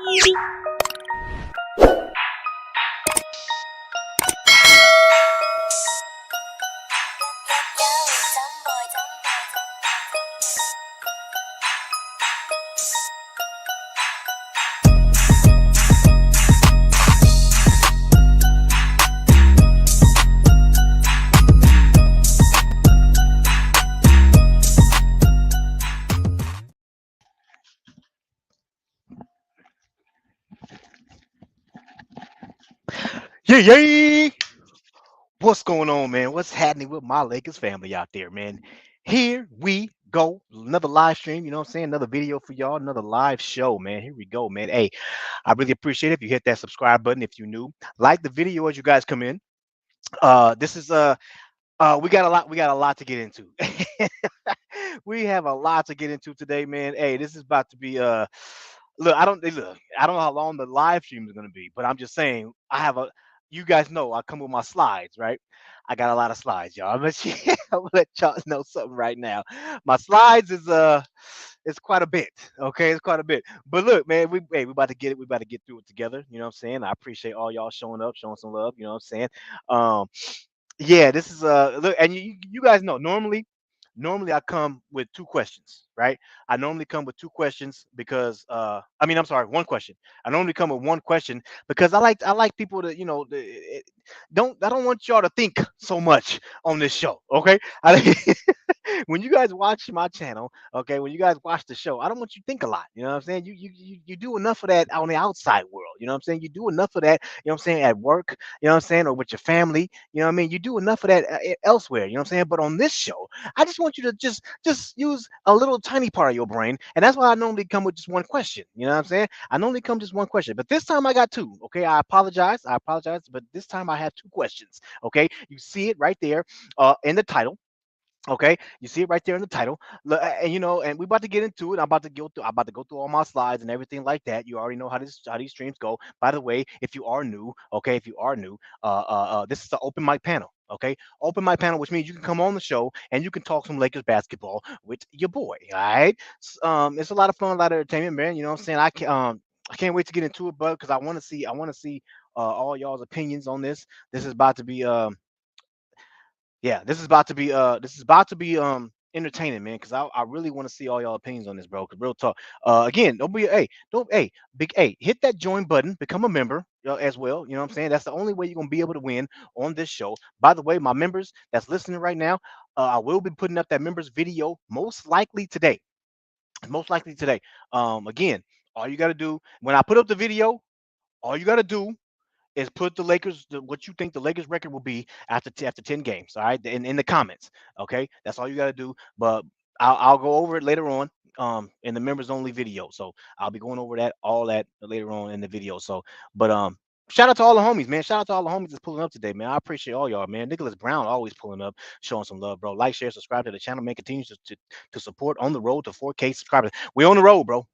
Yeah. What's going on, man? What's happening with my Lakers family out there, man? Here we go. Another live stream, you know what I'm saying? Another video for y'all, another live show, man. Here we go, man. Hey, I really appreciate it if you hit that subscribe button if you're new. Like the video as you guys come in. This is we got a lot to get into. We have a lot to get into today, man. Hey, this is about to be I don't know how long the live stream is gonna be, but I'm just saying you guys know I come with my slides, right? I got a lot of slides, y'all. I'm gonna let y'all know something right now. My slides is it's quite a bit. Okay, it's quite a bit. But look, man, we about to get it. We about to get through it together. You know what I'm saying? I appreciate all y'all showing up, showing some love. You know what I'm saying? Um, yeah, this is look, and you guys know normally I come with two questions, right? I normally come with two questions because I'm sorry, one question. I normally come with one question because I like people to I don't want y'all to think so much on this show, okay? When you guys watch my channel, okay, when you guys watch the show, I don't want you to think a lot. You know what I'm saying? You do enough of that on the outside world. You know what I'm saying? You do enough of that. You know what I'm saying? At work. You know what I'm saying? Or with your family. You know what I mean? You do enough of that elsewhere. You know what I'm saying? But on this show, I just want you to just use a little tiny part of your brain, and that's why I normally come with just one question. You know what I'm saying? I normally come just one question, but this time I got two. Okay, I apologize. I apologize, but this time I have two questions. Okay, you see it right there in the title. Okay, you see it right there in the title, and and we're about to get into it. I'm about to go through all my slides and everything like that. You already know how these streams go. By the way, if you are new, okay, if you are new, this is the open mic panel. Okay, open mic panel, which means you can come on the show and you can talk some Lakers basketball with your boy. All right, it's a lot of fun, a lot of entertainment, man. You know what I'm saying? I can't wait to get into it, bud, because I want to see all y'all's opinions on this. This is about to be yeah, this is about to be entertaining, man. Because I really want to see all y'all opinions on this, bro. Cause real talk. Again, don't big hit that join button, become a member as well. You know what I'm saying? That's the only way you're gonna be able to win on this show. By the way, my members that's listening right now, I will be putting up that members video most likely today. Most likely today. Again, all you gotta do when I put up the video, all you gotta do is put what you think the Lakers record will be after 10 games. All right, in the comments. Okay, that's all you got to do. But I'll go over it later on in the members only video. So I'll be going over all that later on in the video. So, but shout out to all the homies, man. Shout out to all the homies that's pulling up today, man. I appreciate all y'all, man. Nicholas Brown always pulling up, showing some love, bro. Like, share, subscribe to the channel, man. Continue to support on the road to 4K subscribers. We on the road, bro.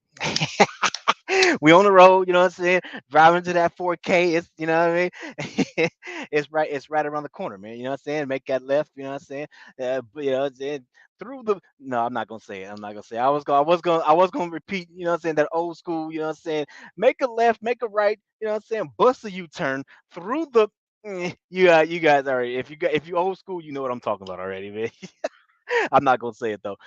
We on the road, you know what I'm saying? Driving to that 4K, it's you know what I mean? It's right around the corner, man. You know what I'm saying? Make that left, you know what I'm saying? But, you know what I'm saying? Through the no, I'm not gonna say it. I'm not gonna say it. I was gonna repeat, you know what I'm saying, that old school, you know what I'm saying? Make a left, make a right, you know what I'm saying? Bust a U-turn through the you guys already if you old school, you know what I'm talking about already, man. I'm not gonna say it though.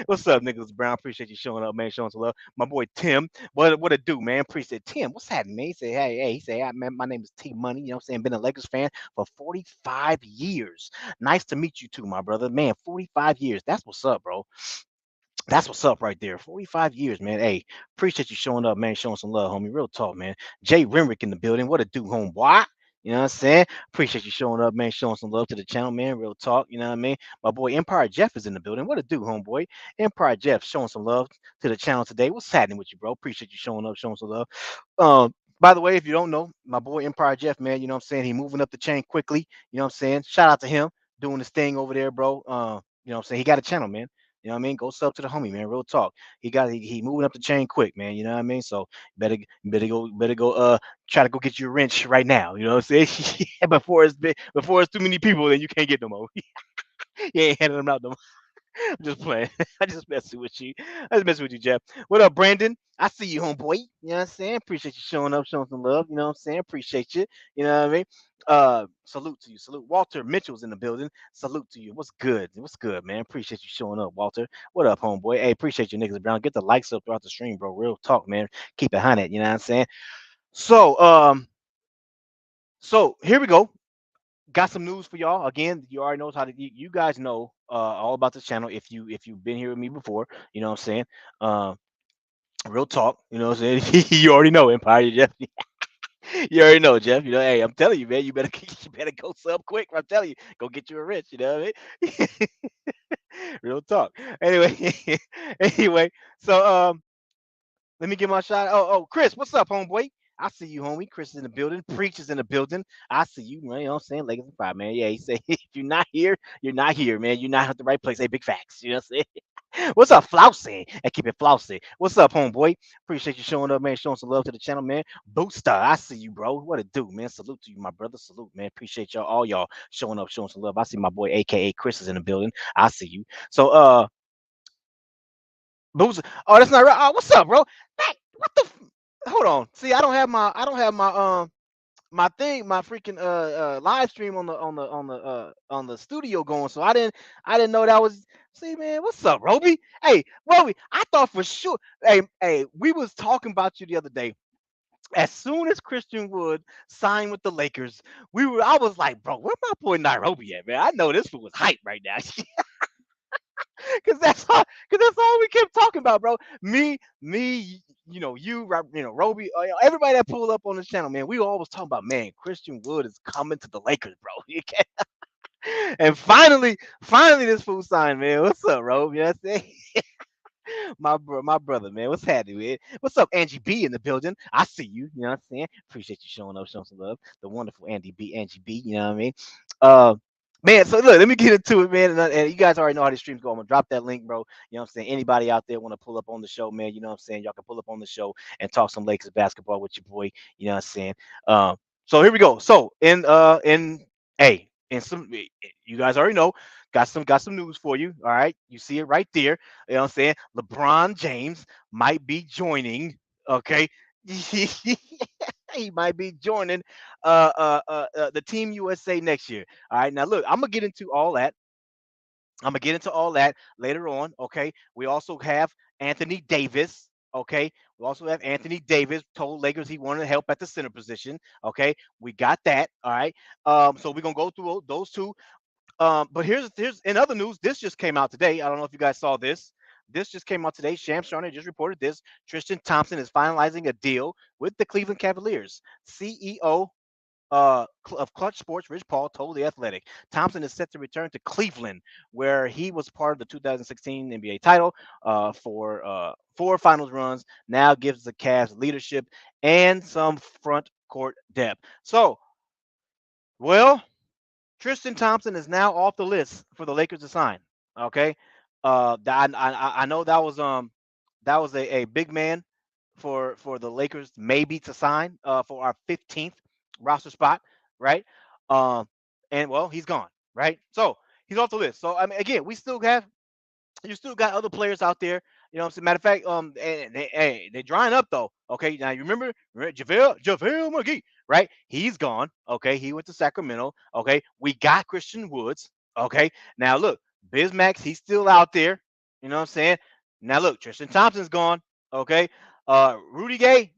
What's up, Nicholas Brown? Appreciate you showing up, man. Showing some love. My boy Tim. What it do, man? Appreciate Tim. What's happening, man? He said, hey. He said, hey, man, my name is T Money. You know what I'm saying? Been a Lakers fan for 45 years. Nice to meet you too, my brother. Man, 45 years. That's what's up, bro. That's what's up right there. 45 years, man. Hey, appreciate you showing up, man. Showing some love, homie. Real talk, man. Jay Renrick in the building. What a do, homeboy. You know what I'm saying? Appreciate you showing up, man. Showing some love to the channel, man. Real talk. You know what I mean? My boy Empire Jeff is in the building. What a do, homeboy. Empire Jeff showing some love to the channel today. What's happening with you, bro? Appreciate you showing up, showing some love. By the way, if you don't know, my boy Empire Jeff, man, you know what I'm saying? He moving up the chain quickly. You know what I'm saying? Shout out to him doing his thing over there, bro. You know what I'm saying? He got a channel, man. You know what I mean? Go sub to the homie, man. Real talk. He moving up the chain quick, man. You know what I mean? So better go try to go get your wrench right now. You know what I'm saying? Before it's too many people, then you can't get no more. You ain't handing them out no more. I'm just playing. I just messing with you. I just messing with you, Jeff. What up, Brandon? I see you, homeboy. You know what I'm saying? Appreciate you showing up, showing some love. You know what I'm saying? Appreciate you. You know what I mean? Salute to you. Salute. Walter Mitchell's in the building. Salute to you. What's good? What's good, man? Appreciate you showing up, Walter. What up, homeboy? Hey, appreciate you, niggas Brown. Get the likes up throughout the stream, bro. Real talk, man. Keep it 100. You know what I'm saying? So, so here we go. Got some news for y'all. Again, you already knows how to. You guys know all about this channel if you've been here with me before. You know what I'm saying? Uh, real talk. You know what I'm saying? You already know Empire Jeff. You already know Jeff. You know, hey, I'm telling you, man. You better you better go sub quick. I'm telling you, go get you a rich. You know what I mean? Real talk. Anyway, anyway. So let me get my shot. Oh, Chris, what's up, homeboy? I see you, homie. Chris is in the building. Preach is in the building. I see you, man. You know what I'm saying? Lakers and five, man. Yeah, he say if you're not here, you're not here, man. You're not at the right place. Hey, big facts. You know what I'm saying? What's up, Flousy? And keep it flousy. What's up, homeboy? Appreciate you showing up, man. Showing some love to the channel, man. Booster, I see you, bro. What it do, man? Salute to you, my brother. Salute, man. Appreciate y'all, all y'all showing up, showing some love. I see my boy, aka Chris, is in the building. I see you. So, Booster. Oh, that's not right. Oh, what's up, bro? Hey, what the? Hold on. See, I don't have my my thing, my freaking live stream on the studio going. So I didn't know that was. See, man, what's up, Roby? Hey, Roby, I thought for sure. Hey, we was talking about you the other day. As soon as Christian Wood signed with the Lakers, I was like, bro, where my boy Nairobi at, man? I know this fool was hype right now. Cause that's all we kept talking about, bro. Me, Roby, everybody that pulled up on this channel, man. We always talking about, man, Christian Wood is coming to the Lakers, bro. And finally, this fool signed, man. What's up, Roby? You know what I'm saying? My brother, man. What's happening, man? What's up, Angie B in the building? I see you. You know what I'm saying? Appreciate you showing up, showing some love. The wonderful Angie B. You know what I mean? Uh, man. So look, let me get into it, man. And you guys already know how the streams go. I'm gonna drop that link, bro. You know what I'm saying? Anybody out there want to pull up on the show, man? You know what I'm saying? Y'all can pull up on the show and talk some Lakers basketball with your boy. You know what I'm saying? So here we go. So in some, you guys already know. Got some news for you. All right, you see it right there. You know what I'm saying? LeBron James might be joining. Okay. He might be joining the Team USA next year. All right. Now look, I'm gonna get into all that. I'm gonna get into all that later on. Okay. We also have Anthony Davis. Okay. We also have Anthony Davis told Lakers he wanted help at the center position. Okay. We got that. All right. So we're gonna go through those two. But here's in other news. This just came out today. I don't know if you guys saw this. This just came out today. Shams Charania just reported this. Tristan Thompson is finalizing a deal with the Cleveland Cavaliers. CEO of Clutch Sports, Rich Paul, told The Athletic. Thompson is set to return to Cleveland, where he was part of the 2016 NBA title for four finals runs. Now gives the Cavs leadership and some front court depth. So, well, Tristan Thompson is now off the list for the Lakers to sign. Okay, I know that was a big man for the Lakers maybe to sign for our 15th roster spot, right? Um, and well, he's gone, right? So he's off the list. So I mean, again, we still have you still got other players out there. You know what I'm saying? Matter of fact, they drying up though. Okay, now you remember JaVale McGee, right? He's gone. Okay, he went to Sacramento. Okay, we got Christian Woods. Okay, now look, Bismax, he's still out there. You know what I'm saying? Now look, Tristan Thompson's gone. Okay, Rudy Gay,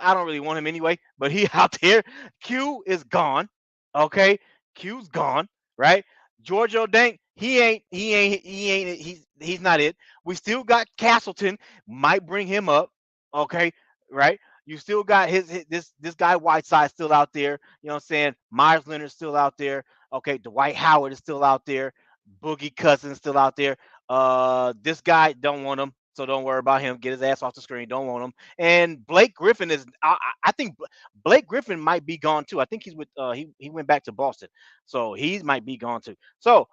I don't really want him anyway, but he out there. Q is gone. Okay, Q's gone. Right? Giorgio Dank, he's not it. We still got Castleton, might bring him up. Okay, right? You still got this guy Whiteside still out there. You know what I'm saying? Myers Leonard's still out there. Okay, Dwight Howard is still out there. Boogie Cousins still out there. This guy don't want him, so don't worry about him. Get his ass off the screen. Don't want him. And Blake Griffin is. I think Blake Griffin might be gone too. I think he's with. He went back to Boston, so he might be gone too. So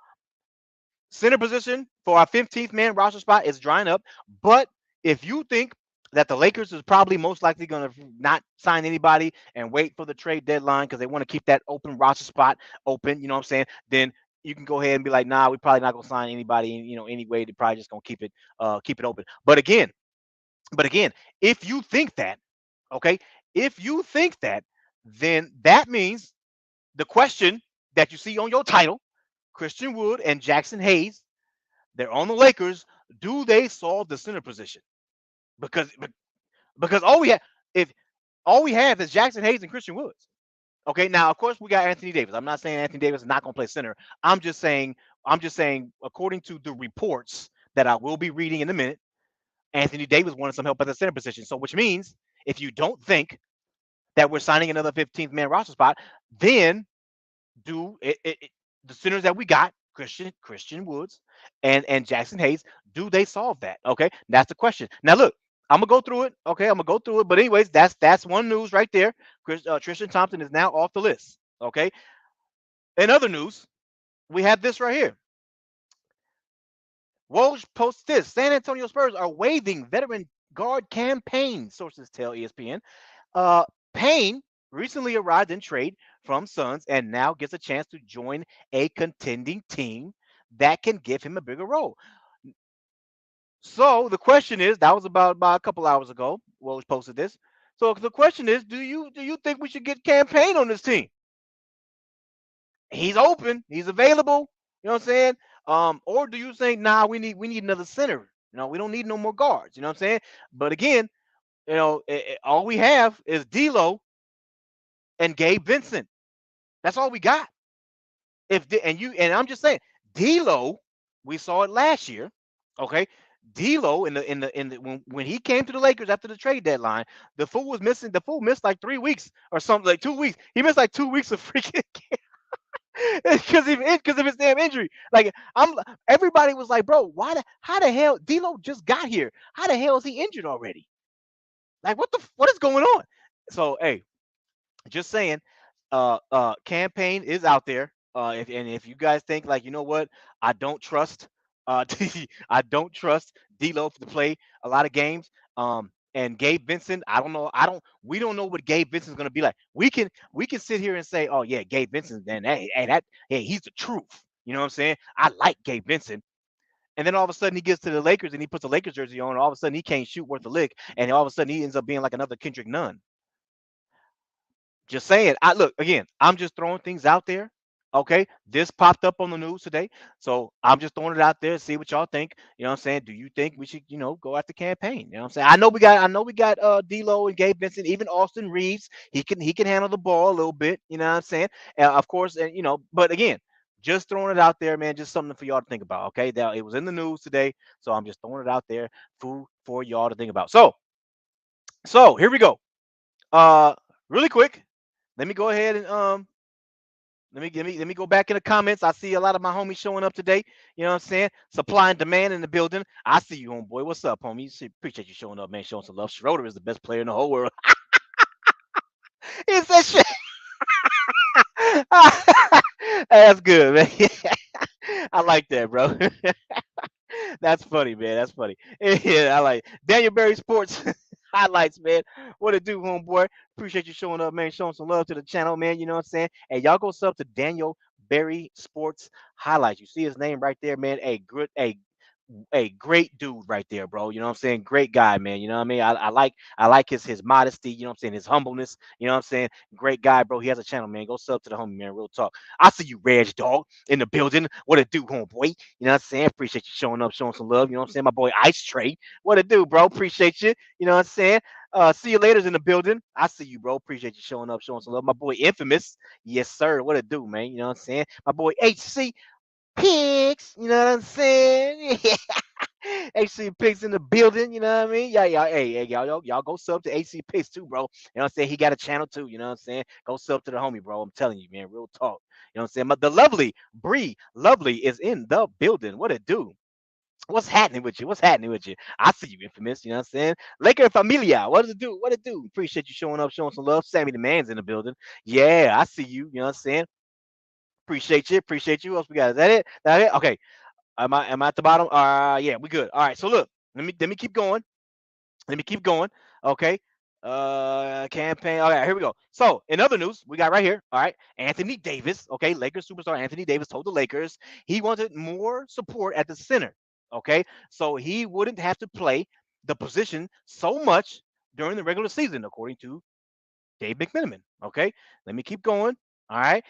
center position for our 15th man roster spot is drying up. But if you think that the Lakers is probably most likely going to not sign anybody and wait for the trade deadline because they want to keep that open roster spot open, you know what I'm saying? Then you can go ahead and be like, nah, we probably not gonna sign anybody, anyway. They're probably just gonna keep it open. But again, if you think that, okay, if you think that, then that means the question that you see on your title, Christian Wood and Jaxson Hayes, they're on the Lakers. Do they solve the center position? Because because all we have is Jaxson Hayes and Christian Woods. Okay, now of course we got Anthony Davis. I'm not saying Anthony Davis is not going to play center. I'm just saying according to the reports that I will be reading in a minute, Anthony Davis wanted some help at the center position. So which means if you don't think that we're signing another 15th man roster spot, then do the centers that we got, Christian Woods and Jaxson Hayes, do they solve that? Okay, that's the question. Now look, I'm gonna go through it. Okay, I'm gonna go through it. But anyways, that's one news right there. Tristan Thompson is now off the list. Okay. In other news, we have this right here. Woj posts this: San Antonio Spurs are waiving veteran guard campaign. Sources tell ESPN. Uh, Payne recently arrived in trade from Suns and now gets a chance to join a contending team that can give him a bigger role. So the question is, that was about a couple hours ago. Woj posted this. So the question is, do you think we should get campaign on this team? He's open, he's available. You know what I'm saying? Or do you think, nah, we need another center? We don't need no more guards. You know what I'm saying? But again, all we have is D'Lo and Gabe Vincent. That's all we got. And I'm just saying, D'Lo, we saw it last year. Okay, D'Lo in the when he came to the Lakers after the trade deadline, the fool was missing. The fool missed like 3 weeks or something, like 2 weeks. He missed like 2 weeks of freaking because of his damn injury. Like everybody was like, bro, how the hell D'Lo just got here? How the hell is he injured already? Like what is going on? So hey, just saying, campaign is out there. If you guys think, like, you know what, I don't trust I don't trust D'Lo to play a lot of games. And Gabe Vincent, I don't know. We don't know what Gabe Vincent's gonna be like. We can sit here and say, oh yeah, Gabe Vincent, then hey, he's the truth. You know what I'm saying? I like Gabe Vincent. And then all of a sudden he gets to the Lakers and he puts a Lakers jersey on, and all of a sudden he can't shoot worth a lick, and all of a sudden he ends up being like another Kendrick Nunn. Just saying. I look again. I'm just throwing things out there. Okay, this popped up on the news today, so I'm just throwing it out there. See what y'all think. You know what I'm saying? Do you think we should, go at the campaign? You know what I'm saying? I know we got D'Lo and Gabe Vincent, even Austin Reaves. He can handle the ball a little bit. You know what I'm saying? Of course, and but again, just throwing it out there, man. Just something for y'all to think about. Okay, that it was in the news today, so I'm just throwing it out there for y'all to think about. So here we go. Really quick. Let me go ahead and let me go back in the comments. I see a lot of my homies showing up today. You know what I'm saying? Supply and demand in the building. I see you, homeboy. What's up, homie? Appreciate you showing up, man. Showing some love. Schroeder is the best player in the whole world. He said shit. That's good, man. I like that, bro. That's funny, man. That's funny. Yeah, I like Daniel Berry Sports highlights, man. What it do, homeboy? Appreciate you showing up, man. Showing some love to the channel, man. You know what I'm saying? Hey, y'all go sub to Daniel Berry Sports highlights. You see his name right there, man. A great dude right there, bro. You know what I'm saying? Great guy, man. You know what I mean? I like his modesty, you know what I'm saying, his humbleness, you know what I'm saying? Great guy, bro. He has a channel, man. Go sub to the homie, man. Real talk. I see you, Reg Dog, in the building. What it do, homeboy? You know what I'm saying? Appreciate you showing up, showing some love. You know what I'm saying? My boy Ice Trey. What it do, bro? Appreciate you. You know what I'm saying? See you later in the building. I see you, bro. Appreciate you showing up, showing some love. My boy Infamous. Yes, sir. What it do, man? You know what I'm saying? My boy HC Pigs. You know what I'm saying? AC Pigs in the building, you know what I mean? Yeah, yeah. Hey, y'all go sub to AC Pigs too, bro. You know what I'm saying? He got a channel too, you know what I'm saying? Go sub to the homie, bro. I'm telling you, man, real talk. You know what I'm saying? But the lovely Bree Lovely is in the building. What it do? What's happening with you? What's happening with you? I see you, Infamous. You know what I'm saying? Laker Familia. What does it do? What it do? Appreciate you showing up, showing some love. Sammy the man's in the building. Yeah, I see you. You know what I'm saying? Appreciate you. Appreciate you. What else we got? Is that it? That it? Okay. Am I at the bottom? Yeah, we good. All right. So look, let me keep going. Let me keep going. Okay. Campaign. All right, here we go. So, in other news, we got right here. All right, Anthony Davis. Okay, Lakers superstar Anthony Davis told the Lakers he wanted more support at the center. Okay, so he wouldn't have to play the position so much during the regular season, according to Dave McMenamin. Okay, let me keep going. All right.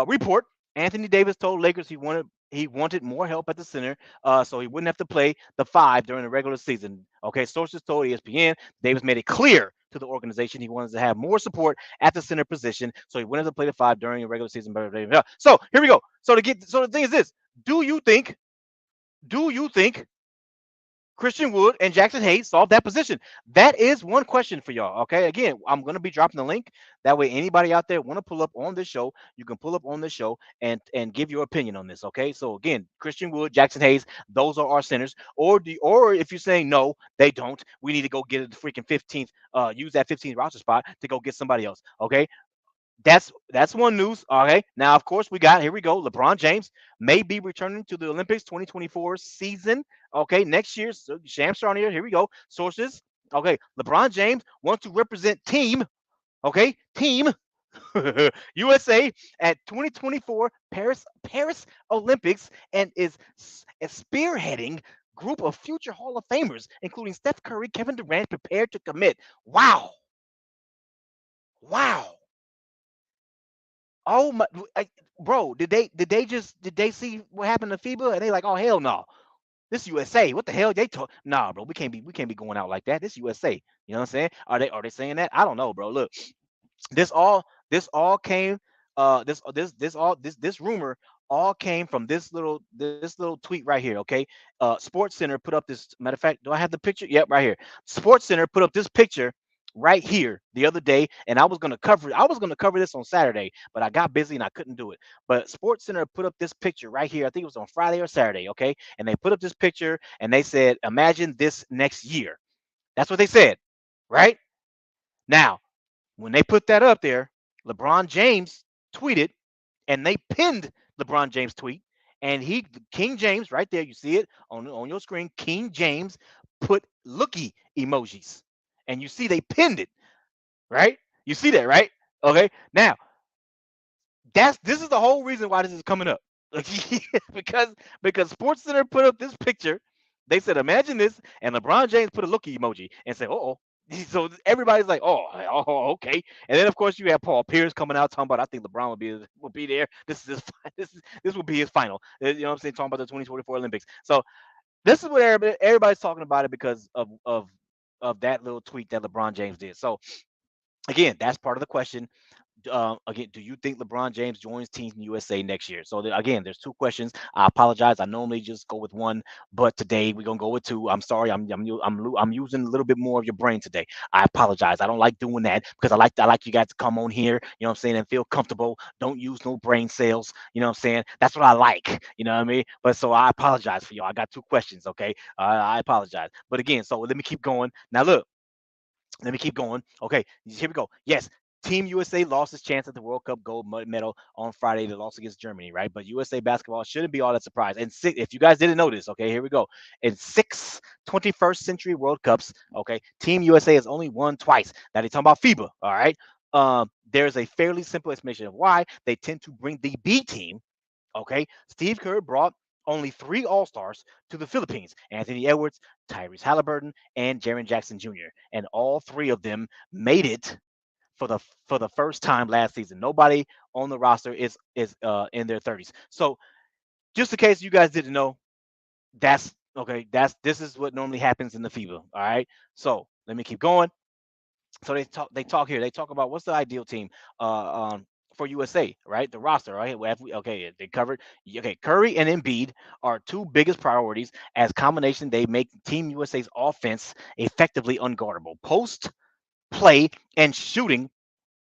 Report: Anthony Davis told Lakers he wanted more help at the center, so he wouldn't have to play the five during the regular season. Okay, sources told ESPN Davis made it clear to the organization he wanted to have more support at the center position, so he wouldn't have to play the five during the regular season. So here we go. So the thing is this: Do you think? Do you think Christian Wood and Jackson Hayes solve that position? That is one question for y'all. Okay. Again, I'm going to be dropping the link. That way, anybody out there want to pull up on this show, you can pull up on this show and give your opinion on this. Okay. So again, Christian Wood, Jackson Hayes, those are our centers. Or if you're saying no, they don't. We need to go get the freaking 15th. Use that 15th roster spot to go get somebody else. Okay. That's one news. Okay. Now, of course, we got here we go. LeBron James may be returning to the Olympics 2024 season. Okay, next year. So Shams on here. Here we go. Sources. Okay, LeBron James wants to represent team USA at 2024 Paris Olympics and is spearheading group of future Hall of Famers, including Steph Curry, Kevin Durant, prepared to commit. Wow, wow. Oh my, bro! Did they see what happened to FIBA and they like, oh hell no, this USA. What the hell they talk? Nah, bro, we can't be going out like that. This USA. You know what I'm saying? Are they saying that? I don't know, bro. Look, this all came this rumor all came from this little tweet right here. Okay, Sports Center put up this. Matter of fact, do I have the picture? Yep, right here. Sports Center put up this picture right here the other day, and I was gonna cover this on Saturday, but I got busy and I couldn't do it. But Sports Center put up this picture right here. I think it was on Friday or Saturday. Okay, and they put up this picture and they said, imagine this next year. That's what they said, right? Now, when they put that up there, LeBron James tweeted and they pinned LeBron James' tweet. And King James, right there, you see it on your screen. King James put looky emojis. And you see they pinned it, right? You see that, right? Okay. Now, this is the whole reason why this is coming up. Like, because Sports Center put up this picture. They said, imagine this, and LeBron James put a looky emoji and said, oh. So everybody's like, oh, okay. And then of course you have Paul Pierce coming out talking about, I think LeBron will be there. This is this will be his final. You know what I'm saying? Talking about the 2024 Olympics. So this is what everybody's talking about it because of that little tweet that LeBron James did. So again, that's part of the question. Again, do you think LeBron James joins Team USA next year? So again, there's two questions. I apologize. I normally just go with one, but today we're gonna go with two. I'm sorry. I'm using a little bit more of your brain today. I apologize. I don't like doing that because I like you guys to come on here. You know what I'm saying, and feel comfortable. Don't use no brain cells. You know what I'm saying. That's what I like. You know what I mean. But so I apologize for y'all. I got two questions. Okay. I apologize. But again, so let me keep going. Now look. Let me keep going. Okay, here we go. Yes, Team USA lost its chance at the World Cup gold medal on Friday. They lost against Germany, right? But USA basketball shouldn't be all that surprised. And if you guys didn't know this, okay, here we go. In 21st century World Cups, okay, Team USA has only won twice. Now they're talking about FIBA, all right? There's a fairly simple explanation of why they tend to bring the B team. Okay, Steve Kerr brought only three All Stars to the Philippines: Anthony Edwards, Tyrese Halliburton, and Jaren Jackson Jr. And all three of them made it for the first time last season. Nobody on the roster is in their 30s. So just in case you guys didn't know, that's okay. This is what normally happens in the FIBA. All right. So let me keep going. So they talk here. They talk about what's the ideal team for USA, right? The roster, right? Okay, they covered. Okay, Curry and Embiid are two biggest priorities as combination. They make Team USA's offense effectively unguardable. Post play and shooting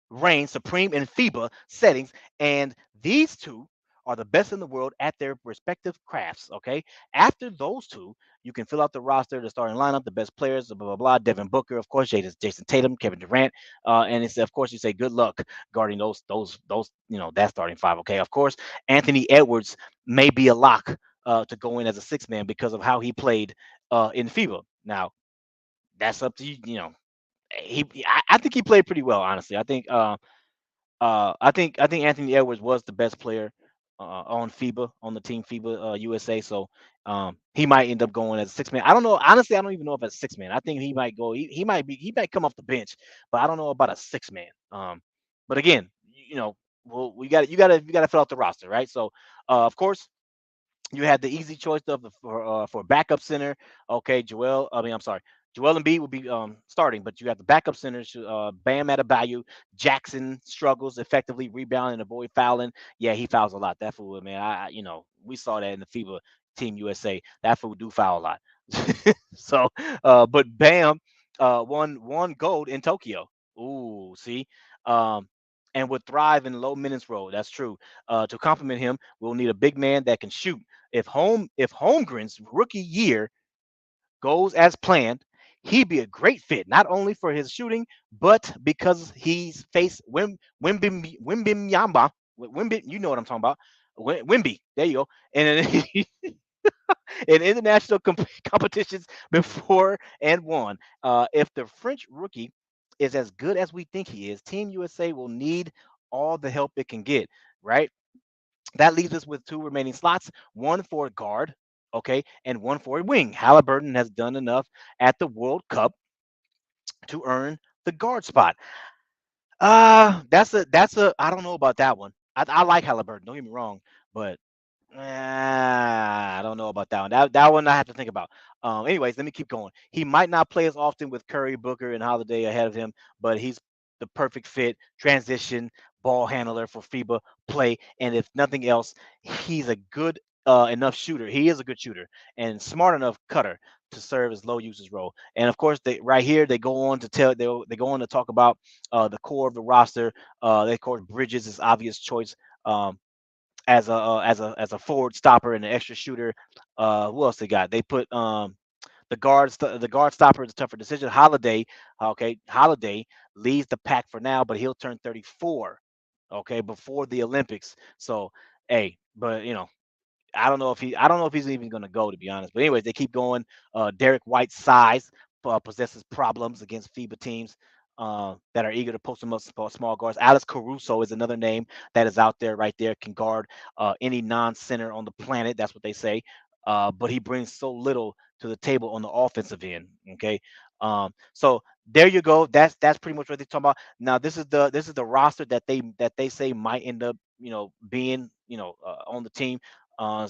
reign supreme in FIBA settings, and these two are the best in the world at their respective crafts. Okay, after those two, you can fill out the roster, the starting lineup, the best players, blah blah blah. Devin Booker, of course, Jason Tatum, Kevin Durant, and it's of course you say good luck guarding those that starting five. Okay, of course, Anthony Edwards may be a lock to go in as a six man because of how he played in FIBA. Now that's up to you. I think he played pretty well, honestly. I think Anthony Edwards was the best player on FIBA, on the team FIBA USA. So he might end up going as a 6 man. I don't know. Honestly, I don't even know if it's 6 man. I think he might go. He might come off the bench, but I don't know about a 6 man. But again, well, you got to fill out the roster, right? So of course you had the easy choice of for backup center. Okay, I'm sorry. Joel Embiid will be starting, but you have the backup centers. Bam Adebayo, Jaxson struggles effectively rebounding, avoid fouling. Yeah, he fouls a lot. That fool, man. We saw that in the FIBA Team USA. That fool do foul a lot. So, but Bam won gold in Tokyo. Ooh, see, um, and would thrive in low minutes role. That's true. To complement him, we'll need a big man that can shoot. If Holmgren's rookie year goes as planned, he'd be a great fit, not only for his shooting, but because he's faced Wimby, you know what I'm talking about. Wimby, there you go. And in international competitions before and won. If the French rookie is as good as we think he is, Team USA will need all the help it can get, right? That leaves us with two remaining slots, one for guard, okay, and one for a wing. Halliburton has done enough at the World Cup to earn the guard spot. That's a I don't know about that one. I like Halliburton, don't get me wrong, but I don't know about that one. That one I have to think about. Anyways, let me keep going. He might not play as often with Curry, Booker, and Holiday ahead of him, but he's the perfect fit, transition, ball handler for FIBA play. And if nothing else, he's a good enough shooter. He is a good shooter and smart enough cutter to serve as low usage role. And of course, they right here they go on to they go on to talk about the core of the roster. Of course, Bridges is obvious choice. As a forward stopper and an extra shooter. Who else they got? They put the guard stopper is a tougher decision. Holiday leads the pack for now, but he'll turn 34. Okay, before the Olympics. So hey, but I don't know if he's even going to go, to be honest. But anyways, they keep going. Derek White's size possesses problems against FIBA teams that are eager to post him up small guards. Alex Caruso is another name that is out there right there, can guard any non-center on the planet. That's what they say. But he brings so little to the table on the offensive end. Okay. So there you go. That's pretty much what they're talking about. Now this is the roster that they say might end up being on the team. Uh,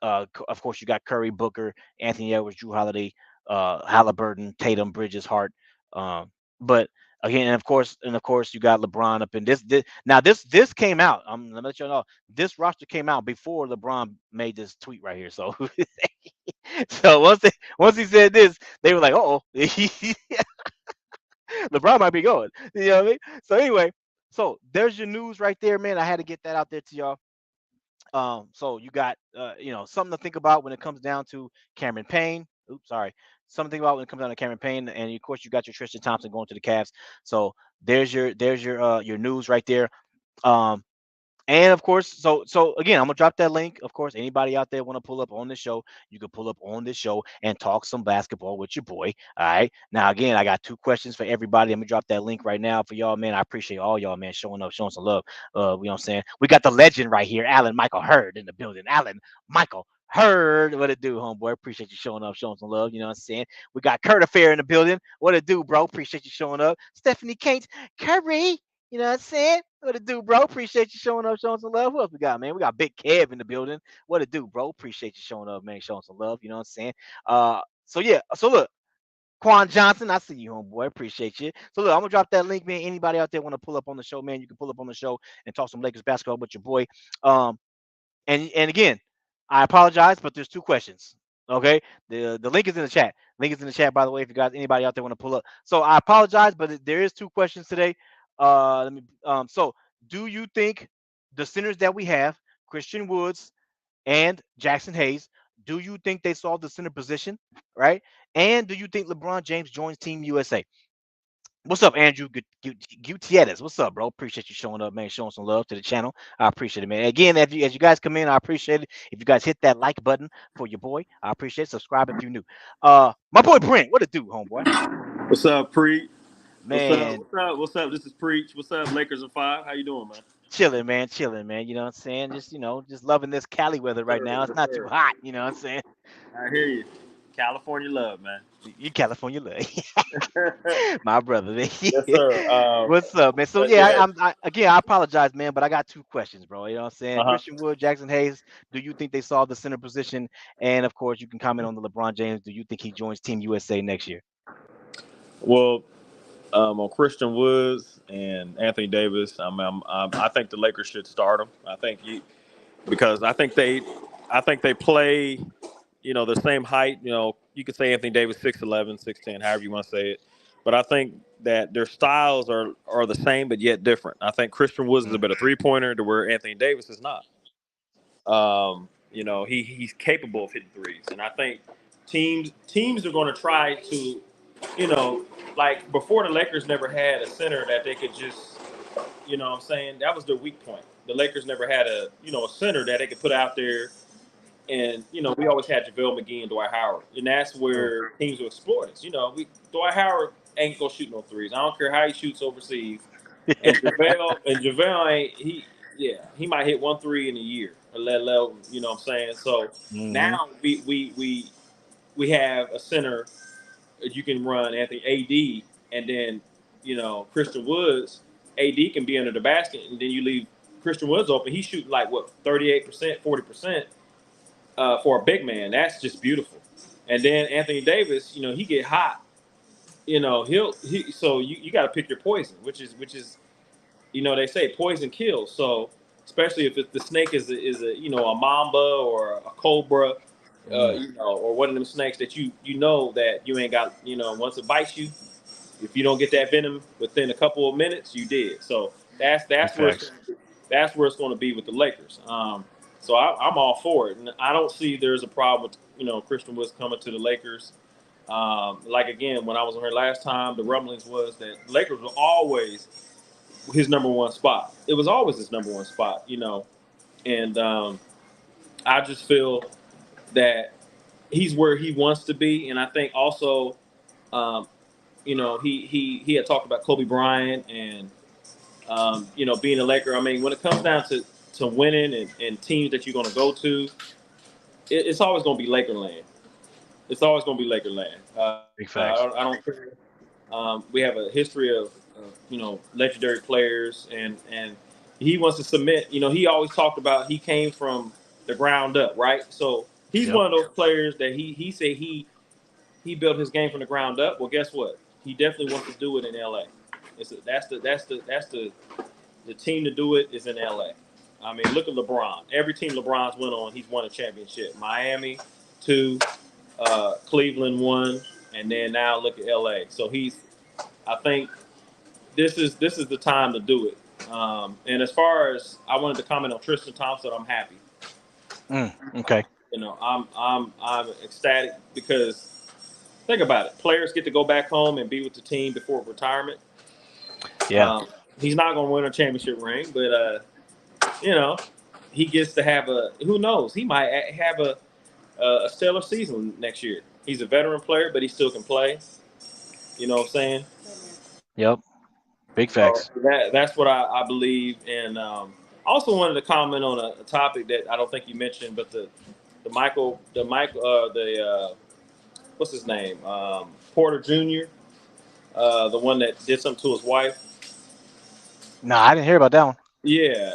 of course, you got Curry, Booker, Anthony Edwards, Drew Holiday, Halliburton, Tatum, Bridges, Hart. But again, and of course, you got LeBron up in this. Now, this came out. Let me let you know. This roster came out before LeBron made this tweet right here. So, so once he said this, they were like, "Oh, LeBron might be going." You know what I mean? So anyway, so there's your news right there, man. I had to get that out there to y'all. So you got something to think about when it comes down to Cameron Payne. Oops, sorry. Something to think about when it comes down to Cameron Payne, and of course you got your Tristan Thompson going to the Cavs. So there's your news right there. Um, and of course, so again, I'm gonna drop that link. Of course, anybody out there want to pull up on this show, you can pull up on this show and talk some basketball with your boy. All right. Now, again, I got two questions for everybody. I'm gonna drop that link right now for y'all, man. I appreciate all y'all, man, showing up, showing some love. You know what I'm saying? We got the legend right here, Alan Michael Hurd in the building. Alan Michael Hurd, what it do, homeboy? Appreciate you showing up, showing some love. You know what I'm saying? We got Kurt Affair in the building. What it do, bro? Appreciate you showing up. Stephanie Kate Curry. You know what I'm saying? What it do, bro? Appreciate you showing up, showing some love. Who else we got, man? We got Big Kev in the building. What it do, bro? Appreciate you showing up, man, showing some love. You know what I'm saying? So yeah. So look, Quan Johnson, I see you, homeboy. Appreciate you. So look, I'm gonna drop that link, man. Anybody out there want to pull up on the show, man? You can pull up on the show and talk some Lakers basketball with your boy. Um, and again, I apologize, but there's two questions. Okay, the link is in the chat. Link is in the chat, by the way. If you guys anybody out there want to pull up, so I apologize, but there is two questions today. Let me. So do you think the centers that we have, Christian Woods and Jackson Hayes, do you think they solved the center position, right? And do you think LeBron James joins Team USA? What's up, Andrew Gutierrez? What's up, bro? Appreciate you showing up, man. Showing some love to the channel. I appreciate it, man. Again, as you guys come in, I appreciate it. If you guys hit that like button for your boy, I appreciate it. Subscribe if you're new. My boy Brent, what it do, homeboy? What's up, Pre? Man, What's up? This is Preach. What's up, Lakers in 5? How you doing, man? chilling, man, chilling, man. You know what I'm saying? Just just loving this Cali weather right now. It's Yes, not too sir. hot. You know what I'm saying? I hear you. California love, man. You California love, my brother, man. Yes, sir. What's up, man? So But yeah, yeah. again, I apologize, man, but I got two questions, bro. You know what I'm saying? Uh-huh. Christian Wood, Jackson Hayes. Do you think they solve the center position? And of course, you can comment on the LeBron James. Do you think he joins Team USA next year? Well, on Christian Woods and Anthony Davis, I think the Lakers should start him. Because I think they play, the same height. You could say Anthony Davis 6'11", 6'10", however you want to say it. But I think that their styles are the same but yet different. I think Christian Woods is a Mm, better 3-pointer to where Anthony Davis is not. He's capable of hitting threes, and I think teams are going to try to, like before the Lakers never had a center that they could just, what I'm saying, that was their weak point. The Lakers never had a center that they could put out there, and we always had JaVale McGee and Dwight Howard, and that's true. where teams will exploit us. Dwight Howard ain't gonna shoot no threes. I don't care how he shoots overseas. And JaVale ain't he. Yeah, he might hit 1 3 in a year. Or let alone, what I'm saying. So Hmm. now we have a center that you can run Anthony AD, and then Christian Woods. AD can be under the basket, and then you leave Christian Woods open. He's shooting like what 38%, 40% for a big man. That's just beautiful. And then Anthony Davis, he get hot. So you got to pick your poison, which is they say poison kills. So especially if the snake is a mamba or a cobra, Mm, or one of them snakes that you know that you ain't got, once it bites you, if you don't get that venom within a couple of minutes, you did. So that's big that's where it's facts. that's where it's going to be with the Lakers. So I'm all for it, and I don't see there's a problem with Christian Woods coming to the Lakers. Like again, when I was on here last time, the rumblings was that Lakers were always his number one spot. It was always his number one spot, and I just feel that he's where he wants to be, and I think also, um, he had talked about Kobe Bryant and being a Laker. I mean, when it comes down to winning and teams that you're going to go to, it's always going to be Lakerland. It's always going to be Lakerland. Big I facts. don't care. We have a history of legendary players, and he wants to submit. He always talked about he came from the ground up, right? So he's Yep. one of those players that he said he built his game from the ground up. Well, guess what? He definitely wants to do it in LA. That's the team to do it is in LA. I mean, look at LeBron. Every team LeBron's went on, he's won a championship. Miami, 2, Cleveland, 1, and then now look at LA. So I think this is the time to do it. And as far as I wanted to comment on Tristan Thompson, I'm happy. Okay. I'm ecstatic because think about it. Players get to go back home and be with the team before retirement. Yeah. Um, he's not going to win a championship ring, but you know, he gets to have a. Who knows? He might have a stellar season next year. He's a veteran player, but he still can play. You know what I'm saying? Yep. Big So facts. that's what I believe. And I also wanted to comment on a topic that I don't think you mentioned, but the what's his name, Porter Jr., the one that did something to his wife. No, I didn't hear about that one. Yeah,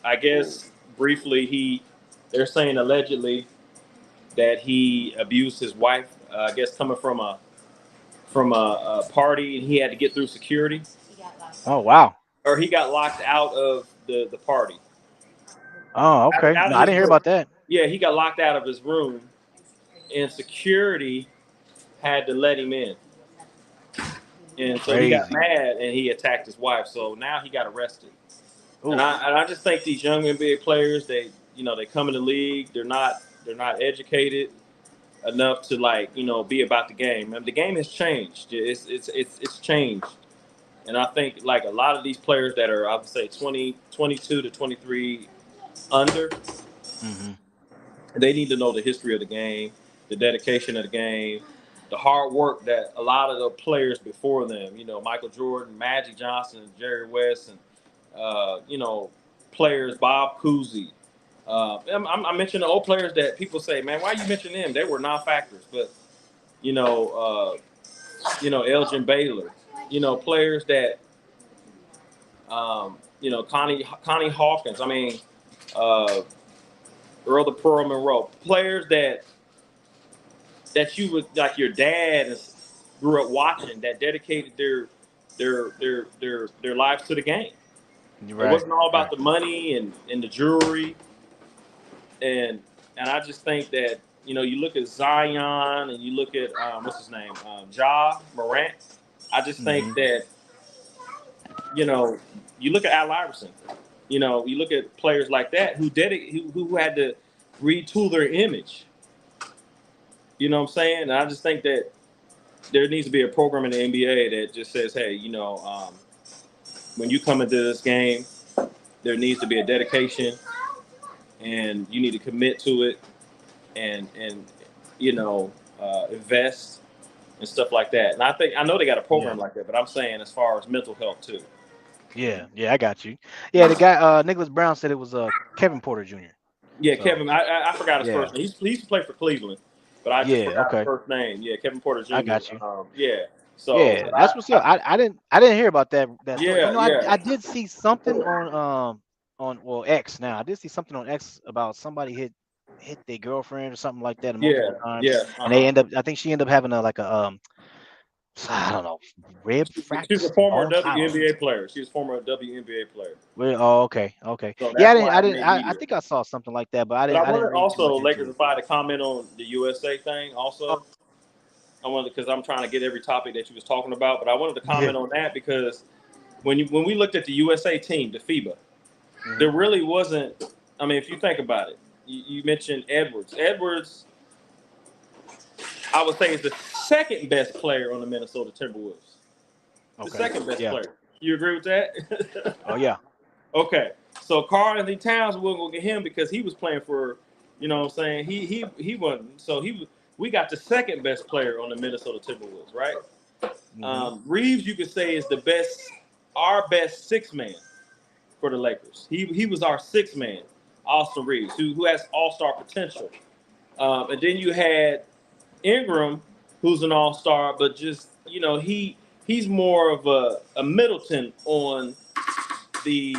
I guess briefly they're saying allegedly that he abused his wife. I guess coming from a party and he had to get through security, Oh wow. or he got locked out of the party, Oh, okay. out No, of I his didn't hear room. about that. Yeah, he got locked out of his room, and security had to let him in. And so he got Crazy. mad and he attacked his wife. So now he got arrested. And Oof. I just think these young NBA players, they come in the league, they're not educated enough to be about the game. And the game has changed. It's changed. And I think like a lot of these players that are I would say 20, 22 to 23 under, Hmm. they need to know the history of the game, the dedication of the game. the hard work that a lot of the players before them, Michael Jordan, Magic Johnson, Jerry West, and players Bob Cousy. I mentioned the old players that people say, man, why you mention them? They were non-factors, but you know, Elgin Baylor, players that Connie Hawkins. I mean, uh, Earl the Pearl Monroe, players that you would like your dad grew up watching that dedicated their lives to the game. It Right. wasn't all Right. about the money and the jewelry and I just think that you look at Zion and you look at what's his name, Ja Morant. I just think Hmm. that you know you look at Al Iverson. You look at players like that who had to retool their image. You know what I'm saying? And I just think that there needs to be a program in the NBA that just says, hey, when you come into this game, there needs to be a dedication, and you need to commit to it, and invest and stuff like that. And I know they got a Yeah. program like that, but I'm saying as far as mental health too. Yeah. Yeah. I got you. Yeah. The guy, Nicholas Brown said it was Kevin Porter Jr. Yeah, So Kevin. I forgot his yeah. first name. He used to play for Cleveland, but I just Yeah. forgot his Okay. first name. Yeah, Kevin Porter I Jr. got you. Yeah. So, Yeah. but That's what's up. I didn't hear about that story. yeah, I yeah, did see something on well X now. I did see something on X about somebody hit their girlfriend or something like that multiple yeah, times, yeah. and they end up. I think she ended up having a like a I don't know, rib She was fracture, a former bone. I don't know. WNBA player. She was a former WNBA player. Well, oh, okay, okay. So Yeah, that's why it made I easier. think I saw something like that, but I But I didn't wanted read too also much into Lakers it. if I had to comment on the USA thing Oh, also. I wanted because I'm trying to get every topic that you was talking about, but I wanted to yeah. comment on that because when we looked at the USA team, the FIBA, Hmm. there really wasn't. I mean, if you think about it, you mentioned Edwards. Edwards, I would say, is the second best player on the Minnesota Timberwolves. The Okay. second best Yeah. player. You agree with that? Oh yeah. Okay. So Karl Anthony Towns, we'll go get him because he was playing for, what I'm saying. He wasn't. So we got the second best player on the Minnesota Timberwolves, right? Hmm. Reaves, you could say, is our best six man for the Lakers. He was our six man, Austin Reaves, who has all star potential. And then you had Ingram, who's an all star, but just he's more of a Middleton on the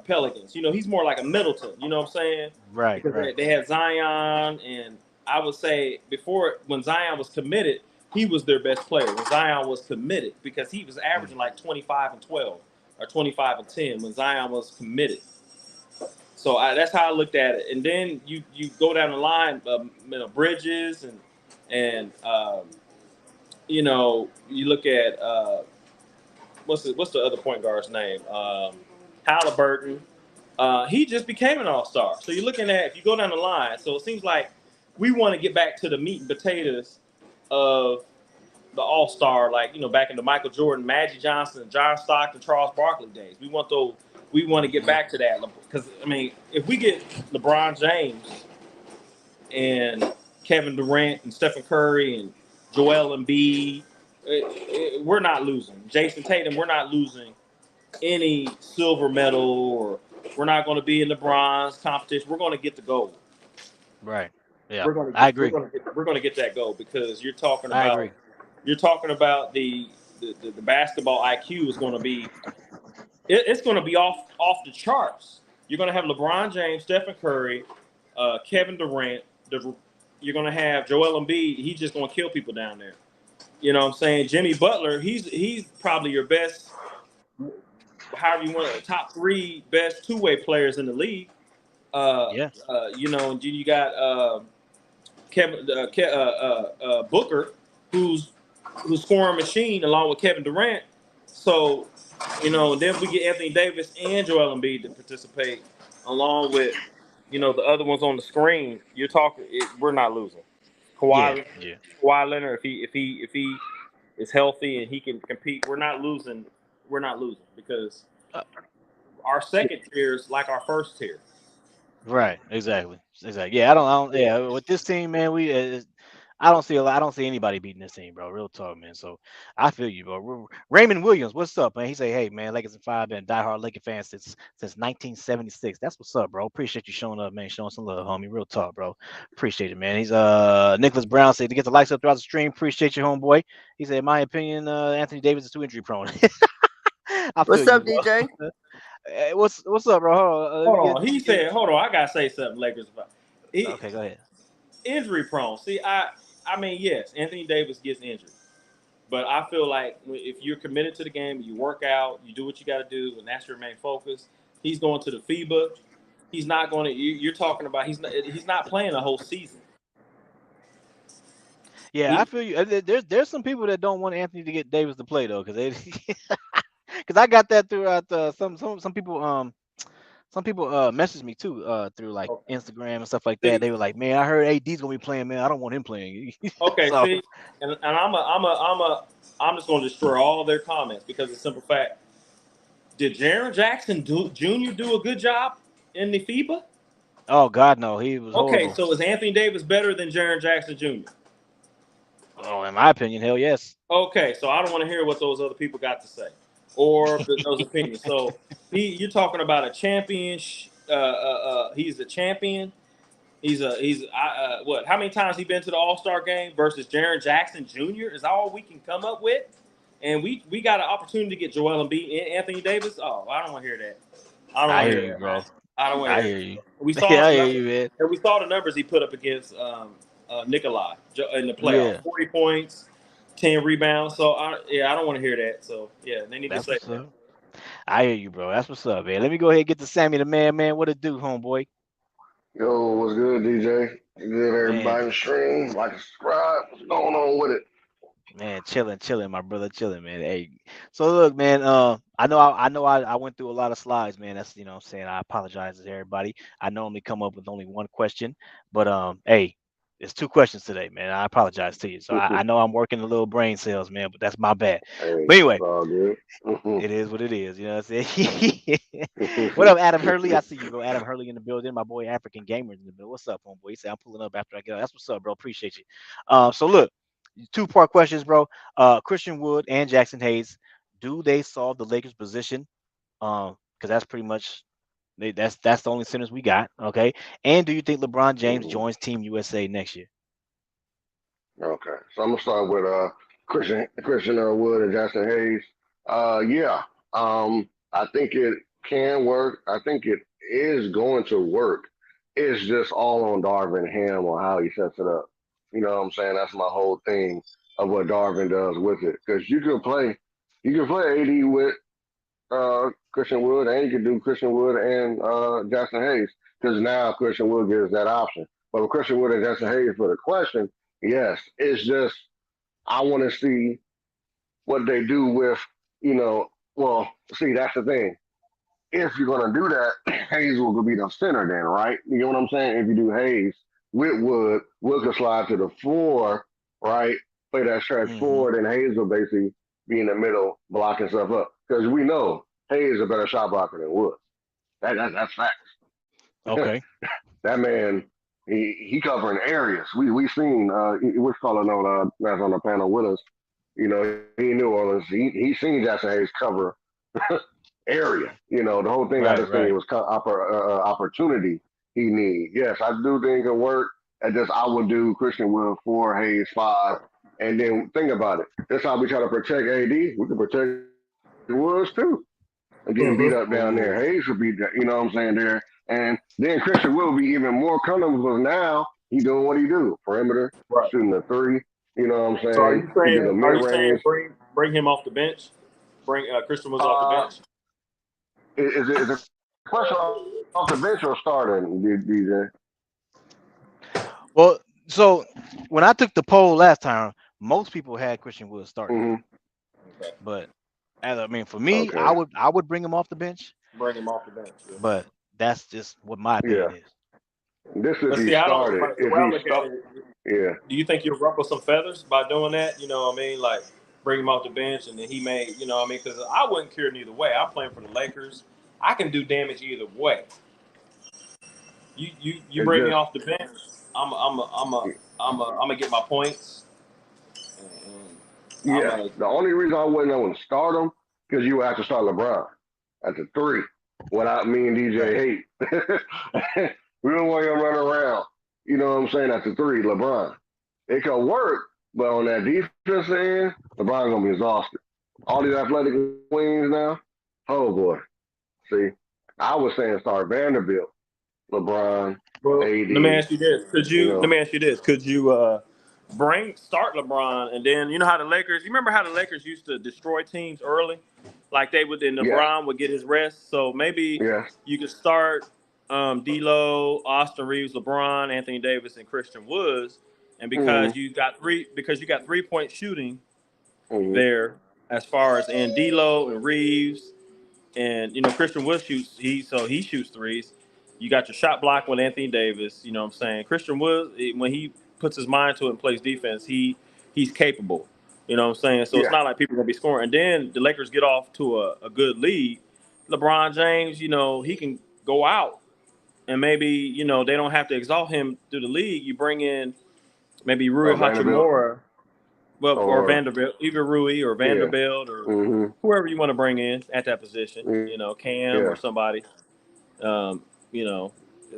Pelicans. He's more like a Middleton. You know what I'm saying? Right. Because Right. they had Zion, and I would say before when Zion was committed, he was their best player. When Zion was committed, because he was Mm. averaging like 25 and 12 or 25 and 10 when Zion was committed. So that's how I looked at it. And then you go down the line, Bridges and you look at what's the other point guard's name? Halliburton. He just became an all star. So you're looking at if you go down the line. So it seems like we want to get back to the meat and potatoes of the all star, like back in the Michael Jordan, Magic Johnson, John Stockton, Charles Barkley days. We want those. We want to get Hmm. back to that because I mean, if we get LeBron James and Kevin Durant and Stephen Curry and Joel Embiid, we're not losing. Jason Tatum, we're not losing any silver medal or we're not going to be in the bronze competition. We're going to get the gold. Right. Yeah. We're going to I get agree. we're going to get that gold because I agree. you're talking about the basketball IQ is going to be it's going to be off the charts. You're going to have LeBron James, Stephen Curry, Kevin Durant. You're going to have Joel Embiid. He's just going to kill people down there. You know what I'm saying? Jimmy Butler. He's probably your best, however you want, top three best two-way players in the league. Yeah. And then you got Kevin Booker, who's scoring machine along with Kevin Durant. So, then we get Anthony Davis and Joel Embiid to participate along with the other ones on the screen. You're talking, we're not losing. Yeah. Kawhi, Yeah. Kawhi Leonard, if he is healthy and he can compete, we're not losing. We're not losing because Uh, our second tier is like our first tier. right. Exactly. Exactly. Yeah. I don't. Yeah. With this team, man, I don't see anybody beating this team, bro. Real talk, man. So I feel you, bro. Raymond Williams, what's up, man? He say, hey, man, Lakers in 5, been a diehard Laker fan since 1976. That's what's up, bro. Appreciate you showing up, man. Showing some love, homie. Real talk, bro. Appreciate it, man. He's Nicholas Brown said to get the likes up throughout the stream. Appreciate you, homeboy. He said, in my opinion, Anthony Davis is too injury prone. I feel What's you, up, bro. DJ? Hey, what's up, bro? Hold on, let me Hold on. He get. said, hold on. I gotta say something, Lakers. Okay, go ahead. Injury prone. See, I mean, yes, Anthony Davis gets injured, but I feel like if you're committed to the game, you work out, you do what you got to do, and that's your main focus. He's going to the FIBA. He's not going to. You're talking about he's not playing a whole season. Yeah, I He feel you. There's some people that don't want Anthony to get Davis to play though, because they because I got that throughout some people messaged me too through like okay. Instagram and stuff like that. See, They were like, man, I heard AD's gonna be playing, man. I don't want him playing. okay, So see, and I'm just going to destroy all their comments because of the simple fact: did Jr. do a good job in the FIBA? oh God, no, he was Okay, horrible. so is Anthony Davis better than Jaren Jackson Jr.? Oh, in my opinion, hell yes. Okay, so I don't want to hear what those other people got to say or those opinions. So you're talking about a champion. He's a champion. What? How many times he been to the All Star game versus Jaren Jackson Jr. is all we can come up with, and we got an opportunity to get Joel Embiid and Anthony Davis. Oh, I don't want to hear that. I don't I want to hear hear you, that, man. bro. I don't want to I hear hear that. you. We saw Yeah, I the hear numbers, you, man. and we saw the numbers he put up against Nikolai in the playoffs: Yeah, 40 points, 10 rebounds. So I don't want to hear that. So yeah, they need to that's say what's that. up. I hear you, bro. That's what's up, man. Let me go ahead and get to Sammy the man, man. What it do, homeboy? Yo, what's good, DJ? Good, Man, everybody in the stream. Like and subscribe. What's going on with it? man, chilling, my brother, chilling, man. Hey, so look, man. I know, I went through a lot of slides, man. That's what I'm saying. I apologize to everybody. I normally come up with only one question, but hey, it's two questions today, man. I apologize to you. So I know I'm working a little brain cells, man, but that's my bad. Hey, But it's anyway, all good. it is what it is. You know what I'm saying? What up, Adam Hurley? I see you, bro. Adam Hurley in the building. My boy African Gamers in the building. What's up, homeboy? He said I'm pulling up after I get out. That's what's up, bro. Appreciate you. So look, two-part questions, bro. Christian Wood and Jackson Hayes, do they solve the Lakers' position? Because that's pretty much that's the only centers we got. Okay. And do you think LeBron James Mhm. joins Team USA next year? Okay, so I'm gonna start with Christian Wood and Jackson Hayes. Yeah, I think it can work. I think it is going to work. It's just all on Darvin Ham on how he sets it up. You know what I'm saying? That's my whole thing of what Darvin does with it. Because you can play AD with Christian Wood, and you can do Christian Wood and Jackson Hayes because now Christian Wood gives that option. But with Christian Wood and Jackson Hayes for the question, yes, it's just I want to see what they do with Well, see, that's the thing. If you're gonna do that, Hayes will be the center then, right? You know what I'm saying? If you do Hayes with Wood, Wood can slide to the floor, right? Play that stretch Mm-hmm. forward, and Hayes will basically be in the middle, blocking stuff up. Because we know Hayes is a better shot blocker than Wood. That's facts. Okay. That man, he covering areas. We seen what's calling on that's on the panel with us. He in New Orleans. He seen Jackson Hayes cover area. The whole thing I Right. just think it Right. was opportunity he need. Yes, I do think it work. And just I would do Christian Wood 4, Hayes 5, and then think about it. That's how we try to protect AD. We can protect Woods too. And getting beat up down there. Oh. Hayes would be, you know what I'm saying there. And then Christian will be even more comfortable because now he doing what he do. Perimeter, Right. shooting the three. You know what I'm So saying? He do the mid are you saying range. bring him off the bench? Bring Christian Woods off the Uh, bench? is it a question off the bench or starting, DJ? Well, so when I took the poll last time, most people had Christian Wood starting. Mm-hmm. Okay. But I mean, for me, Okay. I would bring him off the bench. Bring him off the bench. Yeah. But that's just what my Yeah. opinion is. This if But he see, I don't. started. But the If way I he look at start, it, yeah. do you think you'll ruffle some feathers by doing that? You know what I mean? Like bring him off the bench, and then he may, you know what I mean? Because I wouldn't care neither way. I'm playing for the Lakers. I can do damage either way. You It's bring me just off the bench. I'm gonna get my points. And Yeah, the only reason I wouldn't start him because you would have to start LeBron at the 3. Without me and DJ hate, we don't want him running around. You know what I'm saying? At the 3, LeBron. It could work, but on that defense end, LeBron's gonna be exhausted. All these athletic wings now. Oh boy. See, I was saying start Vanderbilt, LeBron, well, AD. let me ask you this: You Let know, me ask you this: Could you start LeBron, and then you know how the Lakers? You remember how the Lakers used to destroy teams early, like they would. Then yes, LeBron would get his rest. So maybe yes. you could start D'Lo, Austin Reaves, LeBron, Anthony Davis, and Christian Woods, and Mm-hmm. because you got 3-point shooting Mm-hmm. there, as far as in D'Lo and Reaves. And Christian Wood he shoots threes. You got your shot block with Anthony Davis. You know what I'm saying? Christian Wood, when he puts his mind to it and plays defense, he's capable. You know what I'm saying? So it's Yeah, not like people are gonna be scoring. And then the Lakers get off to a good lead. LeBron James, he can go out and maybe they don't have to exalt him through the league. You bring in maybe Rui Vanderbilt Hachimura, well, or or Vanderbilt, either Rui or yeah. Vanderbilt or Mm-hmm. whoever you want to bring in at that position. Cam or Yeah, somebody. Um, you know,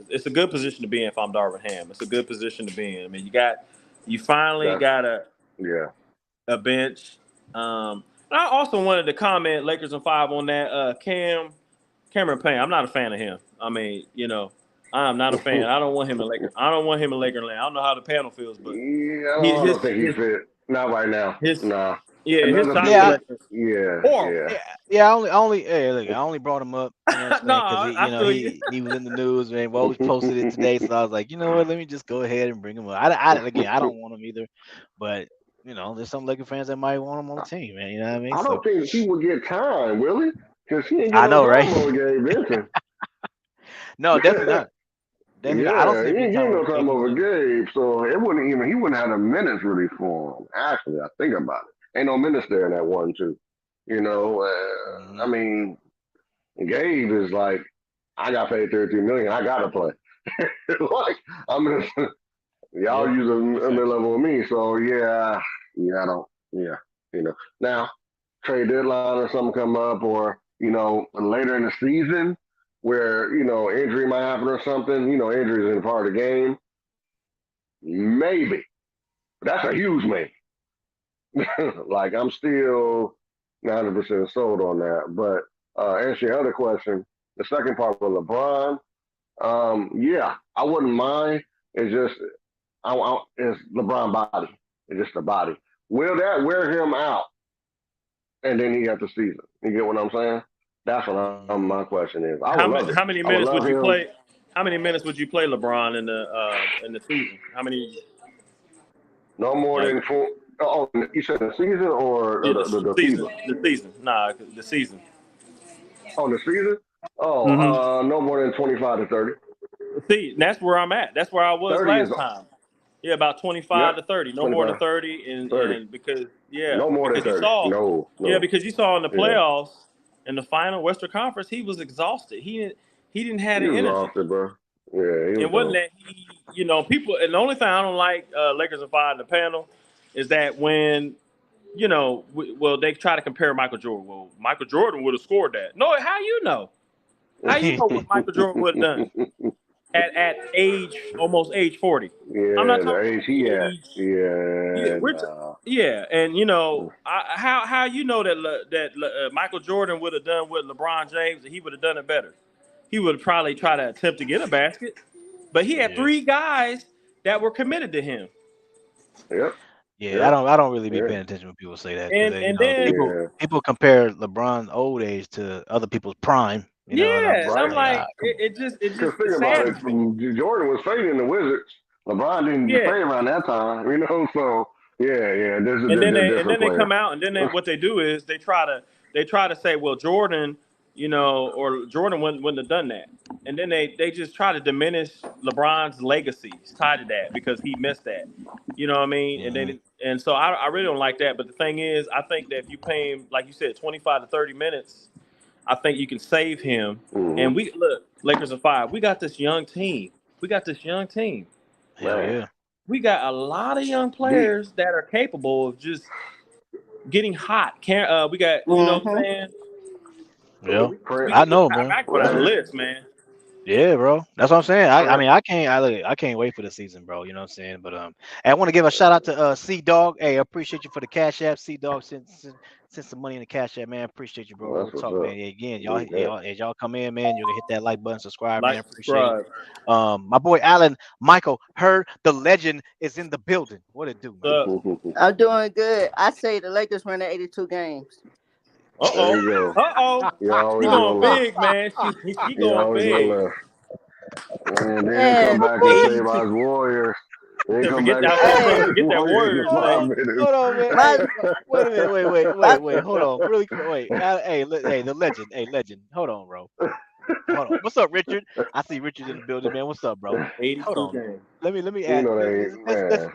it's a good position to be in if I'm Darvin Ham. It's a good position to be in. I mean, you finally that's got yeah. a bench. And I also wanted to comment Lakers in 5 on that Cameron Payne. I'm not a fan of him. I mean, I'm not a fan. I don't want him in Laker. I don't want him in Laker land. I don't know how the panel feels, but Yeah, he, I his don't think he his fit. Not right now. his Nah. yeah his Another shot Yeah, big. selection Yeah, horrible. yeah. yeah. Hey, look, I only brought him up, you know what I'm No, saying? Because I feel you. he was in the news, man. Woj posted it today, so I was like, you know what? Let me just go ahead and bring him up. Again, I don't want him either, but there's some Laker fans that might want him on the team, man. You know what I mean? I So don't think he would get time, will he? Because he ain't I getting no know, right? time over Gabe Vincent. No, definitely not. Definitely not. I don't Yeah, see he him getting ain't time getting no over time KD over neither. Gabe, so he wouldn't have the minutes really for him. Actually, I think about it. Ain't no minutes there in that 1-2. I Mhm. mean, Gabe is like, I got paid $33 million. I gotta play. Like I'm gonna y'all Yeah, use a facts. mid-level with me, so I don't, Now, trade deadline or something come up, or later in the season where injury might happen or something. Injuries in part of the game. Maybe, but that's a huge maybe. Like I'm still 90% sold on that. But answer your other question, the second part with LeBron, yeah, I wouldn't mind. It's just it's LeBron body. It's just the body. Will that wear him out? And then he got the season. You get what I'm saying? That's what Mhm. my question is. I would How love many it. how many I would minutes love would you him. play? How many minutes would you play LeBron in the season? How many? No more Like than four. Oh, you said the season or yeah, the season, FIBA? the season. Nah, the season. Oh, the season? Oh, Mm-hmm. no more than 25 to 30. See, that's where I'm at. That's where I was 30 is, last time. Yeah, about 25 yep, to 30. No more than 25, 30, and 30. No more than because 30. No, no. because you saw in the Yeah. playoffs in the final Western Conference he was exhausted. He didn't have He the was energy. exhausted, bro. Yeah, he was And wasn't gone. that people, and the only thing I don't like Lakers and 5 in the panel is that when they try to compare Michael Jordan. Well, Michael Jordan would have scored that. No, how you know? How you know what Michael Jordan would have done at almost age 40? I'm not Yeah, the talking age about he had. age. Yeah, Yeah, we're nah. yeah, and how you know that Michael Jordan would have done with LeBron James, and he would have done it better. He would probably try to attempt to get a basket, but he had Yeah. 3 guys that were committed to him, Yep, Yeah, yep, I don't really be yeah, paying attention when people say that because and then yeah. people compare LeBron's old age to other people's prime, and I'm yeah, and just I'm Right. like, like, come Because think it about it, saddens me. Jordan was fading the Wizards. LeBron didn't Yeah, fade around that time, So yeah. This is and then a they different come player. out, and then what they do is they try to say, well, Jordan, or Jordan wouldn't have done that, and then they just try to diminish LeBron's legacy tied to that because he missed that, you know what I mean? on. And so I really don't like that. But the thing is, I think that if you pay him, like you said, 25 to 30 minutes, I think you can save him. Hmm. And we look Lakers are 5. We got this young team. We got this young team. Hell Man. yeah. We got a lot of young Deep. players that are capable of just getting hot. We got, you know what I'm Mm-hmm. saying? Yeah. We Prince. I can know, I, man. I can go down the Man. list, man. Yeah, bro. That's what I'm saying. I Prince. mean, I can't wait for the season, bro. You know what I'm saying? But I want to give a shout out to C Dog. Hey, I appreciate you for the Cash App. C Dog sent some money in the Cash App, man. Appreciate you, bro. Well, Real that's what's talk, up. man. Yeah, again, Deep that. as y'all come in, man, you can hit that like button, subscribe, man. Like, Appreciate it. subscribe. My boy Alan Michael Heard the legend is in the building. What it do, man? I'm doing good. I say the Lakers win the 82 games. There Uh-oh. you go. Uh-oh. You She always going go left. big, man. She You going always go big. left. And then come And back and say 82. about his Warriors. Then come Forget back and that. I say was gonna about say, hey, his forget that Warriors in Warriors Hold thing. on, 5 minutes. hold on, man. my Hey, wait a minute. Wait. Hold on, really quick. Wait. Hey, the legend. Hey, legend. Hold on, bro. Hold on. What's up, Richard? I see Richard in the building, man. What's up, bro? Hold 82 on. games. Let me You add. know they man.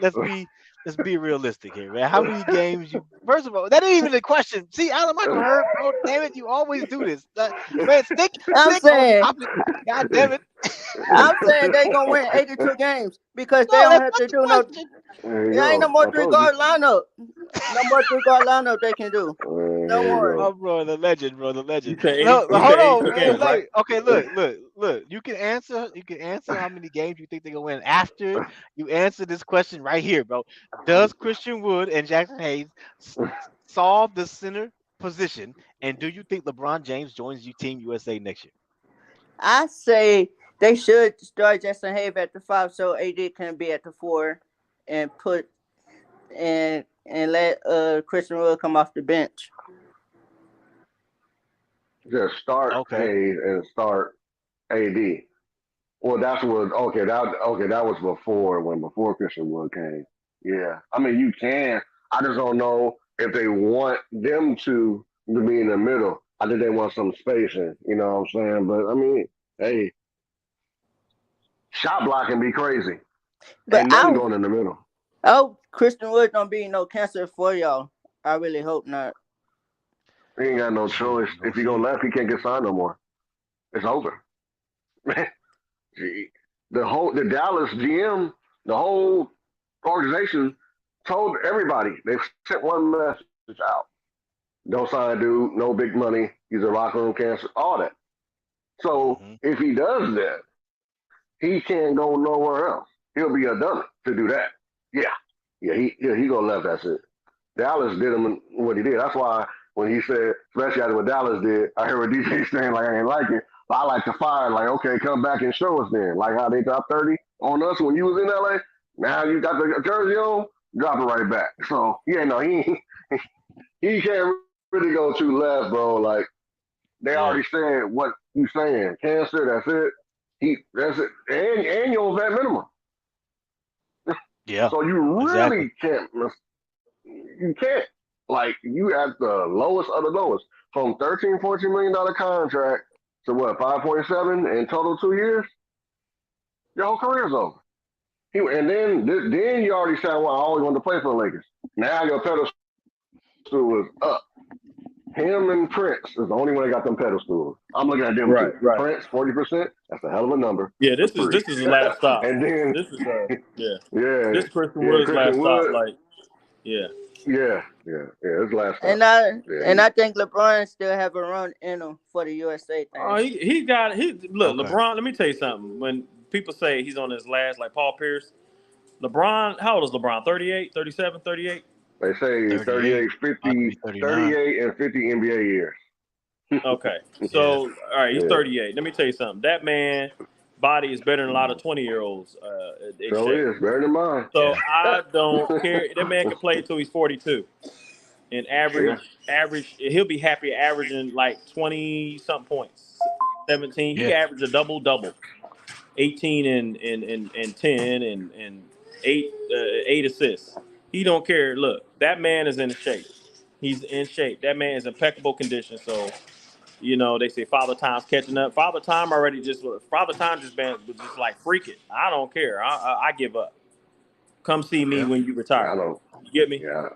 Let's be realistic here, man. How many games you? First of all, that ain't even a question. See, Alan Michael Hurt, bro. Damn it, you always do this, man. I'm Stick on saying topic. God damn it. I'm saying they gonna win 82 games because they No, don't that's have not to the do no. question. There you There ain't no go. more I three told you. guard lineup. No more three guard lineup they can do. Don't There you worry. Oh, go. bro, the legend, bro, the legend. You said No, 80. You hold said on, 82 man. games, right? Like, okay, look. You can answer. You can answer how many games you think they're gonna win after you answer this question right here, bro. Does Christian Wood and Jackson Hayes s- solve the center position? And do you think LeBron James joins you Team USA next year? I say they should start Justin Hayes at the 5 so AD can be at the 4 and put and let Christian Wood come off the bench. Just start Okay. Hayes and start AD. Well, that's what. That was before Christian Wood came. Yeah, I mean you can. I just don't know if they want them to be in the middle. I think they want some spacing. You know what I'm saying? But I mean, hey, shot blocking be crazy. But Ain't nothing I going in the middle. hope Christian Wood don't be no cancer for y'all. I really hope not. He ain't got no Shoot, choice. we gonna If he go see. left, he can't get signed no more. It's over. Gee, the Dallas GM, the whole organization told everybody. They sent one message out. Don't sign a dude, no big money. He's a locker room cancer, all that. So Hmm. if he does that, he can't go nowhere else. He'll be a dummy to do that. Yeah, he go left. That's it. Dallas did him what he did. That's why when he said, especially after what Dallas did, I heard what DJ saying like I ain't like it. But I like to fire. Like okay, come back and show us then. Like how they dropped 30 on us when you was in LA. Now you got the jersey on, drop it right back. So yeah, no, he can't really go too left, bro. Like they Yeah. already said what you saying. Cancer, that's it. That's it. And you're on vet minimum. Yeah. So you Exactly. really can't. You can't. Like you at the lowest of the lowest. From 13, $14 million contract to what 5.7 in total 2 years. Your whole career's over. Then you already said, well, I always wanted to play for the Lakers. Now your pedestal is up. Him and Prince is the only one that got them pedestals. I'm looking at them Right, two. right. Prince, 40%. That's a hell of a number Yeah, for this is three. this is the last stop. And then, This is yeah. yeah, This Christian yeah, Wood's last Christian stop. Wood. Like, yeah. Yeah. It's last And stop. I Yeah, and I think LeBron still have a run in him for the USA Oh, thing. he got he look Okay. LeBron. Let me tell you something. When people say he's on his last, like Paul Pierce, LeBron. How old is LeBron? 38, 37, 38. they say 38. 38, About to be 50, 39. 38 and 50 NBA years. Okay, Yeah. so all right, he's Yeah, 38. Let me tell you something. That man body is better than a lot of 20-year-olds in so shape. is better than mine. So Yeah. I don't care. That man can play until he's 42 and Yeah, average. He'll be happy averaging like 20 something points, 17. He Yeah. can average a double double, 18 and 10 and eight assists. He don't care. Look, that man is in shape. He's in shape. That man is in impeccable condition. So they say Father Time's catching up. Father Time just been just like freak it. I don't care. I give up. Come see me Yeah. when you yeah, I retire. don't. You get me? Yeah,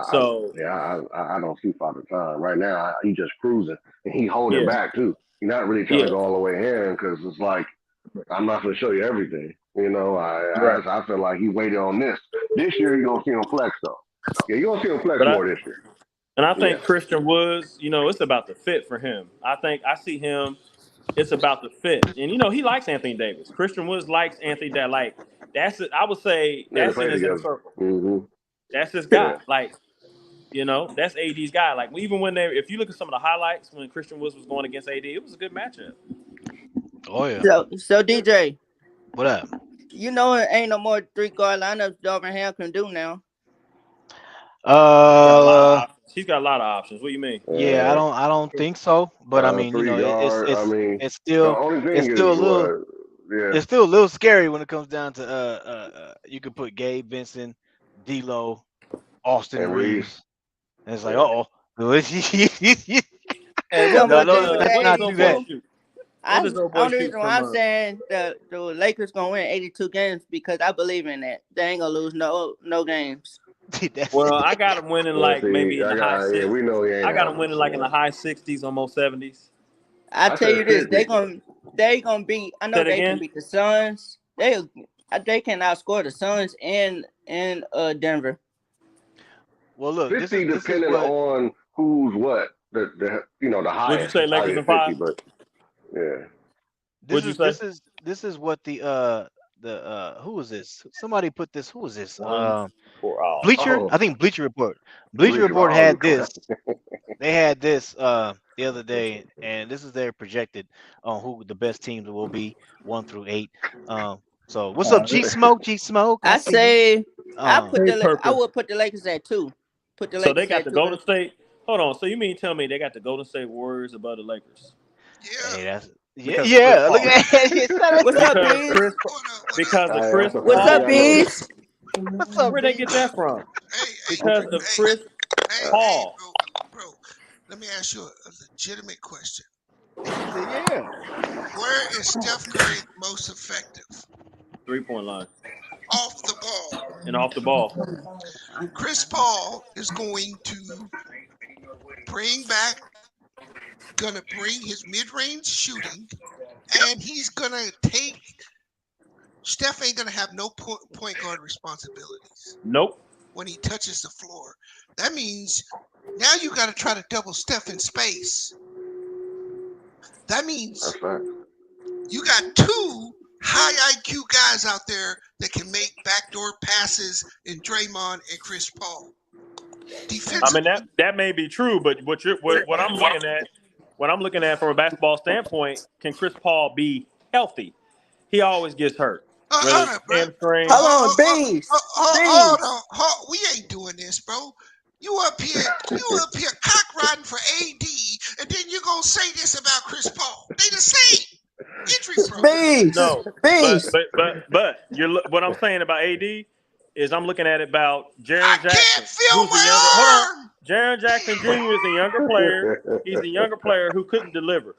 So I don't see Father Time right now. He just cruising and he holding yeah, back too. He's not really trying to yeah. go all the way in because it's like I'm not going to show you everything. You know, I feel like he waited on this. This year, you're going to see him flex, though. Yeah, you're going to see him flex more this year. And I think Christian Woods, it's about the fit for him. I see him. It's about the fit, and he likes Anthony Davis. Christian Woods likes Anthony. That's it. I would say that's in his inner circle. Mm-hmm. That's his guy. That's AD's guy. Like even if you look at some of the highlights when Christian Woods was going against AD, it was a good matchup. Oh yeah. So DJ, what up? It ain't no more 3-guard lineups Darvin Ham can do now. He's got a lot of options. What do you mean? Yeah, I don't think so. But I mean, it's still a little it's still a little scary when it comes down to you could put Gabe Vincent, D'Lo, Austin Reaves. And it's like, no, let's not do that. The only reason why I'm saying the Lakers gonna win 82 games because I believe in that. They ain't gonna lose no games. Well, I got them winning maybe in the high 60s. Yeah, we know he ain't. I got them winning in the high 60s, almost 70s. I tell you this, they gonna beat. I know they can beat the Suns. They can outscore the Suns and Denver. Well, look, 50 depending on who's what. The highest. Would you say Lakers in 5? But yeah. This is what the who is this? Somebody put this. Who is this? Bleacher. I think Bleacher Report. Bleacher Report had this. They had this the other day, and this is their projected on who the best teams will be 1 through 8. So what's up, G Smoke? I say I would put the Lakers at 2. So they got the Golden State. Hold on. So you mean tell me they got the Golden State Warriors above the Lakers? Yeah. Hey, that's. Yeah. Look at that. What's up, Bees? Because of Chris. What's up, Bees? What's up? Where'd they get that from? Because of Chris Paul. Bro, let me ask you a legitimate question. Yeah. Where is Steph Curry most effective? 3-point line. Off the ball. And off the ball. Chris Paul is going to gonna bring his mid-range shooting, and he's gonna take. Steph ain't gonna have no point guard responsibilities. Nope. When he touches the floor, that means now you got to try to double Steph in space. That means you got 2 high IQ guys out there that can make backdoor passes in Draymond and Chris Paul. Defensively, I mean that may be true, but what I'm looking at from a basketball standpoint, can Chris Paul be healthy? He always gets hurt. Hamstring. Hold on, Beans. Hold on. We ain't doing this, bro. You up here cock riding for AD, and then you're gonna say this about Chris Paul. They the same. Beans. No, Beans. But what I'm saying about AD is I'm looking at it about Jaren Jackson. Can't feel my arm. Jaren Jackson Jr. is a younger player. He's a younger player who couldn't deliver.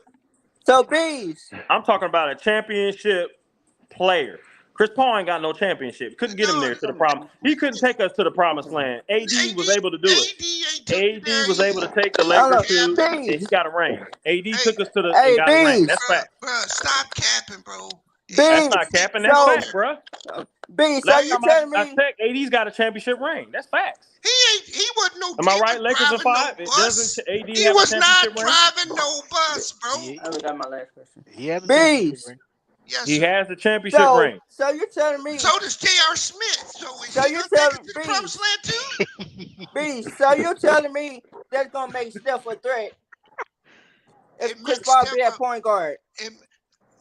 So Beans. I'm talking about a championship player. Chris Paul ain't got no championship. Couldn't get him there to the problem. He couldn't take us to the promised land. AD was able to do it. AD was able to take the Lakers to, and he got a ring. AD took us to the and got a ring. That's fact. Bro, stop capping, bro. That's not capping. That's fact, bro. Beans, so you telling me? I checked. AD's got a championship ring. That's facts. He wasn't no. Am I right? Lakers in 5. It doesn't. AD he was not driving no bus, bro. I got my last question. He has a Beans. ring. Yes, he has the championship ring. So you're telling me? So does J.R. Smith. So you're telling me? The promised land too? Beans. So you're telling me that's gonna make Steph a threat? If Chris Paul be at point guard.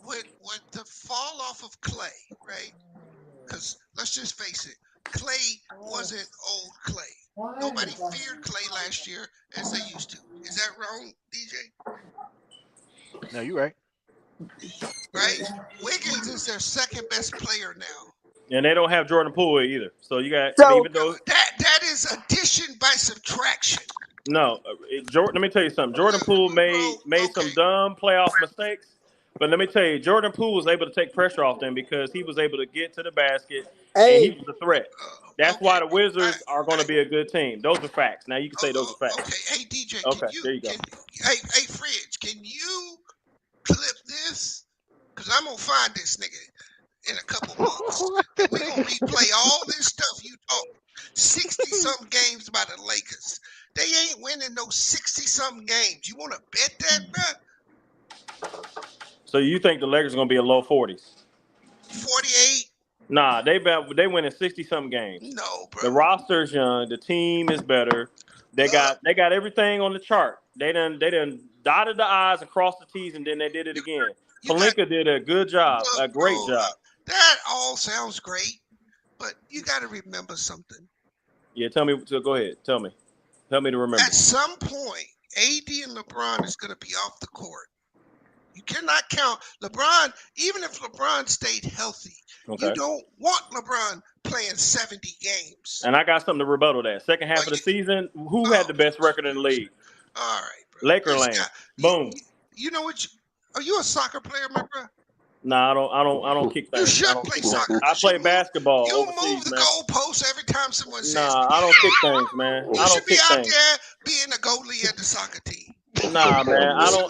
With the fall off of Clay, right? Because let's just face it, Clay wasn't old Clay. Nobody feared Clay last year as they used to. Is that wrong, DJ? No, you're right. Right? Wiggins is their second best player now. And they don't have Jordan Poole either. So you got even though that is addition by subtraction. No, let me tell you something. Jordan Poole made some dumb playoff mistakes. But let me tell you, Jordan Poole was able to take pressure off them because he was able to get to the basket and he was a threat. That's why the Wizards are going to be a good team. Those are facts. Now you can say those are facts. Okay, hey DJ, there you go. Hey Fridge, can you clip this? Because I'm gonna find this nigga. in a couple months. And we're going to replay all this stuff you talk. 60-something games by the Lakers. They ain't winning no 60-something games. You want to bet that, bro? So you think the Lakers are going to be a low 40s? 48? Nah, they winning 60-something games. No, bro. The roster's young. The team is better. They got everything on the chart. They done dotted the I's and crossed the T's, and then they did it again. Pelinka did a good job, a great job. That all sounds great, but you got to remember something. Yeah, tell me. So go ahead. Tell me. Help me to remember. At some point, AD and LeBron is going to be off the court. You cannot count LeBron, even if LeBron stayed healthy. Okay. You don't want LeBron playing 70 games. And I got something to rebuttal that. Second half of the season, who had the best record in the league? All right, bro. Laker Lane. Boom. You know what? Are you a soccer player, my bro? Nah, I don't kick things. You should play soccer. I play basketball. You overseas, move the goalposts every time someone says. Nah, I don't kick things, man. You should be out there being a goalie at the soccer team. Nah, man, I don't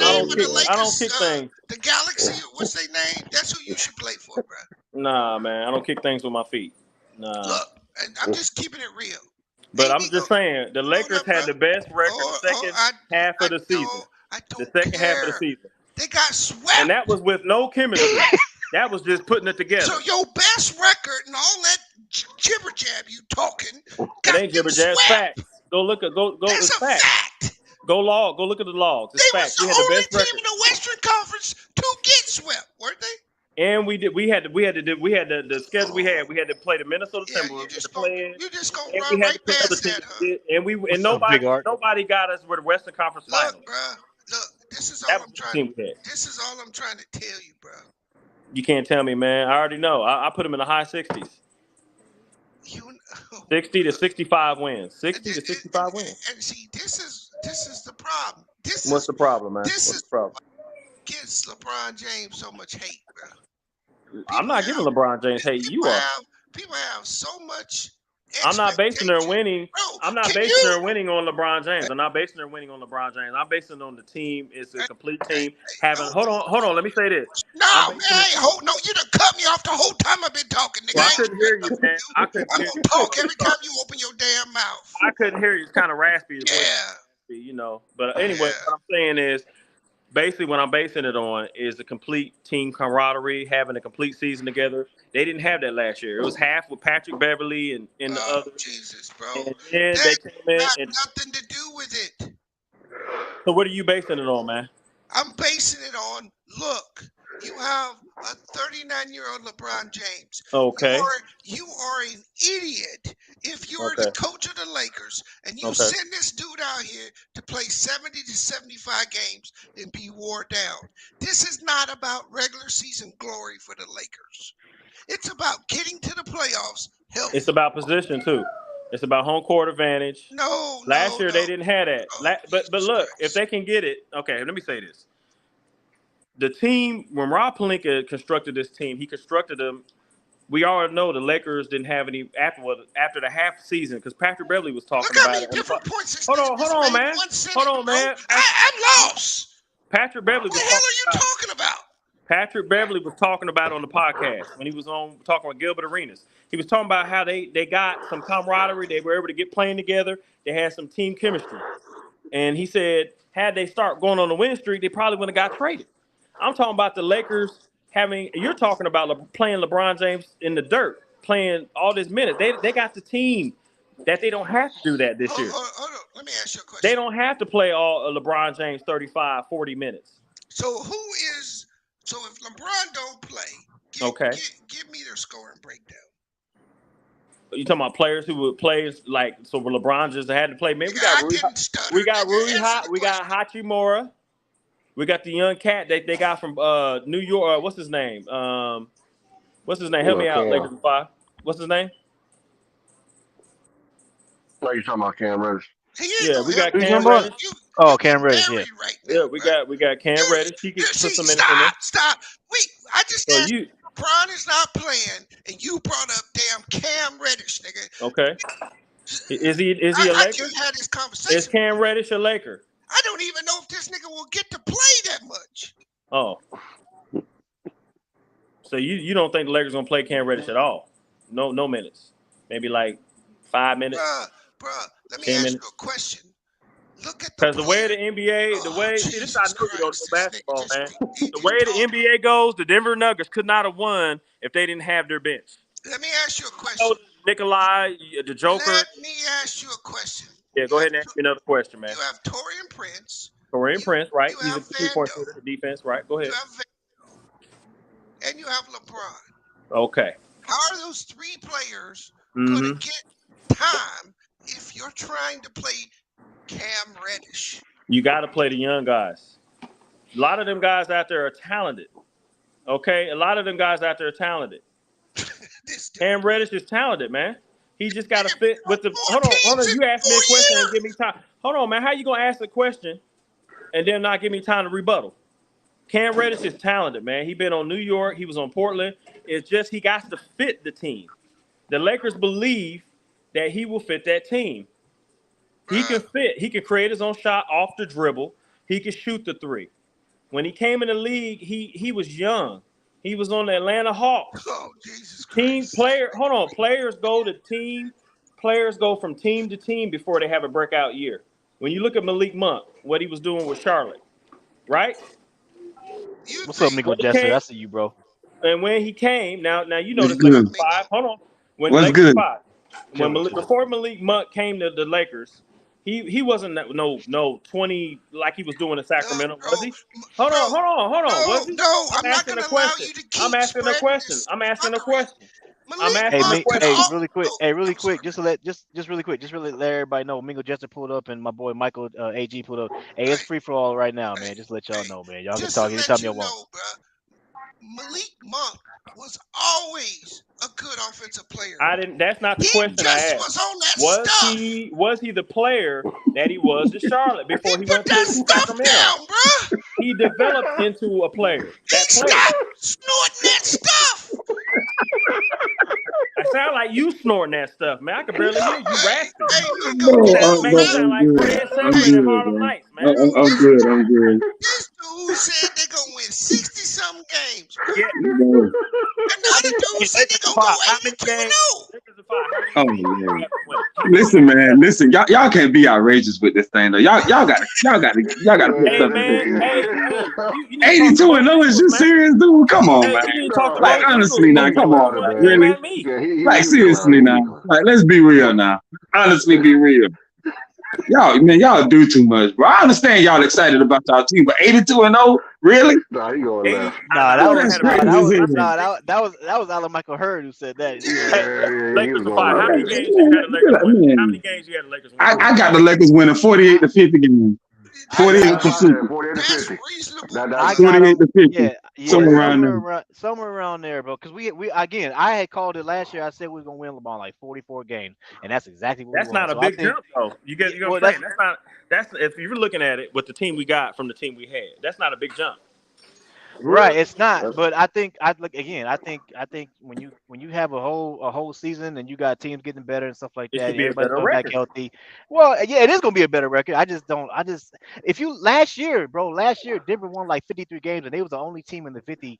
kick things. The Galaxy, what's their name? That's who you should play for, bro. Nah, man, I don't kick things with my feet. Nah. Look, I'm just keeping it real. But I'm just saying, the Lakers had the best record second half of the season. The second half of the season. They got swept. And that was with no chemistry. That was just putting it together. So your best record and all that jibber jab you talking. It ain't jibber jab. Facts. Go look at That's a fact. Go look at the logs. It's they facts. was the only team in the Western Conference to get swept, weren't they? And we had the schedule we had. We had to play the Minnesota Timberwolves. You just gonna run right past that, huh? And nobody got us with the Western Conference Finals. Look, bro. Look, this is all I'm trying to tell you, bro. You can't tell me, man. I already know. I put them in the high 60s. 60 to 65 wins. 60 to 65 wins. And see, this is the problem. What's the problem, man? This is the problem. Gives LeBron James so much hate, bro. I'm not giving LeBron James hate. You are. People have so much. I'm not basing their winning. I'm not basing their winning on LeBron James. I'm not basing their winning on LeBron James. I'm basing it on the team. It's a complete team. Hold on. Let me say this. No, man. No, you done cut me off the whole time I've been talking, nigga. Well, I couldn't hear you, man. I'm gonna talk every time you open your damn mouth. I couldn't hear you. It's kind of raspy. Yeah. You know. But anyway, what I'm saying is, basically, what I'm basing it on is the complete team camaraderie, having a complete season together. They didn't have that last year. It was half with Patrick Beverly and the other. Jesus, bro. And then they came in and nothing to do with it. So what are you basing it on, man? I'm basing it on, look, you have a 39-year-old LeBron James. Okay. You are an idiot if you're the coach of the Lakers and you send this dude out here to play 70 to 75 games and be wore down. This is not about regular season glory for the Lakers. It's about getting to the playoffs. It's about position too. It's about home court advantage. Last year they didn't have that. But look, if they can get it, okay. Let me say this: the team when Rob Pelinka constructed this team, he constructed them. We all know the Lakers didn't have any after the half season because Patrick Beverly was talking about it. Hold on, man. I'm lost. Patrick Beverly. What the hell are you talking about? Patrick Beverly was talking about on the podcast when he was on talking with Gilbert Arenas. He was talking about how they got some camaraderie. They were able to get playing together. They had some team chemistry. And he said, had they start going on the win streak, they probably wouldn't have got traded. I'm talking about the Lakers you're talking about playing LeBron James in the dirt, playing all this minutes. They got the team that they don't have to do that this year. Hold on. Let me ask you a question. They don't have to play all LeBron James 35, 40 minutes. So if LeBron don't play, give me their scoring breakdown. You talking about players who would play like so? LeBron just had to play. Man, we got Hachimura. We got the young cat they got from New York. What's his name? Help me out, Lakers 5. What's his name? No, you talking about Cam Reddish? Yeah, we got Cam Reddish. Cam Reddish. Yeah. Right now, we got Cam Reddish. He can put some minutes in there. Stop. I just asked. LeBron is not playing, and you brought up damn Cam Reddish, nigga. Okay. Is he a Laker? Had this conversation. Is Cam Reddish a Laker? I don't even know if this nigga will get to play that much. Oh. So you don't think the Lakers gonna play Cam Reddish at all? No minutes. Maybe like 5 minutes. Bruh, let me 10 ask minutes. you a question. Look at the Because the way the player. NBA, the way see, this I Jesus know you don't know Christ, this nigga basketball, just man. he The just way the talk. NBA goes, the Denver Nuggets could not have won if they didn't have their bench. Let me ask you a I question. know Nikolai, the Joker. Let me ask you a question. Yeah, go ahead and ask me another question, man. You have Torian Prince. Torian Prince, right? You He's a have 3-point Vando. shooter, the defense, right? Go ahead. You have Vando. And you have LeBron. Okay. How are those three players going to get time if you're trying to play Cam Reddish? You got to play the young guys. A lot of them guys out there are talented. Okay? A lot of them guys out there are talented. Cam Reddish is talented, man. He just got to fit with the. Hold on. You asked me a question and give me time. Hold on, man. How you going to ask a question and then not give me time to rebuttal? Cam Reddish is talented, man. He been on New York. He was on Portland. It's just he got to fit the team. The Lakers believe that he will fit that team. He can fit. He can create his own shot off the dribble. He can shoot the three. When he came in the league, he was young. He was on the Atlanta Hawks. Oh, Jesus Christ. Players go to team. Players go from team to team before they have a breakout year. When you look at Malik Monk, what he was doing with Charlotte, right? What's up, Nico Jester? I see you, bro. And when he came, now you know What's the Lakers good? 5. Hold on. When What's Lakers good? 5. Before Malik Monk came to the Lakers, he wasn't no 20 like he was doing in Sacramento, was he? Hold on. Was he? No, I'm not going to allow you to keep I'm asking a question. Really quick, just really quick, just really let everybody know. Mingo Jester pulled up and my boy Michael AG pulled up. Hey, it's free for all right now, man. Just let y'all know, man. Y'all can talk anytime y'all want. Malik Monk was always a good offensive player. That's not the question I asked. Was on that stuff. Was he the player that he was to Charlotte before he went to Sacramento? Down, bro. He developed into a player. Stop snorting that stuff. I sound like you snorting that stuff, man. I can barely hear you rasping. You sound like Fred Sanford in Harlem Nights, man. I'm good. This dude said they're going to win 60-something games. Yeah. Another dude said they're going to go 82-0. Oh man! Listen, man. Listen, y'all can't be outrageous with this thing though. Y'all gotta. Hey man, 82-0 is you serious, dude? Come on, man. Like honestly, now, come on, man. Really? Like seriously, now. Like let's be real now. Honestly, be real. Y'all do too much, bro. I understand y'all excited about y'all team, but 82-0, really? Nah, he going left. That was Alan Michael Hurd who said that. Lakers are fine. How many games you had the Lakers win? How many games you had the Lakers win? I got the Lakers winning 48-50 games. 48 to 50. 48 to 50. Yeah, somewhere around there, bro. Because we again, I had called it last year. I said we were gonna win LeBron like 44 games, and that's exactly what. That's not a big jump, though. That's if you're looking at it with the team we got from the team we had. That's not a big jump. Right, it's not. But I think when you have a whole season and you got teams getting better and stuff like that, everybody's going back healthy. Well, yeah, it is gonna be a better record. If you last year Denver won like 53 games and they was the only team in the 50,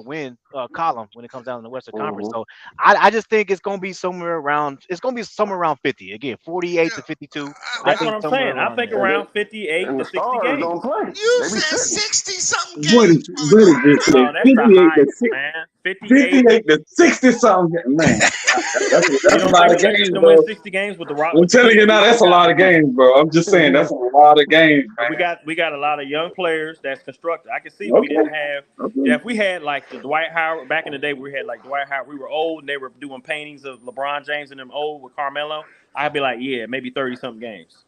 win column when it comes down to the Western Conference. So I just think it's gonna be somewhere around 50 again, 48 to 52. That's what I'm saying. I think around 58 to 60 games. You said 60-something games. That's the highest, man. 58 to 60-something, man. That's a lot of games, bro. Win 60 games with the Rock. I'm telling you now, that's a lot of games, bro. I'm just saying that's a lot of games, man. We got a lot of young players that's constructed. I can see we didn't have. Yeah, if we had like the Dwight Howard back in the day, we had like Dwight Howard. We were old and they were doing paintings of LeBron James and them old with Carmelo. I'd be like, yeah, maybe 30-something games.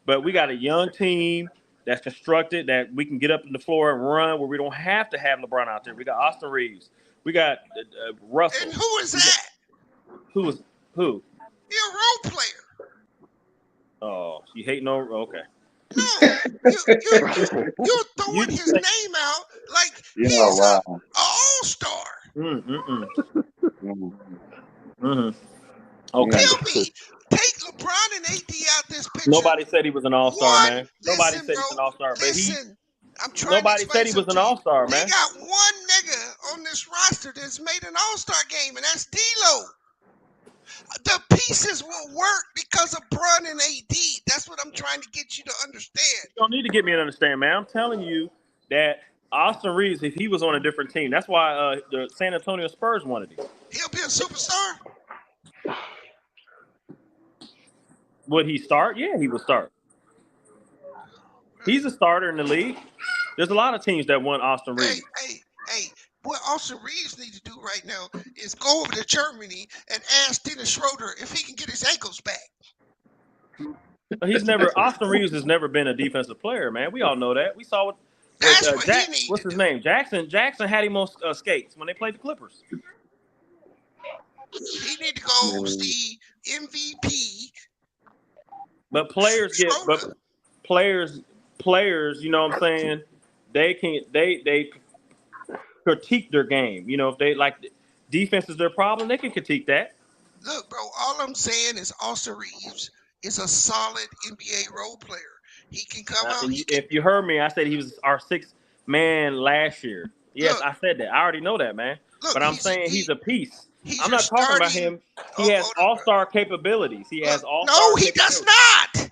But we got a young team that's constructed that we can get up in the floor and run where we don't have to have LeBron out there. We got Austin Reaves. We got Russell. And who is that? Who? You're a role player. Oh, you hate no? Okay. No, you're throwing his name out like he's an all-star. Okay. Tell me, take LeBron and AD out this picture. Nobody said he was an all-star, man. Nobody said he was an all-star, but Nobody said he was an all-star, man. They got one nigga on this roster that's made an All-Star game, and that's D'Lo. The pieces will work because of Bron and AD. That's what I'm trying to get you to understand. You don't need to get me to understand, man. I'm telling you that Austin Reaves, if he was on a different team, that's why the San Antonio Spurs wanted him. He'll be a superstar. Would he start? Yeah, he would start. He's a starter in the league. There's a lot of teams that want Austin Reaves. Hey. What Austin Reaves needs to do right now is go over to Germany and ask Dennis Schroeder if he can get his ankles back. Austin Reaves has never been a defensive player, man. We all know that. We saw what what's his name? Jaxson. Jaxson had him on skates when they played the Clippers. He need to go see MVP. But players players, you know what I'm saying? They critique their game. You know, if they like defense is their problem, they can critique that. Look, bro, all I'm saying is Austin Reaves is a solid NBA role player. He can come out. If you heard me, I said he was our sixth man last year. Yes, look, I said that. I already know that, man. Look, but I'm saying he's a piece. I'm not talking about him. He has all-star capabilities. He has all-star No, he does not.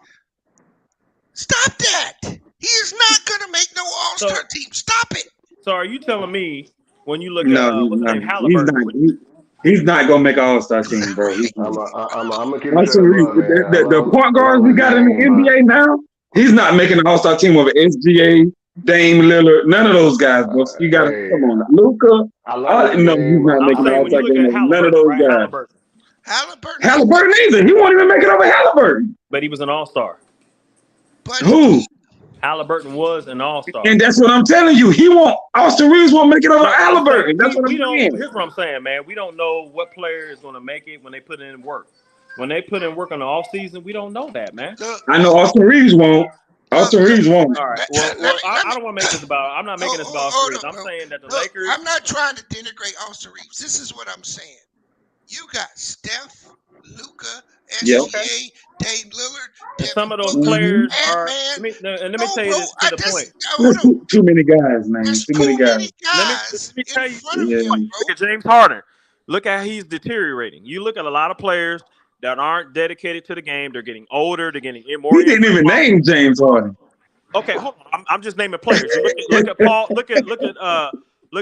Stop that. He is not going to make no all-star team. Stop it. So are you telling me when you look at what's his name, Halliburton? He's not gonna make an all-star team, bro. I'm gonna keep the point guards we got in the NBA now, he's not making an all-star team with SGA, Dame Lillard, none of those guys, bro. You gotta come on, Luka. No, he's not making an all-star team with none of those guys. Halliburton either. He won't even make it over Halliburton. But he was an all-star. Who? Halliburton was an all-star. And that's what I'm telling you. Austin Reaves won't make it over Halliburton. That's what I'm saying. Here's what I'm saying, man. We don't know what player is going to make it when they put in work. When they put in work on the offseason, we don't know that, man. I know Austin Reaves won't. Austin Reaves won't. All right. Well, I don't want to make this about. I'm not making this about Austin Reaves. I'm saying that the Lakers. I'm not trying to denigrate Austin Reaves. This is what I'm saying. You got Steph, Luka, SGA, Dame Lillard. Some of those players are. Let me tell you this to the point. Too many guys, man. Too many guys. Let me tell you. Look at James Harden. Look how he's deteriorating. You look at a lot of players that aren't dedicated to the game. They're getting older. They're getting more. He didn't even name James Harden. Okay, hold on. I'm just naming players. Look at Paul. Look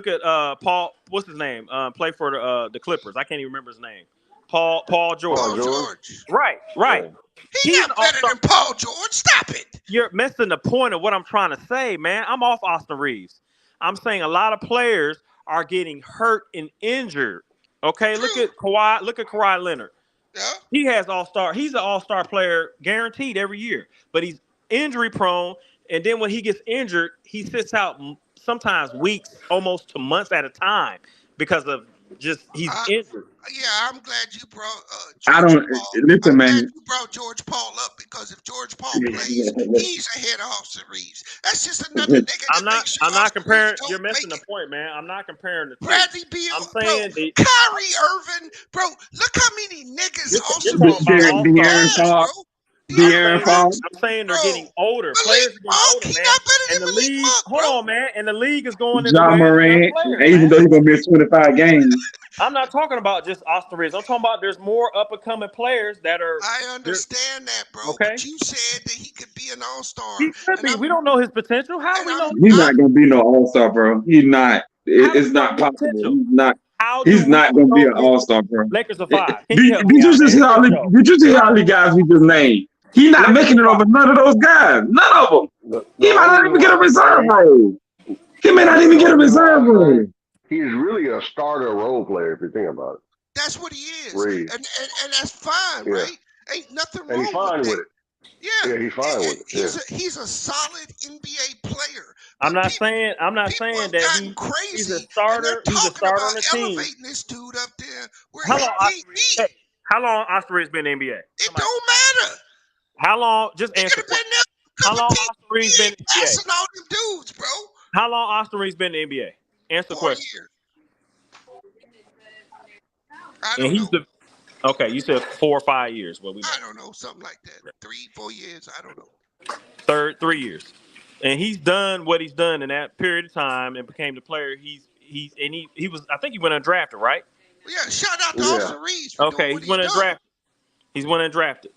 at Paul. What's his name? Play for the Clippers. I can't even remember his name. Paul George. Paul George. Right. He's not better than Paul George. Stop it. You're missing the point of what I'm trying to say, man. I'm off Austin Reaves. I'm saying a lot of players are getting hurt and injured. Okay, look at Kawhi. Look at Kawhi Leonard. Yeah. He has all-star. He's an all-star player guaranteed every year, but he's injury prone. And then when he gets injured, he sits out sometimes weeks, almost to months at a time because of just he's injured. Yeah, I'm glad you brought. Listen, man. You brought George Paul up because if George Paul plays, he's ahead of Austin Reaves. That's just another nigga. I'm not comparing. You're missing the point, man. I'm not comparing the two. Bradley Beal, I'm saying Kyrie Irving, bro. Look how many niggas Austin Reaves bro. I'm saying they're getting older. Players are getting older, man. And the league, hold on, man. And the league is going into John Moran, even though he's gonna miss 25 games. I'm not talking about just Austin Reaves. I'm talking about there's more up and coming players that are. I understand that, bro. Okay. But you said that he could be an all-star. He could be. We don't know his potential. How do we know? He's not gonna be no all-star, bro. He's not. It's not possible. He's not. He's not gonna be an all-star, bro. Lakers are 5. Did you just hear how many guys we just named? He's not making it over none of those guys. None of them. He might not even get a reserve role. He may not even get a reserve role. He's really a starter role player if you think about it. That's what he is. And that's fine, right? Ain't nothing wrong he's fine with it. Yeah, he's fine with it. He's a solid NBA player. I'm not saying that he's a starter. He's a starter on the team. Elevating this dude up there. How long Austin Reaves been in the NBA? It don't matter. How long? Just answer. How long Austin Reaves been in the NBA? Passing all them dudes, bro. How long Austin Reaves been in the NBA? Answer the question. 4 years. I don't know. Okay, you said 4 or 5 years. I don't know, something like that. 3-4 years. I don't know. 3 years, and he's done what he's done in that period of time and became the player he was. I think he went undrafted, right? Yeah, shout out to Austin Reaves for doing what he's winning done. He's winning drafted.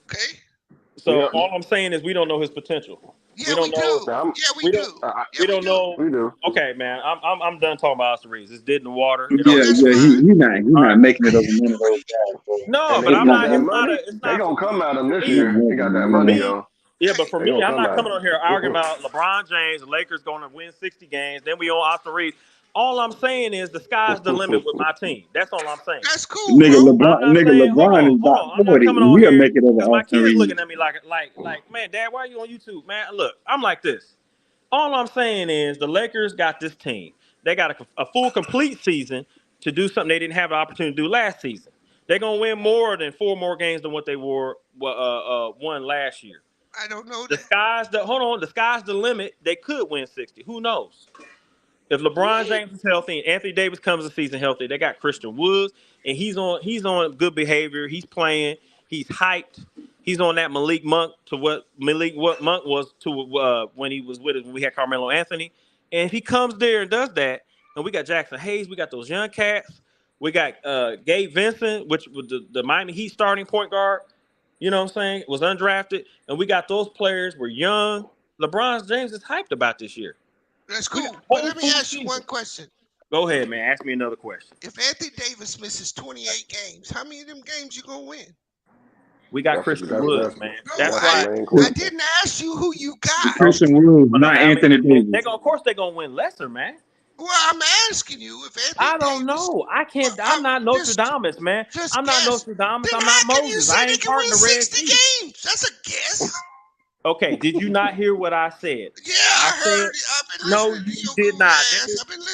Okay. So all I'm saying is we don't know his potential. Yeah, we do. We don't know. We do. Okay, man. I'm done talking about Austin Reaves. It's dead in the water. He's not making it over none of those guys. No, but I'm not. It's they not gonna come at him this me. year. He got that money, yo. Yeah, but for me, I'm not coming on here arguing about LeBron James, the Lakers going to win 60 games. Then we on Austin Reaves. All I'm saying is the sky's the limit with my team. That's all I'm saying. That's cool, nigga. LeBron is about 40. He'll make it over my Austin kids Reaves. looking at me like, man, Dad, why are you on YouTube, man? Look, I'm like this. All I'm saying is the Lakers got this team. They got a full, complete season to do something they didn't have the opportunity to do last season. They're gonna win more than 4 more games than what they won last year. I don't know. The sky's the limit. They could win 60. Who knows? If LeBron James is healthy and Anthony Davis comes the season healthy, they got Christian Woods and he's on good behavior. He's playing. He's hyped. He's on that Malik Monk to what Monk was to when he was with us when we had Carmelo Anthony. And if he comes there and does that, and we got Jaxson Hayes, we got those young cats, we got Gabe Vincent, which was the Miami Heat starting point guard. You know what I'm saying? Was undrafted, and we got those players. Were young. LeBron James is hyped about this year. That's cool. But let me ask you one question. Go ahead, man. Ask me another question. If Anthony Davis misses 28 games, how many of them games you gonna win? We got Christian Woods, man. That's right. I didn't ask you who you got. Christian Woods, not Anthony Davis. Of course, they're gonna win lesser, man. Well, I'm asking you if Anthony I don't know. I can't. I'm not Nostradamus, man. I'm not Nostradamus. I'm not Moses. I ain't part of the Red Sea. Games. That's a guess. Okay, did you not hear what I said? Yeah, I heard. No, you did not.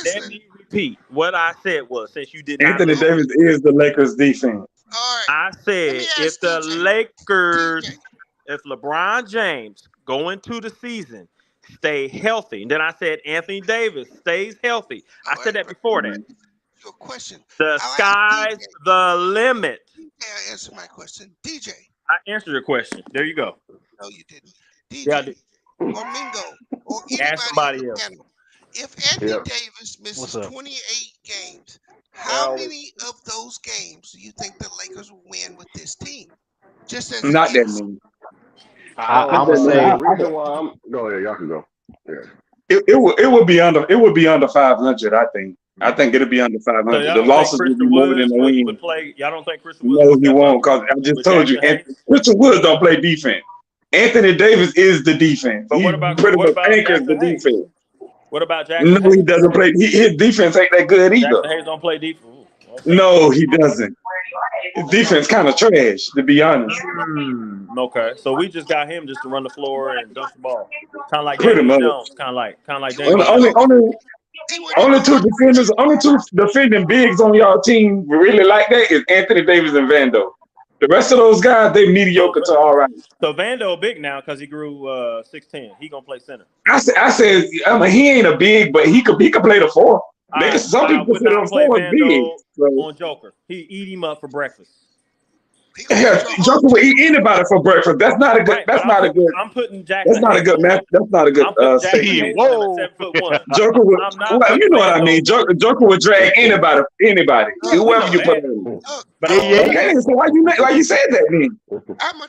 Let me repeat. What I said was, since you did not. Anthony Davis is the Lakers' defense. All right. I said, if the Lakers, if LeBron James going into the season stay healthy, and then I said Anthony Davis stays healthy. I said that before that. Your question. The sky's the limit. Yeah, answer my question, DJ. I answered your question. There you go. No, you didn't. DJ, yeah, I did. Or Mingo, or ask somebody else. If Anthony Davis misses 28 games, how many of those games do you think the Lakers will win with this team? Just as not that many. I'm gonna say. Reason why I'm go ahead, y'all can go. Yeah. It would be under 500. I think it'll be under 500. So the losses will be more than the wins. Y'all don't think Christian Woods? No, he won't. Because I just told you, Christian Woods don't play defense. Anthony Davis is the defense. But he what about anchors the Hayes? defense. What about Jaxson? No, he doesn't play. His defense ain't that good either. Jaxson Hayes don't play defense. Okay. No, he doesn't. His defense kind of trash, to be honest. Okay, so we just got him just to run the floor and dunk the ball, kind of like Pretty much. Jones, kind of like James. Only two defending bigs on y'all team really like that is Anthony Davis and Vando. The rest of those guys, they mediocre to all right. So Vando big now because he grew 6'10". He gonna play center. I said, he ain't a big, but he could play the 4. Some people consider him 4 big. On Joker, he eat him up for breakfast. Joker will eat anybody for breakfast. That's not a good. I'm putting Jaxson. That's not a good match. That's not a good statement. Whoa, 7'1". Joker would. Well, you know what I mean. Joker would drag anybody, whoever you put in. But okay, so why you said that then?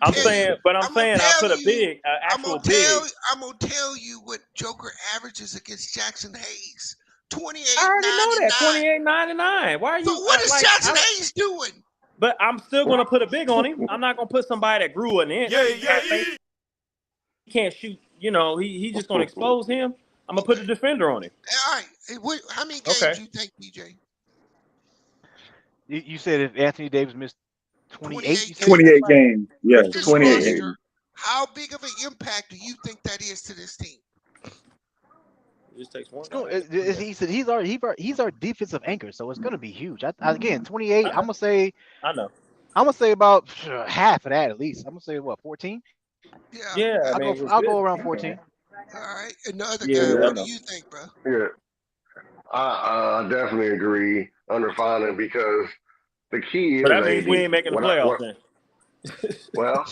I'm saying I put a big, actual big. I'm gonna tell you what Joker averages against Jaxson Hayes. 28. I already know that 28.99. Why are you? So what is Jaxson Hayes doing? But I'm still going to put a big on him. I'm not going to put somebody that grew an inch. Yeah. He can't shoot. You know, he just going to expose him. I'm going to put a defender on him. All right. How many games you think, DJ? You said if Anthony Davis missed 28 games. Yeah, 28 games. How big of an impact do you think that is to this team? It just takes one. He said he's our defensive anchor, so it's gonna be huge. Again, 28. I'm gonna say. I know. I'm gonna say about half of that at least. I'm gonna say what 14. Yeah. I'll go around 14. All right. And the other guy, what do you think, bro? Yeah, I definitely agree under Finding because the key is. But that means we ain't making the playoffs then. Well,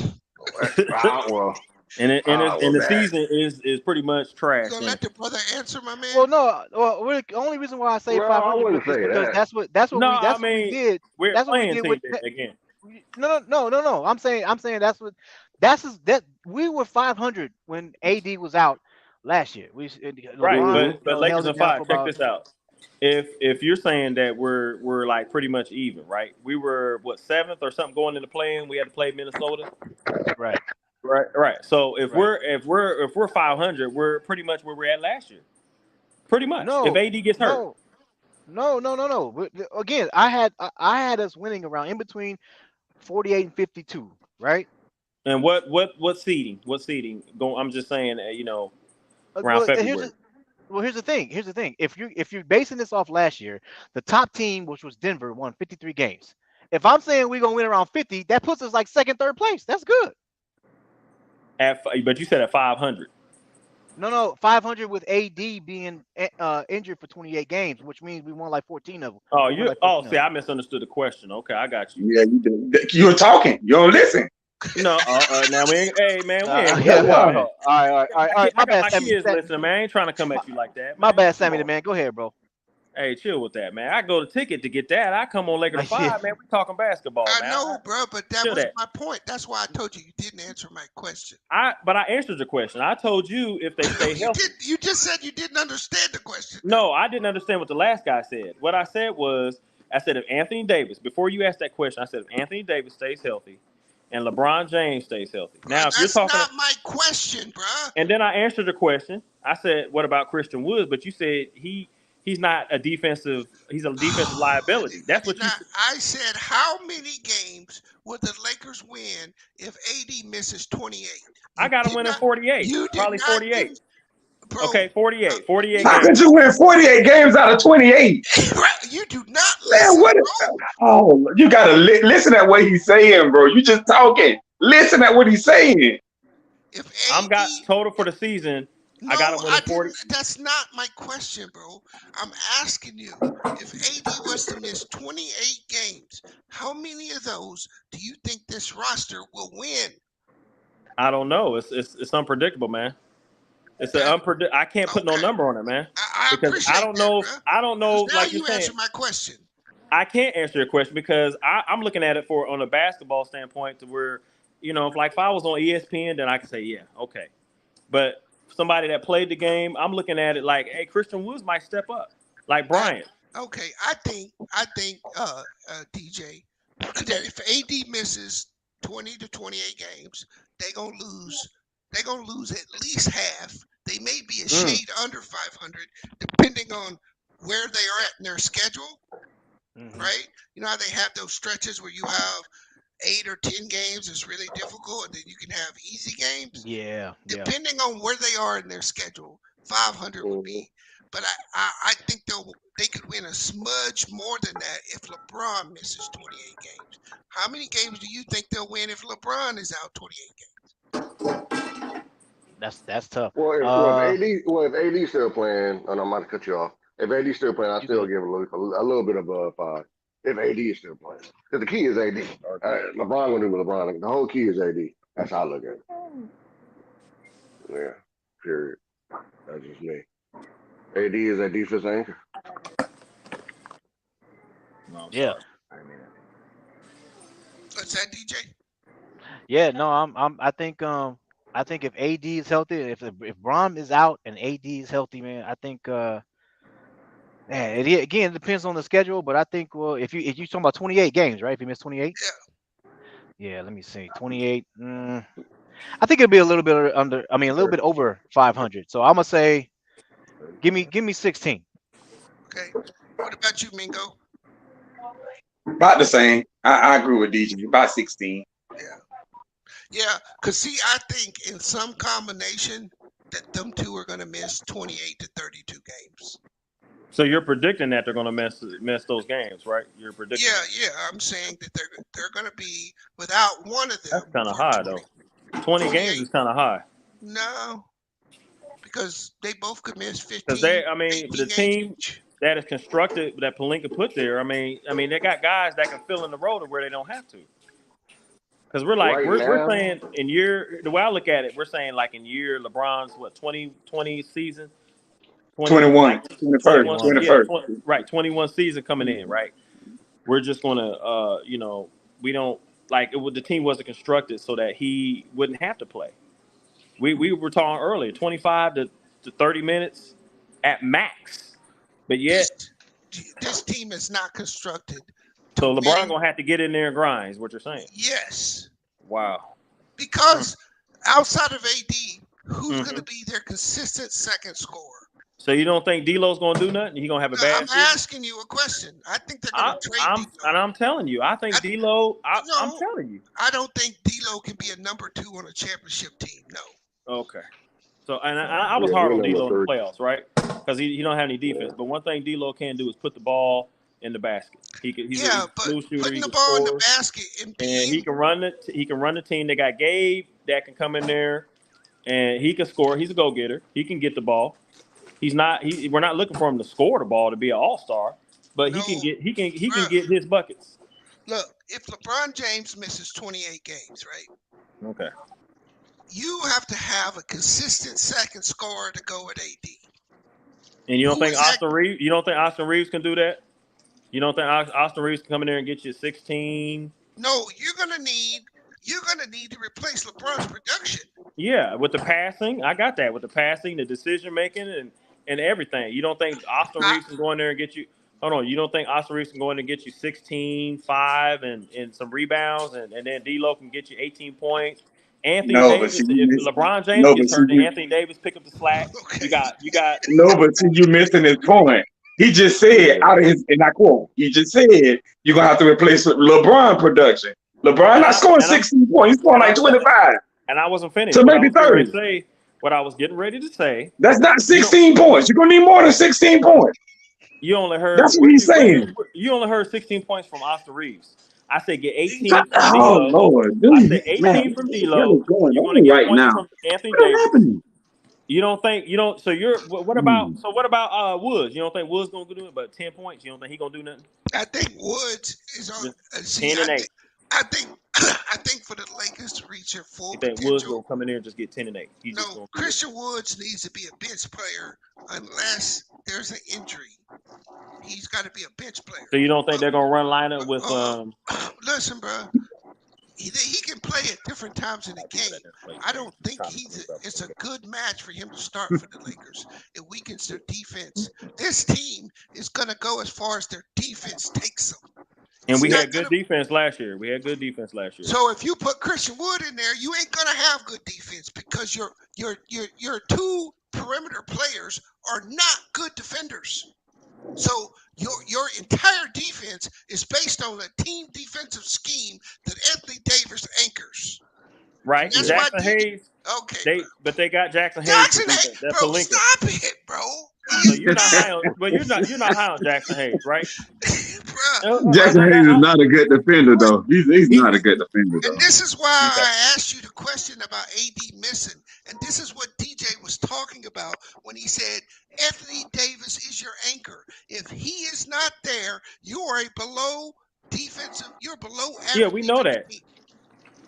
And the season is pretty much trash. You gonna let the brother answer, my man? Well, no. Well, the only reason why I say 500 is because that's what we did. We're That's what we playing did team with again. No. I'm saying that we were 500 when AD was out last year. Right, but Lakers held are it down 5. for Check about. this out. If you're saying that we're like pretty much even, right? We were 7th or something going into playing. We had to play Minnesota. Right. So if we're 500, we're pretty much where we're at last year. Pretty much. No, if AD gets hurt. No. Again, I had us winning around in between 48 and 52, right? And what seeding? What seeding? I'm just saying, around February. Here's the thing. If you're basing this off last year, the top team, which was Denver, won 53 games. If I'm saying we're gonna win around 50, that puts us like second, third place. That's good. But you said at 500. No, 500 with AD being injured for 28 games, which means we won like 14 of them. I misunderstood the question. Okay, I got you. Yeah, you did. You're talking. You don't listen. No, now we ain't. Hey, man, we ain't. All right. My bad, Sammy. Kids listening, man. I ain't trying to come at you like that. My bad, Sammy. Man, go ahead, bro. Hey, chill with that, man. I go to ticket to get that. I come on Laker to 5, man. We talking basketball, man. I know, bro, but that was my point. That's why I told you didn't answer my question. But I answered your question. I told you if they stay healthy. You just said you didn't understand the question. No, I didn't understand what the last guy said. What I said was, if Anthony Davis, before you asked that question, I said if Anthony Davis stays healthy and LeBron James stays healthy. Bro, now, if you're talking, that's not my question, bro. And then I answered the question. I said, what about Christian Woods? But you said he's not a defensive. He's a defensive liability. That's what you said. I said, how many games would the Lakers win if AD misses 28? I got him winning 48. Probably 48. Bro, okay, 48. 48 How games. could you win 48 games out of 28? You do not listen, man, oh, you got to listen at what he's saying, bro. You just talking. Listen at what he's saying. If I'm got total for the season. No, I got him winning 40. That's not my question, bro. I'm asking you, if AD was to miss 28 games, how many of those do you think this roster will win? I don't know. It's unpredictable, man. It's I can't put no number on it, man. Because I don't know. I don't know. Now like you you're saying, answer my question. I can't answer your question because I'm looking at it on a basketball standpoint to where, if I was on ESPN, then I could say, yeah, okay. But somebody that played the game, I'm looking at it like, hey, Christian Woods might step up, like Bryant. Okay, I think, DJ, that if AD misses 20 to 28 games, they're gonna lose. They're gonna lose at least half. They may be a shade under 500, depending on where they are at in their schedule. Mm-hmm. Right? You know how they have those stretches where you have 8 or 10 games is really difficult, and then you can have easy games. Yeah. Depending on where they are in their schedule, 500 would be. But I think they could win a smudge more than that if LeBron misses 28 games. How many games do you think they'll win if LeBron is out 28 games? That's tough. If AD's still playing, and I'm about to cut you off. If AD's still playing, I still give a little bit of a 5. If AD is still playing, because the key is AD. LeBron gonna do with LeBron. The whole key is AD. That's how I look at it. Yeah. Period. That's just me. AD is a defense anchor. No, yeah. What's that, DJ? Yeah. No. I think if AD is healthy, if Bron is out and AD is healthy, man, I think. Man, it depends on the schedule, but I think if you talking about 28 games, right? If you miss 28, yeah. Let me see, 28. I think it'll be a little bit under. I mean, a little bit over 500. So I'm gonna say, give me 16. Okay. What about you, Mingo? About the same. I agree with DJ. About 16. Yeah. Cause see, I think in some combination that them two are gonna miss 28 to 32 games. So you're predicting that they're going to miss those games, right? You're predicting. Yeah. I'm saying that they're going to be without one of them. That's kind of high, though. 20 games is kind of high. No, because they both could miss 15. Because the team that is constructed that Pelinka put there, I mean, they got guys that can fill in the role to where they don't have to. Because we're like Right we're now? saying in year the way I look at it, we're saying like in year LeBron's 2020 season, 21, 21st, 21 yeah 21st. 21 season coming in, right? We're just gonna we don't like the team wasn't constructed so that he wouldn't have to play. We were talking earlier, 25 to 30 minutes at max, but yet This team is not constructed to so LeBron win. gonna have to get in there and grind. Is what you're saying? Yes, Wow. because outside of AD, who's going to be their consistent second scorer? So you don't think D'Lo's gonna do nothing? He gonna have a bad I'm season? asking you a question. I think they're going to trade D'Lo. And I'm telling you, I think D'Lo. I'm telling you. I don't think D'Lo can be a number 2 on a championship team. No. Okay. So and I was hard on D'Lo in the playoffs, right? Because he don't have any defense. But one thing D'Lo can do is put the ball in the basket. He's a blue shooter. Putting the ball in the basket and he can run it. He can run the team. They got Gabe that can come in there, and he can score. He's a go getter. He can get the ball. He's not. We're not looking for him to score the ball to be an all-star, but he can get his buckets. Look, if LeBron James misses 28 games, right? Okay. You have to have a consistent second scorer to go with AD. And you don't think Austin Reaves? You don't think Austin Reaves can do that? You don't think Austin Reaves can come in there and get you 16? No, you're gonna need to replace LeBron's production. Yeah, with the passing, I got that. With the passing, the decision making, and everything. You don't think Austin Reaves can go in there and get you? Hold on. You don't think Austin Reaves can go in and get you 16, 5, and some rebounds, and then D'Lo can get you 18 points. Anthony Davis, if LeBron James gets hurt, Anthony Davis pick up the slack. Okay. You got. No, but you missing his point. He just said out of his, and I quote, he just said you're gonna have to replace LeBron production. LeBron not scoring 16 points, he's scoring like 25. And I wasn't finished. So maybe 30. What I was getting ready to say. That's not 16 points. You're gonna need more than 16 points. You only heard. That's what he's saying. You only heard 16 points from Austin Reeves. I said get 18 from D'Lo. Oh Lord, dude, I said 18 from D'Lo. You're going to get right points now from Anthony Davis. Happening? You don't think you don't? So you're what about Woods? You don't think Woods gonna do it? But 10 points, you don't think he gonna do nothing? I think Woods is on 10 and 8. I think for the Lakers to reach their full potential, Woods gonna come in there and just get 10 and 8. No, Christian Woods needs to be a bench player unless there's an injury. He's got to be a bench player. So you don't think they're gonna run lineup with? Listen, bro. He can play at different times in the game. I don't think it's a good match for him to start for the Lakers. It weakens their defense. This team is going to go as far as their defense takes them. And we had good defense last year. So if you put Christian Wood in there, you ain't going to have good defense because your two perimeter players are not good defenders. So your entire defense is based on a team defensive scheme that Anthony Davis anchors. Right, Jaxson Hayes. Okay, they got Jaxson Hayes. Jaxson Hayes, bro, stop it, bro. So you're not high on, but you're not high on Jaxson Hayes, right? Jaxson Hayes is not a good defender, though. He's not a good defender, though. And this is why I asked you the question about AD missing. And this is what DJ was talking about when he said Anthony Davis is your anchor. If he is not there, you are you're below average. Yeah, we know that.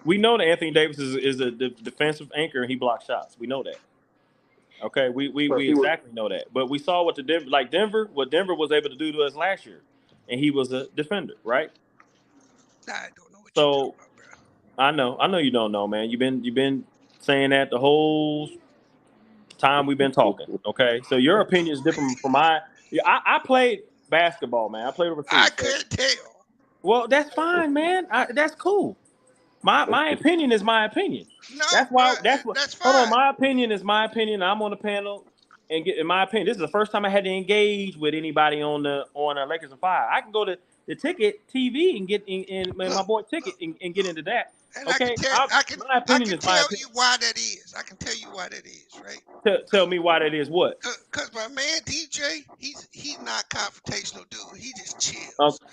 We know that Anthony Davis is a defensive anchor and he blocks shots. We know that. Okay, we exactly know that. But we saw what Denver was able to do to us last year, and he was a defender, right? I don't know what you're talking about, bro. I know you don't know, man. You've been saying that the whole time we've been talking. Okay, so your opinion is different from mine. I played basketball, man. I played overseas. I couldn't tell. Well, that's fine, man. That's cool. My opinion is my opinion. No, that's why. bro, That's what. That's fine. Hold on. My opinion is my opinion. I'm on the panel, and in my opinion, this is the first time I had to engage with anybody on Lakers and Fire. I can go to the Ticket TV and get in my boy Ticket and get into that. And okay, I can tell you why that is. I can tell you why that is, right? Tell me why that is. What? Because my man DJ, he's not confrontational dude. He just chills. Okay.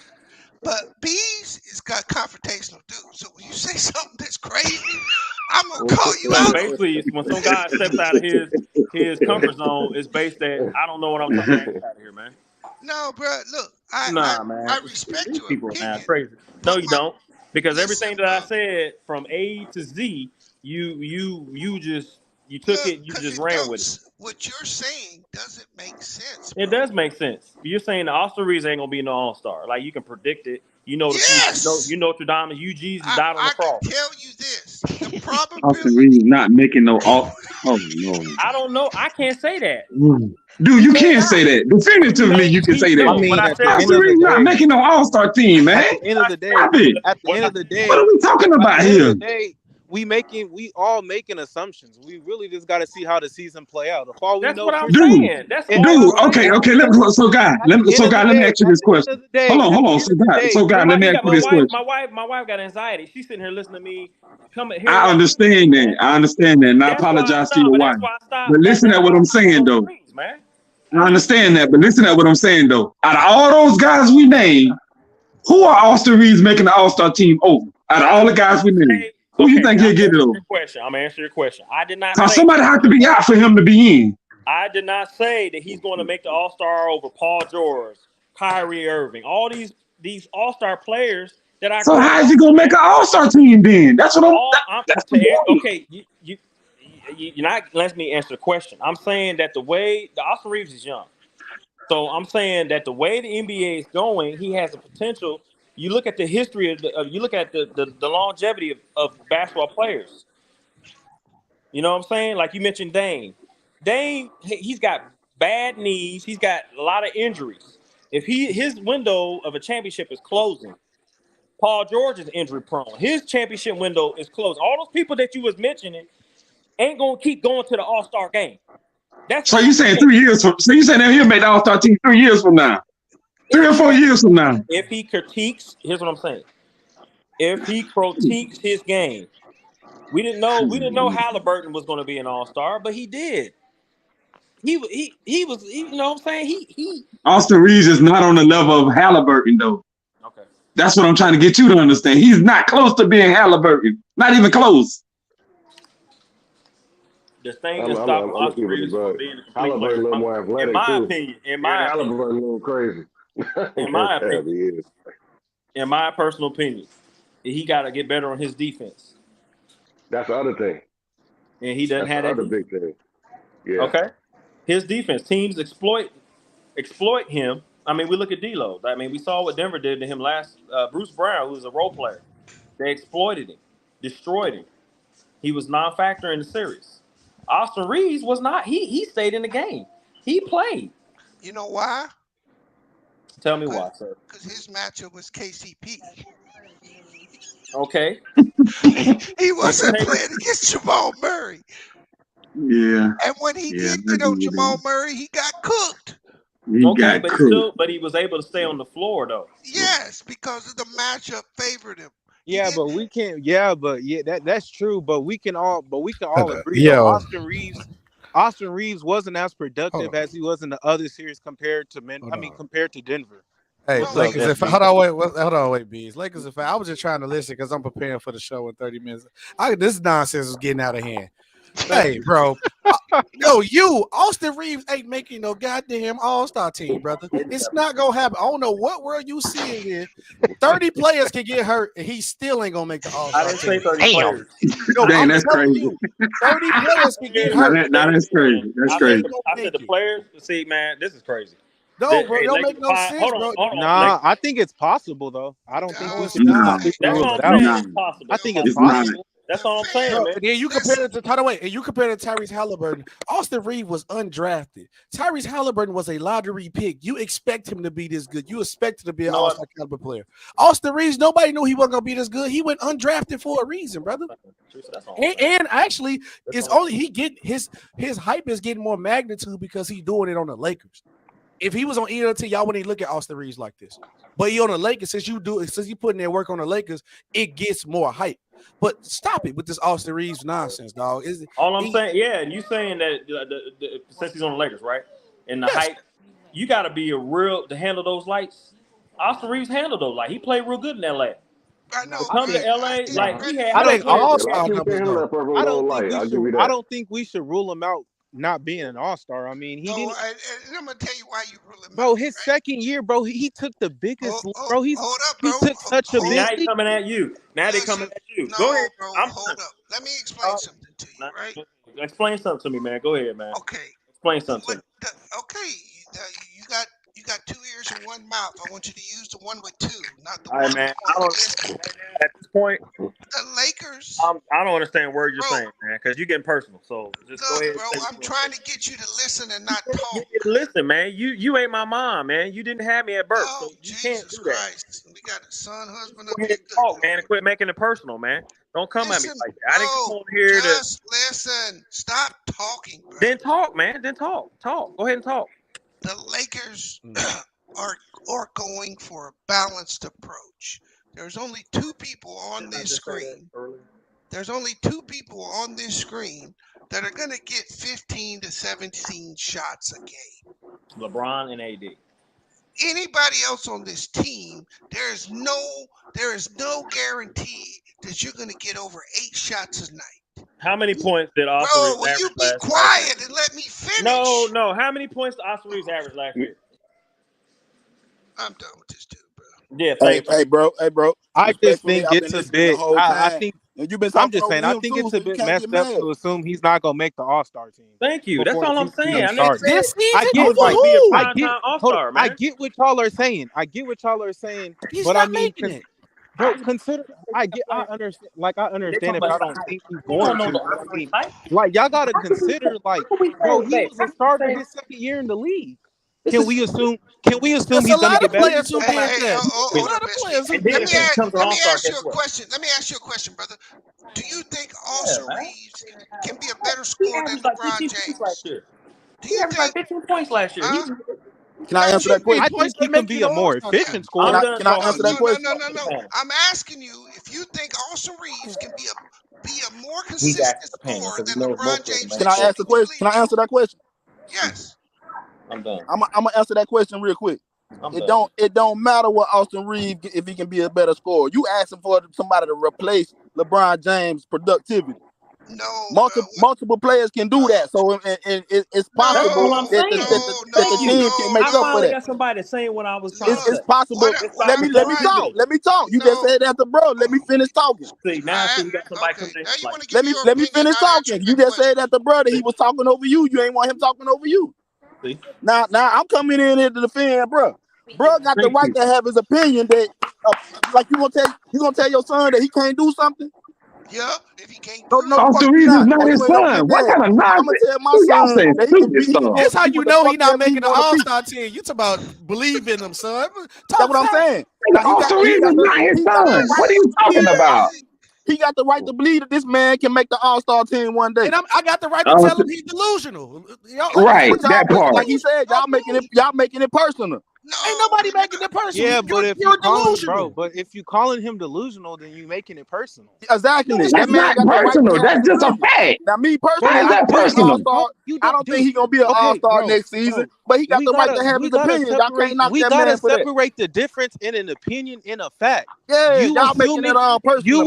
But Bees has got confrontational dude. So when you say something that's crazy, I'm gonna call you out. Basically, when some guy steps out of his comfort zone, it's based that I don't know what I'm talking about out of here, man. No, bro. Look, I respect your people opinion. crazy. No, you don't. Because everything that I said from A to Z, you took it, you just ran with it. What you're saying doesn't make sense. It does make sense. You're saying the Austin Reaves ain't gonna be no All-Star. Like you can predict it. You know Yes. you know Notre-Dame, UG's died on the cross. I can tell you this: the Austin Reaves not making no all. Oh no. I don't know. I can't say that. Dude, you can't say that. Definitively, you can say that. I mean, Austin Reaves not making no All-Star team, man. At the end of the day, what are we talking about here? We all making assumptions. We really just got to see how the season play out. If all we That's know, what I'm saying. Okay. Let me ask you this question. Hold on. So, God, let me ask you this question. My wife got anxiety. She's sitting here listening to me. I understand that. And I apologize to your wife. But listen to what I'm saying, though. I understand that, but listen to what I'm saying, though. Out of all those guys we named, who are Austin Reaves making the All-Star team over? Out of all the guys we named. Who you think he'll get it over? I'm gonna answer your question. I did not. Somebody have to be out for him to be in. I did not say that he's going to make the All-Star over Paul George, Kyrie Irving, all these All-Star players that I. So how is he gonna make an All-Star team then? That's what that's okay. You're not letting me answer the question. I'm saying that the Austin Reaves is young, so I'm saying that the way the NBA is going, he has the potential. You look at the history of you look at the longevity of basketball players. You know what I'm saying? Like you mentioned Dame. Dame, he's got bad knees. He's got a lot of injuries. If his window of a championship is closing, Paul George is injury prone. His championship window is closed. All those people that you was mentioning ain't gonna keep going to the All-Star game. So you saying 3 years from? So you saying that he'll make the All-Star team 3 years from now? 3 or 4 years from now. If he critiques, here's what I'm saying. If he critiques his game, we didn't know Halliburton was going to be an All-Star, but he did. He was, you know what I'm saying? He Austin Reaves is not on the level of Halliburton, though. Okay. That's what I'm trying to get you to understand. He's not close to being Halliburton. Not even close. The thing that stopped Austin Reaves from being a complete player, a little more athletic, in my too. opinion, Halliburton a little crazy. In my personal opinion, he got to get better on his defense. That's the other thing. And he doesn't have that. That's the other big thing. Yeah. Okay. His defense teams exploit him. I mean, we look at D'Lo. I mean, we saw what Denver did to him last. Bruce Brown, who was a role player, they exploited him, destroyed him. He was non-factor in the series. Austin Reaves was not. He stayed in the game. He played. You know why? Tell me why, sir. Because his matchup was KCP. Okay. He wasn't playing against Jamal Murray. Yeah. And when he did get on Jamal Murray, he got cooked. But he was able to stay on the floor though. Yes, because of the matchup favored him. Yeah, but we can't. Yeah, that's true. But we can all agree. Yeah. Austin Reaves wasn't as productive as he was in the other series compared to compared to Denver. Hey, Lakers, hold on, wait, Bees. Lakers, I was just trying to listen because I'm preparing for the show in 30 minutes. This nonsense is getting out of hand. Hey, bro. Austin Reaves ain't making no goddamn All-Star team, brother. It's not going to happen. I don't know what world you see here. 30 players can get hurt, and he still ain't going to make the All-Star team. I didn't say 30 players. Dang, that's crazy. 30 players can get hurt. That's crazy. That's crazy. I said the players. See, man, this is crazy. No, bro, it don't make no sense, bro. Nah, I think it's possible, though. I don't think we should. That's what I'm saying. It's possible. I think it's possible. That's all I'm saying, man. And then you compare it to Tyrese Halliburton. Austin Reaves was undrafted. Tyrese Halliburton was a lottery pick. You expect him to be this good. You expect him to be an all-star caliber player. Austin Reaves, nobody knew he wasn't gonna be this good. He went undrafted for a reason, brother. And actually, it's only his hype is getting more magnitude because he's doing it on the Lakers. If he was on either team, y'all wouldn't even look at Austin Reaves like this. But he on the Lakers, since you putting their work on the Lakers, it gets more hype. But stop it with this Austin Reaves nonsense, dog. All I'm saying, yeah, and you saying that since he's on the Lakers, right? And the hype, you got to be to handle those lights. Austin Reaves handled those lights. He played real good in LA. I know. Come to LA, like he had. I don't think we should rule him out not being an all-star. I mean, he didn't. And I'm gonna tell you why you really. Bro, his second year, bro, he took the biggest. Bro, hold up, bro. He took such a big. Now they coming at you. Now they coming at you. No, Go ahead, bro. I'm hold up. Let me explain something to you, right? Explain something to me, man. Go ahead, man. Okay. Explain something. Okay. You got 2 ears and 1 mouth. I want you to use the one with 2, not the All one right, man. with At this point, the Lakers. I don't understand what you're saying, man, because you're getting personal. So just go ahead. Bro, I'm trying to get you to listen and not talk. Listen, man. You ain't my mom, man. You didn't have me at birth, so you Jesus can't do Christ. We got a son, husband. Go ahead and talk, man, and quit making it personal, man. Don't come at me like that. I didn't come on here just listen. Stop talking, bro. Then talk, man. Then talk. Talk. Go ahead and talk. The Lakers are going for a balanced approach. There's only 2 people on this screen. There's only 2 people on this screen that are going to get 15 to 17 shots a game. LeBron and AD. Anybody else on this team, there is no guarantee that you're going to get over 8 shots a night. How many points did Austin Reaves will you average be last quiet and let me finish? No. How many points did Austin Reaves average last year? I'm done with this dude, bro. Yeah, hey, bro. I just think it's a bit. I think you've been. I'm just saying. I think it's a bit messed up to assume he's not gonna make the All-Star team. Thank you. That's all I'm saying. This season, I get what y'all are saying. He's but not I mean, making it. Bro, consider. I understand. Like I understand if I don't think he's going to. Like y'all gotta consider. Like, bro, he was a starter his second year in the league. Can we assume he's going to get better? Let me ask you a question. Let me ask you a question, brother. Do you think Austin Reaves can be a better scorer than LeBron James? He averaged like 15 points last year. Can I answer that question? I think he can be a more efficient scorer. Can I answer that question? No. I'm asking you if you think Austin Reaves can be a more consistent scorer than LeBron James. Can I ask the question? Can I answer that question? Yes. I'm done. I'm gonna answer that question real quick. It don't matter what Austin Reaves if he can be a better scorer. You asking for somebody to replace LeBron James' productivity. No, multiple players can do that, so it's possible that the team can make up for that. Got somebody saying what I was trying to It's possible. Let me talk. Let me talk. You just said that to bro. Let me finish talking. See, now you got somebody coming in. Let me finish talking. You just said that to brother. He was talking over you. You ain't want him talking over you. See? Now I'm coming in here to defend bro. Bro got the right to have his opinion that, like you gonna tell your son that he can't do something. Yep, if he can't. Austin Reaves is not his son. What kind of nonsense? I'm gonna tell my son that he can be. That's how you know he's not making the All-Star team. You talk about believe in him, son. That's what I'm saying. Austin Reaves is not his son. What are you talking about? He got the right to believe that this man can make the All-Star team one day. And I got the right to tell him he's delusional. Right, that part. Like he said, y'all making it personal. No, ain't nobody making it personal. Yeah, but if you're delusional, if you calling him delusional, then you making it personal. Exactly. That's not personal. That's just a fact. Now, me personally, Why is that personal? I don't think he's gonna be an All-Star next season, but he got the right to have his opinion. Y'all can't knock that man for that. We gotta separate the difference in an opinion and a fact. Yeah, y'all making it all personal.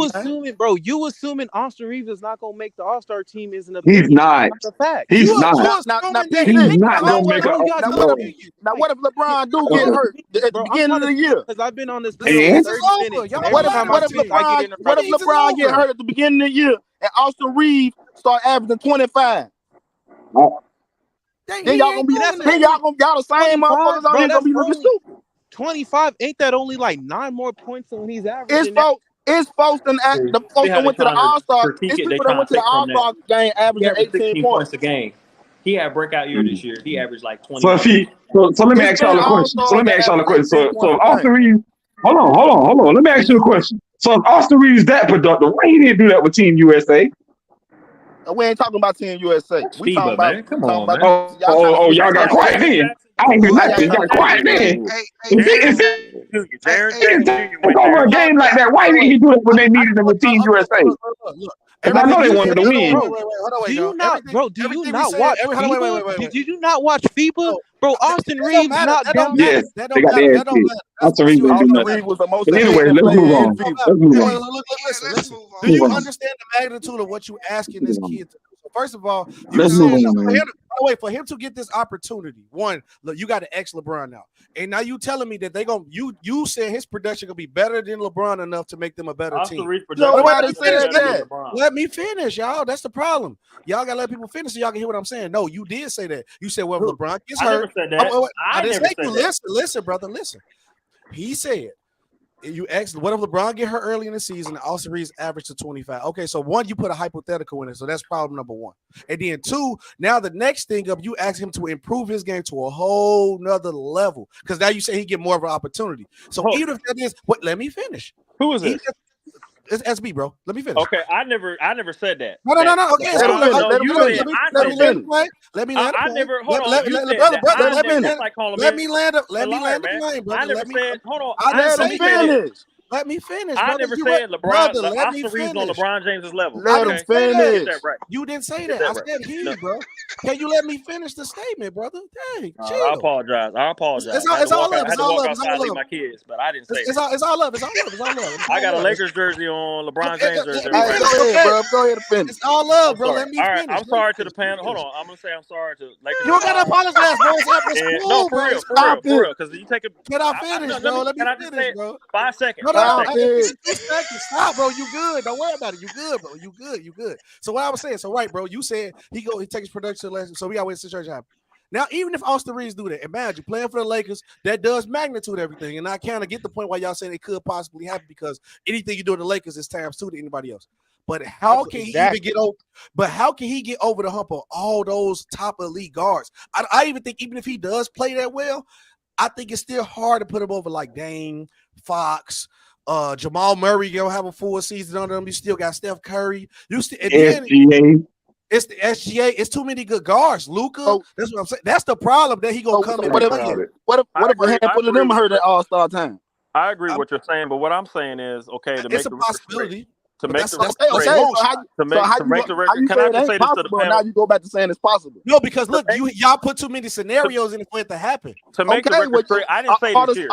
You assuming Austin Reaves is not gonna make the All-Star team is an opinion. He's not. That's a fact. He's not. He's not gonna make an All-Star. Now, what if LeBron do get hurt at the beginning of the year? Because I've been on this. What if LeBron get hurt at the beginning of the year and Austin Reaves start averaging 25? Then y'all gonna be y'all the same motherfuckers out here gonna be looking stupid. 25 ain't that only like 9 more points than he's averaging? It's folks the folks that went to the All-Star. It's people that went to the All-Star game averaging 18 points a game. He had a breakout year this year. He averaged like 20. So let me ask y'all a question. So if Austin Reaves, hold on. Let me ask you a question. So if Austin Reaves that productive, why he didn't do that with Team USA? We ain't talking about Team USA. We talking about, man. Come on, man. Y'all got quiet then. I ain't do nothing. Y'all got quiet then. It's over a game like that. Why didn't he do it when they needed him with Team USA? Because I know they wanted to win. Do you not watch FIBA? Did you not watch FIBA? Bro, Austin Reaves not down. Yes, they got their ass kicked. Austin Reaves didn't do nothing. But anyway, let's move on. Listen. Do you understand the magnitude of what you asking this kid to do? first of all, you Let's said move on, man. for him to get this opportunity. One, look, you got to X LeBron now, and now you telling me that they gonna you said his production gonna be better than LeBron enough to make them a better team. Let me finish, y'all. That's the problem. Y'all gotta let people finish so y'all can hear what I'm saying. No, you did say that. You said, well, if LeBron gets hurt. I never said that. I didn't say you. Listen, brother, listen. He said, you asked, what if LeBron get hurt early in the season and Austin Reaves average to 25? Okay, so one, you put a hypothetical in it, so that's problem number one. And then two, now the next thing up, you ask him to improve his game to a whole nother level because now you say he get more of an opportunity. So even if that is, let me finish. Who is it? It's SB, bro. Let me finish. Okay, I never said that. No. Okay, let me land. I never. Hold on. Let me land the plane, brother. I never said. Hold on. Let me finish. Let me finish. I never said LeBron. Austin Reaves on LeBron James's level. Let him finish. You didn't say that. I said he, bro. Can you let me finish the statement, brother? Dang, chill. I apologize. It's all love. It's all love. It's all love. My kids, but I didn't say it's all love. It's all love. I got a Lakers jersey on, LeBron James jersey. Go ahead, bro. Go ahead and finish. It's all love, bro. Let me finish. All right, I'm sorry to the panel. Hold on. I'm gonna say I'm sorry to Lakers. You don't gotta apologize, bro. It's cool, no, for real, because you take it. Can I finish, bro? Let me finish, bro. 5 seconds. Stop, bro. You good? Don't worry about it. You good, bro. You good. So what I was saying, right, bro. You said he takes his production lesson. So we got to wait to situation happen. Now, even if Austin Reaves do that, imagine playing for the Lakers, that does magnitude everything. And I kind of get the point why y'all saying it could possibly happen because anything you do in the Lakers is times 2 to anybody else. But how can he even get over? But how can he get over the hump of all those top elite guards? I even think even if he does play that well, I think it's still hard to put him over like Dame, Fox. Jamal Murray, you'll have a full season under him. You still got Steph Curry. SGA. It's the SGA. It's too many good guards. Luka. That's what I'm saying. That's the problem that he gonna come in. What if a handful of them hurt at All-Star time? I agree with what you're saying, but what I'm saying is okay to make a possibility. To make the record. Can I just say this to the panel? Now you go back to saying it's possible. No, because look, y'all put too many scenarios in it for it to happen. To make the record straight, I didn't say this year.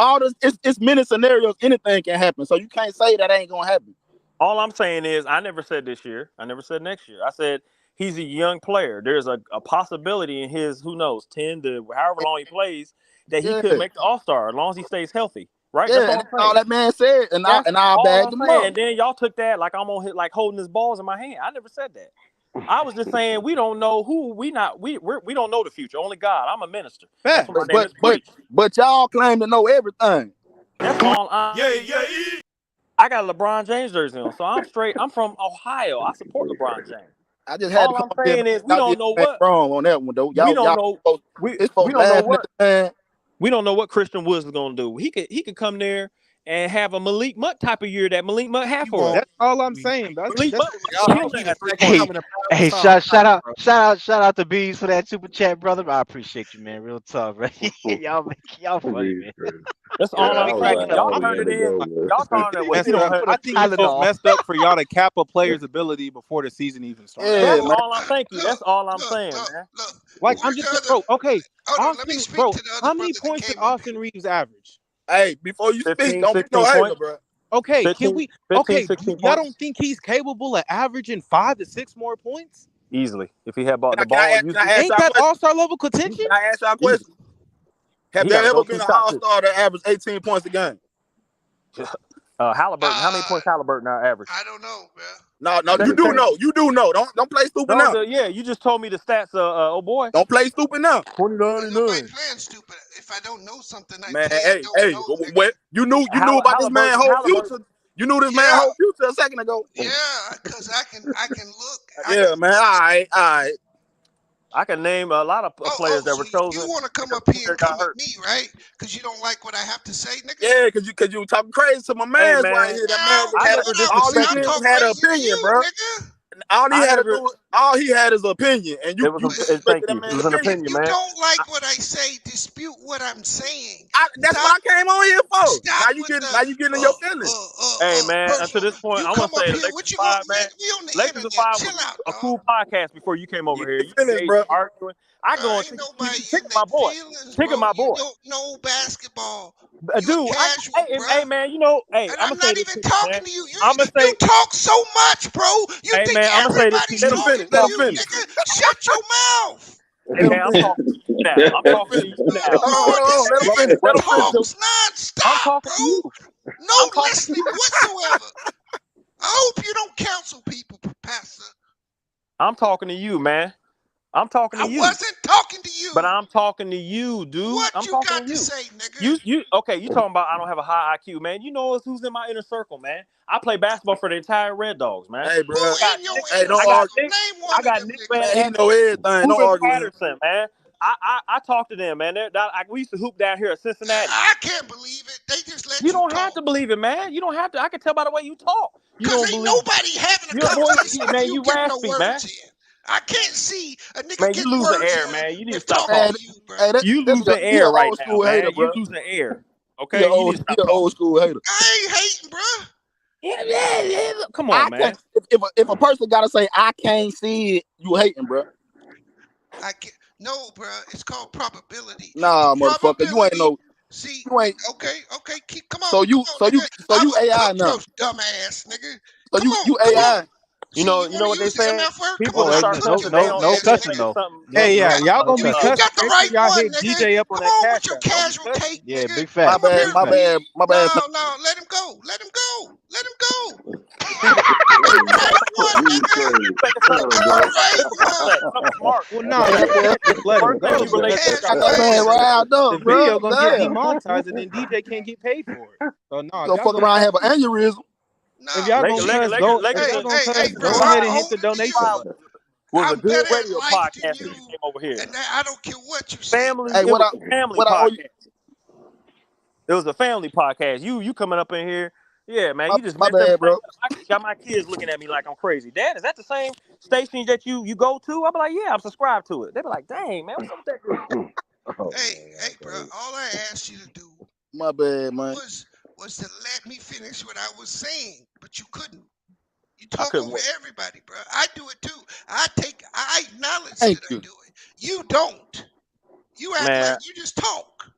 It's many scenarios. Anything can happen. So you can't say that ain't gonna happen. All I'm saying is I never said this year. I never said next year. I said he's a young player. There's a possibility in his, who knows, 10 to however long he plays, that he could make the All-Star as long as he stays healthy. Right? Yeah, that's all that man said, and I bagged him up. And then y'all took that like I'm on hit, like holding his balls in my hand. I never said that. I was just saying we don't know who we don't know the future. Only God. I'm a minister. But y'all claim to know everything. That's all. I got a LeBron James jersey on, so I'm straight. I'm from Ohio. I support LeBron James. I just had all I'm saying is we don't know what wrong on that one though. We don't know. We don't know what. We don't know what Christian Woods is going to do. He could come there and have a Malik Monk type of year that Malik Monk had for us. That's all I'm saying. Hey, shout out to Bees for that super chat, brother. I appreciate you, man. Real tough, right? y'all funny, man. That's all I'm saying. Y'all turned it in. Y'all turned it. I think it's so messed up for y'all to cap a player's ability before the season even starts. That's all I'm thinking. That's all I'm saying, man. Like I'm just bro. Okay, Austin, bro. How many points did Austin Reaves average? Hey, before you speak, don't be no hater, bro. Okay, 15, can we? 15, okay, 16 y'all don't think he's capable of averaging 5 to 6 more points? Easily, if he had bought the ball. Ain't that All-Star level contention? Can I ask y'all a question? Have there ever been an All-Star that averaged 18 points a game? Halliburton. How many points Halliburton now average? I don't know, man. No, you do know. You do know. Don't play stupid now. Yeah, you just told me the stats. Oh boy. Don't play stupid now. 29. Playing stupid. If I don't know something, you knew about this man's whole future. You knew this man's whole future a second ago. Yeah, because I can look. Yeah, man. All right. I can name a lot of players that were chosen. You want to come up here and come at me, right? Because you don't like what I have to say, nigga? Yeah, because you talking crazy to my man right here. That man had an opinion, bro. All he had is an opinion, and you. Thank you. It was an opinion, man. You don't like what I say. Dispute what I'm saying. That's what I came on here for. Now you getting in your feelings. Hey, man. Up to this point, I want to say the Lakers 5, man. Lakers 5 was a cool podcast before you came over here. You arguing. I go and ain't pick nobody in my their boy. feelings, Picking bro. my You boy. don't know basketball. Dude, You a casual, bro. hey man, you know, hey, And I'm I'm gonna say not this even to you, talking man. to you. I'm gonna You say, talk so much, bro. You hey think man, I'm gonna say this to everybody's you. Let him talking finish. to Let him you, finish. nigga? Shut your mouth. Hey Let him man, I'm finish. talking to you now. I'm talking to you now. Hold on. Let him This finish. nigga Let him finish. talks I'm nonstop, talking bro. to you. No I'm talking to listening you. whatsoever. I hope you don't counsel people, Pastor. I'm talking to you, man. I'm talking to I you. wasn't talking to you. But I'm talking to you, dude. What I'm you talking got to you. to say, nigga? You talking about I don't have a high IQ, man. You know who's in my inner circle, man. I play basketball for the entire Red Dogs, man. Hey, Who bro. in your Hey, inner don't I got argue. circle? Nick. Name one I of got them Nick niggas. Van Man, he know everything. Don't Ruben argue with him. Patterson, man. I talk to them, man. We used to hoop down here at Cincinnati. I can't believe it. They just let You you don't talk. have to believe it, man. You don't have to. I can tell by the way you talk. You Because don't ain't believe. nobody having a Your voice, conversation with man. you You getting no raspy, man. words in. I can't see a nigga Man, you getting losing words air, in man. You need to and stop talking Man, to you, bro. hey, You that's losing he air an right old now, school man. hater, bro. You losing air. He Okay, you need to an stop talking. old school hater. I ain't hating, bro. Yeah. Come I on, man. can't. If a person gotta say I can't see it, you hating, bro. I can't. No, bro. It's called probability. Nah, The motherfucker, you ain't probability. no. See, You ain't. okay. Come on, So you, nigga. so I you will AI cook now. your dumb ass, nigga. So Come you on. AI. You See, know you want what to they use the say? MF word? Come People on, Oh, that I hey, start cooked no, your cussing, they no, dumb don't no ass, they cussing think nigga. it's though. something. Hey, yeah, No, y'all no gonna be You cussing. cussing. got the Make sure right y'all one, hit nigga. DJ up on Come that on with cash your app. Don't be casual cussing. take, Yeah, nigga. big My facts. Come up bad. here Big My and facts. bad. be My bad. no. Let him go. Let him go. Let him go. Think Got the right one, You nigga. crazy. of Shut something You up, got smart. bro. the right Something one. smart. Well, Yeah, no, you that boy. can't just let him First thing go you You because relate to casual got That something man ass, smart. nigga. riled the up, bro. video gonna get Damn. demonetized and then DJ can't get paid for it. So no, You if gonna y'all fuck gonna around and cuss, have an aneurysm. if No, y'all gonna cuss, go. If y'all gonna cuss, hey, bro. go I'm ahead and hit older the than donation you. button. Was a I'm good better at radio life than podcast till you you, came over here. and I don't care what you say, bro. Family, Hey, it was a family what I owe you? podcast. It was a family podcast. You coming up in here. Yeah, man, My, you just my messed everything bad, bro. up. I got my kids looking at me like I'm crazy. Dad, is that the same station that you go to? I'm like, yeah, I'm subscribed to it. They be like, dang, man, what's up with that dude? Oh, Hey, bro. All I asked you to do My bad, man. was to let me finish what I was saying, but you couldn't. You I talk couldn't over wait. everybody, bro. I do it too. I acknowledge Thank that I you. do it. You don't. You act Man, like you just talk.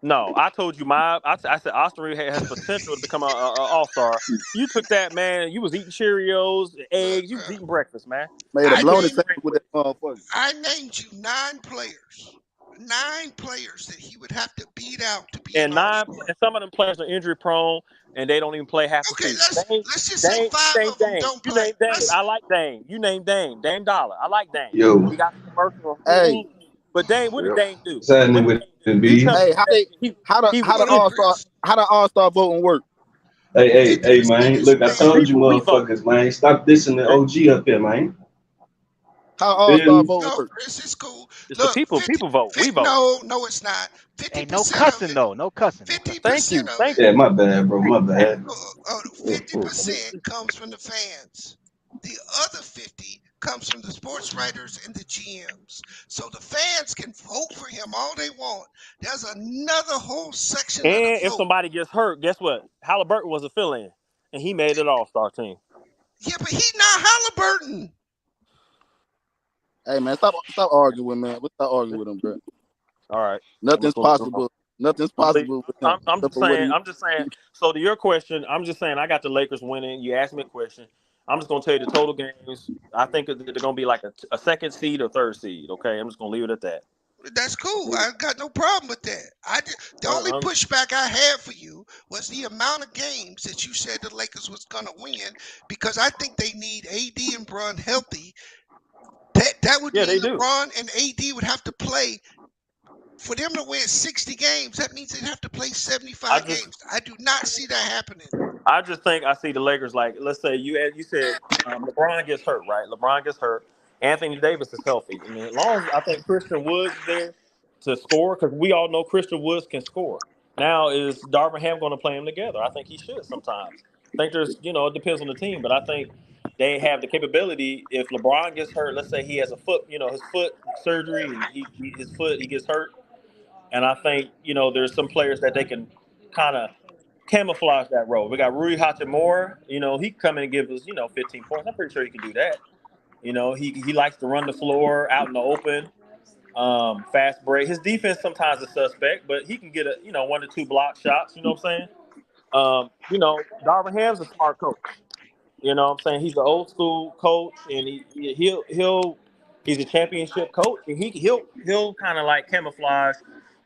no, I told you I said Austin Reed has potential to become a all-star. You took that, man. You was eating Cheerios, Look, eggs. You bro. was eating breakfast, man. Made a I You couldn't blown eat named face drink with with that motherfucker. I named you 9 players. 9 players that he would have to beat out to be it. an all star. And some of them players are injury prone and they don't even play half the Okay, season. let's just say You 5 named of them Dame. don't You play. named Dame. I like Dame. You named Dame. Dame Dollar. I like Dame. Yo, He got some commercials. Hey, But Dame, what did yep. Dame do? what's happening What did with Dame do? the You tell me bees? hey, he how Come the on up, all-star Chris. voting work? Hey, 50% man. is Look, I men. told you we vote. motherfuckers, man. Stop dissing the OG up here, man. How Feel all-star me? voting No, work? Chris, it's cool. It's the Look, people. 50, People vote. We vote. no, it's not. Hey, no 50% of cussing it, though. No cussing. No cussing. 50% of it, Yeah, my bad, bro. My bad. 50% comes from the fans. The other 50 comes from the sports writers and the GMs. So the fans can vote for him all they want. There's another whole section of the And if vote. somebody gets hurt, guess what? Halliburton was a fill-in, and he made it all-star team. Yeah, but he's not Halliburton. Hey, man, stop arguing with man. Stop arguing with him, bro. All right. Nothing's possible. Nothing's possible with him. I'm Except just for what saying. he. I'm just saying. So to your question, I'm just saying I got the Lakers winning. You asked me a question. I'm just gonna tell you the total games. I think that they're gonna be like a second seed or third seed. Okay, I'm just gonna leave it at that. That's cool. I got no problem with that. The only pushback I had for you was the amount of games that you said the Lakers was gonna win, because I think they need AD and Bron healthy. That would mean they do. LeBron and AD would have to play. For them to win 60 games, that means they'd have to play 75 games. I do not see that happening. I just think I see the Lakers like, let's say you said LeBron gets hurt, right? LeBron gets hurt. Anthony Davis is healthy. I mean, as long as I think Christian Woods is there to score, because we all know Christian Woods can score. Now, is Darvin Ham going to play them together? I think he should sometimes. I think it depends on the team, but I think they have the capability. If LeBron gets hurt, let's say he has his foot surgery, and he gets hurt, and I think there's some players that they can kind of camouflage that role. We got Rui Hachimura. He can come in and give us 15 points. I'm pretty sure he can do that. He likes to run the floor out in the open. fast break. His defense sometimes is suspect, but he can get 1 to 2 block shots. You know what I'm saying? Darvin Ham's a smart coach. You know what I'm saying? He's an old school coach, and he's a championship coach, and he'll kind of like camouflage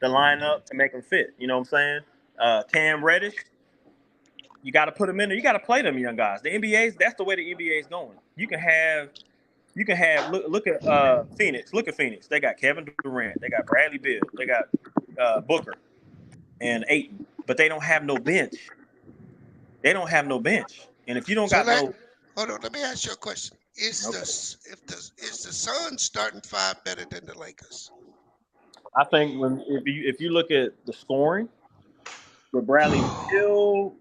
the lineup to make him fit. You know what I'm saying? Cam Reddish, you got to put him in there. You got to play them young guys. The NBA's that's the way the NBA is going. You can have look at Phoenix. Look at Phoenix. They got Kevin Durant. They got Bradley Beal. They got Booker and Ayton, but they don't have no bench. They don't have no bench, and if you don't got no, hold on. Let me ask you a question. Is the Suns starting 5 better than the Lakers? I think if you look at the scoring, but Bradley Beal,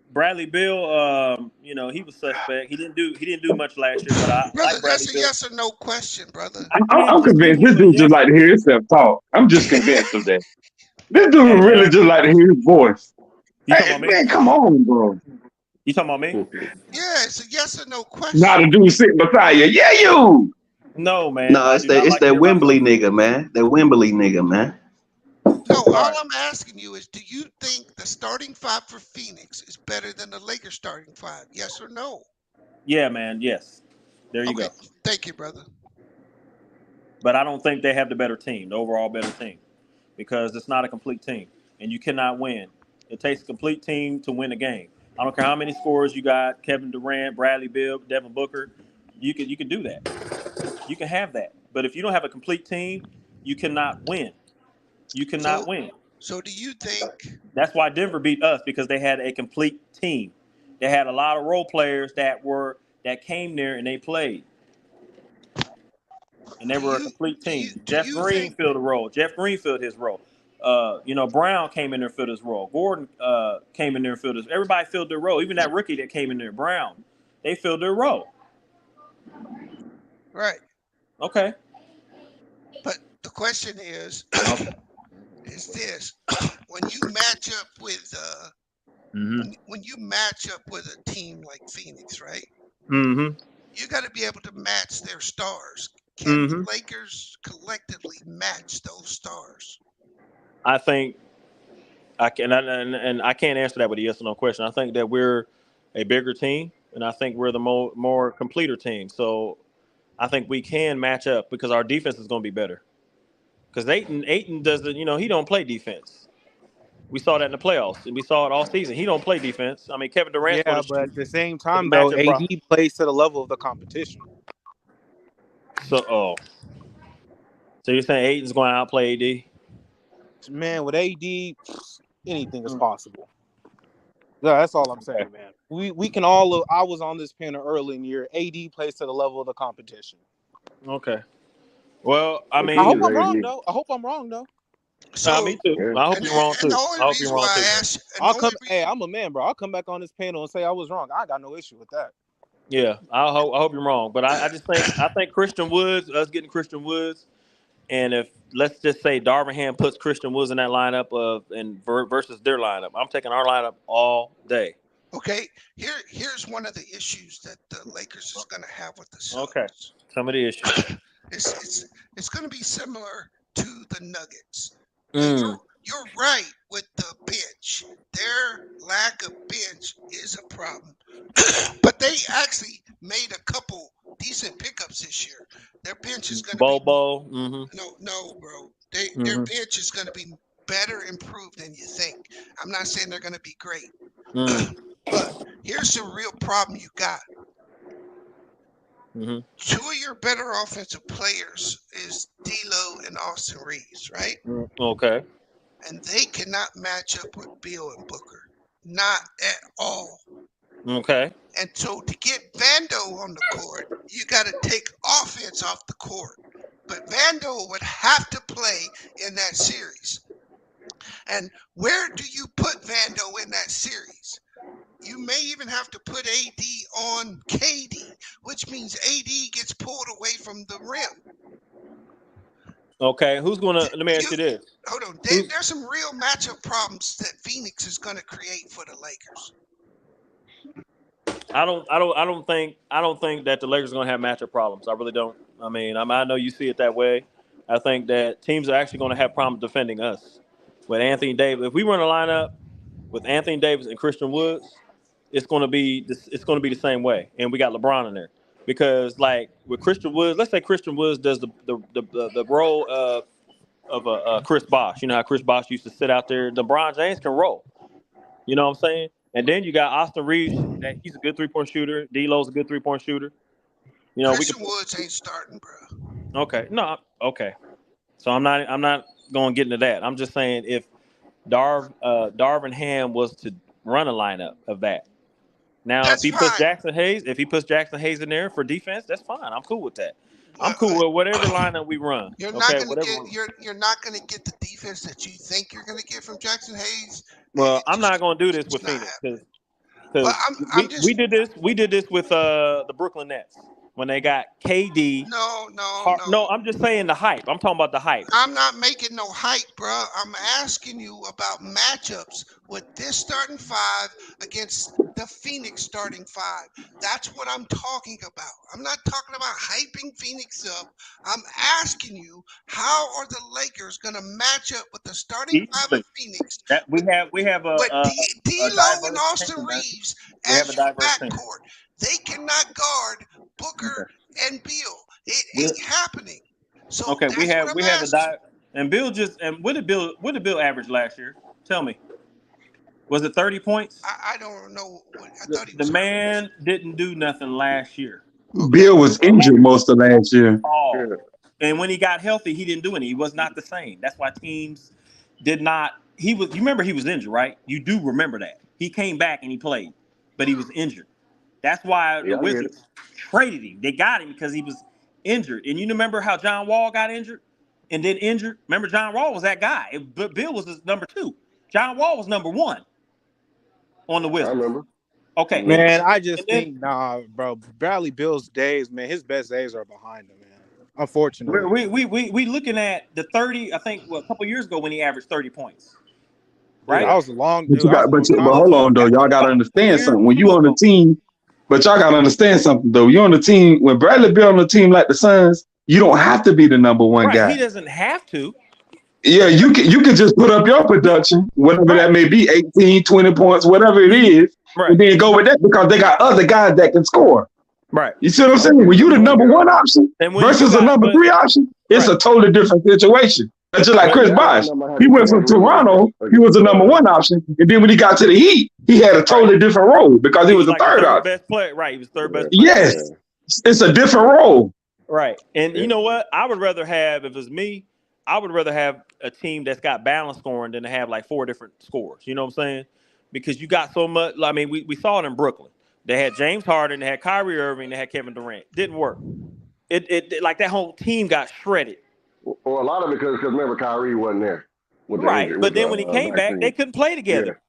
he was suspect. He didn't do much last year, but I brother, like Bradley that's a Beal. yes or no question, brother. I'm convinced this dude just like to hear himself talk. I'm just convinced of that. This dude really just like to hear his voice. You talking about me? Man, come on, bro. You talking about me? Yeah, it's a yes or no question. Not a dude sitting beside you. Yeah, you. No, man. No, it's that Wembley nigga, man. That Wembley nigga, man. No, all I'm asking you is, do you think the starting 5 for Phoenix is better than the Lakers starting 5? Yes or no? Yeah, man. Yes. There you go. Thank you, brother. But I don't think they have the better team, the overall better team, because it's not a complete team, and you cannot win. It takes a complete team to win a game. I don't care how many scorers you got, Kevin Durant, Bradley Beal, Devin Booker, you can do that. You can have that. But if you don't have a complete team, you cannot win. You cannot win. So do you think that's why Denver beat us, because they had a complete team. They had a lot of role players that came there and they played. And they were a complete team. Jeff Green filled a role. Jeff Green filled his role. Brown came in there and filled his role. Gordon came in there and filled his. Everybody filled their role. Even that rookie that came in there, Brown, they filled their role. Right. Okay. But the question is, is this: when you match up with when you match up with a team like Phoenix, right? Mm-hmm. You got to be able to match their stars. Can the Lakers collectively match those stars? I think I can, and I can't answer that with a yes or no question. I think that we're a bigger team, and I think we're the more completer team. So I think we can match up because our defense is going to be better. Because Ayton doesn't, he don't play defense. We saw that in the playoffs, and we saw it all season. He don't play defense. I mean, Kevin Durant's going to but at the same time, though, AD plays to the level of the competition. So you're saying Ayton's going to outplay AD? Man, with AD, anything is possible. Yeah, that's all I'm saying, man. We can all. I was on this panel early in the year. AD plays to the level of the competition. Okay. Well, I mean, I hope I'm wrong though. So, me too. I hope you're wrong too. I hope you're wrong too. Hey, I'm a man, bro. I'll come back on this panel and say I was wrong. I got no issue with that. Yeah, I hope you're wrong, but I think Christian Woods, us getting Christian Woods, and if let's just say Darvin Ham puts Christian Woods in that lineup versus their lineup, I'm taking our lineup all day. Okay, here's one of the issues that the Lakers is going to have with the Suns. Okay, some of the issues. It's going to be similar to the Nuggets. You're right with the bench. Their lack of bench is a problem. But they actually made a couple decent pickups this year. Their bench is going to Bobo. No, bro. Their bench is going to be better improved than you think. I'm not saying they're going to be great. But here's the real problem you got. Two of your better offensive players is D'Lo and Austin Reaves, right? Okay. And they cannot match up with Beal and Booker. Not at all. Okay. And so to get Vando on the court, you got to take offense off the court. But Vando would have to play in that series. And where do you put Vando in that series? You may even have to put AD on KD, which means AD gets pulled away from the rim. Okay, let me ask you this. Hold on. There's some real matchup problems that Phoenix is going to create for the Lakers. I don't think that the Lakers are going to have matchup problems. I really don't. I mean, I know you see it that way. I think that teams are actually going to have problems defending us with Anthony Davis. If we run a lineup with Anthony Davis and Christian Woods, it's going to be the same way. And we got LeBron in there because like with Christian Woods, let's say Christian Woods does the role of Chris Bosh. You know how Chris Bosh used to sit out there. LeBron James can roll. You know what I'm saying? And then you got Austin Reaves. That he's a good 3-point shooter. D'Lo's a good 3-point shooter. You know, Christian Woods ain't starting, bro. Okay, no, okay. So I'm not going to get into that. I'm just saying if Darvin Ham was to run a lineup of that. Now, That's if he puts fine. Jackson Hayes in there for defense, that's fine. I'm cool with that. I'm cool with whatever lineup we run. You're okay, not gonna get the defense that you think you're gonna get from Jackson Hayes. Well, I'm not gonna do this with Phoenix because we did this with the Brooklyn Nets when they got KD. No, I'm just saying the hype. I'm talking about the hype. I'm not making no hype, bro. I'm asking you about matchups with this starting five against the Phoenix starting five. That's what I'm talking about. I'm not talking about hyping Phoenix up. I'm asking you, how are the Lakers going to match up with the starting five of Phoenix? We have a D'Lo and Austin Reaves as your backcourt. They cannot guard Booker and Beal. It ain't happening. So okay, we have asking. And Bill what did Bill average last year? Tell me. Was it 30 points? I don't know. The man didn't do nothing last year. Bill was injured most of last year. Oh. And when he got healthy, he didn't do any. He was not the same. That's why teams did not. You remember he was injured, right? You do remember that. He came back and he played, but he was injured. That's why the Wizards traded him. They got him because he was injured. And you remember how John Wall got injured and then injured? Remember, John Wall was that guy. But Bill was his number 2. John Wall was number 1 on the Wizards. I remember. Okay. Man, I just think, bro, Bradley Bill's days, man, his best days are behind him, man. Unfortunately. We looking at the 30, I think, a couple years ago when he averaged 30 points. Right? Dude, that was a long But hold on, though. Y'all got to understand something. When you on the team, but y'all got to understand something, though. You're on the team. When Bradley Beal on the team like the Suns, you don't have to be the number 1 guy. He doesn't have to. Yeah, you can just put up your production, whatever that may be, 18, 20 points, whatever it is, and then go with that because they got other guys that can score. Right. You see what I'm saying? When you the number 1 option versus a number 3 option, it's a totally different situation. That's just like Chris Bosh. He went from Toronto, he was the number 1 option, and then when he got to the Heat, he had a totally different role because he was the third option. Best player, right? He was third best player. Yes, it's a different role. Right. And you know what? I would rather have, if it was me, I would rather have a team that's got balanced scoring than to have like 4 different scores. You know what I'm saying? Because you got so much. I mean, we saw it in Brooklyn. They had James Harden, they had Kyrie Irving, they had Kevin Durant. Didn't work. It like that whole team got shredded. Well, a lot of it because remember Kyrie wasn't there. Right, but then when he came back, they couldn't play together.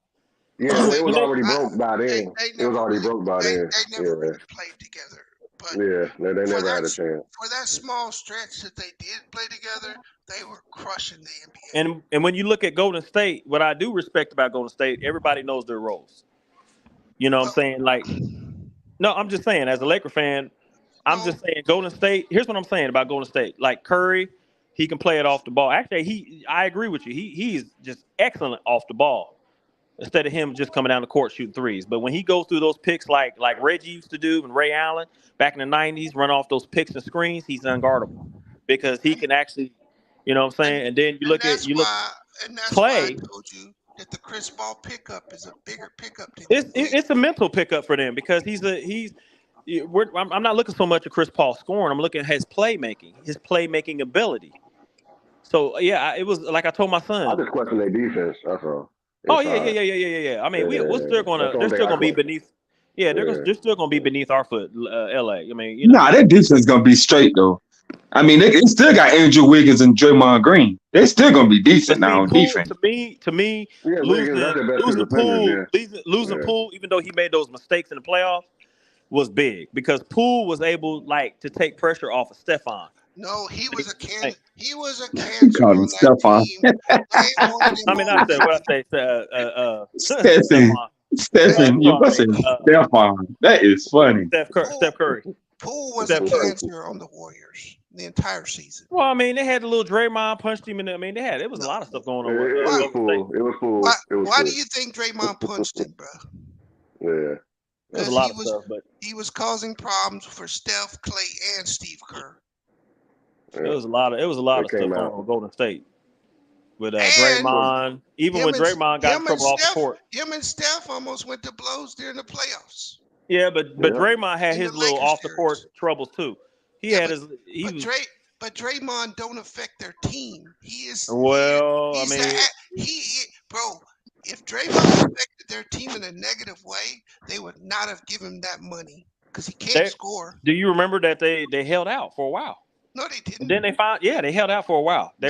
Yeah, it was already broke by then. It was already broke by then. They never really played together. But they never had a chance. For that small stretch that they did play together, they were crushing the NBA. And when you look at Golden State, what I do respect about Golden State, everybody knows their roles. You know what I'm saying? Like, no, I'm just saying, as a Laker fan, I'm just saying Golden State. Here's what I'm saying about Golden State. Like Curry, he can play it off the ball. Actually, I agree with you. He's just excellent off the ball. Instead of him just coming down the court shooting threes. But when he goes through those picks like Reggie used to do and Ray Allen back in the 90s, run off those picks and screens, he's unguardable. Because he can actually, you know what I'm saying? And then you look at Clay. I told you that the Chris Paul pickup is a bigger pickup than it's a mental pickup for them because I'm not looking so much at Chris Paul scoring. I'm looking at his playmaking ability. So yeah, it was like I told my son. I just question their defense. That's all. Oh yeah. I mean, they're still gonna be beneath. Yeah, they're still gonna be beneath our foot, LA. I mean, their defense gonna be straight though. I mean, they still got Andrew Wiggins and Draymond Green. They're still gonna be decent now on defense. To me, losing Poole, even though he made those mistakes in the playoffs, was big because Poole was able to take pressure off of Stephon. No, he was a cancer. He was a cancer. Called him Stephon. I mean, I said what I say. Stephen, you must say Stephon. That is funny. Steph Curry. Poole was a cancer on the Warriors. the entire season. Well, I mean, they had the little Draymond punched him in. I mean, it was a lot of stuff going on. It was full. It was full. Why do you think Draymond punched him, bro? Yeah. There's a lot of stuff, but he was causing problems for Steph, Clay, and Steve Kerr. It was a lot of stuff going on Golden State with Draymond. Even when Draymond got in trouble off the court, him and Steph almost went to blows during the playoffs. Yeah, but Draymond had his little off the court troubles too. But Draymond don't affect their team. If Draymond affected their team in a negative way, they would not have given him that money because he can't score. Do you remember that they held out for a while? No, they didn't. And then they held out for a while. They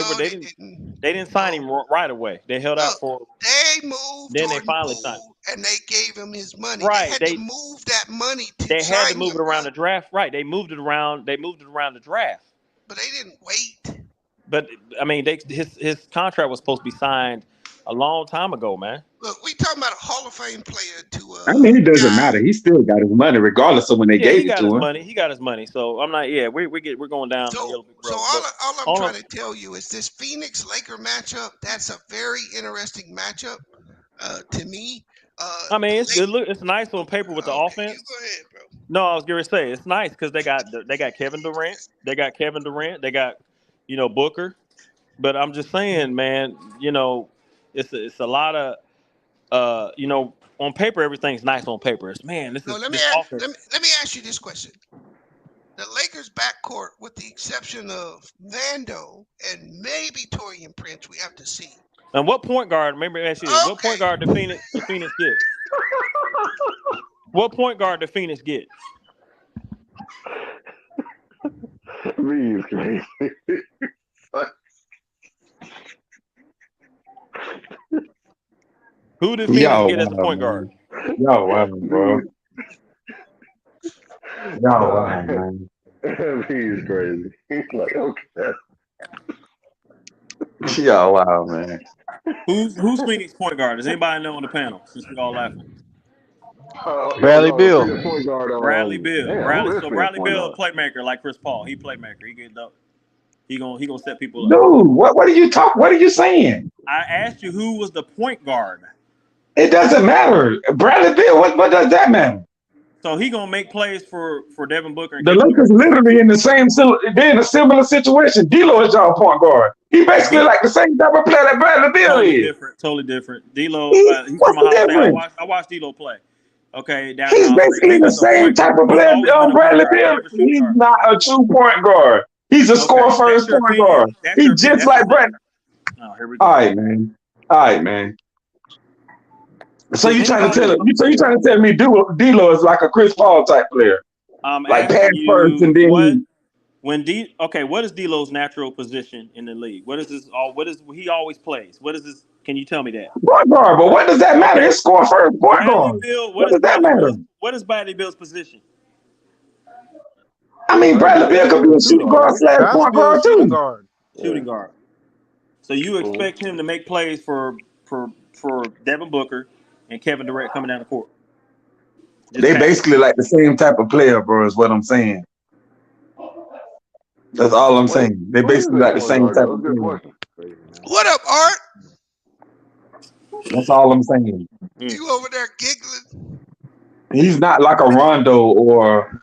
didn't sign him right away. They held out for. They moved. Then they finally signed him. And they gave him his money. Right. They had to move that money. They had to move it around the draft. Right. They moved it around. They moved it around the draft. But they didn't wait. But I mean, his contract was supposed to be signed a long time ago, man. Look, we talking about a Hall of Fame player to. I mean, it doesn't matter. He still got his money, regardless of when they gave it to him. He got his money. So I'm not. Yeah, we're going down. So all I'm trying to tell you is this Phoenix Laker matchup. That's a very interesting matchup to me. I mean, it's nice on paper with the offense. Go ahead, bro. No, I was going to say it's nice because they got Kevin Durant. They got Booker. But I'm just saying, man, it's a lot of on paper everything's nice on paper. Let me ask you this question. The Lakers backcourt, with the exception of Vando and maybe Taurean Prince, we have to see. And what point guard? Maybe ask you this. What point guard did Phoenix get? What point guard did Phoenix get? Reaves, crazy. Who did Phoenix get as a point guard? Bro. Man. He's crazy. He's like, okay. Man. Who's Phoenix point guard? Does anybody know on the panel? Since we all laughing. Bradley Beal. Bradley Beal. Bradley Beal, a playmaker like Chris Paul. He playmaker. He get up. He gonna set people up. Dude, what are you talking? What are you saying? I asked you who was the point guard. It doesn't matter. Bradley Beal. What does that matter? So he gonna make plays for Devin Booker. The Lakers literally in the same. They're in a similar situation. D'Lo is y'all point guard. He basically like the same type of player that Bradley Beal is. Totally different. D'Lo. He's from Ohio State. I watched D'Lo play. Okay, he's basically the same type of player. Bradley Beal. He's not a true point guard. He's a score first point guard. He's just like Bradley. Oh, here we go. All right, man. So you trying to tell me D'Lo is like a Chris Paul type player? Like pass first and then what is D'Lo's natural position in the league? What is he always plays? What is this? Can you tell me that? Point guard, but what does that matter? It's score first point guard. What does that matter? What is Bradley Beal's position? I mean, Bradley Beal could be a shooting guard / point guard too. Shooting guard. So you expect him to make plays for Devin Booker and Kevin Durant coming down the court? They basically like the same type of player, bro, is what I'm saying. That's all I'm saying. They basically like the same type of player. What up, Art? That's all I'm saying. You over there giggling? He's not like a Rondo or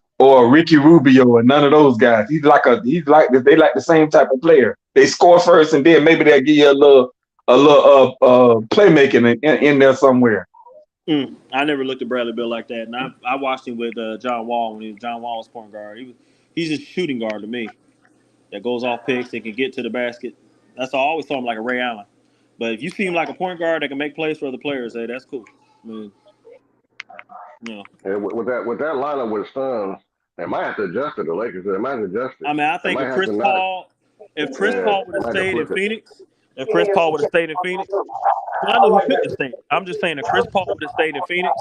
Ricky Rubio or none of those guys. They like the same type of player. They score first and then maybe they'll give you a little playmaking in there somewhere. I never looked at Bradley Beal like that, and I watched him with John Wall when John Wall was point guard. He's a shooting guard to me that goes off picks. They can get to the basket. That's all. I always saw him like a Ray Allen. But if you see him like a point guard that can make plays for other players, hey, that's cool. I mean, And with that lineup with Suns, they might have to adjust it. The Lakers, they might have to adjust it. I mean, I think if Chris Paul would have stayed in Phoenix, I know he couldn't stay. I'm just saying, if Chris Paul would have stayed in Phoenix,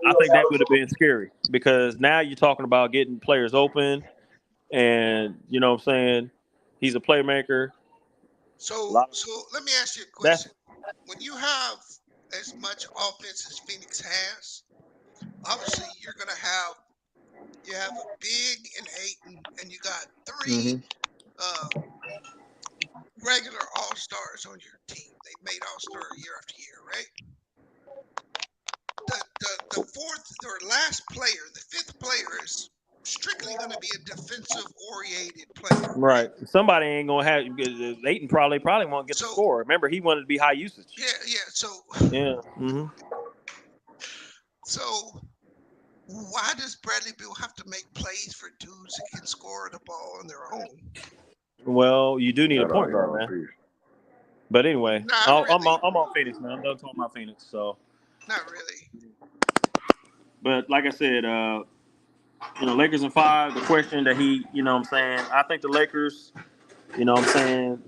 I think that would have been scary because now you're talking about getting players open, and you know what I'm saying, he's a playmaker. So let me ask you a question. When you have as much offense as Phoenix has, obviously you're going to have You have a Big and Ayton, and you got 3 regular all-stars on your team. They made all-star year after year, right? The fourth or last player, the fifth player, is strictly going to be a defensive-oriented player. Right. Somebody ain't gonna have Ayton. Probably won't get the score. Remember, he wanted to be high usage. Yeah. So. Yeah. Mm-hmm. So. Why does Bradley Beal have to make plays for dudes that can score the ball on their own? Well, you do need a point guard, man. But anyway, I'm on Phoenix, man. I'm done talking about Phoenix. So. Not really. But like I said, Lakers in 5. The question that I'm saying, I think the Lakers, I'm saying,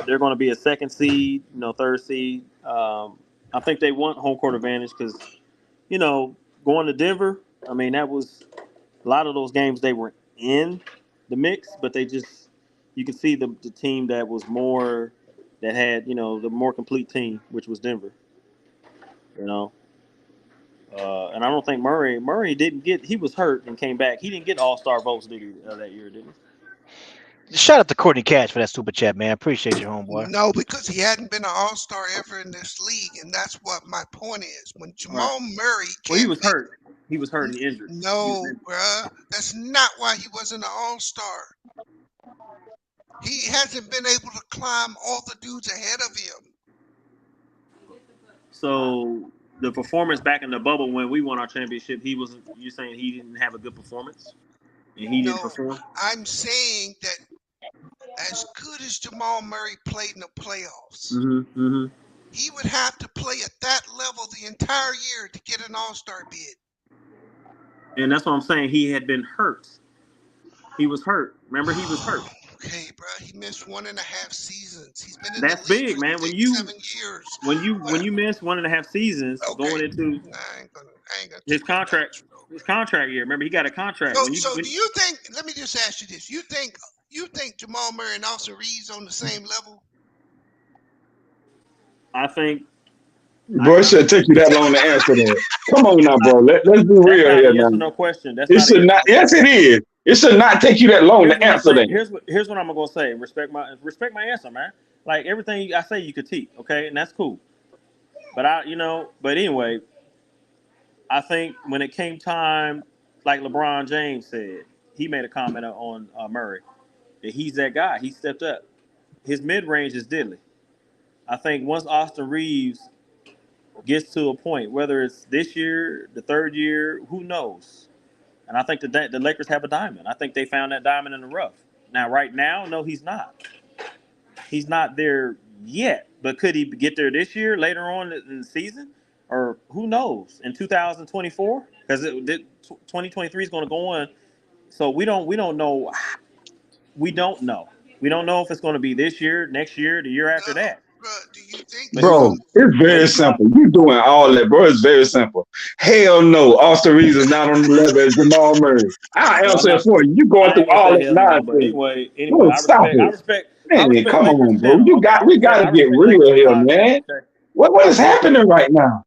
they're going to be a 2nd seed, 3rd seed. I think they want home court advantage because, going to Denver, I mean, that was a lot of those games they were in the mix, but you could see the team that was more, that had, the more complete team, which was Denver, and I don't think Murray didn't get, he was hurt and came back. He didn't get all-star votes that year, did he? Shout out to Courtney Cash for that super chat, man. Appreciate you, homeboy. No, because he hadn't been an all-star ever in this league, and that's what my point is. When Jamal Murray... Well, he was hurt. He was hurt and injured. No, bruh. That's not why he wasn't an all-star. He hasn't been able to climb all the dudes ahead of him. So... the performance back in the bubble when we won our championship, you're saying he didn't have a good performance? And he didn't perform? I'm saying that as good as Jamal Murray played in the playoffs, he would have to play at that level the entire year to get an all-star bid. And that's what I'm saying. He had been hurt. He was hurt. Remember, he was hurt. Okay, bro. He missed 1.5 seasons. He's been in That's the league big, for man. 7 years. When you miss 1.5 seasons going into I ain't gonna his contract year. Remember, he got a contract. So do you think? Let me just ask you this: you think Jamal Murray and Austin Reaves on the same level? I think. Bro, it should take you that long to answer that. Come on now, bro. Let's be real here, yes man. Or no question. It should not. Yes, it is. It should not take you that long to answer that. Here's what I'm gonna say. Respect my answer, man. Like everything I say, you critique, okay, and that's cool. But but anyway, I think when it came time, like LeBron James said, he made a comment on Murray that he's that guy. He stepped up. His mid range is deadly. I think once Austin Reaves gets to a point, whether it's this year, the 3rd year, who knows? And I think that the Lakers have a diamond. I think they found that diamond in the rough. Now, right now, no, he's not. He's not there yet. But could he get there this year, later on in the season? Or who knows? In 2024? Because 2023 is going to go on. So we don't know. We don't know. We don't know if it's going to be this year, next year, the year after that. Do you think? Bro, it's very simple. You doing all that, bro. It's very simple. Hell no, Austin Reaves is not on the level as Jamal Murray. I'll answer it for you. You going through all that nonsense. Anyway, I respect. Man, come on, bro. We gotta get real here, man. What is happening right now?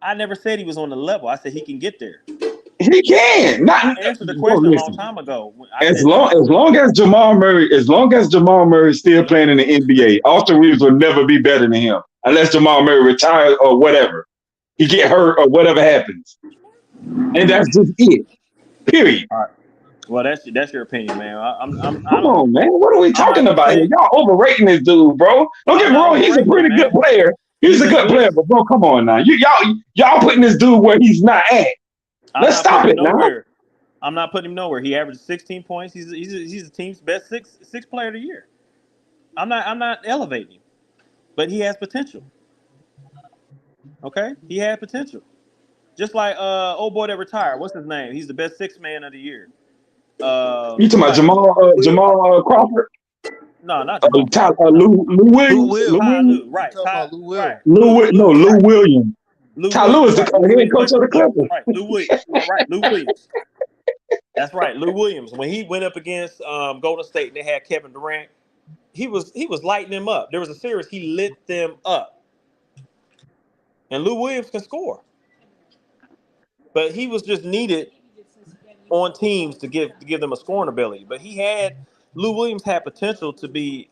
I never said he was on the level. I said he can get there. He can. I answered the question a long time ago. As long as Jamal Murray is still playing in the NBA, Austin Reaves will never be better than him unless Jamal Murray retires or whatever. He get hurt or whatever happens. And that's just it. Period. All right. Well, that's your opinion, man. Come on, man. What are we talking about here? Y'all overrating this dude, bro. Don't get me wrong. He's a pretty good player. He's a good player, but bro, come on now. Y'all putting this dude where he's not at. Let's stop it now. I'm not putting him nowhere. He averaged 16 points. He's the team's best six player of the year. I'm not elevating him, but he has potential. Okay, he had potential. Just like old boy that retired. What's his name? He's the best 6th man of the year. You talking about Jamal Crawford? No, not Lou Williams. Lou Williams. Ty Lue is the head coach of the Clippers. Right, Lou Williams. That's right, Lou Williams. When he went up against Golden State and they had Kevin Durant, he was lighting them up. There was a series he lit them up, and Lou Williams can score, but he was just needed on teams to give them a scoring ability. But Lou Williams had potential to be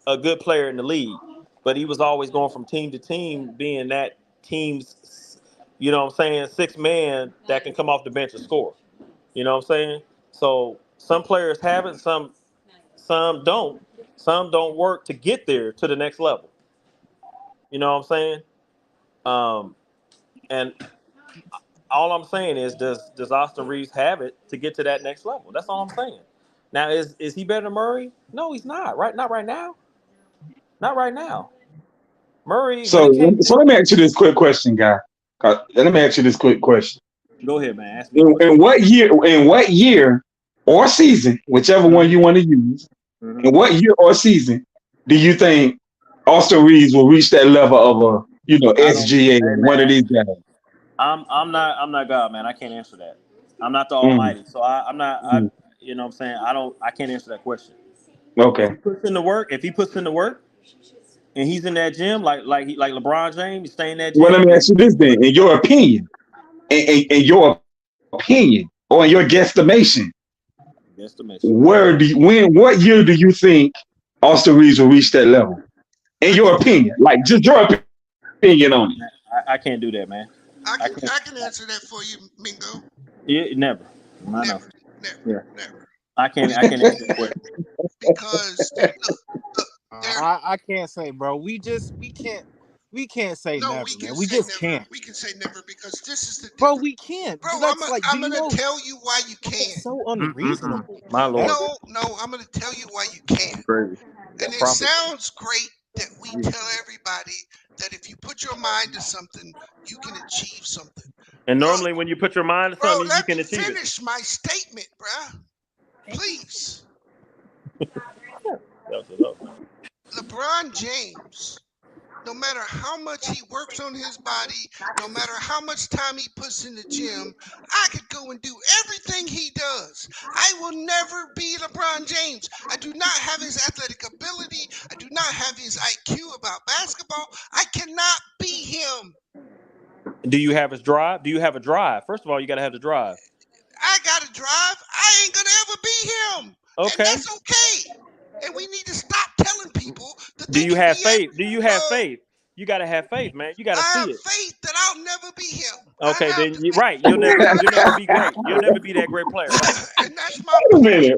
a good player in the league, but he was always going from team to team, being that team's, you know what I'm saying, sixth man that can come off the bench and score. You know what I'm saying? So some players have it, some don't. Some don't work to get there to the next level. You know what I'm saying? And all I'm saying is, does Austin Reaves have it to get to that next level? That's all I'm saying. Now, is he better than Murray? No, he's not. Right? Not right now. Not right now. Murray. So let me ask you this quick question, guy. Let me ask you this quick question. Go ahead, man. Ask me a question. In what year or season, whichever one you want to use, in what year or season do you think Austin Reaves will reach that level of a SGA or one of these guys? I'm not God, man. I can't answer that. I'm not the Almighty, so I'm not. You know what I'm saying? I can't answer that question. Okay. If he puts in the work, and he's in that gym like LeBron James, he's staying in that gym. Well, let me ask you this then. In your opinion, or in your guesstimation, what year do you think Austin Reaves will reach that level? In your opinion, like just your opinion on it. I can't do that, man. I can answer that for you, Mingo. Yeah, never. Never. I can't answer that question. Because look, I can't say, bro. We can't say never, man. We just can't. We can say never because this is the difference. Bro, we can't. Bro, I'm gonna tell you why you can't. It's so unreasonable. My Lord. No, I'm gonna tell you why you can't. Crazy. And it sounds great that we tell everybody that if you put your mind to something, you can achieve something. And normally when you put your mind to something, you can achieve it. Let me finish my statement, bruh. Please. LeBron James, no matter how much he works on his body, no matter how much time he puts in the gym, I could go and do everything he does. I will never be LeBron James. I do not have his athletic ability. I do not have his IQ about basketball. I cannot be him. Do you have his drive? Do you have a drive? First of all, you got to have the drive. I got to drive. I ain't going to ever be him. Okay. And that's okay. And we need to stop telling people that Do you have faith? Do you have faith? You got to have faith, man. You got to see it. I have faith that I'll never be him. Okay, then you're right. You'll never be great. You'll never be that great player. Right? And that's my point. Hey,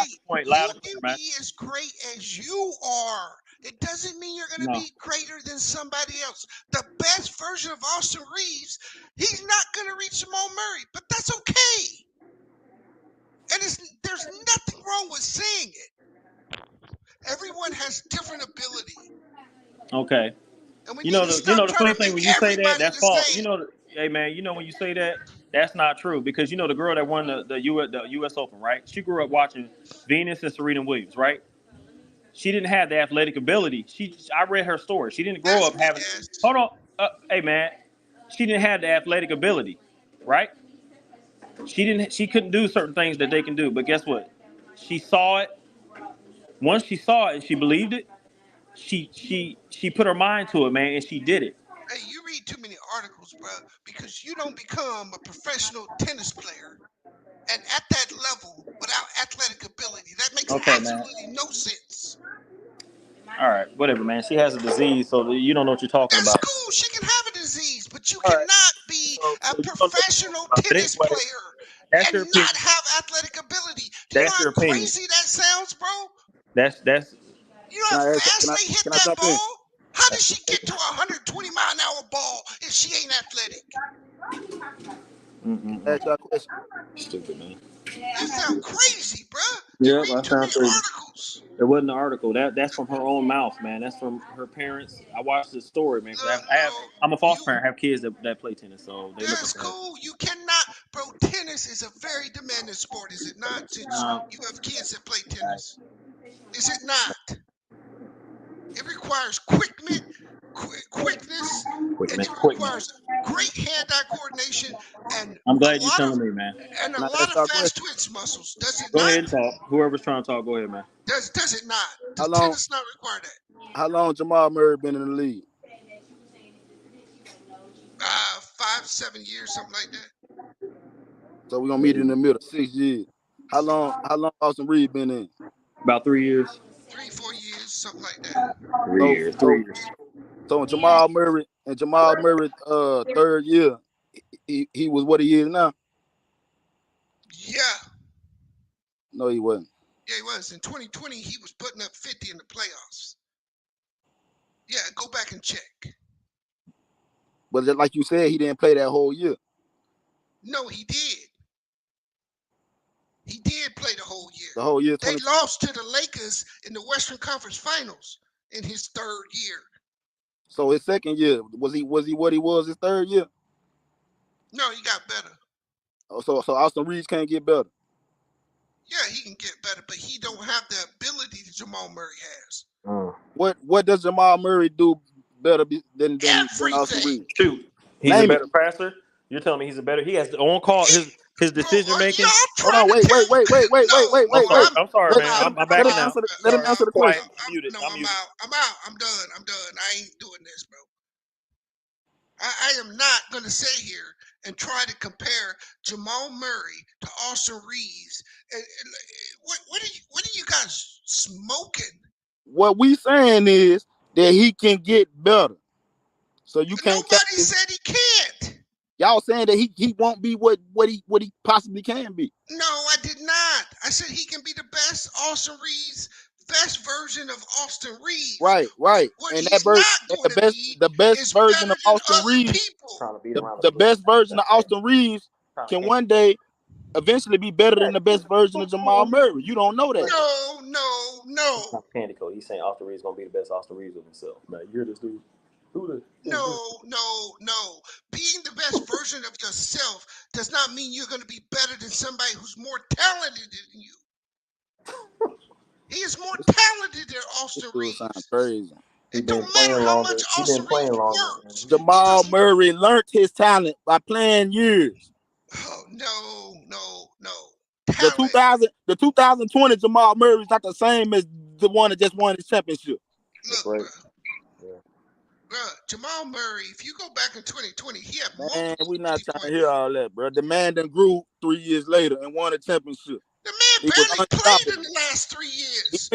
you can be as great as you are. It doesn't mean you're going to be greater than somebody else. The best version of Austin Reaves, he's not going to reach Jamal Murray, but that's okay. And there's nothing wrong with saying it. Everyone has different ability. Okay. You know the funny thing when you say that, that's false. Hey man, when you say that, that's not true because the girl that won the U.S. Open, right? She grew up watching Venus and Serena Williams, right? She didn't have the athletic ability. I read her story. She didn't grow up having. Hold on, hey man, she didn't have the athletic ability, right? She couldn't do certain things that they can do. But guess what? She saw it. Once she saw it and she believed it, she put her mind to it, man, and she did it. Hey, you read too many articles, bro, because you don't become a professional tennis player and at that level without athletic ability. That makes absolutely no sense. All right, whatever, man. She has a disease, so you don't know what you're talking about. That's cool. She can have a disease, but you cannot be a professional tennis player and not have athletic ability. Do you know how crazy that sounds, bro? That's. You know how fast they hit that ball? How does she get to a 120-mile-an-hour ball if she ain't athletic? Ask that question. Stupid, man. That sounds crazy, bro. Yeah, that sounds crazy. Articles. It wasn't an article. That's from her own mouth, man. That's from her parents. I watched this story, man. I'm a foster parent. I have kids that play tennis, so they that's cool. You cannot, bro. Tennis is a very demanding sport, is it not? Since you have kids that play tennis, is it not? It requires quickness, and it requires great hand-eye coordination, and I'm glad you're telling me, man. And a lot of fast twitch muscles. Does it not? Go ahead and talk. Whoever's trying to talk, go ahead, man. Does it not? Does tennis not require that? How long Jamal Murray been in the league? 5-7 years, something like that. So we're gonna meet in the middle. 6 years. How long Austin Reeves been in? About 3 years. 3-4 years, something like that. 3 years. 3 years. So in Jamal Murray third year, he was what he is now. Yeah. No, he wasn't. Yeah, he was. In 2020, he was putting up 50 in the playoffs. Yeah, go back and check. But just like you said, he didn't play that whole year. No, he did. He did play the whole year. The whole year. They lost to the Lakers in the Western Conference Finals in his third year. So his second year, was he what he was his third year? No, he got better. Oh, so Austin Reeves can't get better. Yeah, he can get better, but he don't have the ability that Jamal Murray has. What does Jamal Murray do better than Austin Reeves? Shoot, he's a better passer. You're telling me he's a better. He has the on call his decision making. Hold on, wait. I'm sorry, man. I'm backing out. Let him answer the question. I'm muted. I'm out. I'm done. I ain't doing this, bro. I am not gonna sit here and try to compare Jamal Murray to Austin Reeves. What are you guys smoking? What we saying is that he can get better. So you can't. Nobody said he can't. Y'all saying that he won't be what he possibly can be. No, I did not. I said he can be the best Austin Reeves, best version of Austin Reeves. Right. And that version, the best version of Austin Reeves, the best version of Austin Reeves can one day eventually be better than the best version of Jamal Murray. You don't know that. No. It's not Candy Code. He's saying Austin Reeves gonna be the best Austin Reeves of himself. Man, you're this dude. No. Being the best version of yourself does not mean you're going to be better than somebody who's more talented than you. He is more talented than Austin Reeves. Sounds crazy. It don't matter how much Austin Reeves works. Jamal Murray learned his talent by playing years. Oh, no. The 2020 Jamal Murray is not the same as the one that just won his championship. Look, bro, Jamal Murray, if you go back in 2020, he had multiple. Man, we're not trying to hear all that, bro. The man done grew 3 years later and won a championship. The man barely played in the last 3 years.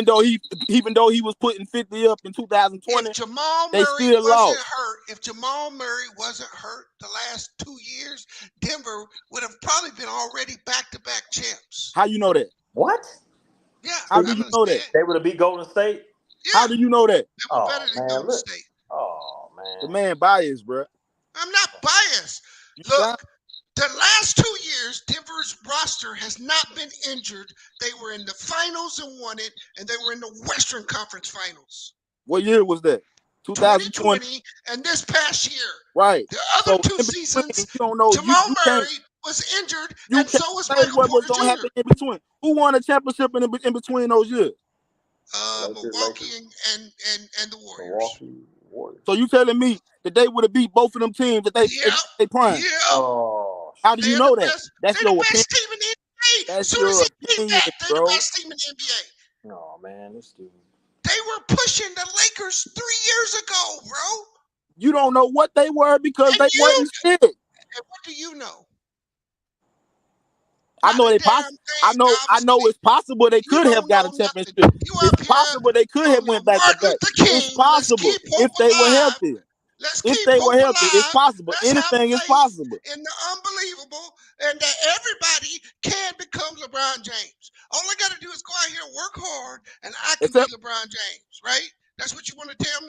Even though he was putting 50 up in 2020, if Jamal they Murray still lost. If Jamal Murray wasn't hurt the last 2 years, Denver would have probably been already back-to-back champs. How you know that? What? Yeah. How do you know that? They would have beat Golden State? Yeah. How do you know that? They were better than Golden State. Oh, man. The man biased, bro. I'm not biased. Look, the last 2 years, Denver's roster has not been injured. They were in the finals and won it, and they were in the Western Conference Finals. What year was that? 2020 and this past year. Right. The other two seasons, Jamal Murray was injured, and so was Michael Porter Jr. Happen in between. Who won a championship in between those years? Milwaukee and the Warriors. So you telling me that they would have beat both of them teams that they prime? Yeah. Oh. How do you know that? That's your opinion. Team in the NBA. That's your opinion, bro. They're the best team in the NBA. Oh, man, this dude. They were pushing the Lakers 3 years ago, bro. You don't know what they were because they wasn't shit. And what do you know? I know I know it's possible they could have got a championship. It's possible they could have went back to back. It's possible if they were healthy. If they were healthy, it's possible. Anything is possible. In the unbelievable, and that everybody can become LeBron James. All I got to do is go out here and work hard, and I can be LeBron James, right? That's what you want to tell me?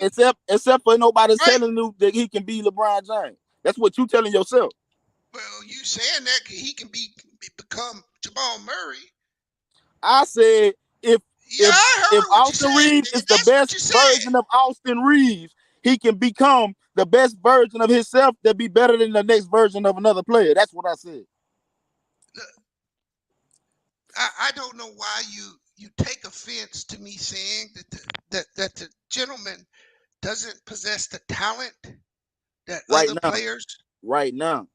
Except for nobody's telling you that he can be LeBron James. That's what you telling yourself. Well, you saying that he can become Jamal Murray. I said if Austin Reeves is the best version of Austin Reeves, he can become the best version of himself that be better than the next version of another player. That's what I said. Look, I don't know why you take offense to me saying that the gentleman doesn't possess the talent that other players. Right now.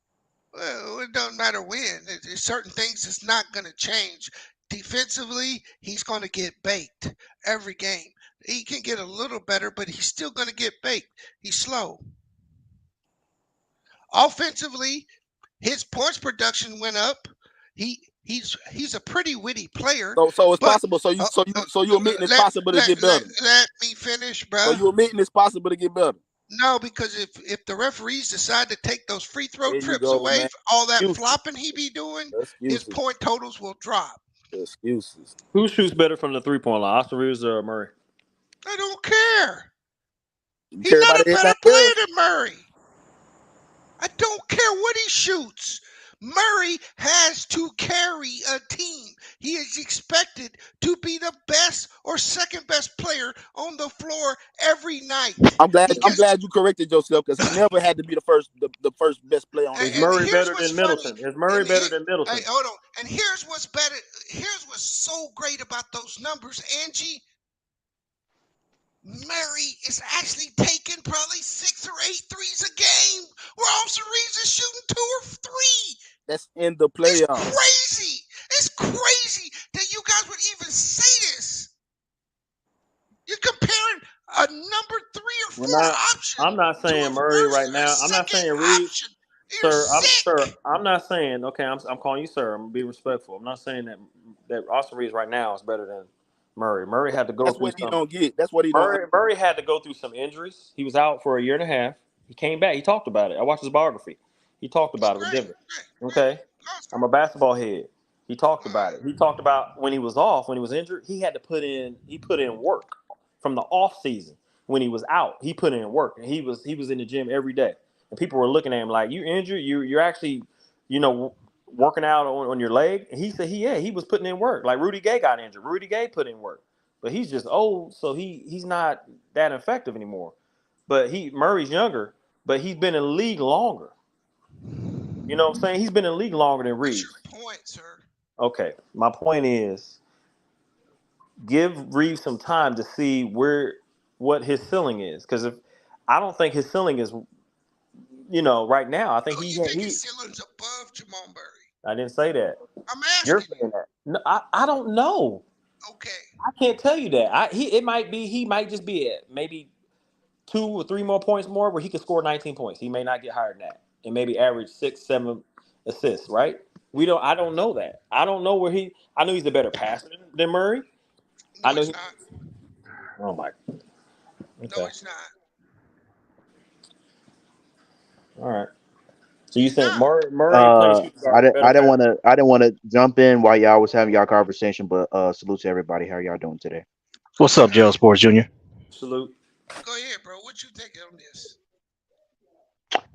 Well, it doesn't matter when. There's certain things that's not going to change. Defensively, he's going to get baked every game. He can get a little better, but he's still going to get baked. He's slow. Offensively, his points production went up. he's a pretty witty player. So it's but, possible. So you admitting it's possible to get better. Let me finish, bro. So you admitting it's possible to get better. No, because if the referees decide to take those free throw There you trips go, away, man. all that Excuses. flopping he be doing, his Excuses. point totals will drop. Excuses. Who shoots better from the 3-point line, Austin Reaves or Murray? I don't care. You He's care not about a better anything player else? than Murray. I don't care what he shoots. Murray has to carry a team. He is expected to be the best or second best player on the floor every night. I'm glad you corrected yourself because he never had to be the first best player on the Is team. Murray better than Middleton? Is Murray better than Middleton? Hey, hold on. And here's what's better. Here's what's so great about those numbers, Angie. Murray is actually taking probably 6 or 8 threes a game, where Austin Reaves is shooting 2 or 3. That's in the playoffs. It's crazy. It's crazy that you guys would even say this. You're comparing a number 3 or 4 option. I'm not saying Murray right now. I'm not saying Reaves. Sir, I'm not saying. Okay, I'm calling you sir. I'm gonna be respectful. I'm not saying that Austin Reaves right now is better than Murray. Murray had to go That's through what he don't get. That's what he Murray, don't. Murray had to go through some injuries. He was out for a year and a half. He came back. He talked about it. I watched his biography. He talked about it with Denver. Okay, I'm a basketball head. He talked about it. He talked about when he was off, when he was injured, he had to put in work from the off season. When he was out, he put in work, and he was in the gym every day. And people were looking at him like, "You injured? You're actually, working out on your leg?" And he said, he was putting in work. Like Rudy Gay got injured. Rudy Gay put in work, but he's just old, so he's not that effective anymore. But Murray's younger, but he's been in the league longer. You know what I'm saying? He's been in the league longer than Reaves. What's your point, sir? Okay, my point is, give Reaves some time to see what his ceiling is, because I don't think his ceiling is, right now. I think his ceiling's above Jamal Murray. I didn't say that. I'm asking. You're saying that. No, I don't know. Okay. I can't tell you that. He might just be at maybe 2 or 3 more points more where he could score 19 points. He may not get higher than that and maybe average 6, 7 assists. Right? I don't know that. I don't know where I know he's a better passer than Murray. No, I know he's not. Oh my. Okay. No, he's not. All right. So you think Murray plays? I didn't want to jump in while y'all was having y'all conversation, but salute to everybody. How y'all doing today? What's up, Jail Sports Junior? Salute. Go ahead, bro. What you think on this?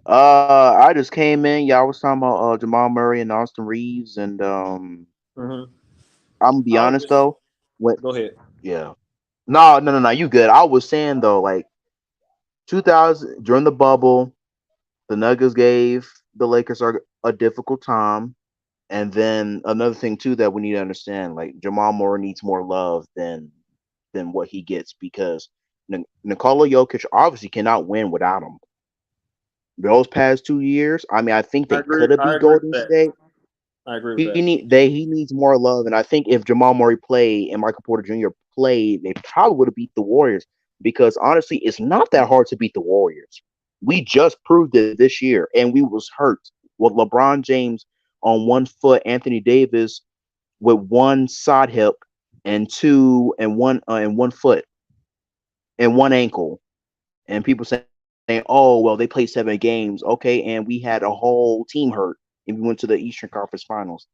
I just came in. Y'all was talking about Jamal Murray and Austin Reaves, and I'm gonna be honest though. Go ahead. Yeah. No. You good? I was saying though, like 2000 during the bubble, the Nuggets gave the Lakers a difficult time, and then another thing too that we need to understand, like Jamal Murray needs more love than what he gets, because Nikola Jokic obviously cannot win without him. Those past 2 years, I mean, I think they could have beat Golden State. I agree with that. He needs more love, and I think if Jamal Murray played and Michael Porter Jr. played, they probably would have beat the Warriors, because honestly, it's not that hard to beat the Warriors. We just proved it this year, and we was hurt with LeBron James on 1 foot, Anthony Davis with 1 side hip and 1 foot and 1 ankle, and people saying, "Oh, well, they played 7 games, okay," and we had a whole team hurt, and we went to the Eastern Conference Finals.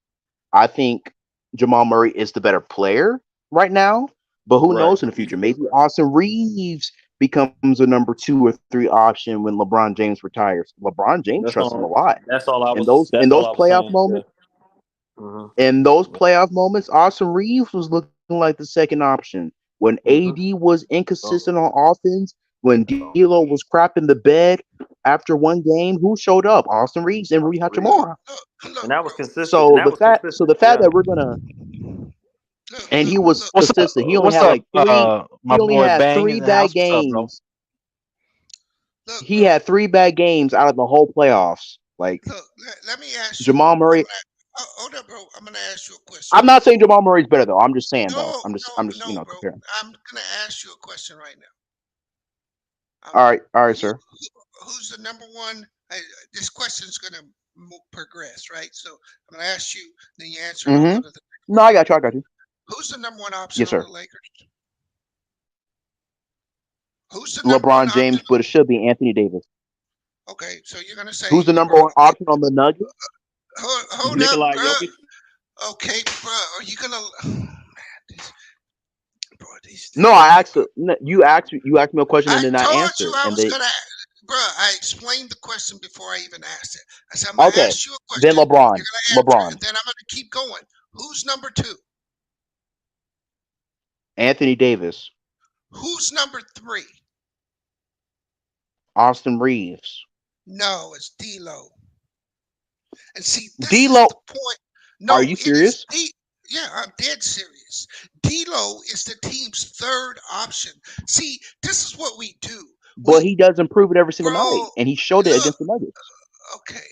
I think Jamal Murray is the better player right now, but who knows in the future? Maybe Austin Reaves becomes a number 2 or 3 option when LeBron James retires. LeBron James trusts him a lot. That's all I was. In those playoff moments, in those playoff moments, Austin Reaves was looking like the second option. When AD was inconsistent on offense, when D'Lo was crapping the bed after 1 game, who showed up? Austin Reaves and Rui Hachimura. And that was consistent. So the fact that we're gonna, and he was consistent. He only had like 3. He only had 3 bad games. He had 3 bad games out of the whole playoffs. Like, let me ask Jamal Murray. Hold up, bro. I'm gonna ask you a question. I'm not saying Jamal Murray's better though. I'm just saying though. I'm just comparing. I'm gonna ask you a question right now. All right, sir. Who's the number 1? This question's gonna progress, right? So I'm going to ask you, then you answer, and I'll Mm-hmm. go to the next No, I got you. I got you. Who's the number one option Yes, on sir. the Lakers? Who's the number one LeBron option? James, but it should be Anthony Davis. Okay, so you're going to say Who's the number LeBron. one option on the Nuggets? Hold up, Nikolai bro. Jokic. Okay, bro. Are you going to... No, I asked. You asked me a question and then I told answered. you I And was they going to... Bro, I explained the question before I even asked it. I said, I'm going to okay. ask you a Then question. LeBron. You're going to answer LeBron. it, and then I'm going to keep going. Who's number two? Anthony Davis. Who's number three? Austin Reaves. No, it's D'Lo. And see, this D'Lo. is the point. No, Are you serious? Yeah, I'm dead serious. D'Lo is the team's third option. See, this is what we do. But he doesn't prove it every single night, and he showed it against the Nuggets. Okay,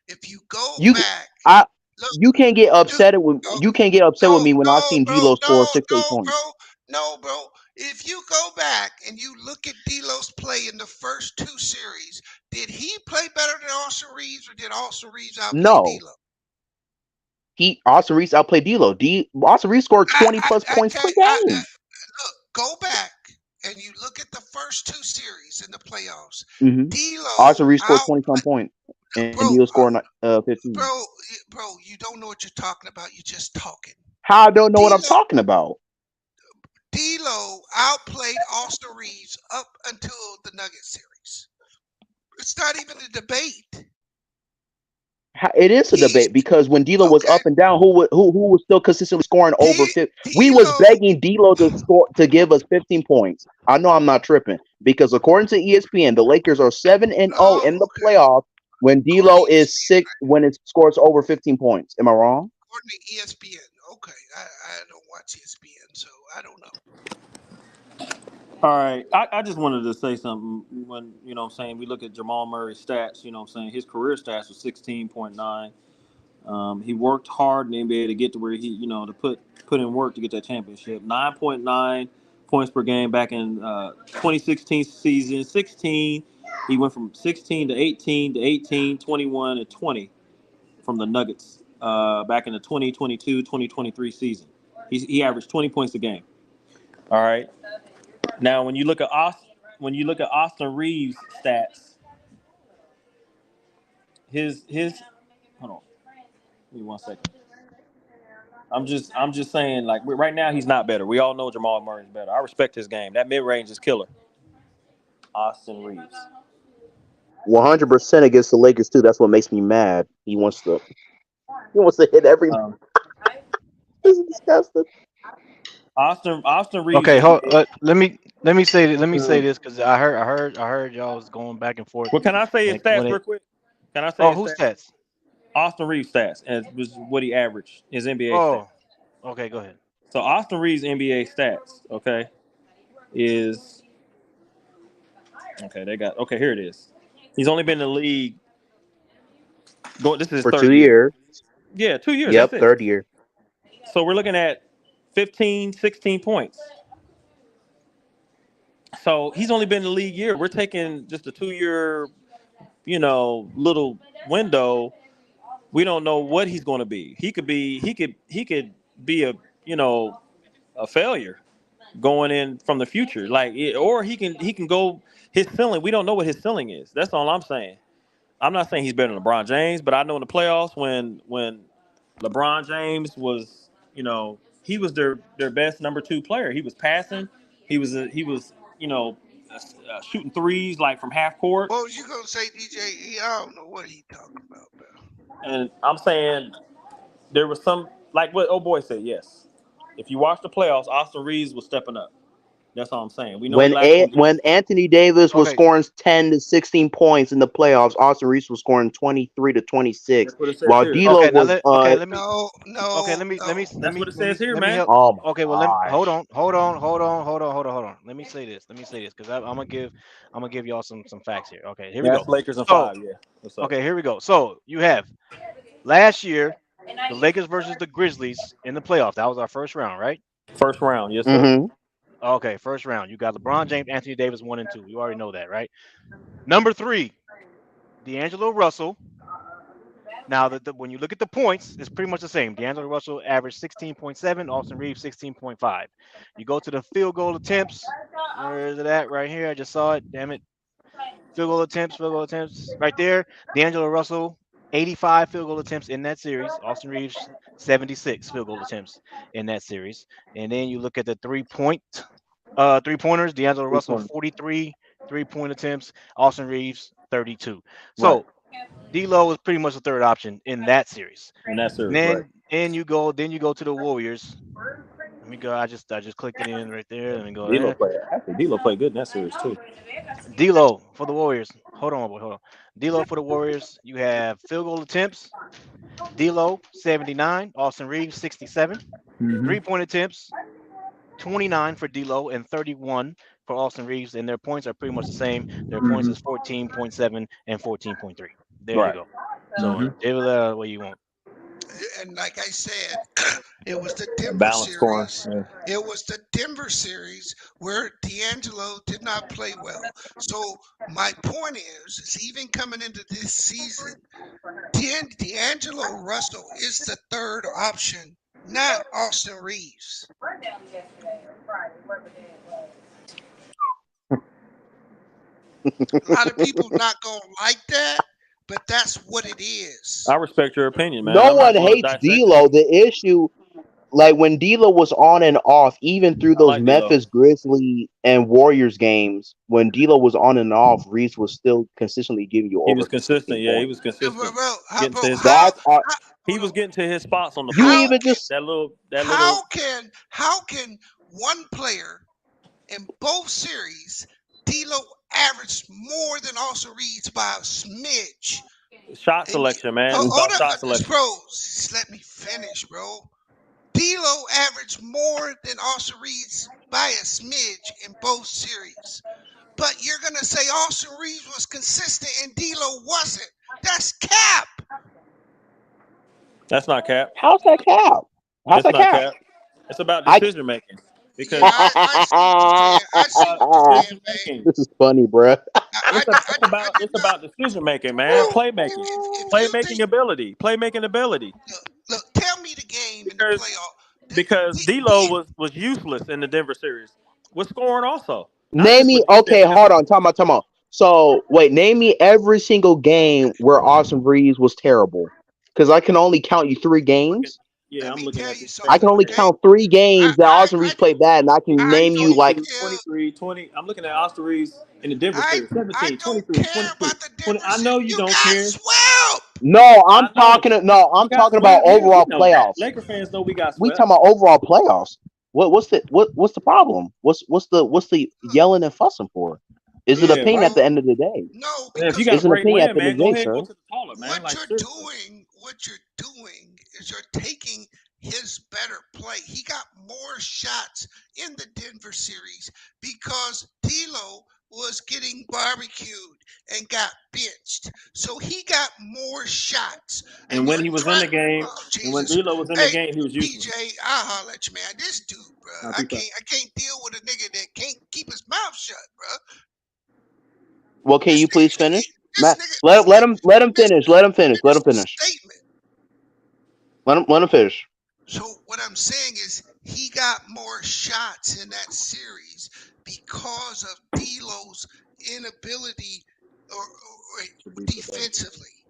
if you go back, you can't get upset with me when I've seen D'Lo score 6 8 points. Bro. If you go back and you look at D'Lo's play in the first two series, did he play better than Austin Reaves, or did Austin Reaves outplay D'Lo? Austin Reaves outplayed D'Lo. Austin Reaves scored 20 plus points per game. Look, go back and you look at the first two series in the playoffs. Mm-hmm. D'Lo Austin Reaves scored 20-some points, and D'Lo scored 15. Bro, you don't know what you're talking about. You're just talking. How I don't know what I'm talking about? D'Lo outplayed Austin Reaves up until the Nuggets series. It's not even a debate. It is a debate because when D'Lo was up and down, who was still consistently scoring over 50? We was begging D'Lo to give us 15 points. I know I'm not tripping because according to ESPN, the Lakers are 7-0 in the playoffs when D'Lo is 6 when it scores over 15 points. Am I wrong? According to ESPN, okay. I don't watch ESPN, so I don't know. All right, I just wanted to say something. When what I'm saying, we look at Jamal Murray's stats. I'm saying his career stats was 16.9. He worked hard in the NBA to get to where he to put in work to get that championship. 9.9 points per game back in 2016 season. 16, he went from 16 to 18 to 18, 21 and 20 from the Nuggets back in the 2022-2023 season. He averaged 20 points a game. All right. Now, when you look at Austin Reaves' stats, his hold on, give me 1 second. I'm just saying, like right now he's not better. We all know Jamal Murray's better. I respect his game. That mid range is killer. Austin Reaves. 100% against the Lakers too. That's what makes me mad. He wants to hit every. This is disgusting. Austin Reaves. Okay, let me say this because I heard y'all was going back and forth. Well, can I say his stats real quick? Can I say? Oh, whose stats? Austin Reaves' stats, and was what he averaged, his NBA stats. Okay, go ahead. So Austin Reaves' NBA stats, okay, is here it is. He's only been in the league. This is his for third 2 years. Yeah, 2 years. Yep, that's it. third year. So we're looking at 15, 16 points. So he's only been in the league year. We're taking just a 2-year, little window. We don't know what he's going to be. He could be a failure going in from the future. Or he can go his ceiling. We don't know what his ceiling is. That's all I'm saying. I'm not saying he's better than LeBron James, but I know in the playoffs when LeBron James was, he was their best number 2 player. He was passing. He was shooting threes like from half court. What was you gonna say, DJ? I don't know what he talking about, bro. And I'm saying there was some, like what old boy said. Yes, if you watch the playoffs, Austin Reaves was stepping up. That's all I'm saying. We know when Anthony Davis was scoring 10 to 16 points in the playoffs, Austin Reaves was scoring 23 to 26. While D'Lo was let me. No. Okay, let me. That's what it says here, man. Help. Oh okay, well, hold on. Let me say this because I'm gonna give y'all some facts here. Okay, here we go. Lakers in 5. Yeah. What's up? Okay, here we go. So you have last year the Lakers versus the Grizzlies in the playoffs. That was our first round, right? First round, yes, sir. Mm-hmm. Okay, first round. You got LeBron James, Anthony Davis, 1 and 2. You already know that, right? Number 3, D'Angelo Russell Now, when you look at the points, it's pretty much the same. D'Angelo Russell averaged 16.7, Austin Reeves 16.5. You go to the field goal attempts. Where is it at? Right here. I just saw it. Damn it. Field goal attempts. Right there. D'Angelo Russell, 85 field goal attempts in that series. Austin Reeves, 76 field goal attempts in that series. And then you look at the three pointers. D'Angelo Russell, 43 3-point attempts. Austin Reeves, 32. Right. So D'Lo is pretty much the third option in that series. In that series, right. Then you go to the Warriors. Let me go. I just clicked it in right there. Let me go D'Lo there. played good in that series too. D'Lo for the Warriors. Hold on, boy. Hold on. D'Lo for the Warriors. You have field goal attempts. D'Lo 79. Austin Reeves 67. 3-point attempts 29 for D'Lo and 31 for Austin Reeves, and their points are pretty much the same. Their points is 14.7 and 14.3. There you go. So give it the way you want. And like I said, it was the Denver Balance scoring. series. Yeah. It was the Denver series where D'Angelo did not play well. So my point is even coming into this season, D'Angelo Russell is the third option, not Austin Reeves. A lot of people not gonna like that, but that's what it is. I respect your opinion, man. No one hates D'Lo. The issue, like when D'Lo was on and off, even through those Memphis Grizzlies and Warriors games, when D'Lo was on and off, Reeves was still consistently giving you over. He was consistent. Yeah, he was consistent. He was getting to his spots on the floor. How can one player in both series, D'Lo averaged more than Austin Reeves by a smidge? Shot selection, man. Shot selection. Bro, just let me finish, bro. D'Lo averaged more than Austin Reeves by a smidge in both series. But you're going to say Austin Reeves was consistent and D'Lo wasn't. That's cap. That's not cap. How's that cap? How's that cap? It's about decision making. Because this is funny, bro. It's about decision making, man. Playmaking ability. Look, tell me the game in the playoff. Because D'Lo was useless in the Denver series. Was scoring also. Name me. Okay, hold on. Time out. So wait, name me every single game where Austin Reeves was terrible. Because I can only count you 3 games. Yeah, I'm looking at this. I can only count 3 games that Austin Reeves played bad, and I can name you like 23, 20. I'm looking at Austin Reeves in the Denver series. 17, 23, 22. I know you don't care. No, I'm talking about overall playoffs. Laker fans know we got swept. We talking about overall playoffs. What's the problem? What's the yelling and fussing for? Is it a pain at the end of the day? No, if you got a great win, man, go ahead and go to the toilet, man. What you're doing is you're taking his better play. He got more shots in the Denver series because D'Lo was getting barbecued and got benched. So he got more shots. And when he was in the game, and when D'Lo was in the game, he was useless. DJ, I'll holler at you, man. This dude, bro, I can't deal with a nigga that can't keep his mouth shut, bro. Well, can you please finish? Matt, let him finish. Let him finish. Let him finish. So what I'm saying is he got more shots in that series because of D'Lo's inability or defensively.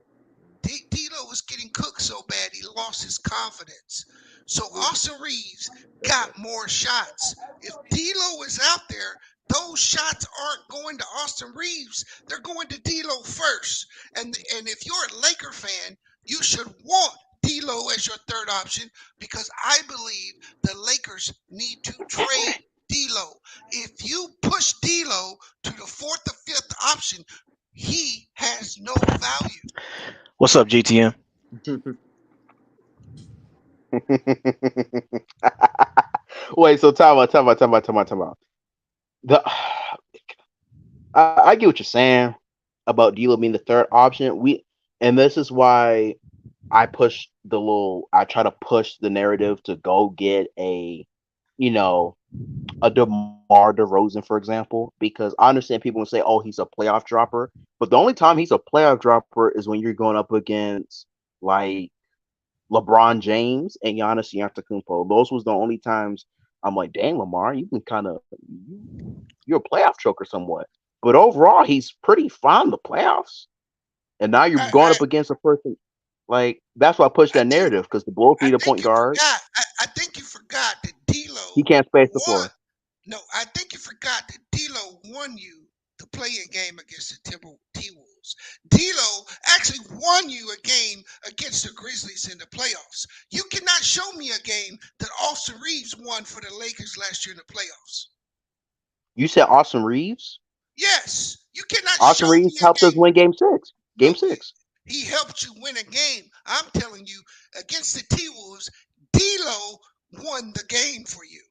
D'Lo was getting cooked so bad he lost his confidence. So Austin Reeves got more shots. If D'Lo is out there, those shots aren't going to Austin Reeves. They're going to D'Lo first. And if you're a Laker fan, you should want D'Lo as your third option because I believe the Lakers need to trade D'Lo. If you push D'Lo to the 4th or 5th option, he has no value. What's up, GTM? Wait, so time out. I get what you're saying about D'Lo being the third option. And this is why I try to push the narrative to go get a DeMar DeRozan, for example, because I understand people will say, oh, he's a playoff dropper. But the only time he's a playoff dropper is when you're going up against like LeBron James and Giannis Antetokounmpo. Those was the only times I'm like, dang, Lamar, you can you're a playoff choker somewhat. But overall, he's pretty fine in the playoffs. And now you're going up against a person like that's why I pushed that narrative because the Bulls need a point guard. I think you forgot that D'Lo. He can't space the floor. No, I think you forgot that D'Lo won you the play-in game against the Timberwolves. D'Lo actually won you a game against the Grizzlies in the playoffs. You cannot show me a game that Austin Reaves won for the Lakers last year in the playoffs. You said Austin Reaves? Yes. You cannot Austin show Reaves me helped us win game 6. Game 6. He helped you win a game. I'm telling you, against the T-Wolves, D'Lo won the game for you.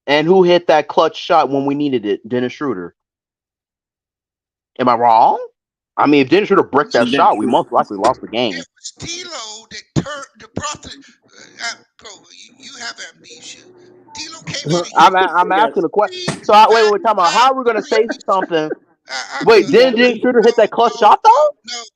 And who hit that clutch shot when we needed it? Dennis Schroeder. Am I wrong? I mean, if Dennis Schroeder bricked that shot, we most likely lost the game. It was D'Lo that brought the bro. You have amnesia. D'Lo came in. I'm asking a question. So wait, we're talking about how we're gonna say something. Wait, didn't Dennis Schroeder hit that clutch shot though?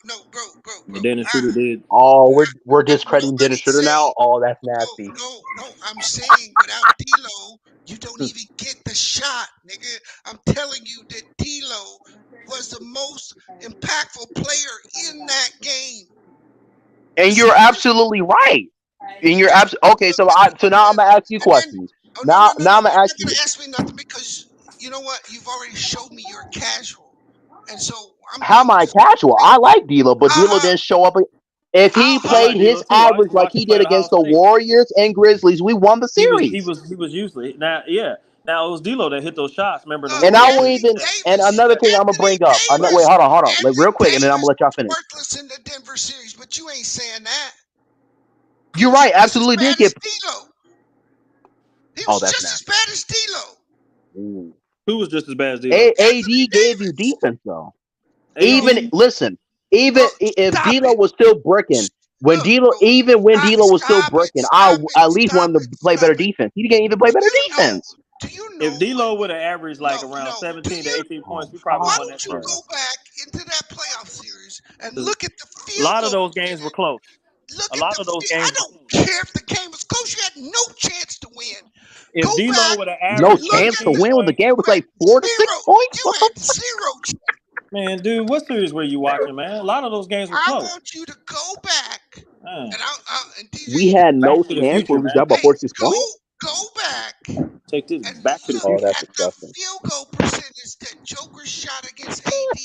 No, bro. Dennis Schroeder did. Oh, we're discrediting Dennis Schroeder now. Oh, that's nasty. No. I'm saying without D'Lo, you don't even get the shot, nigga. I'm telling you that D'Lo was the most impactful player in that game. And you're absolutely right. And you're okay. So now I'm gonna ask you questions. Now I'm gonna ask you. You're not gonna ask me nothing because you know what? You've already showed me you're casual, and so how am I casual? I like D'Lo, but D'Lo didn't show up. If he played his average like he did against the Warriors and Grizzlies, we won the series. He was usually now it was D'Lo that hit those shots. Remember? And I won't even. And another thing I'm gonna bring up. Wait, hold on. Like, real quick, and then I'm gonna let y'all finish. Worthless in the Denver series, but you ain't saying that. You're right. Absolutely did get. D'Lo. He was just as bad as D'Lo. Who was just as bad as D'Lo? AD gave you defense though. Even if D'Lo was still bricking, when D'Lo was still bricking, I at least want him to play better defense. He didn't even play better defense. If D'Lo would have averaged like around 17 to 18 points, we probably won that series. Why don't you go back into that playoff series and look at the field? A lot of those games were close. I don't care if the game was close. You had no chance to win. If D'Lo would have averaged no chance to win when the game was like 4 to 6 points. You had zero chance. Man, dude, what series were you watching, man? A lot of those games were close. I want you to go back. And DJ, we had no chance when we got about 46 points. Go back. Take this back to the future. Oh, that's disgusting. The field goal percentage that Joker shot against AD,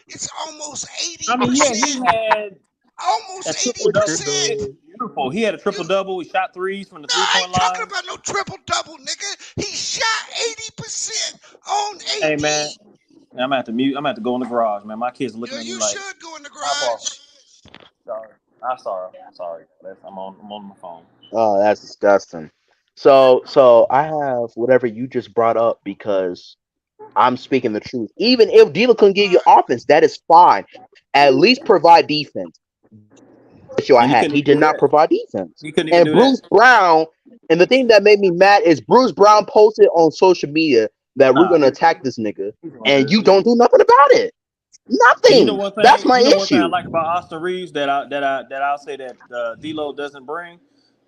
it's almost 80%. I mean, yeah, he had almost 80%. Beautiful. He had a triple double. He shot threes from the 3-point line. I ain't talking about no triple double, nigga. He shot 80% on AD. Hey man, I'm gonna have to mute. I'm gonna have to go in the garage, man. My kids are looking at me like. You should go in the garage. Sorry. I'm on my phone. Oh, that's disgusting. So I have whatever you just brought up because I'm speaking the truth. Even if D'Lo couldn't give you offense, that is fine. At least provide defense. He did not provide defense. And Bruce Brown, and the thing that made me mad is Bruce Brown posted on social media that we're gonna attack this nigga, and you don't do nothing about it. Nothing. You know one thing, that's my issue. One thing I like about Austin Reaves that I'll say that D'Lo doesn't bring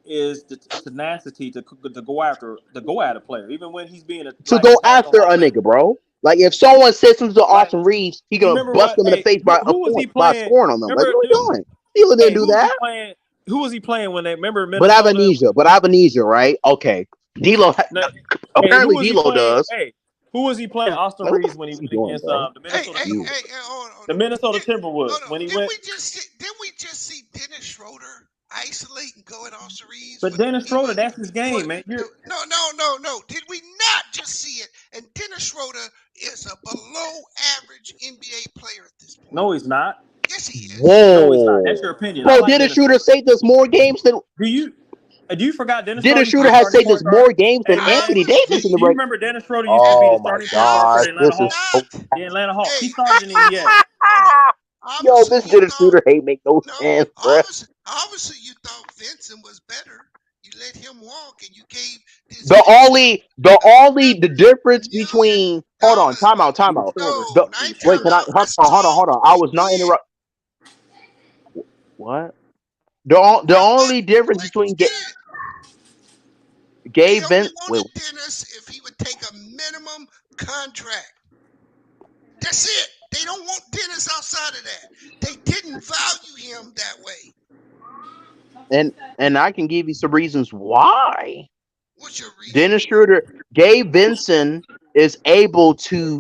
is the tenacity to go after a player, even when he's being go after a nigga, bro. Like if someone says something to Austin Reaves, he gonna bust them in the face by scoring on them. Like what are you doing? D'Lo didn't do that. Who was he playing when they remember Minnesota? But I have amnesia, right? Okay. D'Lo apparently D'Lo does. Hey, who was he playing? Austin Reaves when he went against the Minnesota Timberwolves when he went. Didn't we just see Dennis Schroeder isolate and go at Austin Reaves? But Dennis Schroeder, that's his game, man. No. Did we not just see it? And Dennis Schroeder is a below average NBA player at this point. No, he's not. Yes, he is. Whoa. No, he's not. That's your opinion. Bro, Dennis Schroeder saved us more games than. Do you forgot Dennis Schroeder has saved us more games than Anthony Davis in the break? You remember Dennis Schroeder used to be the starting point for the Atlanta Hawks. He started in NBA. Yo, this Dennis Schroeder hate make no sense, bro. Obviously, you thought Vincent was better. You let him walk, and you gave the difference between. Hold on, time out. Wait, can I? Hold on. I was not interrupted. What? The only difference between They Gabe only Vincent. wanted Dennis if he would take a minimum contract. That's it. They don't want Dennis outside of that. They didn't value him that way. And I can give you some reasons why. What's your reason? Dennis Schroeder, Gabe Vincent is able to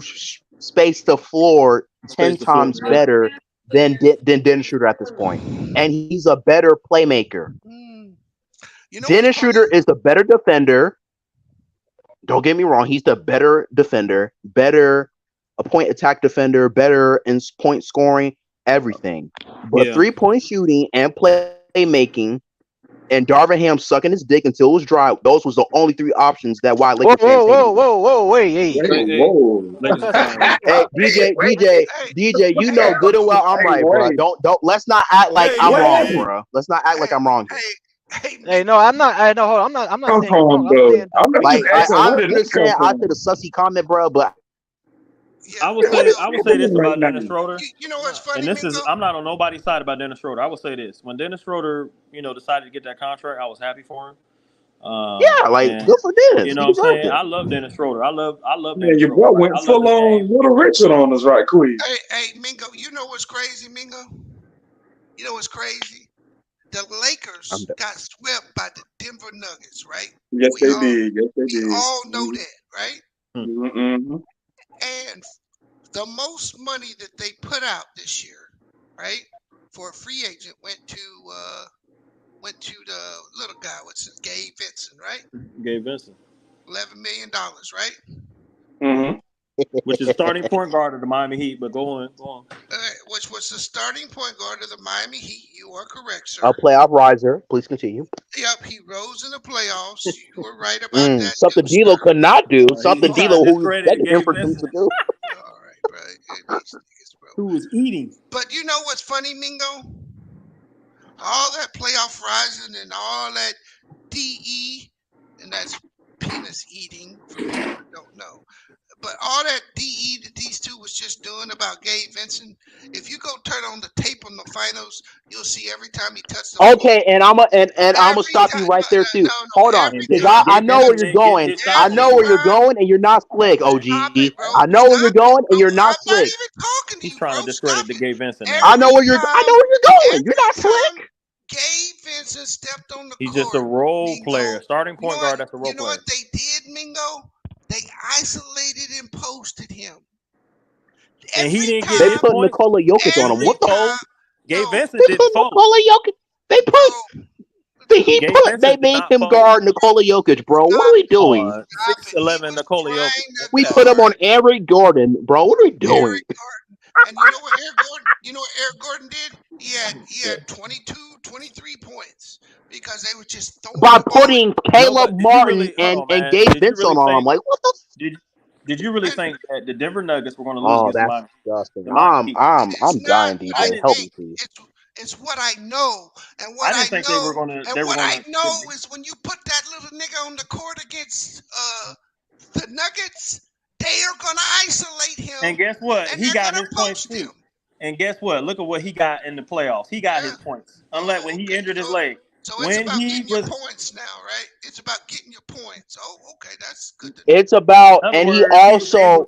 space the floor 10 times better than Dennis Schroeder at this point. And he's a better playmaker. Dennis Schroeder is the better defender. Don't get me wrong. He's the better defender, better a point attack defender, better in point scoring, everything. But 3-point shooting and playmaking and Darvin Ham sucking his dick until it was dry. Those was the only 3 options that why Lakers fans wait, DJ, you know good and well I'm right, bro. Don't let's not act like I'm wrong, bro. Let's not act like I'm wrong. Hey, no, I'm not. Hold on, I'm not saying you're wrong. I understand after the sussy comment, bro, but I would say this about Dennis Schroeder. You know what's funny? And I'm not on nobody's side about Dennis Schroeder. I would say this: when Dennis Schroeder, decided to get that contract, I was happy for him. Good for Dennis. You know what I'm saying? I love Dennis Schroeder. I love Dennis your boy went full on Little Richard on us, right quick. Hey, Mingo, you know what's crazy, Mingo? You know what's crazy? The Lakers got swept by the Denver Nuggets, right? Yes, they did. We all know that, right? Mm-hmm. And the most money that they put out this year, right, for a free agent went to the little guy, Gabe Vincent, right? Gabe Vincent. $11 million, right? Mm-hmm. Which is starting point guard of the Miami Heat, but go on. Which was the starting point guard of the Miami Heat. You are correct, sir. A playoff riser. Please continue. Yep, he rose in the playoffs. You were right about that. Something D'Lo could not do. Something D'Lo who begging him for to do. All right, bro. Who was eating? But you know what's funny, Mingo? All that playoff rising and all that DE, and that's penis eating for people who don't know. But all that DE that these two was just doing about Gabe Vincent, if you go turn on the tape on the finals, you'll see every time he touched the Okay, and I'm gonna stop you right there too. Hold on, because I know where you're going. I know where you're going, and you're not slick, OG. I know where you're going, and you're not slick. He's trying to discredit the Gabe Vincent. I know where you're going. You're not slick. Gabe Vincent stepped on the court. He's just a role player, starting point guard. That's a role player. You know what they did, Mingo? They isolated and posted him. And he didn't get They put Nikola Jokic on him. What the fuck? Gabe Vincent didn't fold. Nikola Jokic. They made him guard Nikola Jokic, bro. What are we doing? 6'11" Nikola Jokic. We put him on Eric Gordon, bro. What are we doing? And you know what Eric Gordon did? He had 22, 23 points because they were just throwing by putting Caleb Martin and Gabe Vincent on. I'm like, what the? Did you really think that the Denver Nuggets were going to lose against Miami? Disgusting. I'm dying, DJ. Help me, please. It's what I know, and what I think know, they were going to. And what I know is when you put that little nigga on the court against the Nuggets, they are going to isolate him. And guess what? He got his points too. And guess what? Look at what he got in the playoffs. He got his points. Unless when he injured his leg. So it's about getting your points now, right? It's about getting your points. Oh, okay, that's good. It's about, and he also,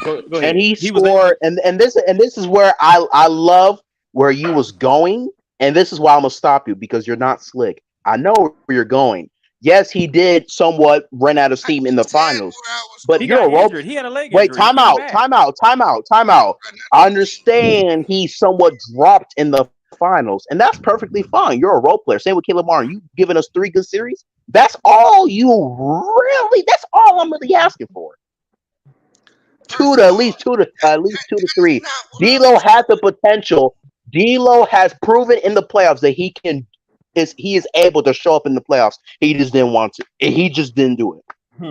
and he scored, and this is where I love where you was going, and this is why I'm gonna stop you because you're not slick. I know where you're going. Yes, he did somewhat run out of steam in the finals, but you're a role. He had a leg Wait, time out. I understand he somewhat dropped in the finals, and that's perfectly fine. You're a role player. Same with Caleb Martin. You've given us 3 good series. That's all I'm really asking for. At least two to three. D'Lo had the potential. D'Lo has proven in the playoffs that he is able to show up in the playoffs. He just didn't want to. He just didn't do it.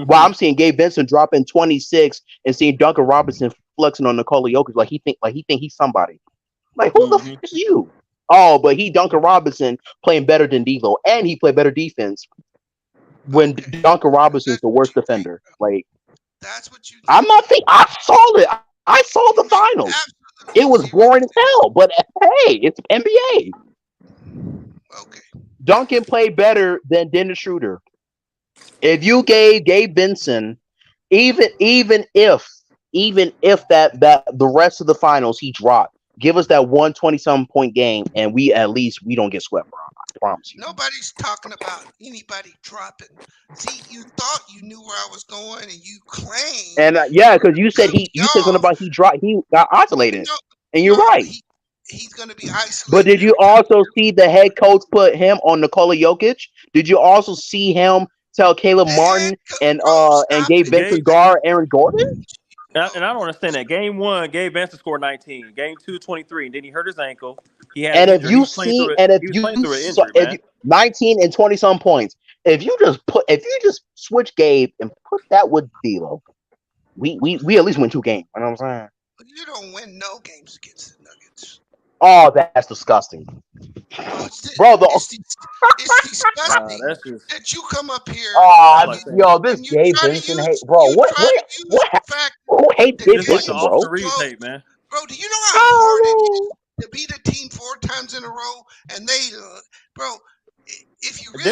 While I'm seeing Gabe Vincent dropping 26 and seeing Duncan Robinson flexing on Nikola Jokic like he think he's somebody. Like who the fuck is you? Oh, but Duncan Robinson playing better than D'Lo, and he played better defense when Duncan Robinson is the worst defender. Like that's what you. I'm not thinking. I saw it. I saw the finals. It was boring as hell, but hey, it's NBA. Okay. Duncan played better than Dennis Schroeder. If you gave Gabe Vincent, even if that the rest of the finals he dropped, give us that 120-something point game, and we don't get swept, bro. I promise you. Nobody's talking about anybody dropping. See, you thought you knew where I was going, and you claimed. And because you said something about he got isolated, and you're right. He's going to be isolated. But did you also see the head coach put him on Nikola Jokic? Did you also see him tell Caleb Martin and Gabe Vincent guard Aaron Gordon? And I don't understand that. Game 1, Gabe Vincent scored 19. Game 2, 23. And then he hurt his ankle. He had and an if injury. you see, and if you injury, if 19 and 20 some points, if you just switch Gabe and put that with D'Lo, we at least win 2 games. You know what I'm saying? But you don't win no games against the Nuggets. Oh, that's disgusting, bro. It's disgusting that you come up here. This Gabe Vincent hate, bro. Who hates Gabe Vincent, bro? Hate, man. Bro, do you know how hard it is to beat a team 4 times in a row? And they, bro, if you really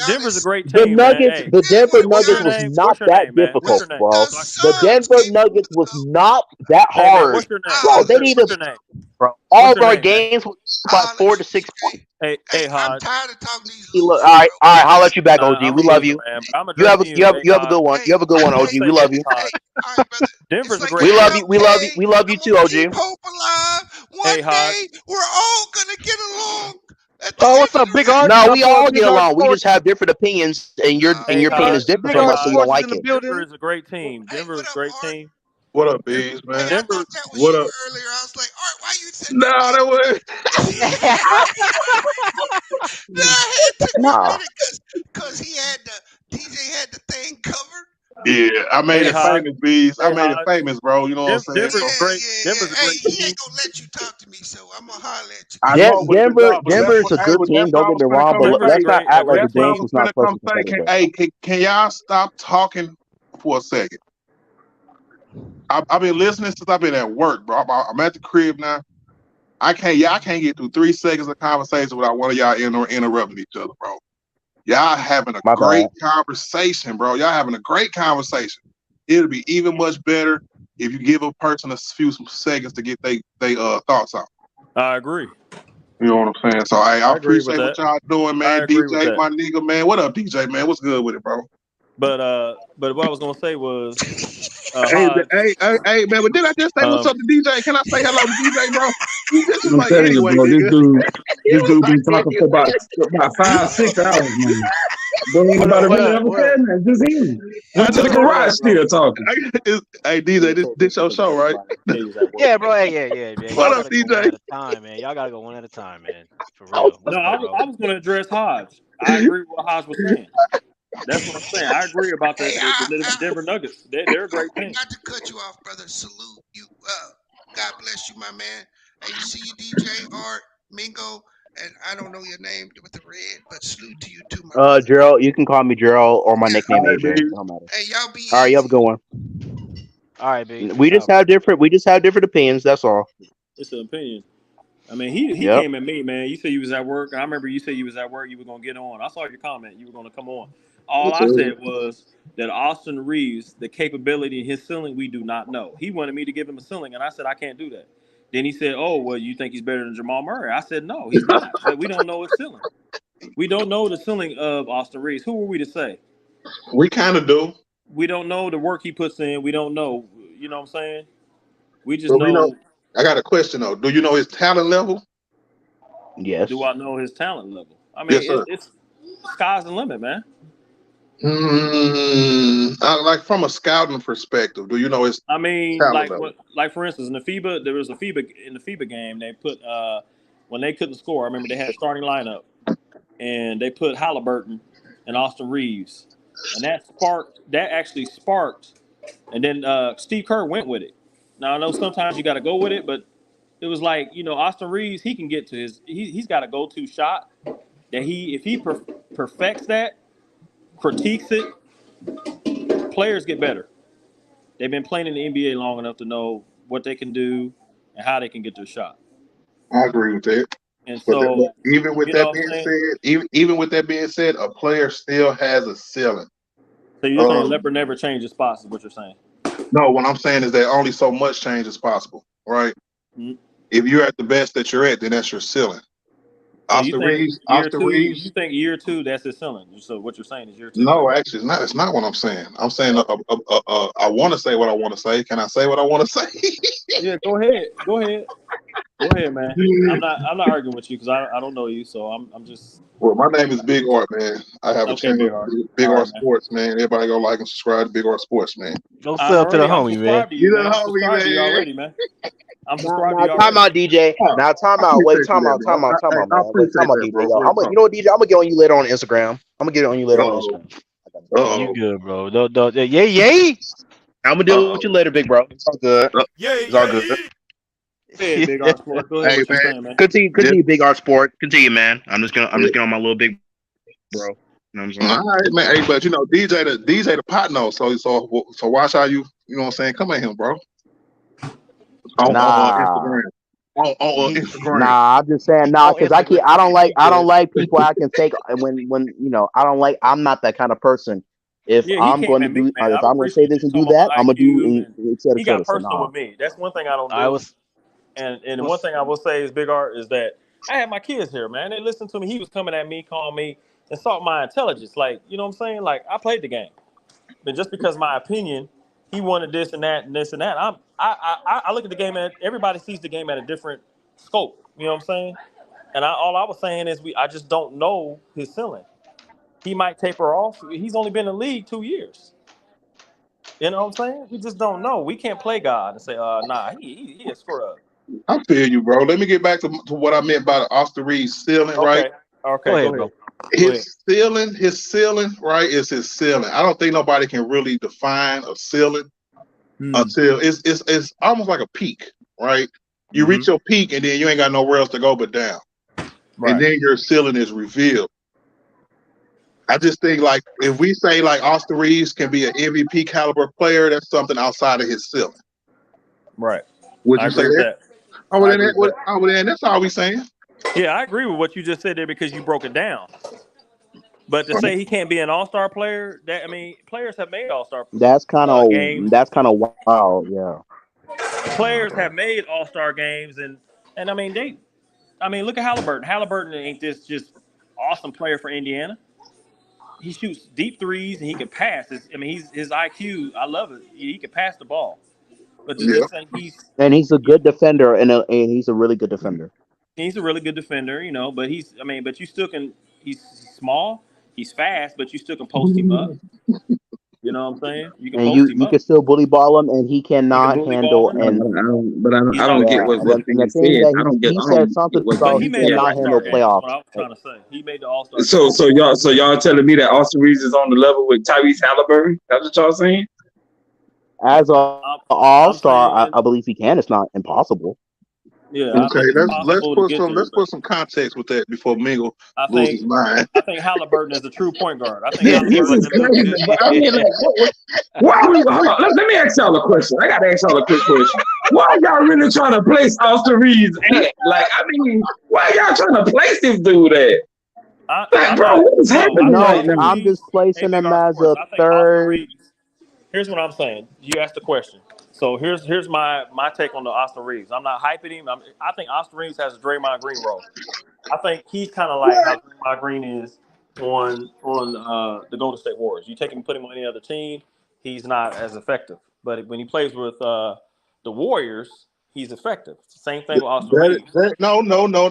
Denver's a great team. The Denver Nuggets was not that difficult, bro. The Denver Nuggets was not that hard. What's your name? Bro, they need to. Bro, all of our games was about 4 to 6 points. Hey, I'm tired of talking to these. Look, all right. I'll let you back, OG. We love you. You have a good one. You have a good one, OG. We love you. Denver's a great. We love you. We love you too, OG. Hope alive. One day we're all gonna get along. Oh, what's up, Big Art? No, we all get along. We just have different opinions, and your opinion is different from us, so we don't like it. Denver is a great team. Denver is a great team. What up, Bees, man? Denver, what up? Earlier, I was like, Art, why you said that was. No, I had to admit it because DJ had the thing covered. Yeah, I made it famous, Bees. I made it famous, bro. You know what I'm saying? Denver's great. Denver's a great team. He ain't gonna let you talk to me, so I'm gonna holler at you. Denver's a good team. Don't get me wrong, but let's not act like the James was not close to Hey, can y'all stop talking for a second? I've been listening since I've been at work, bro. I'm at the crib now. I can't get through 3 seconds of conversation without one of y'all interrupting each other, bro. Y'all having a great conversation, bro. Y'all having a great conversation. It'll be even much better if you give a person a few seconds to get they thoughts out. I agree. You know what I'm saying? So I appreciate what y'all doing, man. DJ, my nigga, man. What up, DJ, man? What's good with it, bro? But what I was gonna say was, hey, man. But did I just say what's up to DJ? Can I say hello to DJ, bro? This is like anyway, bro, this dude been talking for about 5-6 hours, man. Don't even nobody really ever said that. Just him. Went to the garage still talking. Hey, DJ, this your show, right? Yeah, bro. Yeah. What up, DJ? Time, man. Y'all gotta go one at a time, man. For real. No, I was gonna address Hodge. I agree with what Hodge was saying. That's what I'm saying. I agree about the Denver Nuggets. They're a great team. Not to cut you off, brother. Salute you. God bless you, my man. Hey, you see you, DJ, Art, Mingo, and I don't know your name with the red, but salute to you too, my brother. Gerald, you can call me Gerald or my nickname AJ. Don't matter. Hey, y'all be all right. You have a good one. All right, baby. We just have different opinions. That's all. It's an opinion. I mean, he came at me, man. You said you was at work. I remember you said you was at work. You were gonna get on. I saw your comment. You were gonna come on. All I said was that Austin Reaves, the capability in his ceiling, we do not know. He wanted me to give him a ceiling, and I said I can't do that. Then he said, "Oh, well, you think he's better than Jamal Murray?" I said, "No, he's not. We don't know his ceiling. We don't know the ceiling of Austin Reaves. Who were we to say? We kind of do. We don't know the work he puts in. We don't know. You know what I'm saying? We just know. I got a question though. Do you know his talent level? Yes. Do I know his talent level? I mean, yes, it's sky's the limit, man. Like from a scouting perspective, do you know his? I mean, like for instance, in the FIBA, there was a FIBA game. They put when they couldn't score. I remember they had a starting lineup, and they put Halliburton and Austin Reaves, and that actually sparked, and then Steve Kerr went with it. Now I know sometimes you got to go with it, but it was like, Austin Reaves, he can get to he's got a go-to shot that if he perfects that, critiques it, players get better. They've been playing in the NBA long enough to know what they can do and how they can get their shot. I agree with that. And But so, even with you know that what I'm being saying? said, even with that being said, a player still has a ceiling. So you're saying Leopard never changes spots, is what you're saying? No, what I'm saying is that only so much change is possible, right? Mm-hmm. If you're at the best that you're at, then that's your ceiling. So you think Austin Reaves. You think year 2 that's his ceiling? So what you're saying is year 2? No, actually, it's not. It's not what I'm saying. I'm saying I want to say what I want to say. Can I say what I want to say? Yeah, go ahead. Go ahead, man. I'm not arguing with you because I don't know you, so I'm just. Well, my name is Big Art, man. I have a channel, Big Art Sports, man. Everybody go like and subscribe to Big Art Sports, man. Go sub to the homie, man. You know, homie, man. To you already, man. I'm subscribed to you Time out, DJ. Now, time out. Wait, time out, man. Wait, time out, DJ. Yo, you know what, DJ? I'm gonna get on you later on Instagram. I'm gonna get on you later on Instagram. You good, bro? Yay! I'm gonna deal with you later, big bro. It's all good. It's all good. Hey, Big Art Sport. Go ahead. Hey, what you saying, man? Continue, Big Art Sport. Continue, man. I'm just getting on my little big bro. You know what I'm saying? All right, man. Hey, but you know, DJ the partner. So watch how you know what I'm saying. Come at him, bro. On Instagram. On Instagram. Nah, I'm just saying because I don't like people I can take when you know I'm not that kind of person. If I'm going to do if I'm going to say this and do that, I'm gonna do et cetera, He got personal with me. That's one thing I don't do. And one thing I will say is Big Art is that I had my kids here, man. They listened to me. He was coming at me, calling me, insult my intelligence. Like, you know what I'm saying? Like, I played the game, but just because my opinion, he wanted this and that and this and that. I look at the game at everybody sees the game at a different scope. You know what I'm saying? And all I was saying is I just don't know his ceiling. He might taper off. He's only been in the league 2 years. You know what I'm saying? We just don't know. We can't play God and say, nah, he a screw up. I feel you, bro. Let me get back to what I meant by the Austin Reaves ceiling, right? Okay, go ahead, bro. His ceiling, right, is his ceiling. I don't think nobody can really define a ceiling until it's almost like a peak, right? You reach your peak and then you ain't got nowhere else to go but down. Right. And then your ceiling is revealed. I just think like if we say like Austin Reaves can be an MVP caliber player, that's something outside of his ceiling. Right. Would you say that? That's all we saying. Yeah, I agree with what you just said there because you broke it down. But to say he can't be an all-star player, players have made all-star That's kind of games. That's kind of wild, yeah. Players have made all-star games, and look at Halliburton. Halliburton ain't this just awesome player for Indiana. He shoots deep threes and he can pass. His IQ, I love it. He can pass the ball. But just say he's a good defender, and he's a really good defender. He's a really good defender, you know. But but you still can. He's small, he's fast, but you still can post him up. You know what I'm saying? You can post him you up. can still bully ball him, and he cannot handle. I don't get what he said. I don't get. He said something about he cannot handle playoffs. What I was trying to say. He made the All-Star. So y'all telling me that Austin Reaves is on the level with Tyrese Halliburton? That's what y'all saying? As an all-star, I believe he can. It's not impossible. Yeah. Okay, let's put some context with that before Mingle loses his mind. I think Halliburton is a true point guard. I think Halliburton is crazy. Hold on. Let me ask y'all a question. I gotta ask y'all a quick question. Why are y'all really trying to place Austin Reaves at? Why are y'all trying to place this dude at? What is happening right now? I'm just placing him as a third. Here's what I'm saying. You asked the question. So here's my take on the Austin Reaves. I'm not hyping him. I think Austin Reaves has a Draymond Green role. I think he's kind of like how Draymond Green is on the Golden State Warriors. You take him and put him on any other team, he's not as effective. But when he plays with the Warriors, he's effective. Same thing with Austin Reaves. No.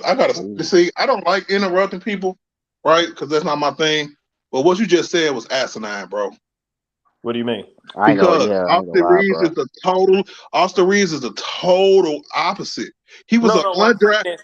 I gotta see. I don't like interrupting people, right? Because that's not my thing. But what you just said was asinine, bro. What do you mean? Austin Reaves is the total opposite. He was an undrafted.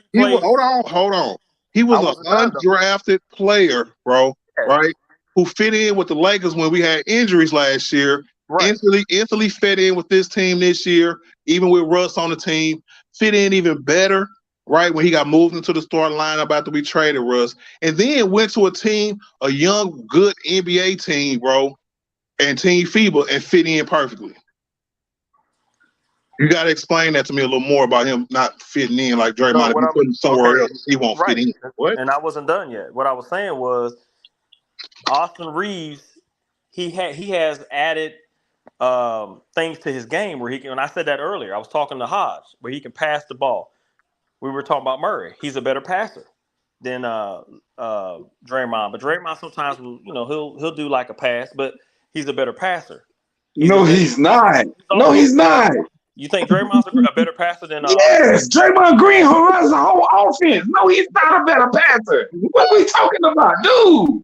Hold on. He was an undrafted player, bro. Right? Who fit in with the Lakers when we had injuries last year. Right. Instantly fit in with this team this year, even with Russ on the team. Fit in even better, right? When he got moved into the starting lineup after we traded Russ, and then went to a young, good NBA team, bro. And Team FIBA and fit in perfectly. You got to explain that to me a little more about him not fitting in like Draymond. If you put him somewhere else, he won't fit in. What? And I wasn't done yet. What I was saying was Austin Reaves. He has added things to his game where he can. And I said that earlier. I was talking to Hodge where he can pass the ball. We were talking about Murray. He's a better passer than Draymond. But Draymond sometimes will, he'll do like a pass, but he's a better passer. He's not. No, he's not. You think Draymond's a better passer than? Yes, Draymond Green runs the whole offense. No, he's not a better passer. What are we talking about, dude?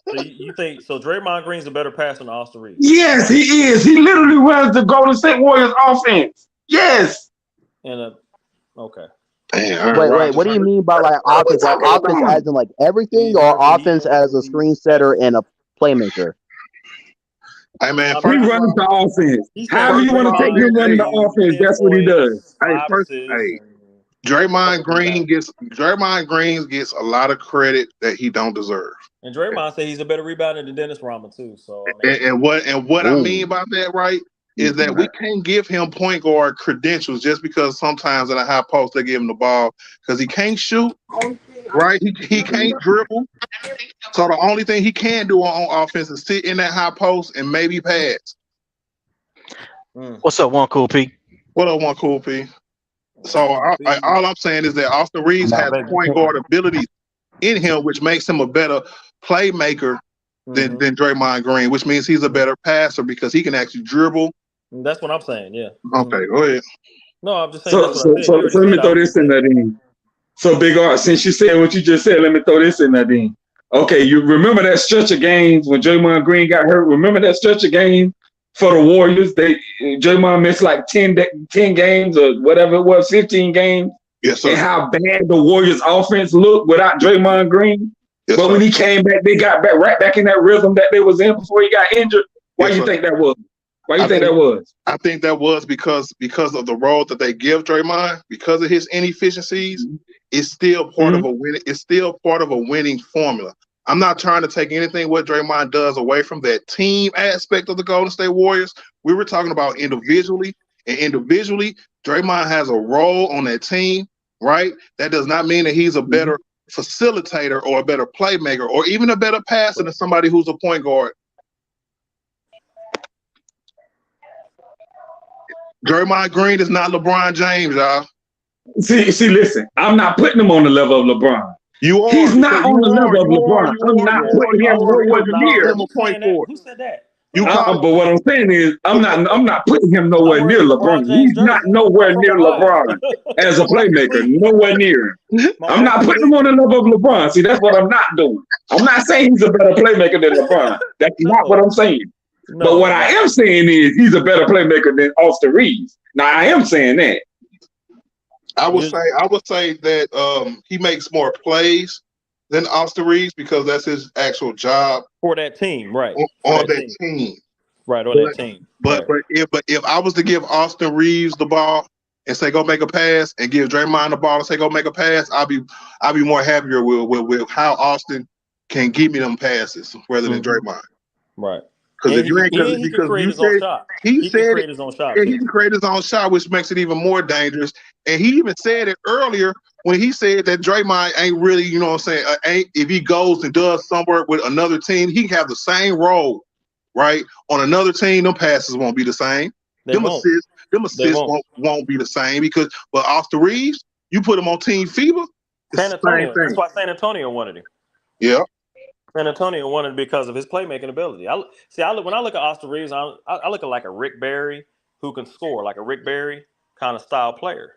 So you think so? Draymond Green's a better passer than Austin Reaves. Yes, he is. He literally runs the Golden State Warriors offense. Yes. And okay. Wait. What do you mean by like offense? Like offense as in like everything, or offense as a screen setter and a playmaker? Hey man, he runs the offense. However you want to take him running the offense, that's what he does. Draymond Green gets a lot of credit that he don't deserve. And Draymond said he's a better rebounder than Dennis Rodman too. So and what I mean by that, right, is that we can't give him point guard credentials just because sometimes in a high post they give him the ball because he can't shoot, right? He can't dribble. So the only thing he can do on offense is sit in that high post and maybe pass. What's up, One Cool P? What up, One Cool P? So all I'm saying is that Austin Reaves has point guard ability in him, which makes him a better playmaker than Draymond Green, which means he's a better passer because he can actually dribble. That's what I'm saying. Yeah. Okay, go ahead. No, I'm just saying. So let me throw this in that in. So Big Art, since you said what you just said, let me throw this in that in. Okay, you remember that stretch of games when Draymond Green got hurt? Remember that stretch of games for the Warriors? Draymond missed like 10 games or whatever it was, 15 games. Yes, sir. And how bad the Warriors offense looked without Draymond Green. Yes, but when he came back, they got right back in that rhythm that they was in before he got injured. Why do you think that was? I think that was because of the role that they give Draymond, because of his inefficiencies. It's still part of a winning. It's still part of a winning formula. I'm not trying to take anything what Draymond does away from that team aspect of the Golden State Warriors. We were talking about individually, and individually, Draymond has a role on that team, right? That does not mean that he's a better facilitator or a better playmaker or even a better passer than somebody who's a point guard. Draymond Green is not LeBron James, y'all. See, listen, I'm not putting him on the level of LeBron. You are. He's not on the level of LeBron. I'm not putting him nowhere near. Who said that? But what I'm saying is, I'm not putting him nowhere near LeBron. He's not nowhere near LeBron as a playmaker. Nowhere near him. I'm not putting him on the level of LeBron. See, that's what I'm not doing. I'm not saying he's a better playmaker than LeBron. That's not what I'm saying. But what I am saying is he's a better playmaker than Austin Reaves. Now I am saying that. I would say that he makes more plays than Austin Reaves because that's his actual job for that team, right? On that team, right? On that team. But if I was to give Austin Reaves the ball and say go make a pass, and give Draymond the ball and say go make a pass, I'll be more happier with how Austin can give me them passes rather than Draymond. Right. Because if you ain't, he can create his own shot. He can create his own shot. Yeah, he can create his own shot, which makes it even more dangerous. And he even said it earlier when he said that Draymond ain't really, you know what I'm saying, if he goes and does some work with another team, he can have the same role, right? On another team, them passes won't be the same. Them assists won't be the same but Austin Reaves, you put him on Team FIBA, San Antonio. That's why San Antonio wanted him. Yeah. San Antonio wanted because of his playmaking ability. When I look at Austin Reaves, I look at like a Rick Barry who can score, like a Rick Barry kind of style player.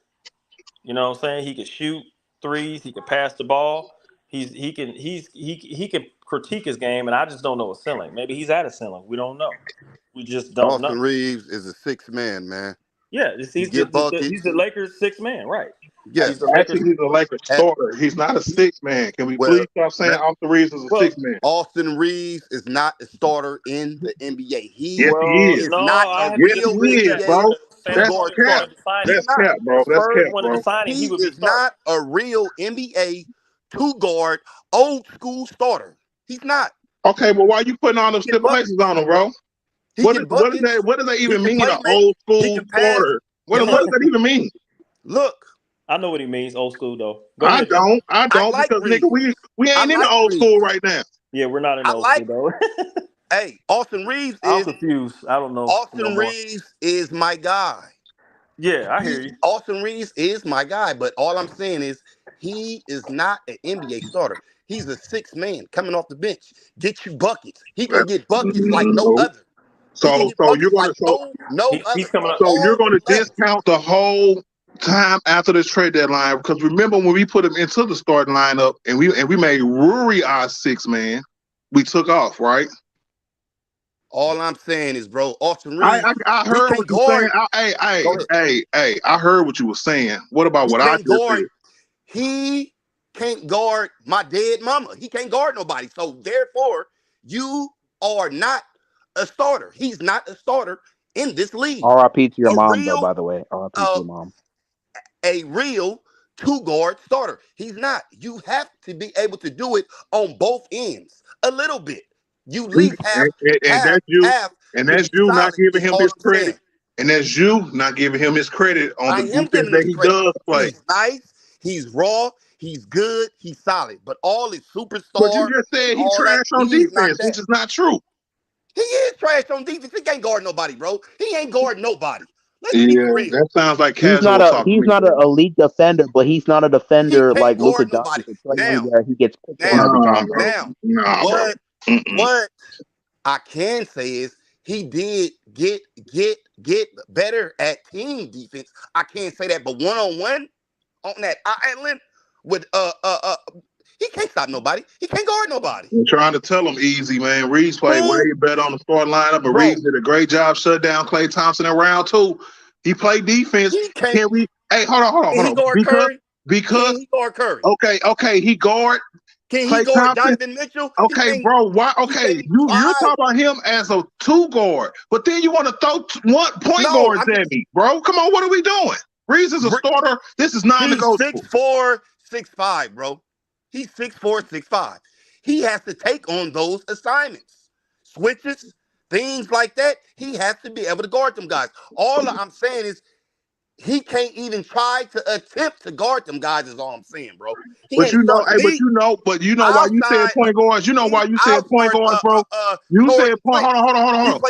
You know what I'm saying? He can shoot threes, he can pass the ball. He can critique his game, and I just don't know his ceiling. Maybe he's at a ceiling. We don't know. We just don't know. Austin Reaves is a sixth man, man. Yeah, he's the Lakers' sixth man, right? Yeah, he's a Lakers starter. He's not a sixth man. Can we please stop saying Austin Reaves is a sixth man? Austin Reaves is not a starter in the NBA. He is not a real NBA bro. That's cap. That's cap, bro. That's cap, bro. He is not a real NBA two-guard, old school starter. He's not. Okay, well, why are you putting all them stipulations on him, bro? What does that even mean, an old school starter? What does that even mean? Look, I know what he means. Old school though. Go I ahead. don't. I don't like because Reaves. nigga, we ain't in the old school right now. Yeah, we're not in the old school though. Hey, Austin Reaves I'm confused. I don't know. Austin Reaves is my guy. Yeah, I hear you. Austin Reaves is my guy, but all I'm saying is he is not an NBA starter. He's a sixth man coming off the bench. Get you buckets. He can get buckets like no other. So you're gonna he's coming up. So you're gonna discount the whole time after this trade deadline because remember when we put him into the starting lineup and we made Rory our sixth man, we took off, right? All I'm saying is, bro, Austin Reaves. I heard what you were saying. Hey, I heard what you were saying. What about what I just said? He can't guard my dead mama. He can't guard nobody. So therefore, you are not a starter. He's not a starter in this league. R.I.P. to your mom, though, by the way. R.I.P. to your mom. A real two-guard starter. He's not. You have to be able to do it on both ends a little bit. You at least have that's you not giving him his credit. And that's you not giving him his credit on the defense that he does play. He's nice. He's raw. He's good. He's solid. But all his superstars. But you just said he trash on defense, which is not true. He is trash on defense. He can't guard nobody, bro. He ain't guarding nobody. That sounds like casual talk. He's not an elite defender, but he's not a defender like Luka Doncic. Where he gets picked on every time. What I can say is he did get better at team defense. I can't say that, but one-on-one on that island with he can't stop nobody. He can't guard nobody. I'm trying to tell him easy, man. Reaves played way better on the starting lineup, and Reaves did a great job shut down Klay Thompson in round 2. He played defense. Hey, hold on. Can he guard Curry? Because he guard Curry? Okay, he guard. Can he guard Donovan Mitchell? Okay, bro. Why? Okay, you're talking about him as a two guard, but then you want to throw one point guards at me, bro. Come on, what are we doing? Reaves is a starter. This is non-negotiable. He's 6'4", 6'5", bro. He's 6'4", 6'5". He has to take on those assignments, switches, things like that. He has to be able to guard them guys. All I'm saying is he can't even try to attempt to guard them guys. Is all I'm saying, bro. But you know why you said point guards. You know why you said point guards, bro. You said point. Hold on.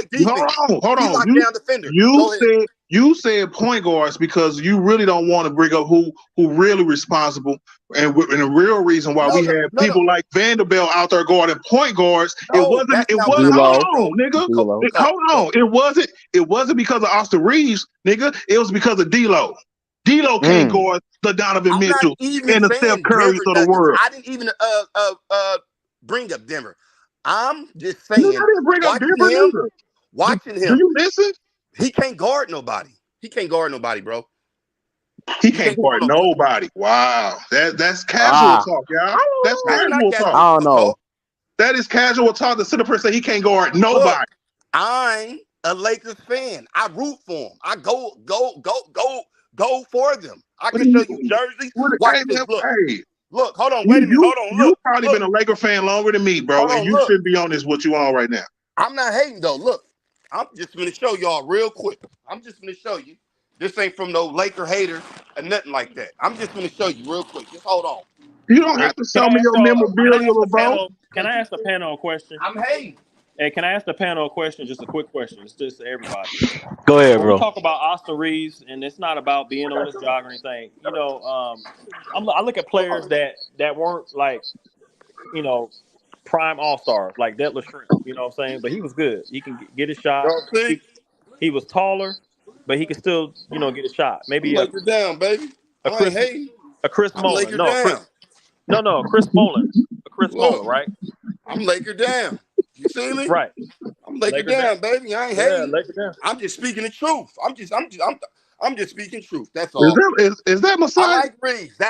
You said point guards because you really don't want to bring up who really responsible, and the real reason why we had people like Vanderbilt out there guarding point guards. It wasn't. Hold on, nigga. Hold on. It wasn't because of Austin Reaves, nigga. It was because of D'Lo. D'Lo can't guard the Donovan Mitchell and the Steph Currys of the world. I didn't even bring up Denver. I'm just saying. I didn't bring up Denver either. Watching him. Do you listen? He can't guard nobody. He can't guard nobody, bro. He can't guard nobody. Wow. That's casual talk, y'all. That's casual talk. I don't know. That is casual talk to sit up and say he can't guard nobody. Look, I'm a Lakers fan. I root for him. I go for them. I can show you jerseys. Watch this. Look, hold on. Wait a minute. Hold on. Look. You've probably been a Laker fan longer than me, bro. And you shouldn't be on this what you on right now. I'm not hating, though. Look. I'm just going to show y'all real quick. I'm just going to show you. This ain't from no Laker hater or nothing like that. I'm just going to show you real quick. Just hold on. You don't have to show me your memorabilia, bro. Can I ask the panel a question? I'm hating. Hey, can I ask the panel a question? Just a quick question. It's just to everybody. Go ahead, bro. We talk about Austin Reaves, and it's not about being on this job or anything. You know, I look at players that weren't like, you know, prime all-stars like Detlef Schrempf, you know what I'm saying? But he was good. He can get his shot. He was taller, but he could still, you know, get a shot. Maybe lay her down, baby. Chris Mullin. No, Chris Mullin. Chris Mullin, right? I'm Laker down. You see me? Right. I'm Laker down, baby. I ain't hating. I'm just speaking the truth. I'm just speaking truth. That's all. Is that Messiah? I like Reaves.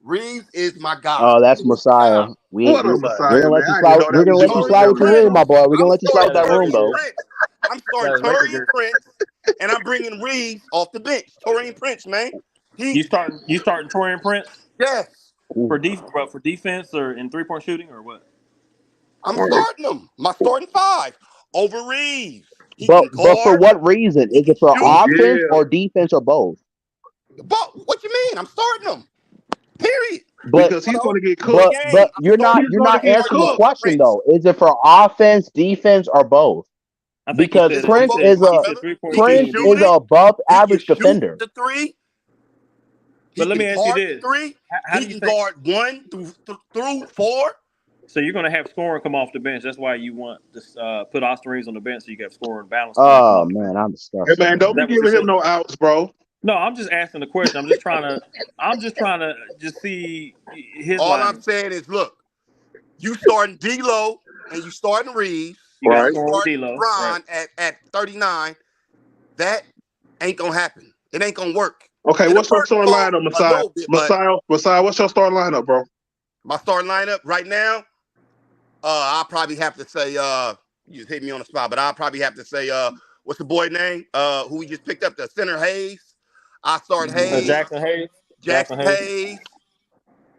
Reaves is my guy. Oh, that's Messiah. We're gonna let you slide with your room, my boy. We're gonna let you slide with that room, though. I'm starting Taurean Prince, and I'm bringing Reaves off the bench. Taurean Prince, man. You starting Taurean Prince? Yes. For defense or in 3-point shooting or what? I'm starting him. My starting 5 over Reaves. He But can for guard. what reason? He Is can it for shoot. offense Yeah, or defense or both? But what you mean? I'm starting him. Period. But because he's Hello. going to get Every cooked. game, I'm starting. He's you're going to not get answering the Regardless of cooked. the question threats. though. Is it for offense, defense, or both? I think he Because said It's it. for He Prince said both, is my a he said brother. 3 point He can Prince shooting. is shoot a it. above He can average shoot defender. the three. He But let me can ask you guard the this: three. how He do you can think? guard 1 through 4. So you're going to have scoring come off the bench. That's why you want to put Austin Reaves on the bench so you can have scoring balance playing come Oh off the bench. man, I'm Hey disgusted, man, man. don't Is be that what you're giving him saying? no outs, bro. No, I'm just asking the question. I'm just trying to just see his All I'm logic. saying is, look, you starting D-Lo and you starting Reeves You got and Right. you scoring with starting D'Lo, right? LeBron at 39. That ain't gonna happen. It ain't gonna work. Okay, It'll what's your work starting for lineup, a Messiah? little bit, but Messiah, what's your starting lineup, bro? my starting lineup right now, I'll probably have to say, you just hit me on the spot, but I'll probably have to say, what's the boy name? Who we just picked up, the center Hayes. I start Hayes, Jackson Hayes. Jackson Jackson Hayes. Hayes.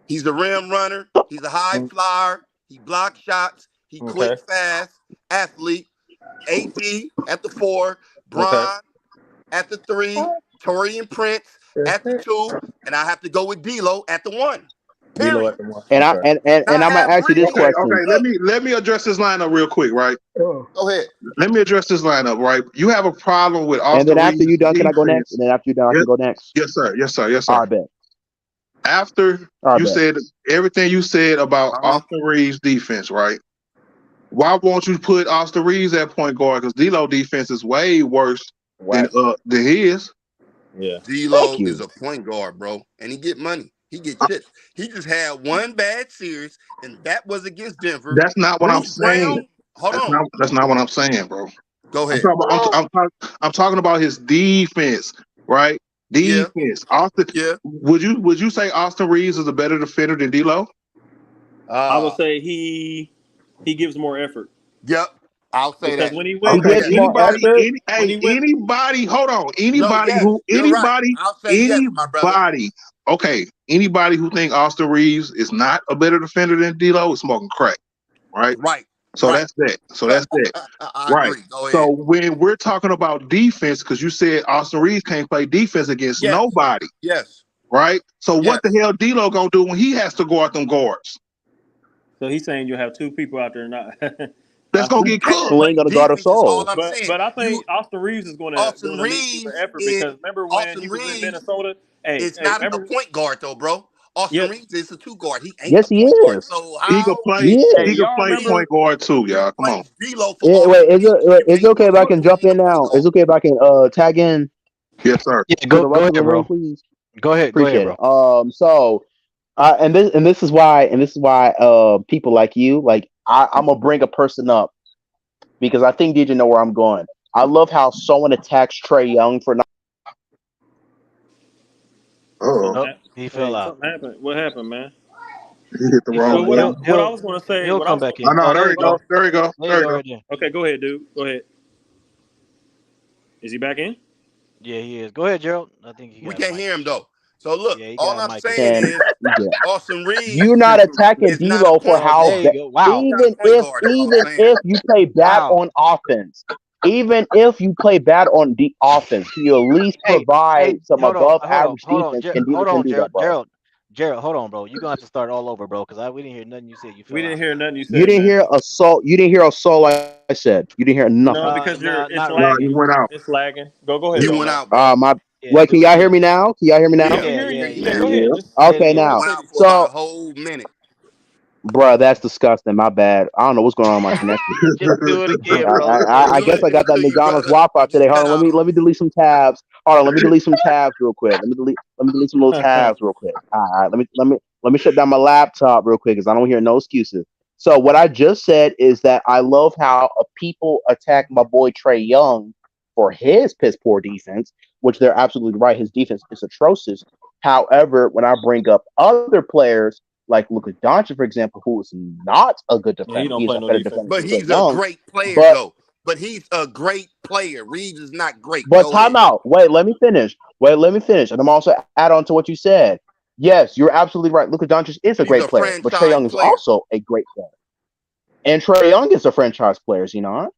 He's a rim runner. He's a high flyer. He blocks shots. He Okay. quick, fast, athlete. AD at the 4, Okay. Bron at the 3, Torian Prince at the 2, and I have to go with D'Lo at the 1. D'Lo Period. at the one. And I Okay. and I'm gonna Have ask you this Reeves. question. Okay. Let me address this lineup real quick, right? Go ahead. Let me address this lineup, right? You have a problem with And then Austin after you Reeves' done, can I go next? defense. And then after you done, I Yes, can go next. yes, sir. Yes, sir. Yes, All sir. right, bet. After All right, you bet. said everything you said about Uh-huh. Austin Reeves' defense, right? Why won't you put Austin Reeves at point guard? Because D'Lo defense is way worse than his. Yeah. Thank D'Lo is you. a point guard, bro, and he get money. He get chips. He just had one bad series, and that was against Denver. That's not what I'm Bruce saying. Brown, hold on. That's not what I'm saying, bro. Go I'm ahead. talking about I'm talking about his defense, right? Yeah, Defense. Austin, yeah. would you say Austin Reeves is a better defender than D'Lo? I would say he gives more effort Yep. I'll say because that. when he He went Okay. gives when he more went Anybody, effort. when he went anybody, hold on. No, yes, you're right. I'll say yes, my brother. Okay. Anybody who think Austin Reeves is not a better defender than D'Lo is smoking crack, right? Right. So Right. that's that. So that's that. I Right. agree. Go So ahead. when we're talking about defense, because you said Austin Reeves can't play defense against Yes. nobody, Yes. right? So Yes. what the hell D'Lo gonna do when he has to guard them guards? so he's saying you'll have two people out there not That's gonna Who get can't cooked. Who play ain't gonna guard a defense is all soul? I'm saying. but I You think Austin Reeves is going to Austin need some Reeves effort is because remember when he Austin was in Reeves Minnesota? Hey, is not a remember? point guard though, bro. Yeah, Austin Reeves is a 2 guard. He ain't a Yes, he point guard. is. So He how could play. Yeah. He could y'all play remember? point guard too, you y'all. Come on. replace D'Lo for Austin Wait, Reeves if you is it ain't okay if gonna I do it? can You jump ain't in a point now? guard. Is it okay if I can tag in Yes, sir. Yeah, to the go rest of the ahead, room, bro. please? Go ahead, Appreciate bro. it. So and this is why people like you, like I'm gonna bring a person up because I think DJ know where I'm going. I love how someone attacks Trey Young for not. Oh, Nope, he fell out. Something happened. What happened, man? he hit the He wrong fell. Well, what I button. what I was going to say, He'll what I come was back going Oh in. no, Oh, there there you you go. go. There you go. There you There you go, go. right there. okay, go ahead, dude. Go ahead. Is he back in? Yeah, he is. Go ahead, Gerald. I think he We got a can't mic hear him issue. though. So look, Yeah, he all got a I'm mic issue. saying And is yeah, Austin you're Reeves not attacking is not a D'Lo for point Oh, how there guard. you bad. go. Wow. He's not a point guard. That's all I'm saying. Even if you play bad Wow. on offense, even if you play bad on the offense, can you at least Hey, provide some hold on, above average defense? Can Hold D'Lo on, do that, bro? Gerald, hold on, bro. You're gonna have to start all over, bro, because we didn't hear nothing you said. You We fell didn't out. hear nothing you You said, didn't man. hear assault. You didn't hear assault. Like I said, you didn't hear No, nothing. because it's Not No, really. he lagging. went out. It's lagging. Go Yeah. ahead He though, went man. out, bro. My Yeah, wait, can y'all hear yeah, me now? Can y'all hear me We now? can Yeah, hear yeah, you. you Yeah, can. go Yeah. ahead. Just Okay, go ahead and now. Went say out what for you're about So, a whole minute. bruh, that's disgusting. My bad. I don't know what's going on with my connection. Just do it again, bro. I We guess I listening got that to you, McDonald's brother. Wi-Fi You today. just Hold cut on, out on let me us. delete some tabs. Hold on, let me delete some tabs real quick. Let me delete some little tabs real quick. All right, let me shut down my laptop real quick because I don't hear no excuses. So what I just said is that I love how people attack my boy Trey Young for his piss poor defense, which they're absolutely right. His defense is atrocious. However, when I bring up other players like Luka Doncic, for example, who is not a good Yeah, he defender, don't he's play a no better defense. defender But than Trey he's a Young. great player, But though. But he's a great player. Reeves is not great. But Go time ahead. out. Wait, let me finish. And I'm also add on to what you said. Yes, you're absolutely right. Luka Doncic is a He's great a player, but Trey franchise Young is player. also a great player. And Trey Young is a franchise player, is he not?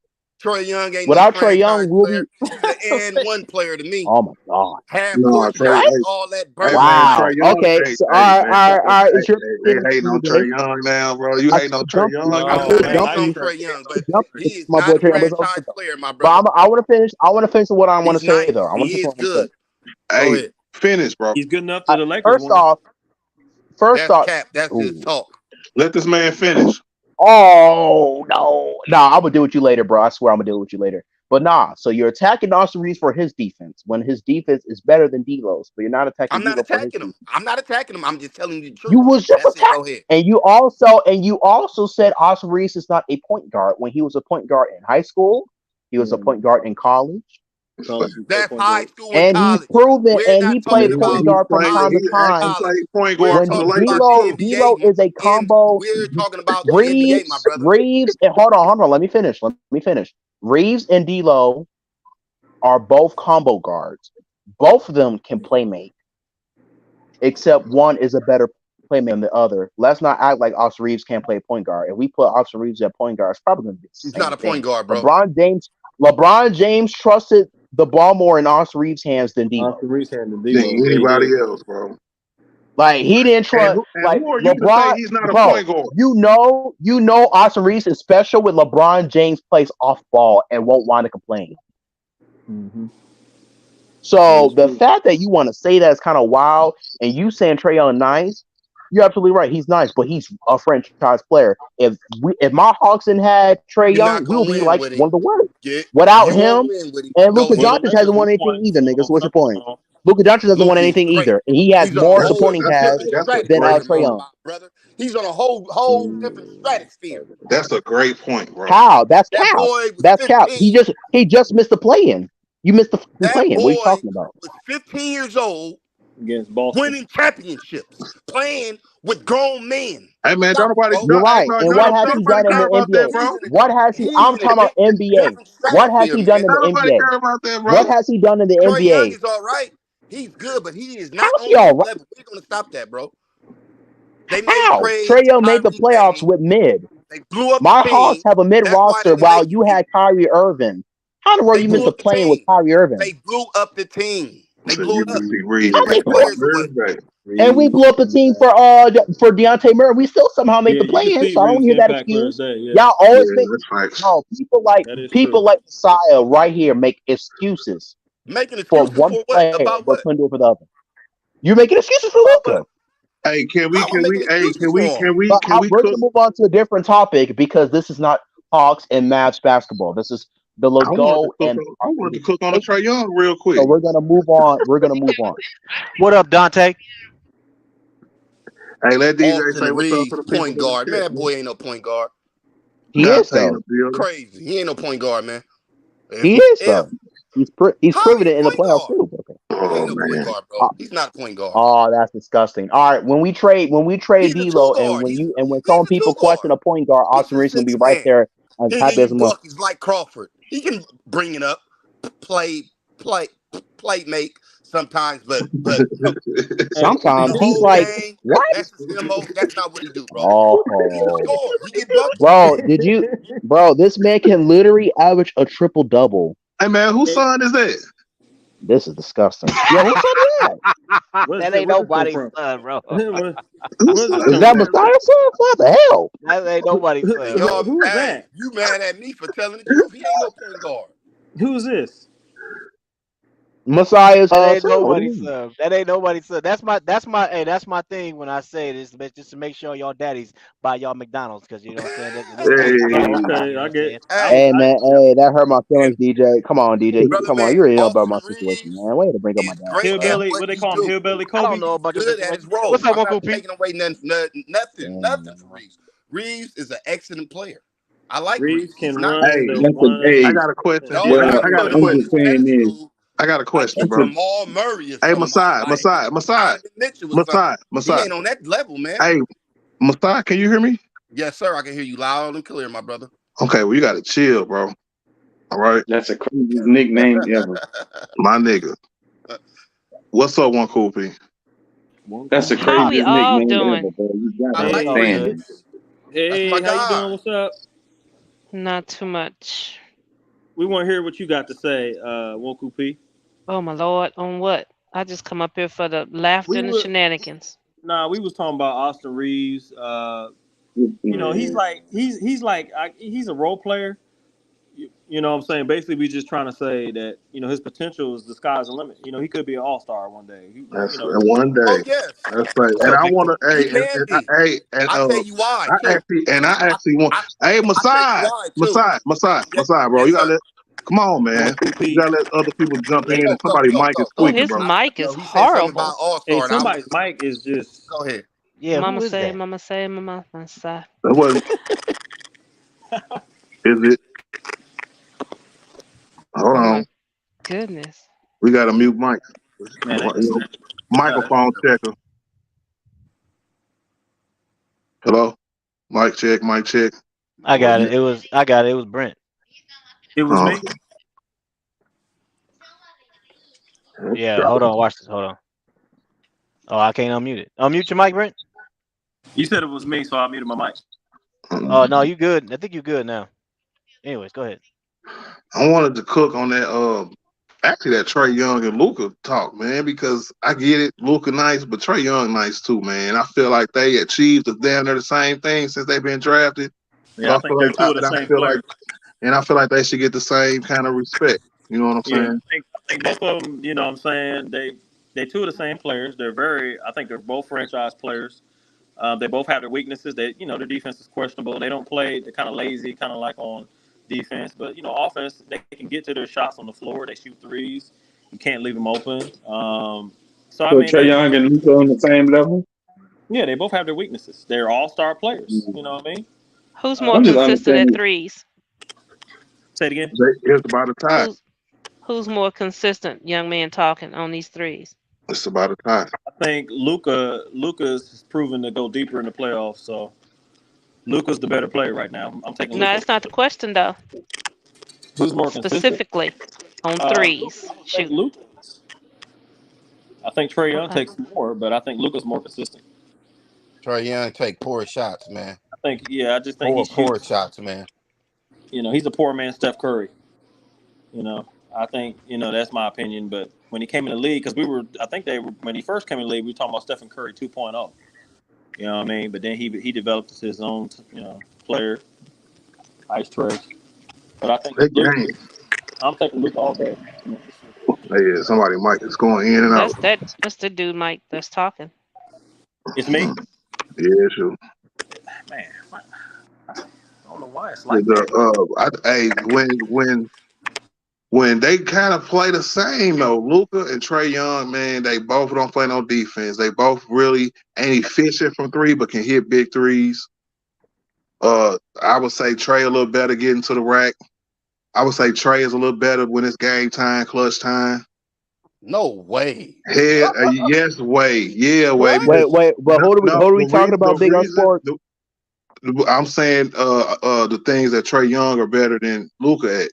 Trey Young ain't Without no Trey Young, franchise we'll player. be. He's an and one player to me. Oh my God! Half No, court Trey. shots, Hey, all that hey burst. man, Wow. Trey Young. Okay. Hey, So hey man, all right. It's your hey, opinion, hating on Trey DJ. Young now, bro. You I hating on could Trey jump. Young I now, could I man. jump ain't to on you. Trey Young, I could but jump he to is my boy not a Trey Young. franchise player, my But brother. I want to finish. I want to finish with what I want He's to say nice. though. I want to He finish is what I want to say. good. Go Hey, ahead. finish, bro. He's good enough that the Lakers First want him. off, That's cap. That's his ooh. talk. Let this man finish. Oh no, I will deal with you later, bro. I swear I'm gonna deal with you later. But nah, so you're attacking Austin Reaves for his defense when his defense is better than D'Lo's, but you're not attacking I'm not D'Lo for his attacking him. defense. I'm not attacking him. I'm just telling you the truth. You was just That's it. Go attacking, ahead. and you also said Austin Reaves is not a point guard when he was a point guard in high school. He was a point guard in college. That's high school and And he's college. proven, We're and not he talking played point about He guard from played. time high to He school and actually time. college. played point We're guard When for the talking Lakers. about the D'Lo NBA. is a combo. We're talking about the NBA, my brother. Reaves, and hold on. Let me finish. Reaves and D'Lo are both combo guards. Both of them can play make, except one is a better playmaker than the other. Let's not act like Austin Reaves can't play point guard. If we put Austin Reaves at point guard, it's probably going to be the He's same not a thing. point guard, bro. LeBron James trusted the ball more in Austin Reaves' hands than D'Lo. Than anybody else, bro. Like he didn't trust. And who are you to say LeBron, he's not a bro. point guard? You know, Austin Reaves is special when LeBron James plays off ball and won't want to complain. Mm-hmm. So the fact that you want to say that is kind of wild, and you saying Trey Young nice, you're absolutely right. He's nice, but he's a franchise player. If my Hawks had Trey You're Young, not we'll gonna be win like with one him. of the worst. You Without won't him, win with him. and Go Luka ahead. Doncic hasn't won anything either, nigga. So what's your point? Luka Doncic doesn't win Luka is anything great. either, and he has He's on a more whole supporting cast different That's a than great Trey stratosphere, Young. point. my brother. He's on a whole different stratosphere. That's a great point, bro. How? That's That cap. boy was That's cap. 15. He just missed the play-in. You missed the fucking That play-in. What are you boy talking about? was 15 years old, Against Boston. winning championships, playing with grown men. Hey man, don't nobody. You're right. Bro, And y'all what has don't he nobody done in care the about that, NBA? bro. What has he? I'm talking about NBA. What has he done in the Nobody NBA? care about that, bro. What has he done in the Trey Young NBA? is all right. He's good, but he is not How's on he that all right? level. We're gonna stop that, bro. They made How? trades. Trey Young made the Kyrie playoffs came. with mid. They blew up My the Hawks team. have a mid That's why roster they didn't while make you it. had Kyrie Irving. How in the world They you blew missed the up the play-in with team. Kyrie Irving? They blew up the team. They So blew you it up. Reaves, How Bring they the blew up? players away. And we blew up the team for Deontay Murray. We still somehow make Yeah, the you can play-in, see so I don't Reaves' hear that impact clear as excuse. day. Yeah, Y'all always Yeah, think that's facts. no that is people true. like Messiah right here make excuses Making for excuses one for what? player About but what? couldn't do it for the other. You're making excuses for About Luka. what? Hey, How I'm making excuses for him? But can we we're cook? gonna move on to a different topic because this is not Hawks and Mavs basketball. This is the Lego and I wanted to cook on a Trey Young real quick. so we're gonna move on. What up, Dante? Hey, let DJ Austin say what's up Reaves, to the people point in the guard. Man, chat, that man. boy ain't no point guard. He God is pay though. the bill. Crazy. He ain't no point guard, man. He is though. He's How proven he it in the point playoffs guard? too. Okay. He ain't Oh no point man. guard, bro. He's not a point guard. Oh, that's disgusting. All right, when we trade He's a two D'Lo, and guard. He's when some a two people guard. question a point guard, He's Austin a Reeves gonna be six right man. there as He can happy give as you a mother. buckets like Crawford. He can bring it up, play make sometimes, but Sometimes the he's whole like, game. what? That's his MO. That's not what he do, bro. He's a Oh, scorer. He get buckets. bro, this man can literally average a triple double. Hey man, whose son is that? This is disgusting. Yo, who said that? That ain't nobody's son, bro. Is that Messiah's son? What the hell? That ain't nobody's son, bro. Who's that? You mad at me for telling the truth? He ain't no point guard. Who's this? Messiah's That ain't son. What do you nobody's mean? son. That ain't nobody's son. That's my thing when I say this, just to make sure y'all daddies buy y'all McDonald's, because you know what I'm saying. Okay, I get. Hey man, hey, that hurt my feelings, DJ. Come on, DJ. Brother Come on, man, you already know about Austin my situation, Reaves man. Way to bring up my is dad. great at Hillbilly, what what they he call him? do. Hillbilly I don't Kobe? know about your Good at situation. his role. What's up, I'm Uncle not P? taking away nothing from Reaves. Reaves is an excellent player. I like Reaves Reaves. He's can not. run the I one. got a question. Dog, Yeah, you I I can got put a him can. on question. his pedestal I got a like question, he's bro. Jamal Murray or Hey, somebody. Like Messiah. Donovan Mitchell or something. He Messiah. ain't on that level, man. Hey, Messiah, can you hear me? Yes, sir. I can hear you loud and clear, my brother. Okay, well you gotta chill, bro. All right. That's the craziest nickname ever. My nigga. What's up, one cool P? That's the How we craziest all nickname doing? ever, bro. You gotta I like understand Reaves. it. That's my Hey, how you guy. doing? What's up? Not too much. We want to hear what you got to say, Woku P. Oh my lord, on what? I just come up here for the laughter and the shenanigans. We was talking about Austin Reaves. You know, he's a role player. You know what I'm saying? Basically, we just trying to say that, you know, his potential is the sky's the limit. You know, he could be an all-star one day. That's you know, one day. Oh yes. That's right. Look, And I want to, he can be. I tell you why too. I actually want. Hey, Masai, bro. Yes, You gotta sir. let. Come on, man. You gotta let other people jump in. And somebody mic is Oh, tweaking, his bro. mic is He said something about horrible. all-star. somebody's mic is just. Go ahead. Yeah, Mama who is say, that? mama say, mama say. That wasn't. Is it? Hold Oh on. my goodness. We got a mute mic. Man, Microphone checker. Hello. Mic check. Mic check. I got it. It was Brent. It was me. Yeah, hold on. Watch this. Hold on. Oh, I can't unmute it. Unmute your mic, Brent. You said it was me, so I muted my mic. Oh no, you good. I think you're good now. Anyways, go ahead. I wanted to cook on that. Actually, that Trey Young and Luka talk, man, because I get it, Luka nice, but Trey Young nice too, man. I feel like they achieved damn near the same thing since they've been drafted. Yeah, I think they're two of the same players. I feel like they should get the same kind of respect. You know what I'm saying? I think both of them. You know what I'm saying? They two of the same players. I think they're both franchise players. They both have their weaknesses. Their defense is questionable. They don't play. They're kind of lazy, kind of like on defense. But offense, they can get to their shots on the floor. They shoot threes. You can't leave them open. So I mean, Trey Young and Luka on the same level. Yeah, they both have their weaknesses. They're all-star players. You know what I mean? Who's more consistent at threes? Say it again. It's about a tie. Who's more consistent, young man, talking on these threes? It's about a tie. I think Luka's proven to go deeper in the playoffs. So Luka's the better player right now. I'm taking. No, Luka. that's not the question though. Who's more specifically on threes? Luka. I think Trey Young takes more, but I think Luka's more consistent. Trey Young take poor shots, man. I just think he poor shots, man. He's a poor man, Steph Curry. I think that's my opinion. But when he came in the league, because when he first came in the league, we were talking about Stephen Curry 2.0. You know what I mean? But then he developed his own player, Ice Trey. But I think I'm taking Luka all day. Yeah, somebody mic is going in and out. That's the dude, Mike, that's talking. It's me. Yeah, sure. Man, I don't know why it's like that. When they kind of play the same though, Luka and Trey Young, man, they both don't play no defense. They both really ain't efficient from three, but can hit big threes. I would say Trey a little better getting to the rack. I would say Trey is a little better when it's game time, clutch time. No way. Yes, way. Yeah, way. Wait. But who are we talking about? Big on sports. I'm saying the things that Trey Young are better than Luka at.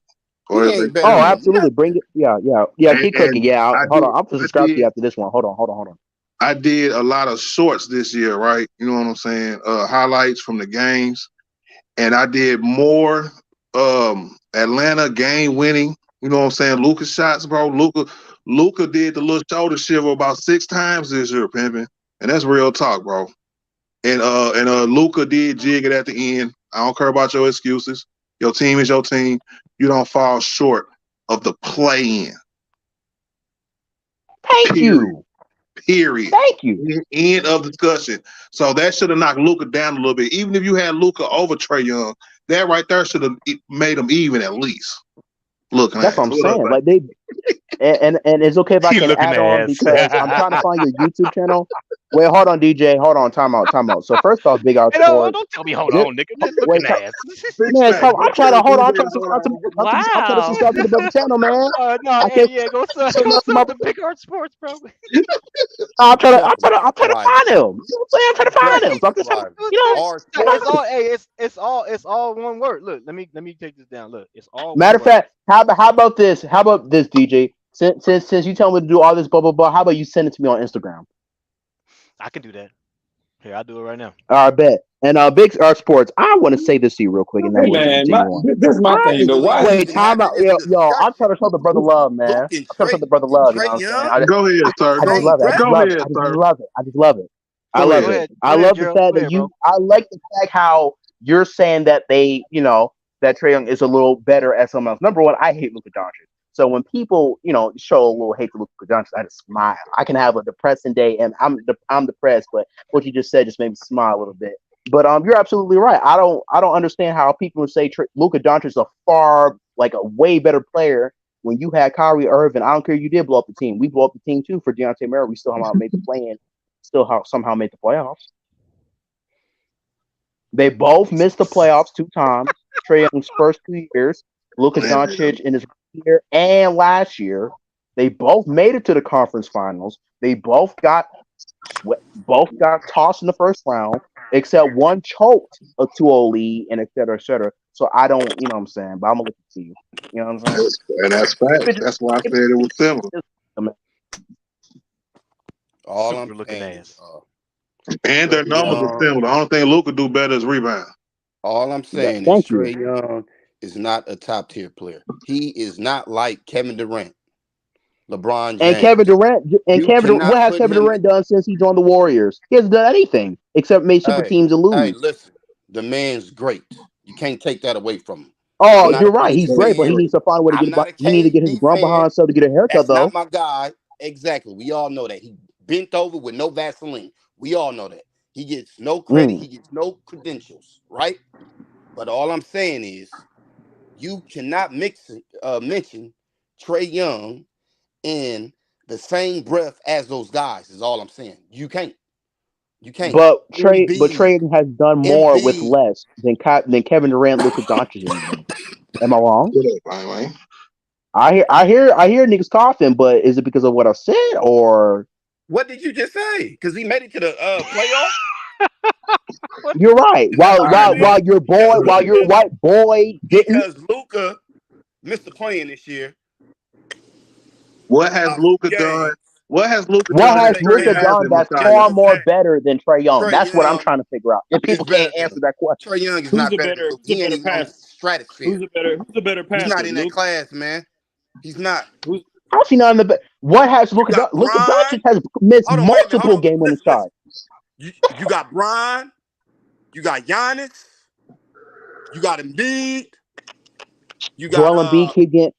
Absolutely. Bring it. Yeah. Keep cooking. Yeah. Hold on. I'm going to subscribe to you after this one. Hold on. I did a lot of shorts this year, right? You know what I'm saying? Highlights from the games. And I did more Atlanta game winning. You know what I'm saying? Luka shots, bro. Luka did the little shoulder shiver about 6 times this year, pimping. And that's real talk, bro. And Luka did jig it at the end. I don't care about your excuses. Your team is your team. You don't fall short of the play-in. Thank you. Period. Thank you. End of discussion. So that should have knocked Luka down a little bit. Even if you had Luka over Trey Young, that right there should have made them even at least. Look, that's what I'm saying. Like they, and it's okay if I can add on because I'm trying to find your YouTube channel. Wait, hold on, DJ. Hold on, time out. So first off, Big Out Sports. Don't tell me hold on, nigga. Just looking ass. Man, I'm trying to hold on. I'm trying to subscribe to the brother channel, man. Go sub to Big Art Sports, bro. I'm trying to find him. You know what I'm saying? I'm trying to find him. So I'm just, it's all one word. Look, let me take this down. Look, it's all. Matter of fact, how about this? How about this, DJ? Since you tell me to do all this blah blah blah, how about you send it to me on Instagram? I can do that. Here, I'll do it right now. All right, bet. And Big Sports, I want to say this to you real quick, and then Hey we'll man, continue on. this is my thing though. Basically, Why? you Wait, even time have out, it as a yo. I'm discussion. trying to show the brother love, man. Luke and I'm trying to show Trey the brother and love. You Trey know what I'm saying? Young, Go ahead, sir. I just same love it. I just Go breath. love it. ahead, I just sir. love it. I just love it. I Go love ahead. it. Go ahead. I Go ahead, love the Gerald. fact Go that ahead, bro. I like the fact how you're saying that they, that Trae Young is a little better at something else. Number one, I hate Luka Doncic. So when people, show a little hate to Luka Doncic, I just smile. I can have a depressing day, and I'm depressed, but what you just said just made me smile a little bit. But you're absolutely right. I don't understand how people would say Luka Doncic is a way better player when you had Kyrie Irving. I don't care. You did blow up the team. We blew up the team too for Deontay Murray. We still somehow made the play-in. Somehow made the playoffs. They both missed the playoffs 2 times. Trae Young's first 2 years, Luka Doncic in his year and last year. They both made it to the conference finals. They both got tossed in the first round, except one choked a 2-0 lead, and et cetera, et cetera. So I don't, you know what I'm saying, but I'm gonna listen to you. You know what I'm saying? And that's facts. That's why I said it was similar. All Super I'm looking saying ass. is, And their Trey numbers are Young. similar. The only thing Luka do better is rebound. All I'm saying is Thank you. Trey Young is not a top tier player. He is not like Kevin Durant, LeBron And James. Kevin Durant, You what cannot has put Kevin him. Durant done since he joined the Warriors? He hasn't done anything except made super Hey, teams and hey, lose. listen, the man's great. You can't take that away from him. I'm Oh, not you're a right. He's KD great, but he fan. needs to find a way to I'm not a he need to get his KD grunt fan. behind himself to get a haircut, That's not though. my guy. Exactly. We all know that. He bent over with no Vaseline. We all know that. He gets no credit. Mm. He gets no credentials, right? But all I'm saying is you cannot mention Trey Young in the same breath as those guys, is all I'm saying. You can't. You can't. But Embiid, Trey has done more with Embiid. less than Kevin Durant, Luka Doncic. Am I wrong? I hear niggas coughing, but is it because of what I said or? What did you just say? Because he made it to the playoff. You're right. While your white boy didn't. Because Luka missed the play-in this year. What has Luka done? What has Luka What done has that Trey Luka done hasn't, that's Messiah? far more better than Trae Young? Trey That's what I'm Young trying to figure out. If people can't answer that question, Trey Young is Who's not a better better? than Luka. He ain't even on the stratosphere. Who's a better He's passer? not in that Luke. class, man. He's not. how's he not in the? What has Luka? Luka Doncic has missed Hold on, wait a minute. multiple game-winning shots. You got Bron. You got Giannis. You got Embiid. You got Joel Embiid keep getting.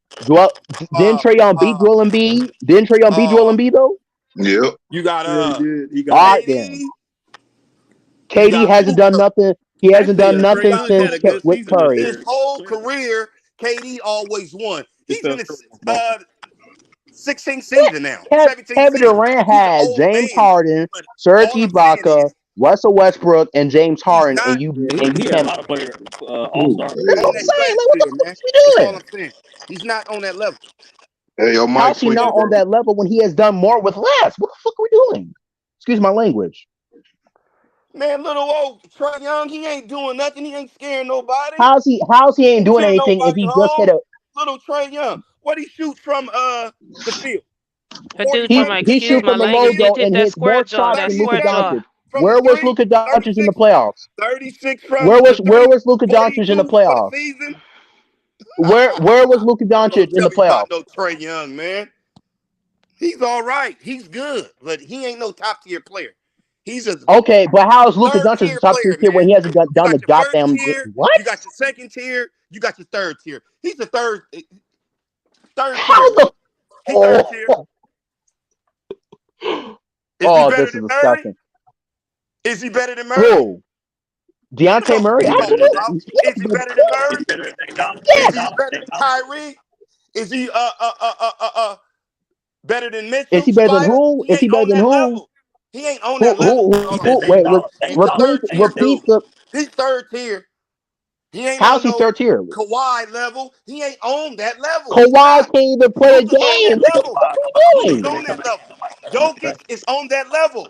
Didn't Trae Young beat Joel Embiid? Didn't Trae Young beat Joel Embiid though? Yep. You got He all right then. KD hasn't done nothing. He hasn't done nothing since with Curry. His whole career, KD always won. He's in his 16th season now. 17th Kevin season. Durant He's an had old James man. Harden, Serge Ibaka, Russell Westbrook, and James Harden, and you He had a can't. lot of players. All-star. That's what I'm saying. Like, what the fuck man. is we That's all doing? I'm saying. He's not on that level. Hey, your mic How's he not on that level when he has done more with less? What the fuck are we doing? Excuse my language. Man, little old Trey Young, he ain't doing nothing. He ain't scaring nobody. How's he ain't doing anything if he just hit a little Trey Young? What he shoot from the field? But dude, from he shoot from the logo and hits more shots than Luka Doncic. Where was Luka Doncic in the playoffs? 36 from Where was Luka Doncic in the playoffs? Where was Luka Doncic in the playoffs? No Trey Young, man. He's all right. He's good, but he ain't no top tier player. He's a okay, but how is Luka Doncic a top tier when he hasn't done the goddamn what? You got your second tier. You got your third tier. He's the third. How tier. the? Third tier. Oh, this is disgusting. Is he better than Murray? Who? Deontay Murray? Absolutely. Is he better than Murray? Is he better than Kyrie? Is he better than Mitchell? Is he better than who? Is he better than who? He ain't on that level. Wait, repeat the. He's third tier. He ain't How's on he third tier? Kawhi level. He ain't on that level. Kawhi can't even play a game. What the fuck are we doing? On that level. Jokic is on that level.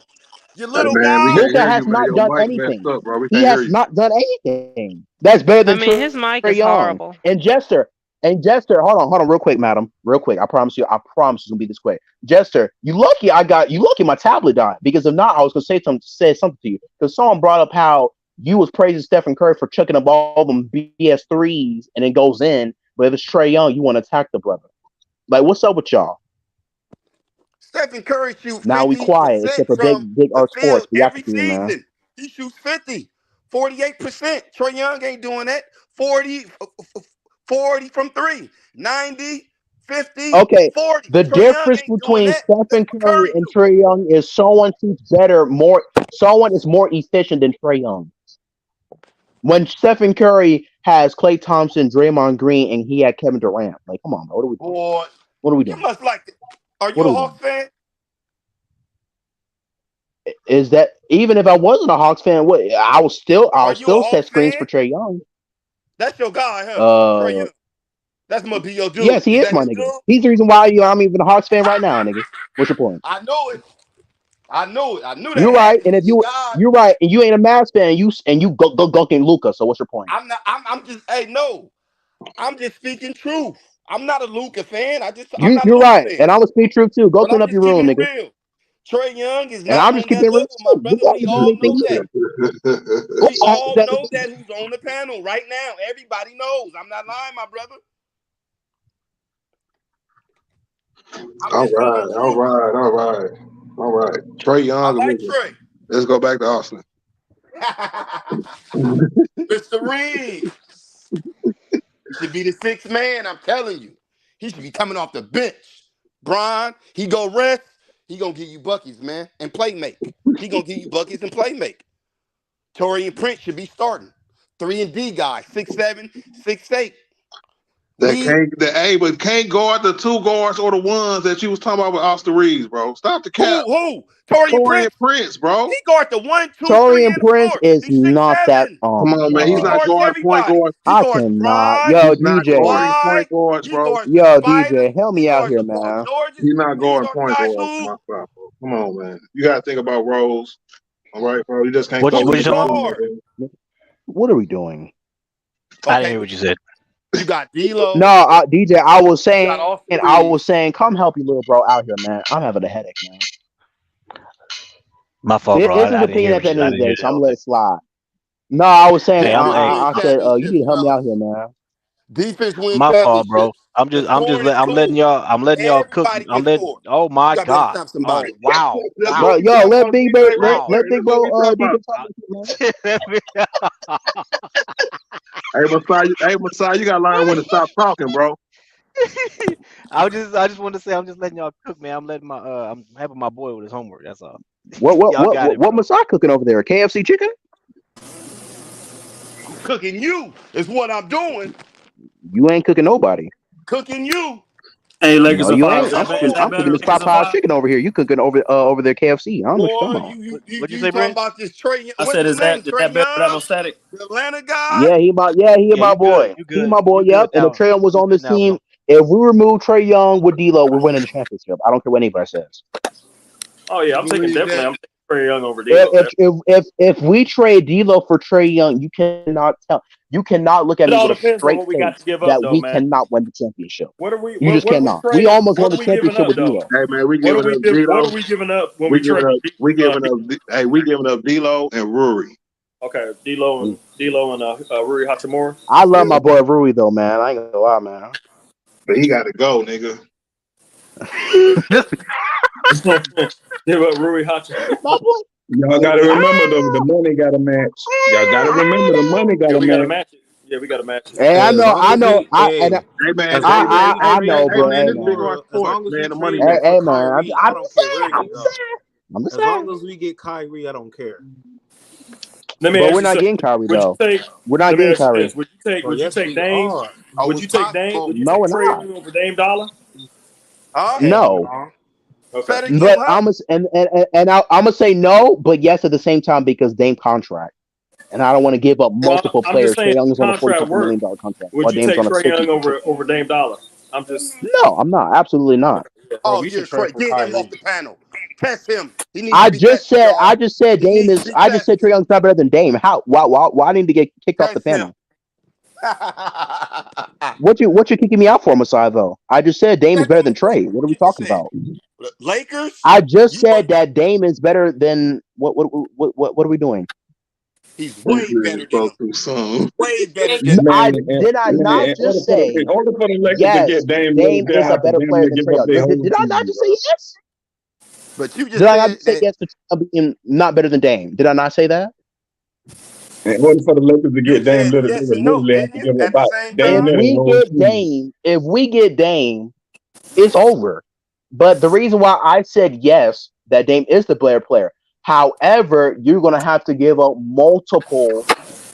Your little man, we guy. can't Luka hear has you, man. not Your done mic anything. messed up, bro. We He can't hear has you. not done anything. That's better than his mic Trae is Young. horrible. And Jester, hold on, real quick, madam. Real quick. I promise you, it's gonna be this quick. Jester, you lucky my tablet died. Because if not, I was gonna say something to you. Because someone brought up how you was praising Stephen Curry for chucking up all them BS threes and it goes in. But if it's Trae Young, you want to attack the brother. Like, what's up with y'all? Stephen Curry shoots Now we 50% quiet, except for from big the Art Sports. field We got every to man. season. He shoots 48%. Trae Young ain't doing that. 40 from 3. 90, 50, Okay, 40. the Trae Young difference ain't doing between that. Stephen That's what Curry Curry and do. Trae Young is someone shoots better, someone is more efficient than Trae Young. When Stephen Curry has Klay Thompson, Draymond Green, and he had Kevin Durant, like, come on, bro, what are we doing? Boy, What are we you doing? must like it. Are What you are a we Hawks fan? Is that even if I wasn't a Hawks fan, what I'll still Are you a set Hawks screens fan? for Trae Young. That's your guy, huh? Trae Uh, Young. That's must be your dude. yes, he is that my his nigga. dude? He's the reason why I'm even a Hawks fan right now, nigga. What's your point? I know it. I knew that You're had right, to and be if your guy. you're right, and you ain't a Mavs fan, you go gunking Luka. So what's your point? I'm not. I'm just. Hey, no. I'm just speaking truth. I'm not a Luka fan. I'm not a You're Luka right, fan. and I'm gonna speak truth too. Go But clean I'm up just your keeping room, it nigga. real. Trae Young is And not I'm just on that keeping it real level, my too. brother. We all know that. We all that. know that who's on the panel right now. Everybody knows. I'm not lying, my brother. All right. Trae I Young, like Luka. Trey. Let's go back to Austin. Mr. Reaves. He should be the sixth man, I'm telling you. He should be coming off the bench. Bron, he go rest. He gonna give you buckets, man, and play make. He gonna give you buckets and play make. Torian Prince should be starting. 3 and D guy, 6'7", 6'8". But can't guard the two guards or the ones that you was talking about with Austin Reaves, bro. Stop the cap. Who? Torian Prince, bro. He guard the 1, 2, 3 Torian and Prince 4. is He's not that. 6'7". Come on, man. He's He not guards guarding point everybody. guards. He I guards cannot. Bron. Yo, He's not DJ. guarding point Kawhi. guards, He bro. guards the Yo, Spiders. DJ, help He me out guards here, the Paul man. Georges. He's not These guarding are point guys guards. who Bro. Come on, man. You gotta think about roles. All right, bro. You just can't What you focus on talking one. about? What are we doing? I didn't hear what you said. You got D-Lo. No, DJ, I was Austin Reaves. saying, come help your little bro out here, man. I'm having a headache, man. My fault, bro. It's his I didn't opinion hear at the what end you. I of the didn't day, hear so the I'm whole gonna let thing. it slide. No, I was saying, Hey, I said, you need to help me out championships, here, man. Defense win my fault, bro. championships. I'm The scoring is letting cool. y'all cook. Everybody can score. Oh my You got better God. stop Oh somebody. wow. That's Wow. what Bro, we yo, talking let about, big DJ. bro, Right let there. big That's what bro, we talking DJ about. talk to Hey, Messiah, you gotta learn when to stop talking, bro. I just wanted to say I'm just letting y'all cook, man. I'm letting I'm helping my boy with his homework. That's all. What Y'all got it, bro. Masai cooking over there? KFC chicken? Cooking you is what I'm doing. You ain't cooking nobody. Cooking you. Hey, Lakers No, in you five. ain't. Is that I'm better? cooking this Lakers in Popeyes five. chicken over here. You cooking over there KFC. I don't know what you're Boy, talking about. What'd you you say, talking Brent? about this Trey? I What's said, his is name? that Trey better without no Young, static? the Atlanta guy. Yeah, he Yeah, my you good. boy. You He good. my boy. You Yep. good And if now. Trae was You on good this now, bro. team, if we remove Trae Young with D'Lo, we're winning the championship. I don't care what anybody says. Oh yeah, I'm taking Believe definitely. that. I'm taking Trey Young over D'Lo. If we trade D'Lo for Trae Young, you cannot look at It me all with a depends on straight what we got to face give up, that though, we man. cannot win the championship. What are we? You just What are we cannot. We trading? almost What won are the we giving championship up, with though? D'Lo. Hey man, we What are giving we up giving? What D-Lo. are we giving up when We we giving trade? up. We giving up. Hey, we giving up D-Lo and Rory. Okay, D'Lo and Rui Hachimura. I love Yeah, my boy Rui though, man. I ain't gonna lie, man. but he got to go, nigga. Yeah, but Rui Hachimura. Oh, Y'all got to remember the money got to match. Y'all got to remember the money got to match. We got to match it. Yeah, we got to match it. Hey, I Hey, as know, long as we, Hey man, as long as we I trade know, hey but man, hey, this big Kyrie, man, on as sports, long as we man. The money trade matters. for hey, man, Kyrie, I don't care where he go. I'm just As long saying. as we get Kyrie, I don't care. Let me But ask we're you not something. getting Kyrie Would you though. take? We're not Let me getting ask you Kyrie. this. Would Well, you yes, take we Dame? are. Would you take Dame? Would you No, take we're Trey not. Young over Dame Dollar? Huh? No. No. Okay. Say it again, But what? I'm gonna say no, but yes at the same time because Dame contract, and I don't want to give up Well, multiple I'm just players. Trae saying Young is on a contract $40-something work. million contract, Would while you Dame's take on a Trey Young 50 for 60. over Dame Dollar? I'm just No, I'm not. Absolutely not. yeah, Bro, Oh we yeah, should trade Trey, for get him off Kyrie. the panel. Test him. He needs to be tested, I y'all. just said He needs to be I just said tested. Trae Young's not better than Dame. How? Why I need to get kicked off the Test him. panel? What you kicking me out for, Masai? Though I just said Dame is That better don't than matter. Trey. What are we You just talking said about? Lakers. I just You said that Dame is better than what are we doing? He's way better than him. Too soon. Way better than Man, I and, did I man, not in just say order for the Lakers to yes? get Dame Lillard, Dame they'll is a have to better damn player near than give Trae up Young. their whole Did I not team, just bro. say yes? But you just Did I not said just say that yes to Trae Young being not better than Dame? Did I not say that? In order for the Lakers to you get Dame said Lillard, they yes would and no, literally have didn't to you? give up At the about same Dame If time? Lillard the we whole get team. Dame, it's over. But the reason why I said yes, that Dame is the better player. However, you're gonna have to give up multiple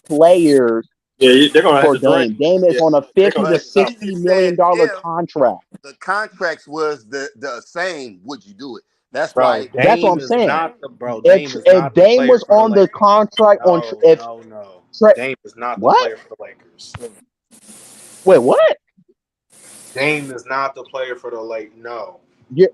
players Yeah, they're gonna have for to drain. Dame. Dame is Yeah, on a they're $50 gonna to take his You option. $60 just million said if contract. the contracts was the same, would you do it? That's Bro, why That's what Dame I'm is saying. not the bro. Dame is If not the Dame player was for the on the Lakers. contract on No, if no, no. Trey, Dame is not the what? player for the Lakers. Wait, what? Dame is not the player for the Lakers. No.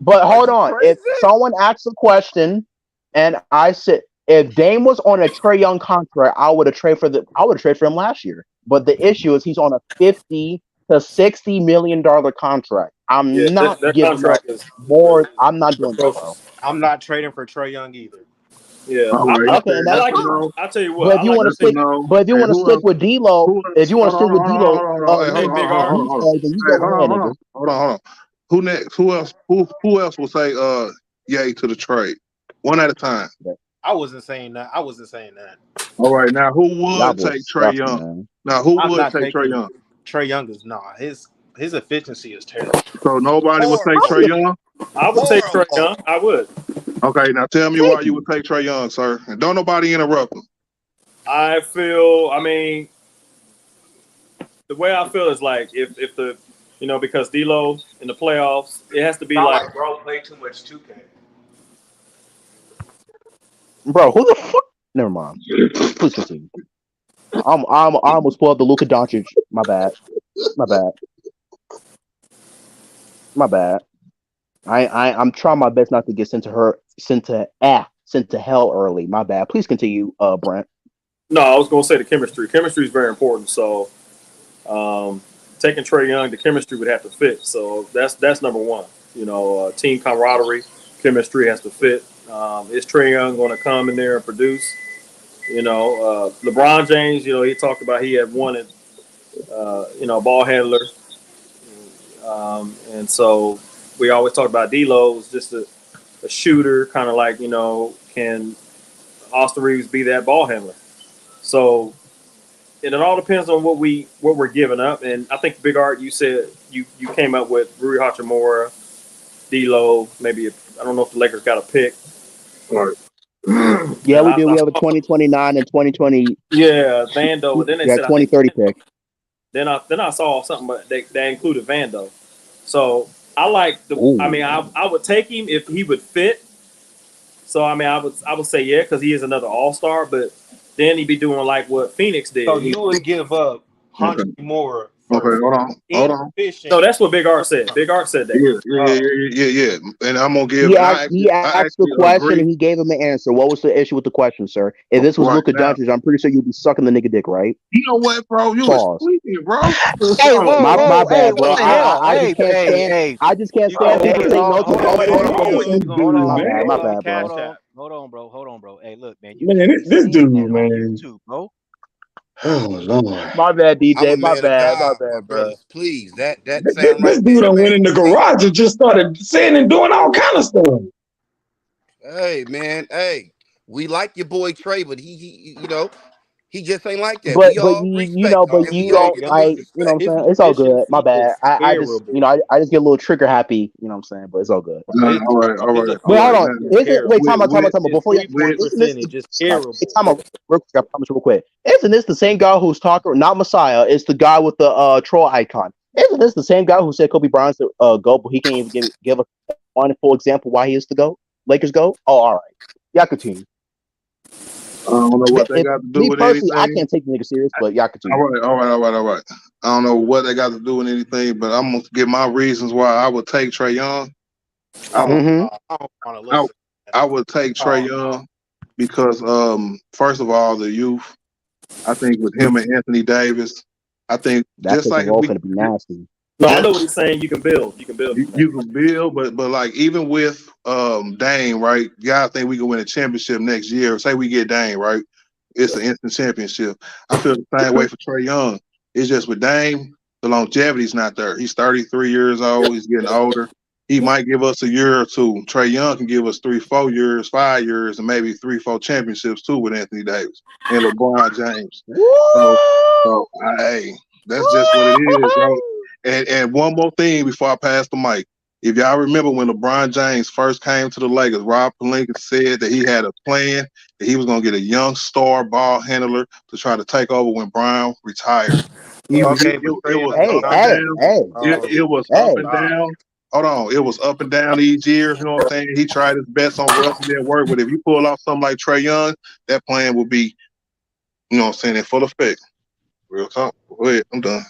But are hold you on. If crazy? someone asks a question, and I said if Dame was on a Trey Young contract, I would have traded for him last year. But the issue is he's on a $50 to $60 million contract. Yeah, I'm not their giving up contract is more. I'm not doing that, bro. atrocious. I'm not trading for Trey Young either. Yeah, All right, Okay, and I that's that's like. a fine. no. I'll tell you what. But if I you like want the to That's a stick, Pistons. no. but if you Hey, want to who stick else? with D'Lo, Who else? if you want to stick with D'Lo, Hold on. Hey, Hey, hold on, Big hold on, R. hold on, hold on. then you Hey, go ahead, nigga. hold on. Who next? Who else? Who else will say yay to the trade? One at a time. I wasn't saying that. All right, now who Y'all would boys take Trey disgusting, Young? man. Now who I'm would not take Trey taking Young? Trey Young is not. His efficiency is terrible. So nobody would take Horrible. Trey Young? I would take Trey Horrible. Young. I would. Okay, now tell me Thank why you you. would take Trey Young, sir. And don't nobody interrupt him. I feel. I mean, the way I feel is like if the because D'Lo in the playoffs, it has to be Not like like bro played too much 2K. Bro, who the fuck? Never mind. Please continue. I almost pulled up the Luka Doncic. My bad. My bad. My bad. I'm trying my best not to get sent to hell early. My bad. Please continue, Brent. no. I was gonna say the chemistry. Chemistry is very important. So taking Trey Young, the chemistry would have to fit. So that's number one. Team camaraderie, chemistry has to fit. Is Trey Young going to come in there and produce? LeBron James, he talked about he had wanted, ball handler. And so we always talk about D'Lo was just a shooter, kind of like, can Austin Reaves be that ball handler? So it all depends on what we're giving up. And I think Big Art, you said you came up with Rui Hachimura, D'Lo, maybe I don't know if the Lakers got a pick. Right. Yeah, we do. We have a 2029 and 2020. Yeah, Vando. But then they Yeah, said I think 2030 pick. Then I saw something, but they included Vando. So I like the. Ooh. I mean, I would take him if he would fit. So I mean, I would say yeah because he is another All-Star, but then he'd be doing like what Phoenix did. So you would give up Hachimura Okay, hold on. So that's what Big Art said. Big Art said that. Yeah. And I'm gonna give. He And I asked the actually question agree. and he gave him an answer. What was the issue with the question, sir? If this was Right Luka now, Doncic, I'm pretty sure you'd be sucking the nigga dick, right? you know what, bro? You was Pause. tweaking, bro. Hey, whoa, My whoa, hey, bad, bro. what the hell? I just Hey, can't hey, stand. hey. I just can't You stand go, people hey, take notes hold and on, don't hold say on, what you you go, do. hold on, My hold on, bad, bro. hold on, bro. Hey, look, man, you Man, can't be this saying dude, that on man. YouTube, bro. Oh Lord. My bad, I'm a DJ. My man of bad, God, my bro. brothers. Please, that This, sound this right dude there, done went man. in the Please. garage and just started saying and doing all kind of stuff. Hey, man. Hey, we like your boy Trey, but he he just ain't like that. But We all you respect know, him, but and you we all don't give him his like, you know respect. what I'm His saying? It's all good. My efficiency bad. is I just, terrible. I just get a little trigger happy, you know what I'm saying? But it's all good. All right. But hold on. Now, Wait, time out. His Before y'all continue, three-point isn't this percentage is terrible. hey, time out real quick, I promise real quick. Isn't this the same guy who's talking, not Messiah, it's the guy with the troll icon. Isn't this the same guy who said Kobe Bryant's the GOAT, but he can't even give a wonderful example why he is the GOAT? Lakers GOAT? Oh, all right. Y'all continue. I don't know what they got to do Me with personally, I anything. can't take the nigga serious, but y'all continue. All right. I don't know what they got to do with anything, but I'm gonna give my reasons why I would take Trey Young. I Mm-hmm. I don't want to listen. I would take Trey Young because first of all, the youth. I think with him and Anthony Davis, I think That just pick like and roll finna be nasty. No, I know what he's saying. You can build. You can build. you can build, but like even with Dame, right? Yeah, I think we can win a championship next year. Say we get Dame, right? it's an instant championship. I feel the same way for Trey Young. It's just with Dame, the longevity's not there. He's 33 years old. He's getting older. He might give us a year or two. Trey Young can give us 3-4 years, 5 years, and maybe 3-4 championships too with Anthony Davis and LeBron James. So hey, that's just what it is, bro. And one more thing before I pass the mic. If y'all remember when LeBron James first came to the Lakers, Rob Pelinka said that he had a plan, that he was going to get a young star ball handler to try to take over when Brown retired. It was up and down. It was up and down. Hold on. It was up and down these years. You know what I'm saying? He tried his best on Russ and didn't work. But if you pull off something like Trey Young, that plan will be, you know what I'm saying, in full effect. Real talk. Go ahead. I'm done.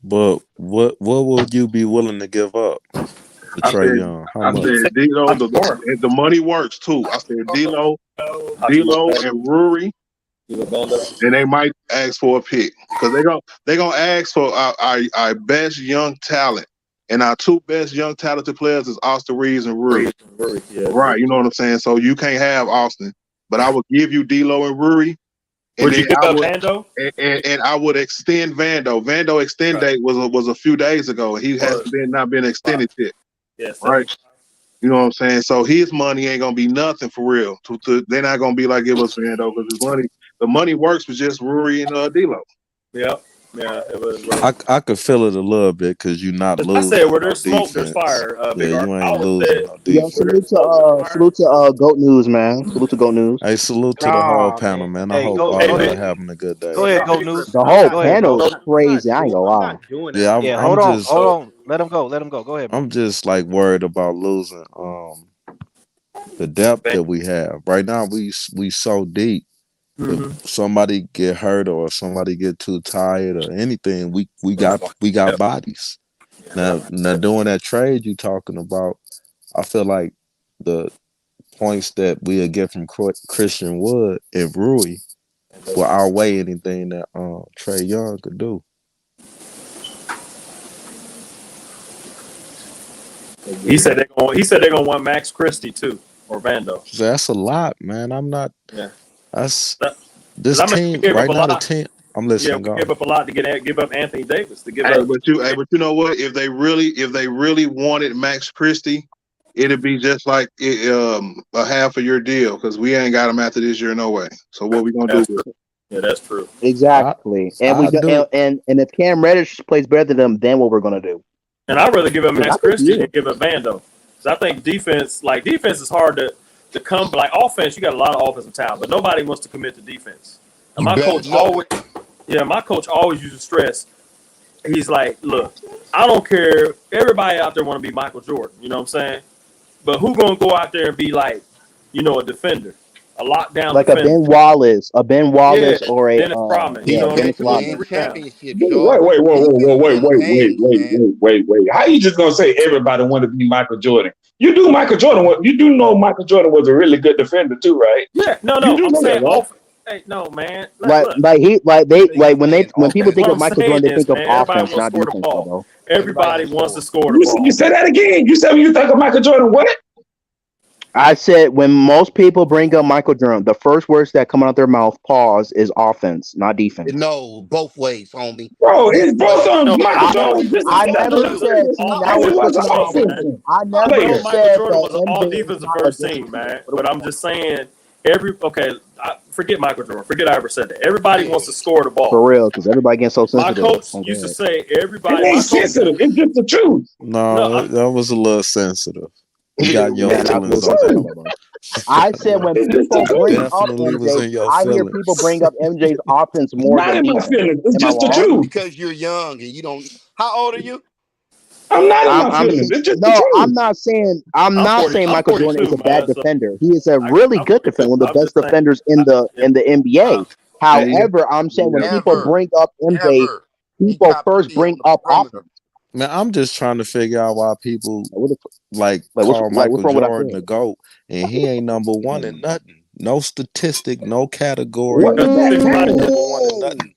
But what would you be willing to give up for Trey Young? How much? I said D'Lo, the money works too. I said D'Lo and Ruri, and they might ask for a pick because they're gonna ask for our best young talent, and our two best young talented players is Austin Reaves and Ruri. Right, you know what I'm saying. So you can't have Austin, but I would give you D'Lo and Ruri. And would you give up Vando? And I would extend Vando. Vando extend date was a few days ago. He has not been extended yet. Yes, right. You know what I'm saying? So his money ain't gonna be nothing for real. They're not gonna be like give us Vando because the money works with just Ruri and D'Lo. Yeah. It was. I could feel it a little bit because you're not losing. I said where there's smoke, defense. there's fire. Yeah, you ain't losing no Yo, defense. salute to Goat News, man. Salute to Goat News. Hey, salute to the whole panel, man. I hope all y'all having a good day. Go ahead, Goat News. The whole panel is crazy. I ain't gonna lie. Yeah, hold on. Let him go. Go ahead. Bro. I'm just like worried about losing the depth that we have right now. We so deep. If somebody get hurt or somebody get too tired or anything, we got bodies. Now doing that trade you talking about, I feel like the points that we'll get from Christian Wood and Rui will outweigh anything that Trey Young could do. He said they're gonna want Max Christie too or Vando. That's a lot, man. I'm not. Yeah. This team right now. The team. I'm listening. Yeah, we give up a lot to give up Anthony Davis to give up. But you know what? If they really wanted Max Christie, it'd be just like a half of your deal because we ain't got him after this year no way. So what we gonna do? Yeah, that's true. Exactly. And if Cam Reddish plays better than them, then what we're gonna do? And I'd rather give up Max Christie than give up Vando. So I think defense is hard to come. Like offense, you got a lot of offensive talent, but nobody wants to commit to defense. And my coach always used to stress. He's like, look, I don't care. Everybody out there want to be Michael Jordan. You know what I'm saying? But who gonna go out there and be like, a defender, a lockdown like defender? a Ben Wallace, or a Dennis Rodman. You know what I mean? Wait. How you just gonna say everybody want to be Michael Jordan? You do Michael Jordan. You do know Michael Jordan was a really good defender too, right? Yeah. No. I'm saying hey, no, man. When people think of Michael Jordan, they think of offense, not defense, though. Everybody wants to score the ball. You say that again. You said when you think of Michael Jordan, what? I said when most people bring up Michael Jordan, the first words that come out their mouth, pause, is offense, not defense. No, both ways, homie. Bro, it's both of them. Michael Jordan. I never said. I never said Michael Jordan was an all defensive first team, man. But I'm just saying, forget Michael Jordan. Forget I ever said that. Everybody wants to score the ball. For real, because everybody gets so sensitive. My coach used to say everybody. It ain't sensitive. It's just the truth. No, that was a little sensitive. You got your feelings on that. I said when people bring up MJ, I hear people bring up MJ's offense more than defense. It's just the truth. Because you're young and you don't. How old are you? I'm not in my feelings. It's just the truth. I'm not saying Michael Jordan is a bad defender. He is a really good defender, one of the best defenders in the NBA. However, I'm saying when people bring up MJ, people first bring up offense. Man, I'm just trying to figure out why people call Michael Jordan the GOAT, and he ain't number one in nothing. No statistic, no category. What does that mean? Number one in nothing.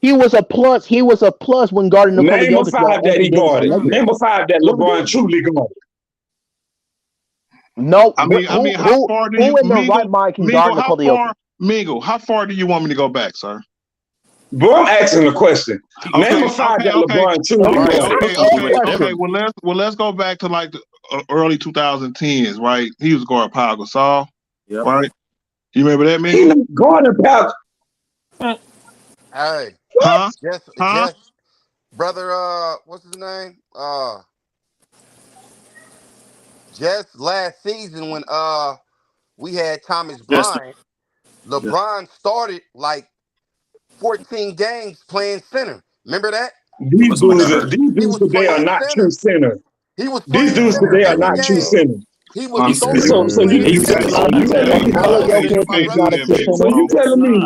He was a plus. He was a plus when guarding Nikola Name a Jokic five that every he day with the guarded. Lakers. Name a five that LeBron truly guarded. No, I mean, how far do you, who in their right mind can guard Mingle? How Nikola Jokic? far, Mingle? How far do you want me to go back, sir? Bro, I'm asking a question. Name a five that LeBron Okay. Well, let's go back to like the early 2010s, right? He was guarding Pau Gasol, right? You remember that, man? He was guarding Pau. Hey, Huh? Just brother, what's his name? Just last season when we had Thomas Bryant, LeBron started like 14 games playing center. Remember that? These dudes today are not true center. He was These dudes center today are every not true game. center. He was So you telling me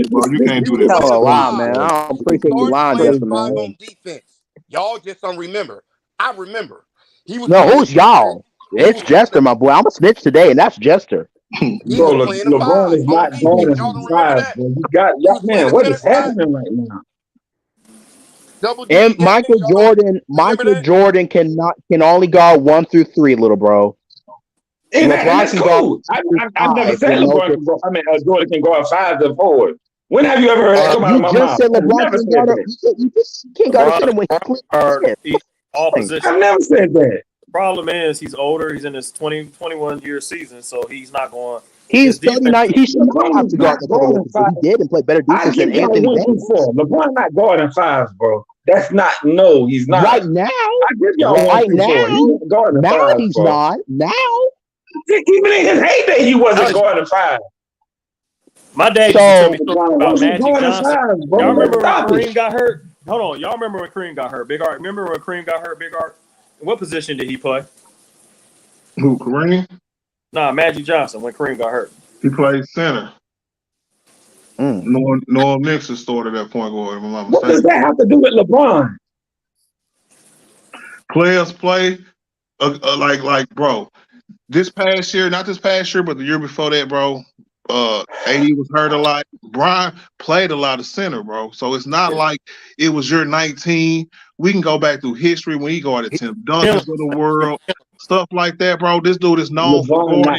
bro, you can't do that. Hell a lie, man. I don't appreciate you lying, Justin, man. On defense. Y'all just don't remember. I remember. He was No, who's y'all? It's Jester, my boy. I'm a snitch today, and that's Jester. Bro, LeBron is not going to five, bro. You got, man, what is happening right now? And Michael Jordan can only guard 1 through 3, little bro. And that's cool. I never said LeBron can go. I mean, Jordan can guard 5 to 4. When have you ever heard that come out of my mouth? You just said LeBron can guard. You just can't guard center when he's all positions. I've never said that. Problem is, he's older. He's in his 21-year season, so he's not going. He's 39. He should not have to guard the ball. He did and played better defense than Anthony Davis. LeBron not guarding 5s, bro. That's not. No, he's not. Right now. I give y'all right now. Now he's bro. not. Now. Even in his heyday, he wasn't guarding 5. My dad used to tell me about Magic Johnson. Y'all remember when Kareem got hurt? Hold on. Y'all remember when Kareem got hurt? Big Art. Remember when Kareem got hurt? Big Art. What position did he play? Who, Kareem? Nah, Magic Johnson when Kareem got hurt. He played center. Noah Nixon started at point guard. If I'm not mistaken. What does that have to do with LeBron? Players play like bro. This past year, not this past year, but the year before that, bro. AD was hurt a lot. Brian played a lot of center, bro. So it's not like it was your 19. We can go back through history when he guarded Tim Duncan of the world, stuff like that, bro. This dude is known for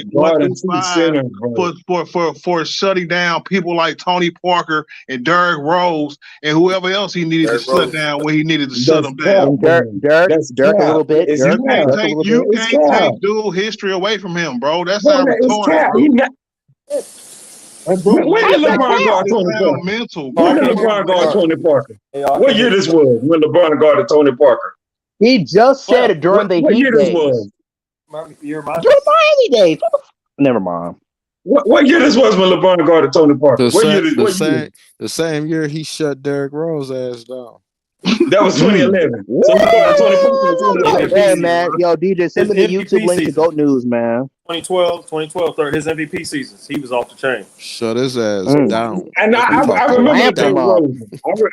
for shutting down people like Tony Parker and Derrick Rose and whoever else he needed to shut down when he needed to shut them down. Derrick a little bit. You can't take dude history away from him, bro. That's how retarded. When did LeBron guard Tony Parker? When did LeBron guard Tony Parker? What year this was when LeBron guarded Tony Parker? He just said it during the Heat days. During Miami days. Never mind. What year this was when LeBron guarded Tony Parker? The same year he shut Derrick Rose ass down. That was 2011. So he guarded Tony Parker. Hey man, yo DJ, send me the YouTube link to GOAT News, man. 2012, his MVP seasons. He was off the chain. Shut his ass down. And I remember Derrick Rose.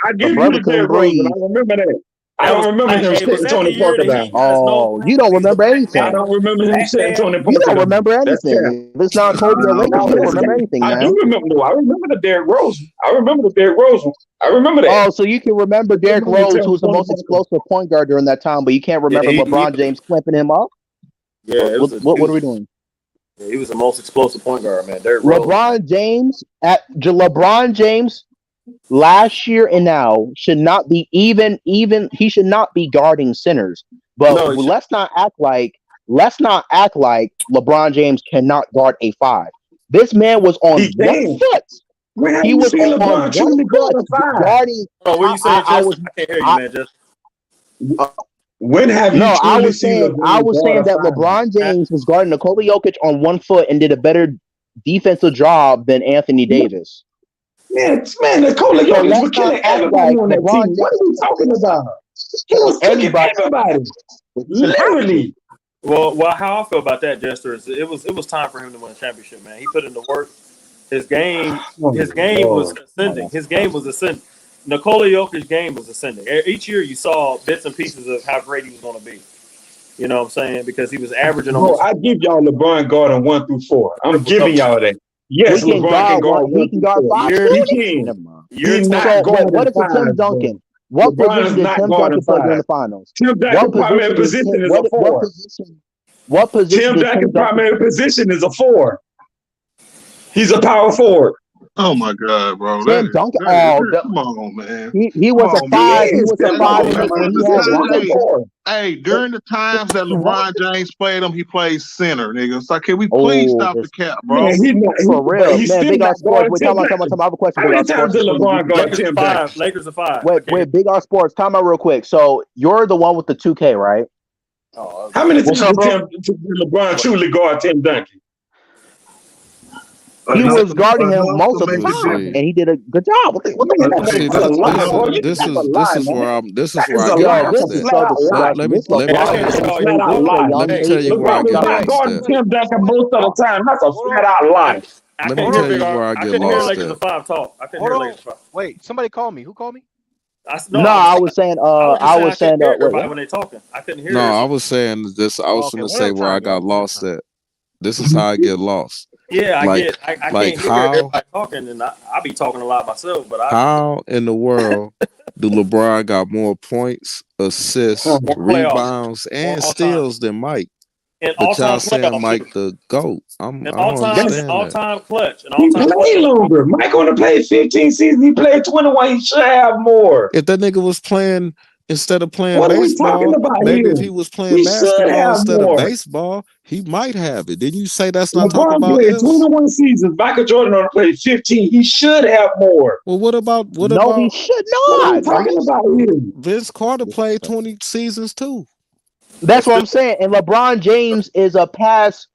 I give you the Derrick Rose. I remember that. I don't remember him shutting Tony Parker down. Oh, you don't remember anything. I don't remember him shutting Tony Parker down. You don't remember anything. If it's not Kobe or Lakers, you don't remember anything, man. I do remember. No, I remember the Derrick Rose. I remember the Derrick Rose. I remember that. Oh, so you can remember Derrick Rose, who was the most explosive point guard during that time, but you can't remember LeBron James clamping him up? Yeah. What are we doing? Yeah, he was the most explosive point guard, man. Derrick Rose. LeBron James last year and now should not be even he should not be guarding centers. But let's not act like LeBron James cannot guard a 5. This man was on 1 foot. He was on 1 foot guarding. Oh, what are you saying, Justin? I can't hear you, man. Just when have you I was saying that LeBron James was guarding Nikola Jokic on 1 foot and did a better defensive job than Anthony Davis. Man, Nikola Jokic was killing everybody on that team. What are we talking about? He was killing everybody. Literally. Well, how I feel about that, Jester, is it was time for him to win a championship, man. He put in the work. His game was ascending. Nikola Jokic's game was ascending. Each year you saw bits and pieces of how great he was going to be. You know what I'm saying? Because he was averaging almost. I give y'all LeBron guarding 1 through 4. I'm giving y'all that. Yes, LeBron can guard 1 through 4. He can. He's not guarding what is the Tim Duncan? What position did Tim Duncan play during the finals? Tim Duncan's primary position is a 4. What position? Tim Duncan's primary position is a 4. He's a power forward. Oh my God, bro! Tim Duncan. Come on, man. He was a 5. He was a 5, and he had one. Hey, during the times that LeBron James played him, he played center, nigga. So can we please stop the cap, bro? Man, for real, man. Big R Sports. Wait, time out. I have a question. How many times did LeBron guard Tim Duncan? Lakers are 5. Wait, Big R Sports. Time out real quick. So you're the one with the 2K, right? How many times did LeBron truly guard Tim Duncan? He was guarding him most of the time, and he did a good job. This is where I get lost at. Let me tell you where I get lost at. Tim Duncan most of the time. That's a flat out lie. Let me tell you where I get lost at. Wait, somebody call me. Who called me? I was saying. When they talking, I couldn't hear. No, I was saying this. I was going to say where I got lost at. This is how I get lost. Yeah, I can't hear everybody talking, and I be talking a lot myself. But how in the world do LeBron got more points, assists, rebounds, and steals than Mike? But y'all saying Mike the GOAT. I'm all-time clutch. He played longer. Mike only played 15 seasons. He played 21. He should have more. If that nigga was playing instead of playing baseball, maybe if he was playing basketball instead of baseball, he might have it. Didn't you say that's not talking about played 21 seasons. Michael Jordan only played 15. He should have more. Well, what about he should not. What are you talking about him? Vince Carter played 20 seasons too. That's what I'm saying. And LeBron James is a pass.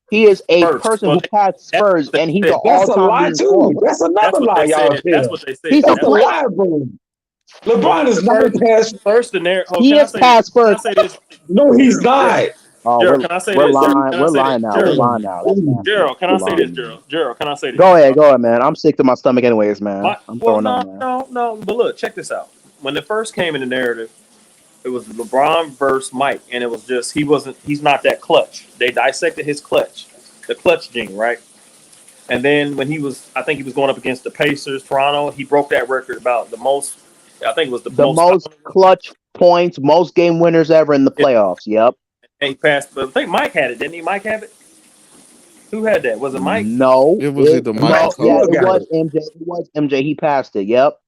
He is a person who passed first, and he's an all-time lie too. scorer. That's another lie, y'all. That's what they say. He's a lie, bro. LeBron is not passed first in there. He is passed first. No, he's not. Gerald, can I say we're this? lying. We're lying now. We're lying now. Gerald, can I say this? Gerald, can I say this? Go ahead, man. I'm sick to my stomach, anyways, man. I'm throwing up, man. No. But look, check this out. When it first came in the narrative, it was LeBron versus Mike, and it was just he's not that clutch. They dissected his clutch, the clutch gene, right? And then when I think he was going up against the Pacers, Toronto, he broke that record about the most. I think it was the most clutch points, most game winners ever in the playoffs. Yep. And he passed, but I think Mike had it, didn't he? Mike have it? Who had that? Was it Mike? No, it was either Mike. Yeah, it was MJ. It was MJ. He passed it. Yep.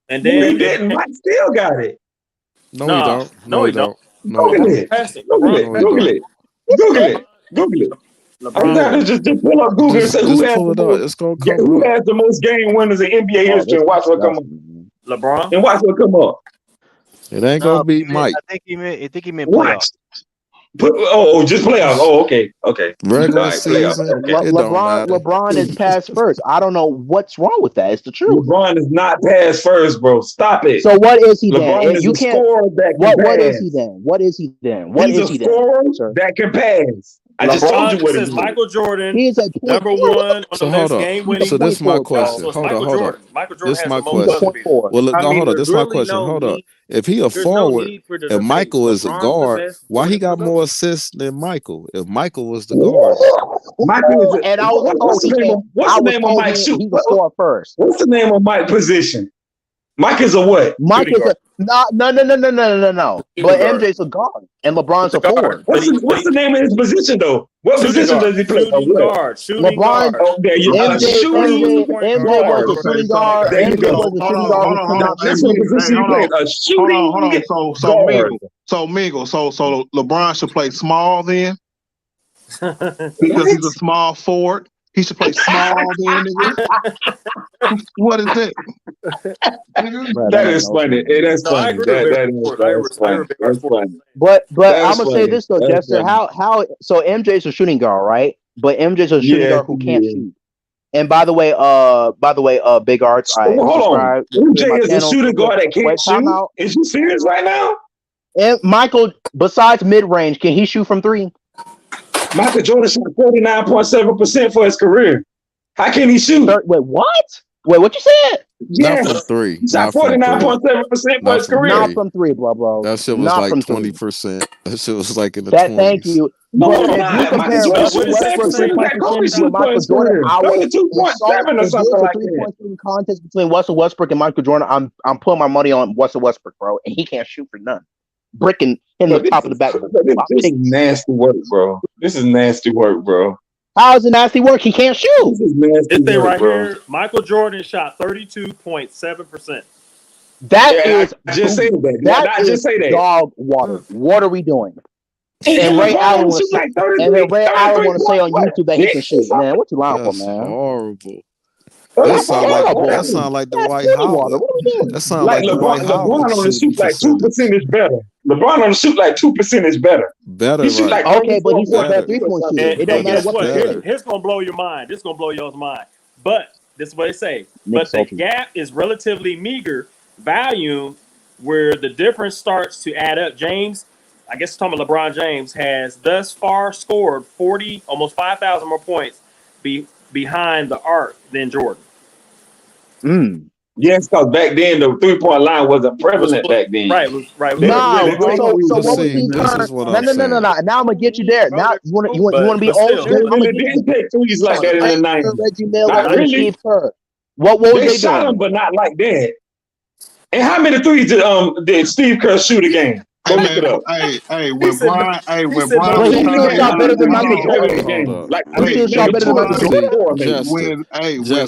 And then he didn't. Mike still got it. No, he don't. No, he don't. Google it. Google it. I'm not just pull up Google and say who has the most game winners in NBA history and watch what come up. LeBron. And watch what come up. It ain't gonna be Mike. I think he meant playoffs. Just playoffs. Oh, okay. Regular season. Okay. LeBron is passed first. I don't know what's wrong with that. It's the truth. LeBron is not passed first, bro. Stop it. So what is he LeBron then? Is you a can't. Scorer that What is he then? What is he then? What He's is a he scorer then? that can pass. I just told you what it is. Michael Jordan. He is a number one on so the list game winning. So this is my question. Hold on. Michael Jordan this is my question. Well, look, hold on. This is my question. Hold up. If he a forward and Michael is a guard, why he got more assists than Michael? If Michael was the guard, Michael is and I was what's the name of Mike's shoot? He's a scorer first. What's the name of Mike's position? Mike is a what? Mike is a no. But MJ's a guard and LeBron's a forward. What's the name of his position though? What position does he play? Shooting guard. LeBron. Oh, there you go. MJ was a shooting guard. There you go. That's what position he played. A shooting guard. So Mingle. So LeBron should play small then, because he's a small forward. He should play small then, nigga. What is it? That is funny. That's funny. That's funny. But I'm gonna say this though, Jester. How? So MJ's a shooting guard, right? But MJ's a shooting guard who can't shoot. And by the way, Big Arts. Hold on. MJ is a shooting guard that can't shoot. Is you serious right now? And Michael, besides mid range, can he shoot from three? Michael Jordan shot 49.7% for his career. How can he shoot? Wait, what? Wait, what you said? Yeah, not from three. He shot 49.7% for his career. Not from three, bro. That shit was like 20%. That shit was like in the 20s. Thank you. No, Michael Jordan shoot the same percent that Kobe shoot for his career. 32.7 or something like that. Contest between Russell Westbrook and Michael Jordan. I'm putting my money on Russell Westbrook, bro, and he can't shoot for none. Bricking in the top of the back. This is nasty work, bro. How is it nasty work? He can't shoot. This thing right here, Michael Jordan shot 32.7%. That is dog water. What are we doing? And Ray Allen was like and then Ray Allen want to say on YouTube that he can shoot. Man, what you lying for, man? Horrible. That sound like the White Howard. That sound like the White Howard. LeBron on the shoot like 2% better. LeBron on the shoot like 2% better. Better, he shoot right? Like okay, but he's a better 3-point shooter. It don't matter what. Here's gonna blow your mind. This is gonna blow your mind. But this is what they say. Nick but the gap is relatively meager volume, where the difference starts to add up. James, I guess it's talking about LeBron James, has thus far scored 40, almost 5,000 more points behind the arc than Jordan. Yes, because back then the 3-point line wasn't prevalent back then. Right. So what was Steve Kerr? No. Now I'm gonna get you there. Now you want to be old school? I'm gonna get you threes like that in the 90s. Reggie Miller and Steve Kerr. What was they shot doing? Him, but not like that. And how many threes did Steve Kerr shoot a game? Go look it up. When Brian shot better than Michael Jordan. He shot better than Michael Jordan. When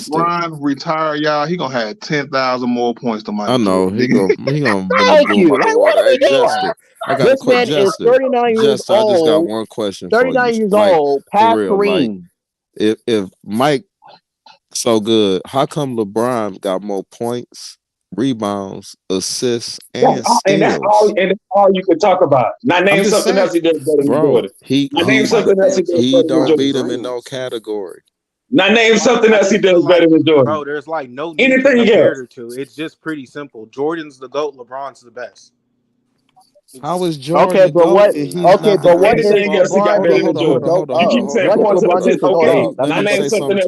Brian retired, y'all, he gonna have 10,000 more points than Michael. I know he gonna. Thank you. Like, what are we doing? This man is 39 years old. I just got one question. 39 years old, past Kareem. If Mike so good, how come LeBron got more points, rebounds, assists, and steals? And that's all you can talk about. Now name something else he does better than Jordan. He don't beat him in no category. Now name something else he does better than Jordan. Bro, there's like no anything compared to. It's just pretty simple. Jordan's the GOAT, LeBron's the best. How is Jordan? Okay, but what? Okay, but what is LeBron? You keep saying points and assists. Let me say something to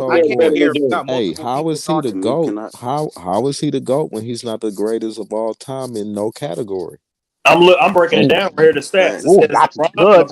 Hey, how is he the GOAT? How is he the GOAT when he's not the greatest of all time in no category? I'm breaking it down for here. The stats. Ooh, that's good.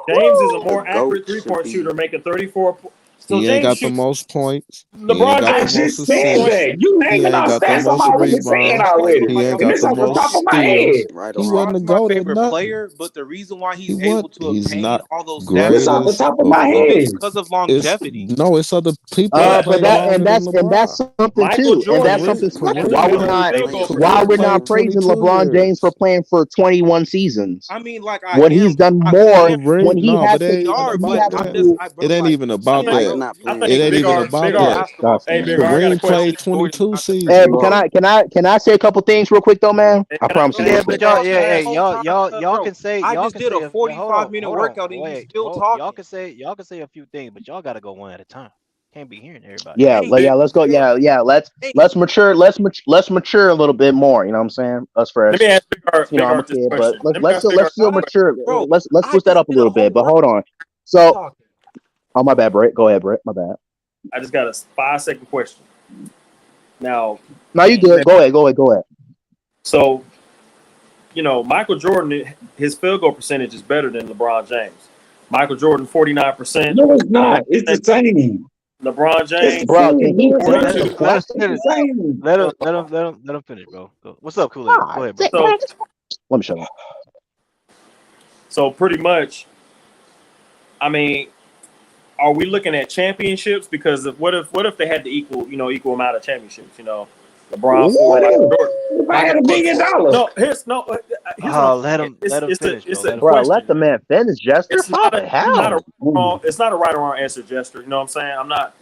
James is a more accurate 3-point shooter, making 34. So he ain't got the most points. LeBron James just said that. You naming our stats. I'm already saying already. He ain't got the most steals. He wasn't the GOAT at nothing. Player, but the reason why he's able to obtain all those stats off the top of my head is because of longevity. It's other people. But that's something too. And that's something special. Why we're not praising LeBron James for playing for 21 seasons? I mean, like when he's done more, when he has to. It ain't even about that. It ain't even about that. Kareem played 22 seasons. Hey, but can I say a couple things real quick though, man? I promise you. Yeah, but y'all can say. I just did a 45-minute workout and you still talking. Y'all can say a few things, but y'all gotta go one at a time. Can't be hearing everybody. Yeah, let's go. Yeah. Let's mature. Let's mature a little bit more. You know what I'm saying? Us fresh. Let me ask I'm a kid, but let's still mature. Let's push that up a little bit. But hold on. So. Oh, my bad, Brett. Go ahead, Brett. My bad. I just got a 5-second question. Now. No, you good. Go ahead. So, Michael Jordan, his field goal percentage is better than LeBron James. Michael Jordan, 49%. No, it's not. It's the same. LeBron James. Bro, let him finish, bro. What's up, Kool-Aid? Go ahead, bro. Let me shut up. So pretty much, I mean, are we looking at championships? Because what if they had the equal amount of championships? LeBron, Jordan. If I had $1 billion. Let him finish, bro. Let the man finish, Jester. It's not a right or wrong answer, Jester. You know what I'm saying? I'm not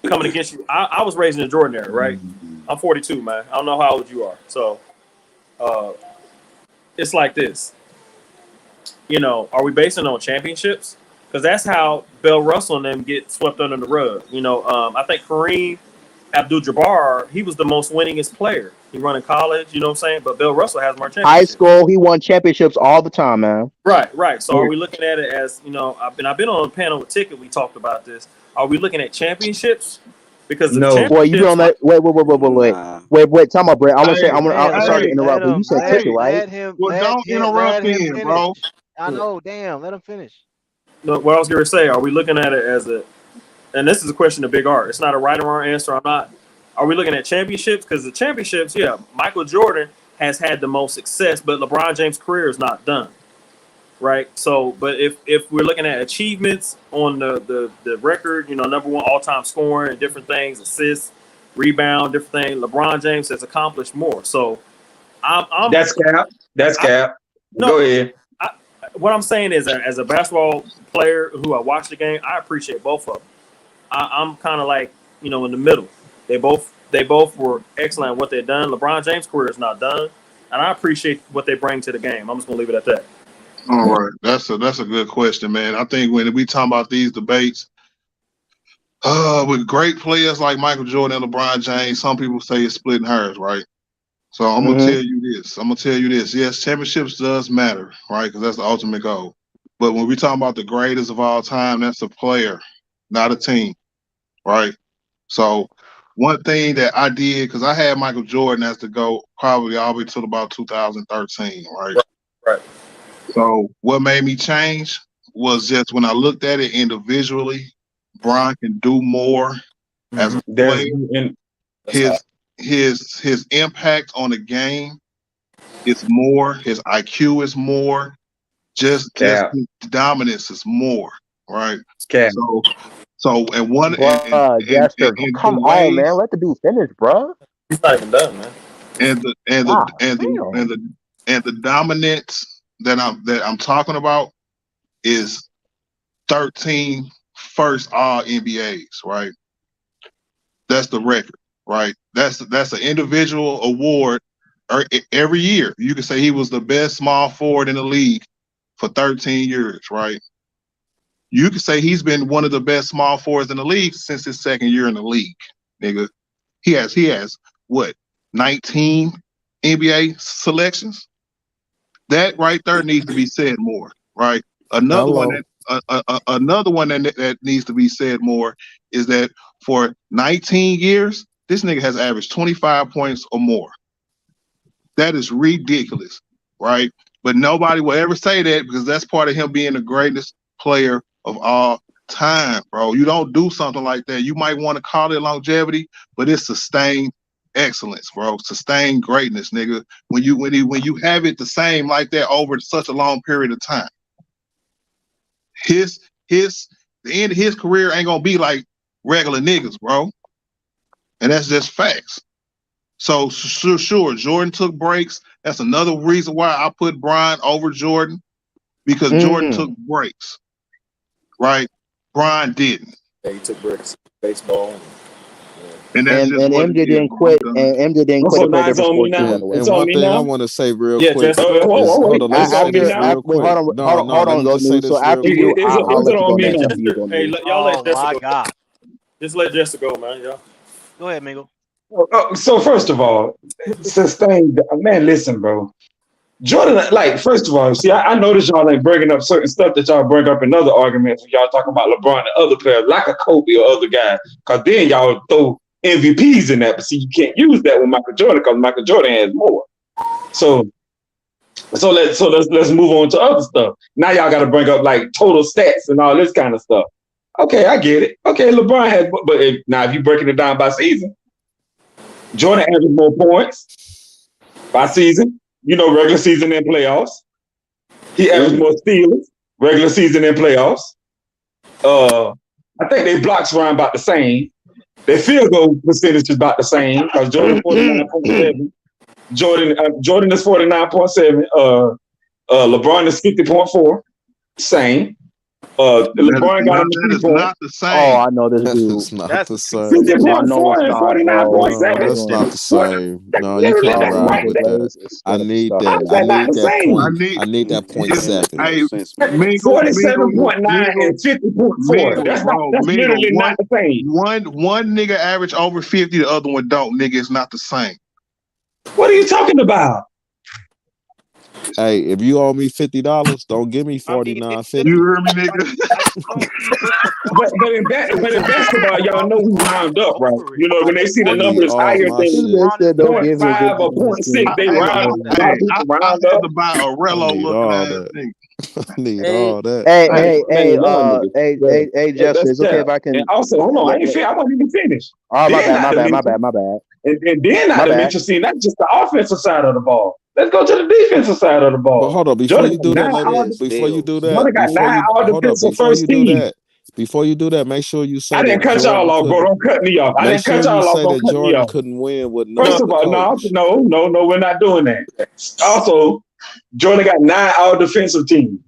coming against you. I was raised in the Jordan era, right? I'm 42, man. I don't know how old you are. So it's like this. Are we basing it on championships? Because that's how Bill Russell and them get swept under the rug. I think Kareem Abdul-Jabbar, he was the most winningest player. He run in college, you know what I'm saying? But Bill Russell has more championships. High school, he won championships all the time, man. Right. So are we looking at it as, I've been on a panel with Ticket, we talked about this. Are we looking at championships? Because boy, you been on that. Wait. Time out, Brett. I'm sorry to interrupt, but you said Ticket, right? Don't interrupt him, bro. I know, damn. Let him finish. No, what I was going to say, are we looking at it as and this is a question of big art. It's not a right or wrong answer. Are we looking at championships? Because the championships, yeah, Michael Jordan has had the most success, but LeBron James' career is not done. right? So, but if we're looking at achievements on the record, number one all time scoring and different things, assists, rebound, different things, LeBron James has accomplished more. So, That's cap. That's cap. Go ahead. What I'm saying is, as a basketball player who I watch the game, I appreciate both of them. I'm kind of like in the middle. They both were excellent at what they've done. LeBron James' career is not done, and I appreciate what they bring to the game. I'm just gonna leave it at that. All right, that's a good question, man. I think when we talk about these debates, with great players like Michael Jordan and LeBron James, some people say it's splitting hairs, right? So I'm gonna tell you this. Yes, championships does matter, right? Because that's the ultimate goal. But when we talk about the greatest of all time, that's a player, not a team, right? So one thing that I did, because I had Michael Jordan as the GOAT probably all the way till about 2013, right? Right. So what made me change was just when I looked at it individually, Bron can do more as a player. His impact on the game is more. His IQ is more. Just his dominance is more, right? So and one Jester, come on, man, let the dude finish, bro. He's not even done, man. And the dominance that I'm talking about is 13 first all NBAs, right? That's the record, right? That's an individual award every year. You can say he was the best small forward in the league for 13 years, right? You can say he's been one of the best small forwards in the league since his second year in the league, nigga. He has what, 19 NBA selections? That right there needs to be said more, right? Another one that needs to be said more is that for 19 years, this nigga has averaged 25 points or more. That is ridiculous, right? But nobody will ever say that because that's part of him being the greatest player of all time, bro. You don't do something like that. You might want to call it longevity, but it's sustained excellence, bro. Sustained greatness, nigga. When you have it the same like that over such a long period of time, the end of his career ain't gonna be like regular niggas, bro. And that's just facts. So sure, Jordan took breaks. That's another reason why I put Bron over Jordan, because Jordan took breaks, right? Bron didn't. Yeah, he took breaks. Baseball. And MJ didn't quit. And MJ didn't quit to play different sports. And one thing I want to say real quick. Hold on, let me say this real quick. Hold on, go news. So after you, I'll let you go next. After you go Hey, news. y'all let Jessica my God. Just let Jessica go, man. Y'all. Go ahead, Mingo. So first of all, sustained. Man, listen, bro. Jordan, like, first of all, see, I noticed y'all like bringing up certain stuff that y'all bring up in other arguments when y'all talking about LeBron and other players, like a Kobe or other guys, because then y'all throw MVPs in that. But see, you can't use that with Michael Jordan because Michael Jordan has more. So let's move on to other stuff. Now y'all got to bring up like total stats and all this kind of stuff. Okay, I get it. Okay, LeBron has, but if you're breaking it down by season, Jordan averaged more points by season. Regular season and playoffs. He averaged more steals, regular season and playoffs. I think their blocks around about the same. Their field goal percentage is about the same because Jordan 49.7. Jordan is 49.7. LeBron is 50.4. Same. LeBron got that is not the same. Oh, I know this dude. That's not the same. 50.4 and 49.7. That's not the same. No, you can't ride with that. I need that. I need that point 7. 47.9 and 50.4. That's literally not the same. One nigga average over 50, the other one don't. Nigga, it's not the same. What are you talking about? Hey, if you owe me $50, don't give me $49.50. You hear me, nigga? but in basketball, y'all know we round up, right? When they see the numbers higher than 0.5 or 0.6, they round up. I have to buy a Rello looking at thing. I need all that. Hey, Justin, it's okay if I can. And also, hold on, I wasn't even finished. Oh, my bad. And then not to mention, see, that's just the offensive side of the ball. Let's go to the defensive side of the ball. But hold on, before you do that, before you do that, make sure you say I didn't cut y'all off, bro. Don't cut me off. I didn't cut y'all off. Don't cut me off. Couldn't win with no. First of all, no, we're not doing that. Also, Jordan got 9 all defensive teams.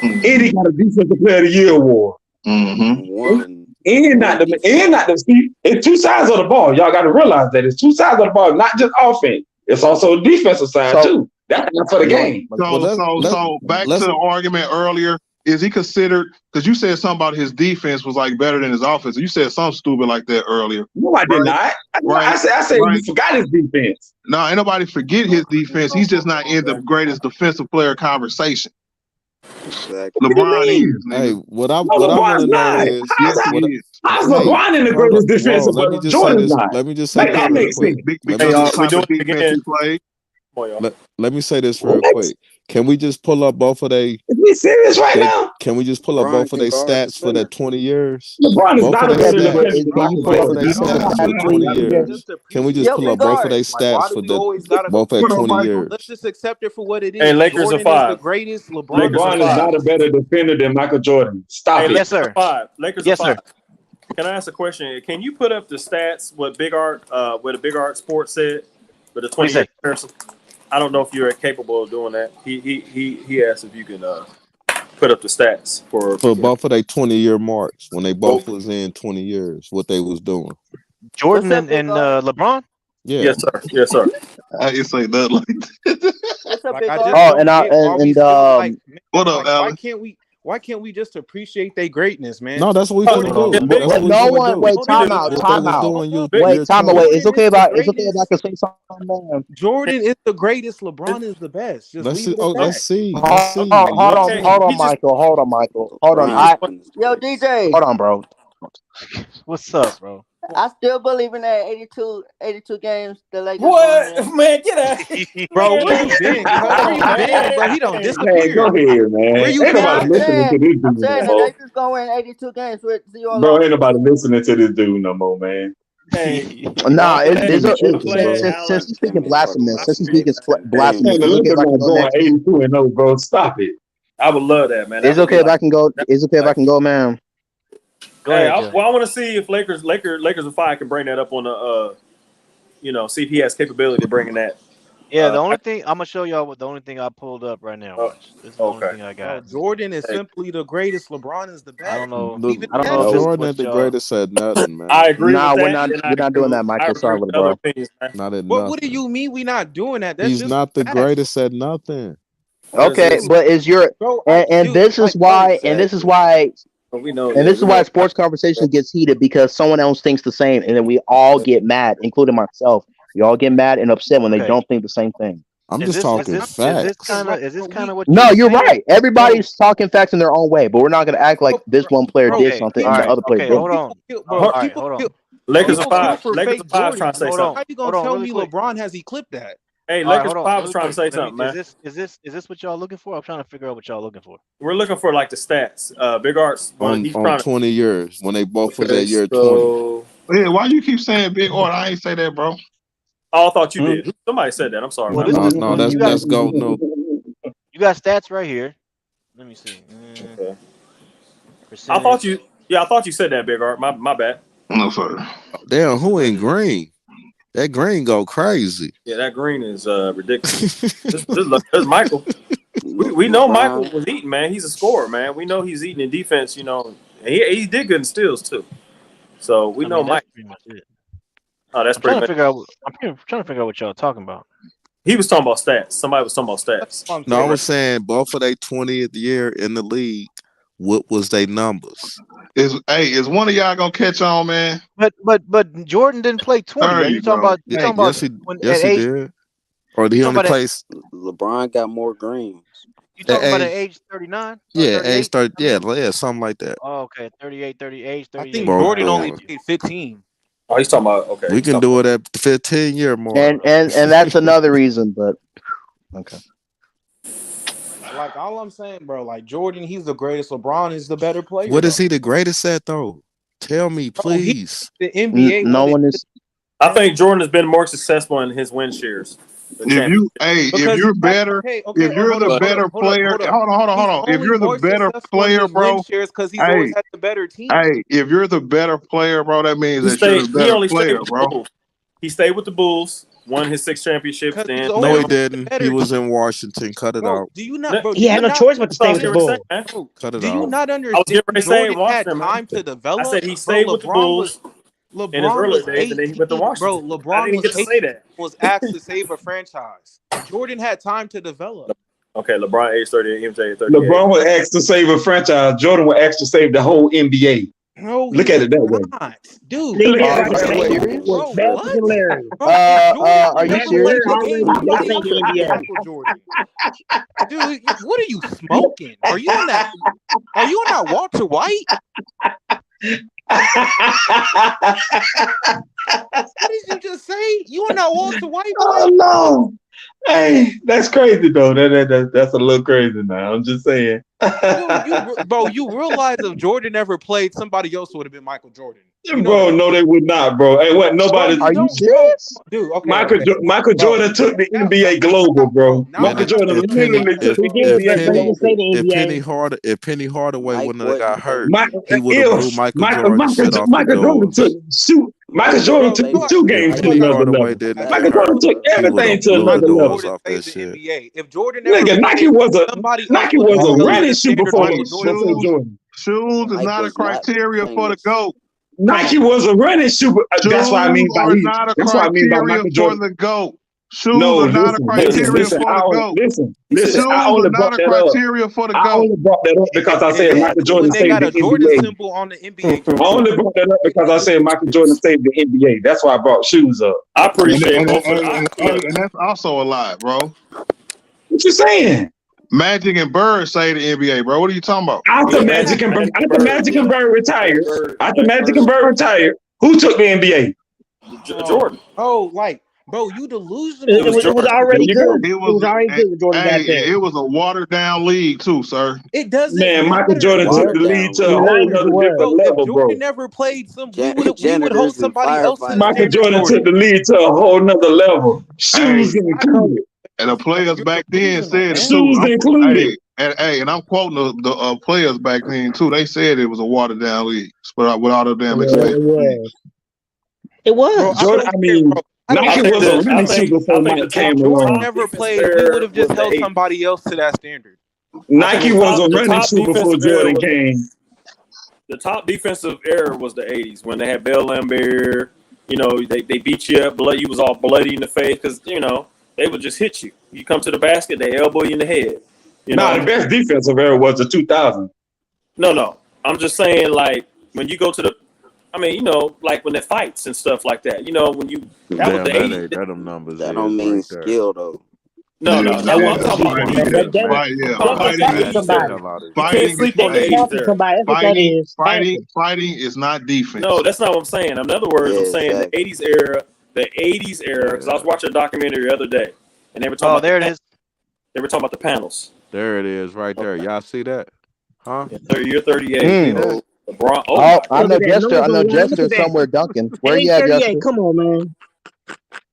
And he got a defensive player of the year award. And not the see, it's 2 sides of the ball. Y'all got to realize that it's 2 sides of the ball, not just offense. It's also a defensive side too. That's for the game. So back to the argument earlier. Is he considered? Because you said something about his defense was like better than his offense. You said something stupid like that earlier. No, I did not. I said he forgot his defense. No, ain't nobody forget his defense. He's just not in the greatest defensive player conversation. Exactly. LeBron is. Hey, what I want to know is, how's LeBron in the greatest defensive player? Jordan's not. Let me just say that makes sense. Let me say this real quick. Can we just pull up both of they? Is we serious right now? Can we just pull up both of their stats for that 20 years? LeBron is not a better defensive player. Can we just pull up both of their stats for both at 20 years? Let's just accept it for what it is. Hey, Lakers Jordan are 5. is the greatest. LeBron is not a better defender than Michael Jordan. Stop it. Yes, sir. Lakers are 5. Can I ask a question? Can you put up the stats what Big Art, what the Big Art Sports said for the 20 comparison? I don't know if you're capable of doing that. He asked if you can put up the stats for both of their 20-year marks when they both was in 20 years, what they was doing. Jordan and LeBron? Yeah. Yes, sir. I didn't say nothing like that. What up, Alex? Why can't we just appreciate their greatness, man? No, that's what we gonna do. Wait, time out. Wait, time out. Wait, it's okay if I can say something, man. Jordan is the greatest. LeBron is the best. Let's see. Hold on, Michael. Hold on. Yo, DJ. Hold on, bro. What's up, bro? I still believe in that 82 games. The Lakers. What? Man, get out. Bro, where you been? Bro, he don't disappear. Go ahead, man. Where you ain't nobody listening to this dude. I'm saying the Lakers going to win 82 games with 0 Bro, ain't nobody listening to this dude no more, man. Hey, since he's speaking blasphemous, it's okay if I can go next. 82-0, bro. Stop it. I would love that, man. It's okay if I can go. It's okay if I can go, man. Go ahead, I want to see if Lakers of 5 can bring that up on the, see if he has capability of bringing that. Yeah, the only thing I'm gonna show y'all what the only thing I pulled up right now. This is the only thing I got. Jordan is simply the greatest. LeBron is the best. I don't know. Jordan is the greatest at nothing, man. I agree. Nah, we're not doing that, Michael. Sorry, bro. Not at nothing. What do you mean we not doing that? That's He's not the greatest at nothing. Okay, but is your and this is why sports conversation gets heated because someone else thinks the same, and then we all get mad, including myself. You all get mad and upset when they don't think the same thing. I'm just talking facts. Is this kind of what? No, you're right. Everybody's talking facts in their own way, but we're not going to act like this one player did something and the other player didn't. Hold on. Lakers are 5. Lakers are 5 trying to say something. How you gonna tell me LeBron has eclipsed that? Hey, Lakers 5 was trying to say something, man. Is this what y'all looking for? I'm trying to figure out what y'all looking for. We're looking for like the stats. Big Arts on 20 years when they both was at year 20. Yeah, why you keep saying Big Art? I ain't say that, bro. Oh, I thought you did. Somebody said that. I'm sorry. No, that's gold. No, you got stats right here. Let me see. Okay. I thought you said that, Big Art. My bad. No, sir. Damn, who in green? That green go crazy. Yeah, that green is ridiculous. There's Michael. We know Michael was eating, man. He's a scorer, man. We know he's eating in defense, and he did good in steals too. So we know Mike. Oh, that's pretty much. I'm trying to figure out what y'all are talking about. He was talking about stats. Somebody was talking about stats. No, I was saying both of their 20th year in the league. What was their numbers? Is one of y'all gonna catch on, man? But Jordan didn't play 20. Are you talking about? Yes, he did. Or did he only play? LeBron got more greens. You talking about at age 39? Yeah, age 30. Yeah, something like that. Oh, okay, 38, 38. I think Jordan only played 15. Oh, he's talking about okay. We can do it at the 15-year mark. And that's another reason, but okay. Like all I'm saying, bro, like Jordan, he's the greatest. LeBron is the better player. What is he the greatest at though? Tell me, please. The NBA. No one is. I think Jordan has been more successful in his win shares. If you're better, if you're the better player, hold on. If you're the better player, bro, because he's always had the better team. Hey, if you're the better player, bro, that means that you're the better player, bro. He stayed with the Bulls, won his 6 championships. Then No, he didn't. He was in Washington. Cut it out. Do you not, bro? He had no choice but to stay with the Bulls. Cut it Do you out. not understand? Jordan had time to develop. I said he stayed with the Bulls in his early days, and then he went to Washington. Bro, LeBron was asked to save a franchise. Jordan had time to develop. Okay, LeBron age 38, MJ 38. LeBron was asked to save a franchise. Jordan was asked to save the whole NBA. No, look at it that way. Dude, Are you serious? Dude, what are you smoking? Are you on that? Are you on that Walter White? What did you just say? You on that Walter White? Oh no! Hey, that's crazy though. That's a little crazy now. I'm just saying. Dude, you realize if Jordan ever played, somebody else would have been Michael Jordan. Bro, no, they would not, bro. Hey, what? Nobody. Are you serious, dude? Okay, Michael Jordan took the NBA global, bro. Michael Jordan literally took the NBA. If Penny Hardaway wouldn't have got hurt, he would have blew Michael Jordan shit off Michael Jordan took 2 games to another level. Michael Jordan took everything to another level. If Jordan, Nike was a running shoe before Jordan. Shoes is not a criteria for the GOAT. Nike was a running shoe. That's what I mean by Michael Jordan. For the GOAT. Shoes are not a criteria for the GOAT. Listen, I only brought that up. I only brought that up because I said Michael Jordan saved the NBA. Symbol on the NBA. I only brought that up because I said Michael Jordan saved the NBA. That's why I brought shoes up. I appreciate it. And that's also a lie, bro. What you saying? Magic and Bird say the NBA, bro. What are you talking about? After Magic and Bird retired, who took the NBA? Jordan. Oh, bro, you delusional. It was already good. It was already good. Jordan got there. It was a watered down league too, sir. It doesn't. Man, Michael Jordan took the lead to a whole other different level, bro. Jordan never played we would hold somebody else. Michael Jordan took the lead to a whole nother level. Shoes included. And the players back then said it too. Included. And I'm quoting the players back then too. They said it was a watered down league, but with all the damn expectations. It was. Jordan, I mean, Nike was a running shoe before Nike came along. Never played. We would have just held somebody else to that standard. Nike was a running shoe before Jordan came. The top defensive era was the 80s when they had Bill Lambert. You know, they beat you up, you was all bloody in the face because, you know, they would just hit you. You come to the basket, they elbow you in the head. You know? The best defensive era was the 2000. No. I'm just saying, like, when you go to the, I mean, you know, like when they fights and stuff like that. You know, when you that was the 80s. That don't mean skill though. No. I'm talking about defense. Fighting is not defense. No, that's not what I'm saying. In other words, I'm saying the 80s era, because I was watching a documentary the other day, and they were talking. There it is. They were talking about the panels. There it is, right there. Y'all see that? Huh? Year 38. LeBron. I know Jester somewhere dunking. Where you at, Jester? Come on, man.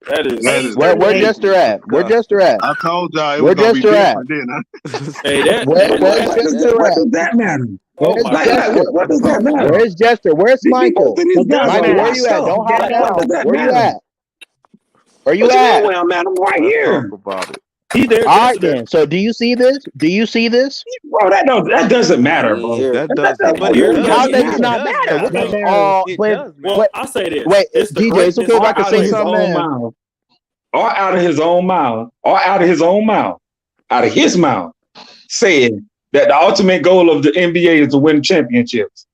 That is where Jester at? Where Jester at? I told y'all it where was Jester at? Hey, where's Jester at? What does that matter? What does that matter? Where's Jester? Where's Michael? Michael, where you at? Don't hide out. Where you at? Where you at? Well, man, I'm right here. He there. All right, then. So, do you see this? Bro, that doesn't matter, bro. That doesn't. How does it not matter? Well, I say this. Wait, DJ, it's okay if I can say something. Or out of his own mouth, saying that the ultimate goal of the NBA is to win championships.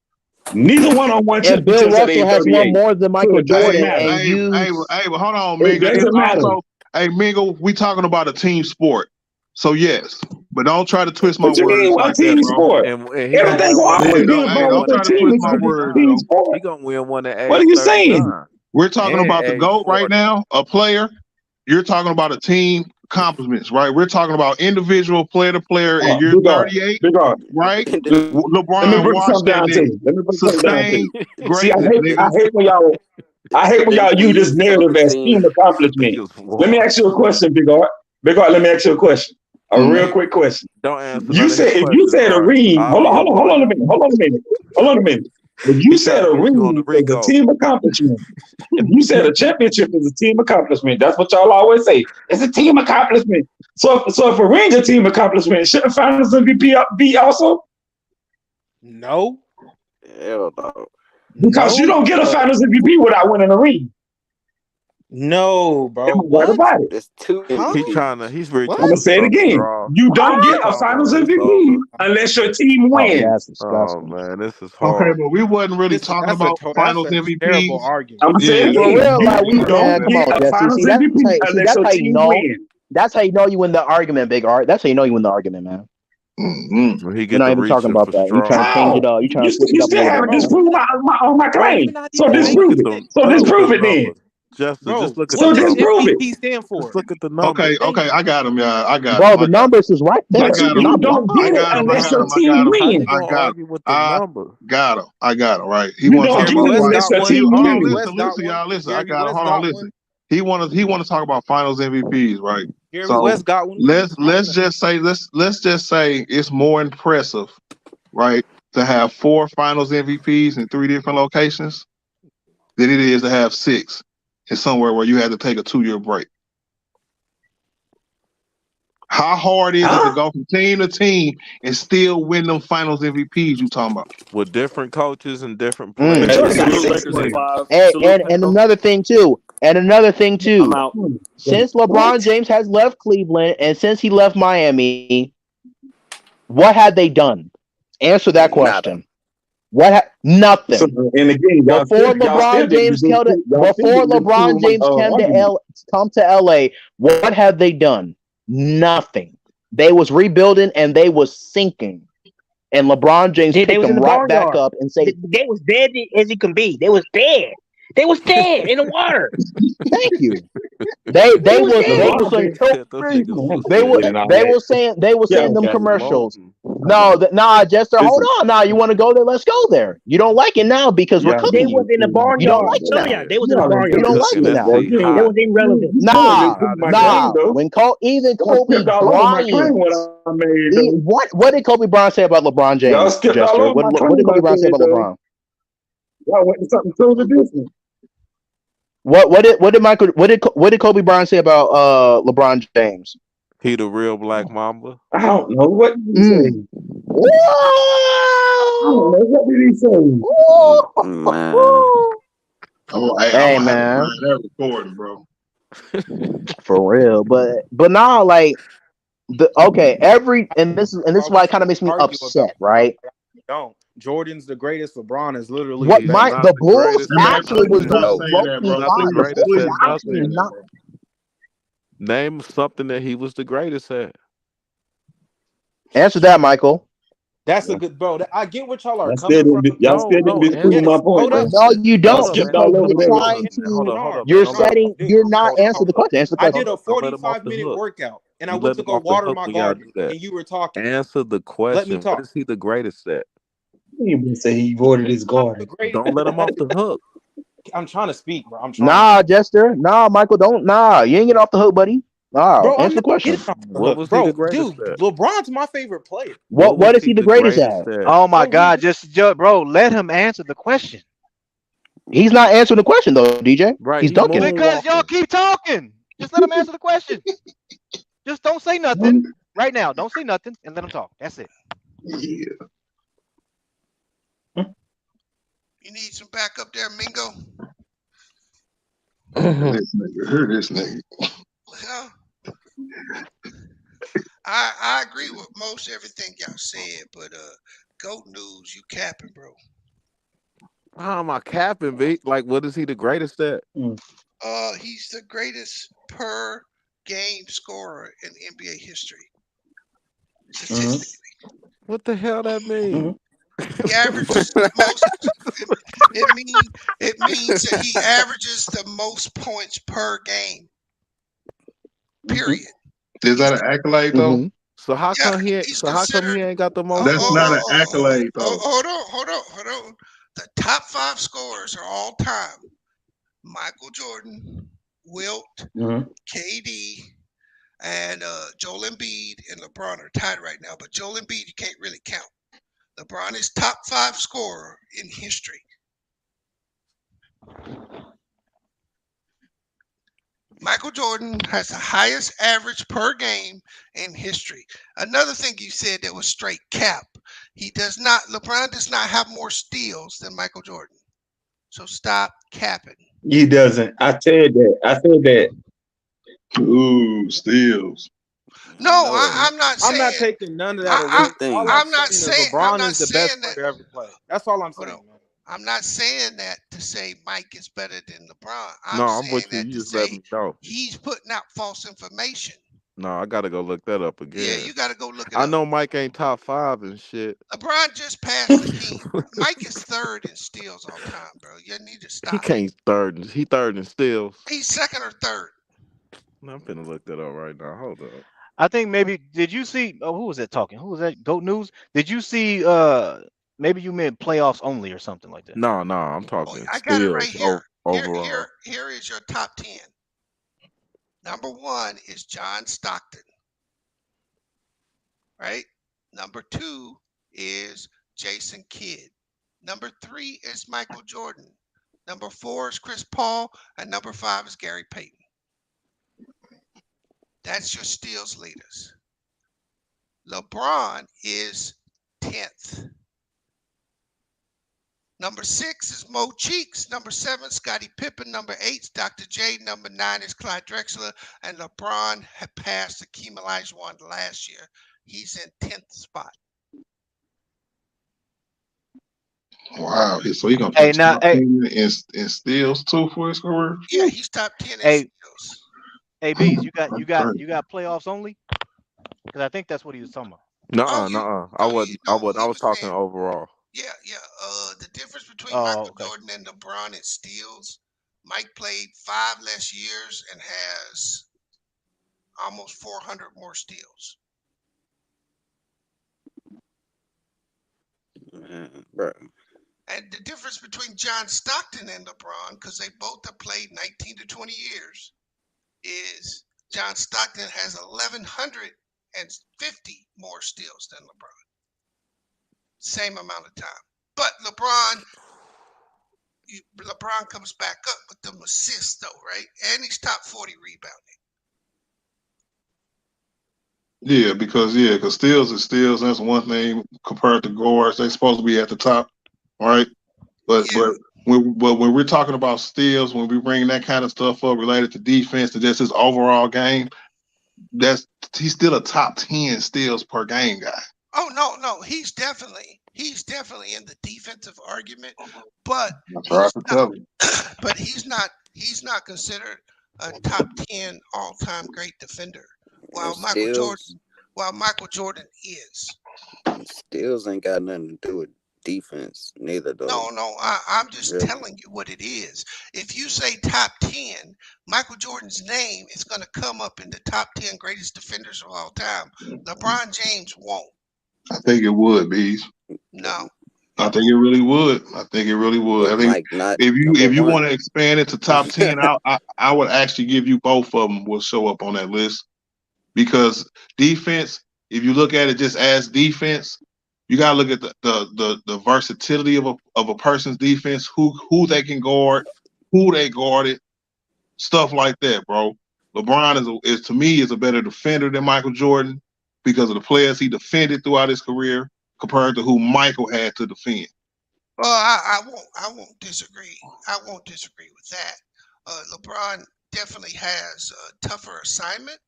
Neither one-on-one championships. Bill Russell has won more than Michael Jordan. Hey, hold on, Mingo. Hey, Mingo, we talking about a team sport. So, yes. But don't try to twist my words. Like team sport? Everything will always be about the team sport. He going to win one at What are you saying? We're talking about the GOAT right now, a player. You're talking about a team accomplishments, right? We're talking about individual player to player, and you're 38, right? LeBron Let me break something down to you. sustained greatness. I hate when y'all I hate when y'all use this narrative as team accomplishment. Let me ask you a question, Big Art. Big Art, let me ask you a question. A real quick question. Don't answer You said if you said a Reed, hold on a minute. If you said a Reed is a team accomplishment, if you said a championship is a team accomplishment, that's what y'all always say. It's a team accomplishment. So if a ring's a team accomplishment, shouldn't Finals MVP be also? No. Hell no. Because you don't get a Finals MVP without winning a ring. No, bro. What about it? It's two. He's very. I'm gonna say it again. You don't get a Finals MVP unless your team wins. Oh man, this is Okay, hard. but we wasn't really talking about Finals MVP. Terrible argument. I'm saying For real, like you don't get a Finals MVP unless your team wins. That's how you know you win the argument, Big Art. That's how you know you win the argument, man. Mm-hmm. You're not even talking about that. You're trying to change it up. You're trying to switch it You up. still haven't disproved my claim. So disprove it. So disprove it then. Just look at so the just prove it. MVP stand for? Just look at the numbers. Okay, I got him, y'all. I got Bro, him. the numbers is right there. But you don't get it unless your team wins. I got him. I got him. Right. He You wants don't to get it unless your team wins. Listen, y'all. Listen. I got him. Hold on. Listen. He want to talk about Finals MVPs, right? Jeremy So West got one. let's just say it's more impressive, right, to have 4 Finals MVPs in 3 different locations than it is to have 6 in somewhere where you had to take a 2-year break. How hard is it to go from team to team and still win them Finals MVPs you talking about? With different coaches and different players. And another thing too. Since LeBron James has left Cleveland and since he left Miami, what have they done? Answer that question. Nothing. So, and again, before LeBron James come to LA, what have they done? Nothing. They was rebuilding and they was sinking. And LeBron James picked them right back up and said they was dead as he can be. They was dead. They was dead in the water. Thank you. They were saying them commercials. Jester, hold on now. You want to go there? Let's go there. You don't like it now because we're cooking. They was in the barnyard. You don't like it now. They was in the barnyard. You don't like it now. They was irrelevant. When even Kobe Bryant. What did Kobe Bryant say about LeBron James? Jester? What did Kobe Bryant say about LeBron? Y'all went to something totally different. What did Kobe Bryant say about LeBron James? He the real Black Mamba. I don't know what did he say. I don't know what did he say. Hey man, that recording, bro. For real, but nah, like this is why it kind of makes me upset, right? Don't. Jordan's the greatest. LeBron is literally the Bulls actually was Name something that he was the greatest at. Answer that, Michael. That's a good bro. I get what y'all are coming from. Y'all still didn't prove my point. No, you don't. You're not answering the question. Answer the question. I did a 45-minute workout and I went to go water my garden and you were talking. Answer the question. Let me talk. What is he the greatest at? He didn't say he watered his garden. Don't let him off the hook. I'm trying to speak, bro. Jester. Nah, Michael, don't. Nah, you ain't get off the hook, buddy. Nah, bro, answer the question. What was he the greatest at? LeBron's my favorite player. What is he the greatest at? Oh my God, bro, let him answer the question. He's not answering the question though, DJ. Right, he's dunking. Because y'all keep talking. Just let him answer the question. Just don't say nothing right now. Don't say nothing and let him talk. That's it. Yeah. You need some backup there, Mingo? Hear this nigga. Well, I agree with most everything y'all said, but GOAT news, you capping, bro. How am I capping, B? Like, what is he the greatest at? He's the greatest per game scorer in NBA history. Statistically. What the hell that mean? He averages the most. It means that he averages the most points per game. Period. Is that an accolade though? So how come he ain't got the most? That's not an accolade though. Hold on. The top 5 scorers are all time. Michael Jordan, Wilt, Mhm. KD, and Joel Embiid and LeBron are tied right now. But Joel Embiid, you can't really count. LeBron is top 5 scorer in history. Michael Jordan has the highest average per game in history. Another thing you said that was straight cap. LeBron does not have more steals than Michael Jordan. So stop capping. He doesn't. I said that. Ooh, steals. No, I'm not saying. I'm not taking none of that away. All I'm not saying saying. is LeBron I'm not is the best saying that. player ever played. That's all I'm Hold saying, on. man. I'm not saying that to say Mike is better than LeBron. No, I'm I'm saying with you. that You to just let say me know. he's putting out false information. No, I gotta go look that up Yeah, again. you got to go look it I up. know Mike ain't top 5 and shit. LeBron just passed Hakeem. Mike is third in steals all time, bro. You need to He stop. can't third. He third in steals. He's second or third. I'm finna look that up right now. Hold up. I think maybe did you see who was that talking? Who was that? Goat News? Did you see maybe you meant playoffs only or something like that? No, I'm talking I got it right steals here. overall. Here is your top 10. Number 1 is John Stockton. Right? Number 2 is Jason Kidd. Number 3 is Michael Jordan. Number 4 is Chris Paul, and number 5 is Gary Payton. That's your steals leaders. LeBron is 10th. Number 6 is Mo Cheeks. Number 7, Scottie Pippen. Number 8 is Dr. J. Number 9 is Clyde Drexler. And LeBron had passed Hakeem Olajuwon last year. He's in 10th spot. Wow. So he gonna Hey, finish now, top hey, 10 in steals too for his career? Yeah, he's top 10 in hey, steals. hey, Bees, you got Great. playoffs only? Because I think that's what he was talking about. Nuh-uh. I wasn't. I was talking overall. Yeah. The difference between Oh, Michael okay. Jordan and LeBron in steals, Mike played 5 less years and has almost 400 more steals. Bro. And the difference between John Stockton and LeBron, because they both have played 19 to 20 years, is John Stockton has 1,150 more steals than LeBron. Same amount of time. But LeBron comes back up with them assists, though, right? And he's top 40 rebounding. Yeah, because steals is steals. That's one thing compared to guards. They supposed to be at the top, right? But when we're talking about steals, when we bring that kind of stuff up related to defense and just his overall game, he's still a top 10 steals per game guy. Oh no, he's definitely in the defensive argument, but he's not considered a top 10 all-time great defender. While Michael Jordan is. Steals ain't got nothing to do with defense, neither though. No, I'm just telling you what it is. If you say top 10, Michael Jordan's name is going to come up in the top 10 greatest defenders of all time. LeBron James won't. I think it would be. No. I think it really would. I think if you want to expand it to top 10, I would actually give you both of them will show up on that list. Because defense, if you look at it just as defense, you gotta look at the versatility of a person's defense, who they can guard, who they guarded, stuff like that, bro. LeBron is to me a better defender than Michael Jordan because of the players he defended throughout his career compared to who Michael had to defend. Well, I won't disagree. I won't disagree with that. LeBron definitely has a tougher assignment,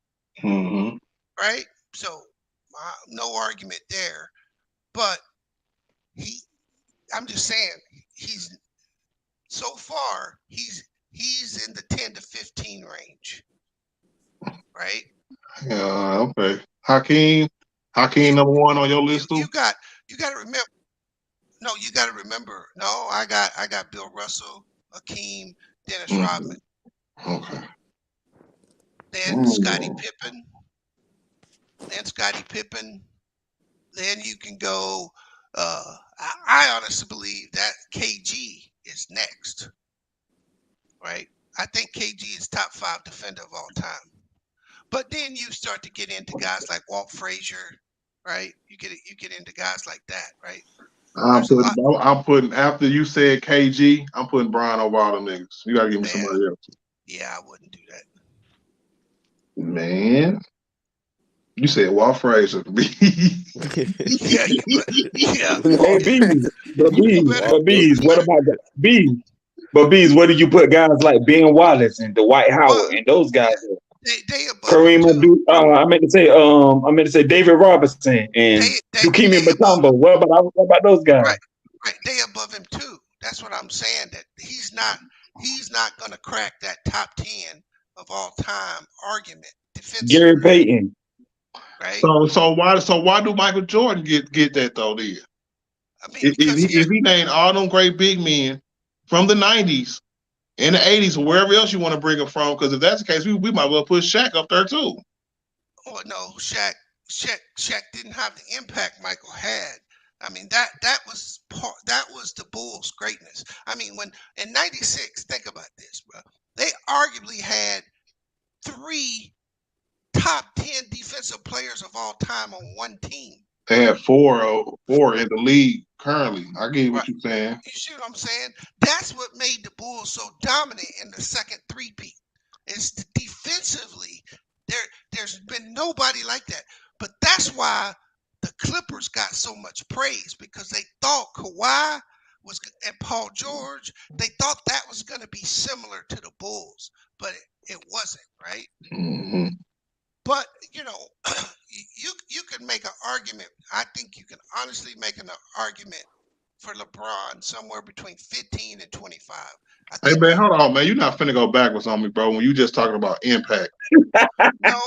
right? So no argument there. But I'm just saying he's so far he's in the 10 to 15 range, right? Yeah, okay. Hakeem number 1 on your list too. You got to remember. No, you got to remember. No, I got Bill Russell, Hakeem, Dennis Rodman. Okay. Then Scottie Pippen. Then you can go. I honestly believe that KG is next. right? I think KG is top 5 defender of all time. But then you start to get into guys like Walt Frazier, right? You get into guys like that, right? I'm putting after you said KG, I'm putting Brian over all them niggas. You gotta give me somebody else. Yeah, I wouldn't do that. Man. You said Walt Frazier. Yeah. Hey, Bees, what about that? Bees. But Bees, what did you put guys like Ben Wallace and Dwight Howard and those guys? Kareem Abdul. I meant to say David Robinson and Dikembe Mutombo. What about those guys? Right. They above him too. That's what I'm saying. That he's not gonna crack that top 10 of all time argument. Gary Payton. Right. So why do Michael Jordan get that though? Then I mean, if he named all them great big men from the 90s and the 80s or wherever else you want to bring him from, because if that's the case, we might well put Shaq up there too. Oh no, Shaq didn't have the impact Michael had. I mean that was the Bulls' greatness. I mean, when in '96, think about this, bro. They arguably had 3 top 10 defensive players of all time on one team. They had four in the league currently. I get what you're saying. You see what I'm saying? That's what made the Bulls so dominant in the second three-peat. It's defensively, there's been nobody like that. But that's why the Clippers got so much praise, because they thought Kawhi and Paul George, they thought that was going to be similar to the Bulls, but it wasn't, right? Mm-hmm. But, you can make an argument. I think you can honestly make an argument for LeBron somewhere between 15 and 25. Hey, man, hold on, man. You're not finna go backwards on me, bro, when you just talking about impact. No,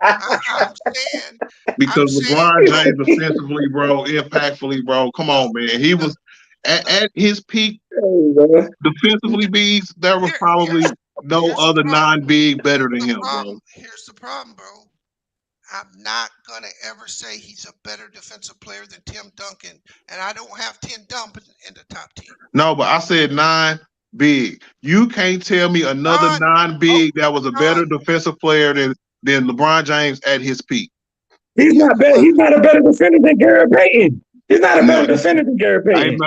I'm saying. Because LeBron James defensively, bro, impactfully, bro. Come on, man. He was at his peak defensively, Bees. There was probably no other non-big better than him, bro. Here's the problem, bro. I'm not going to ever say he's a better defensive player than Tim Duncan, and I don't have Tim Duncan in the top 10. No, but I said non-big. You can't tell me another non-big that was a better defensive player than LeBron James at his peak. He's not better. He's not a better defender than Gary Payton. He's not a better defender than Gary Payton.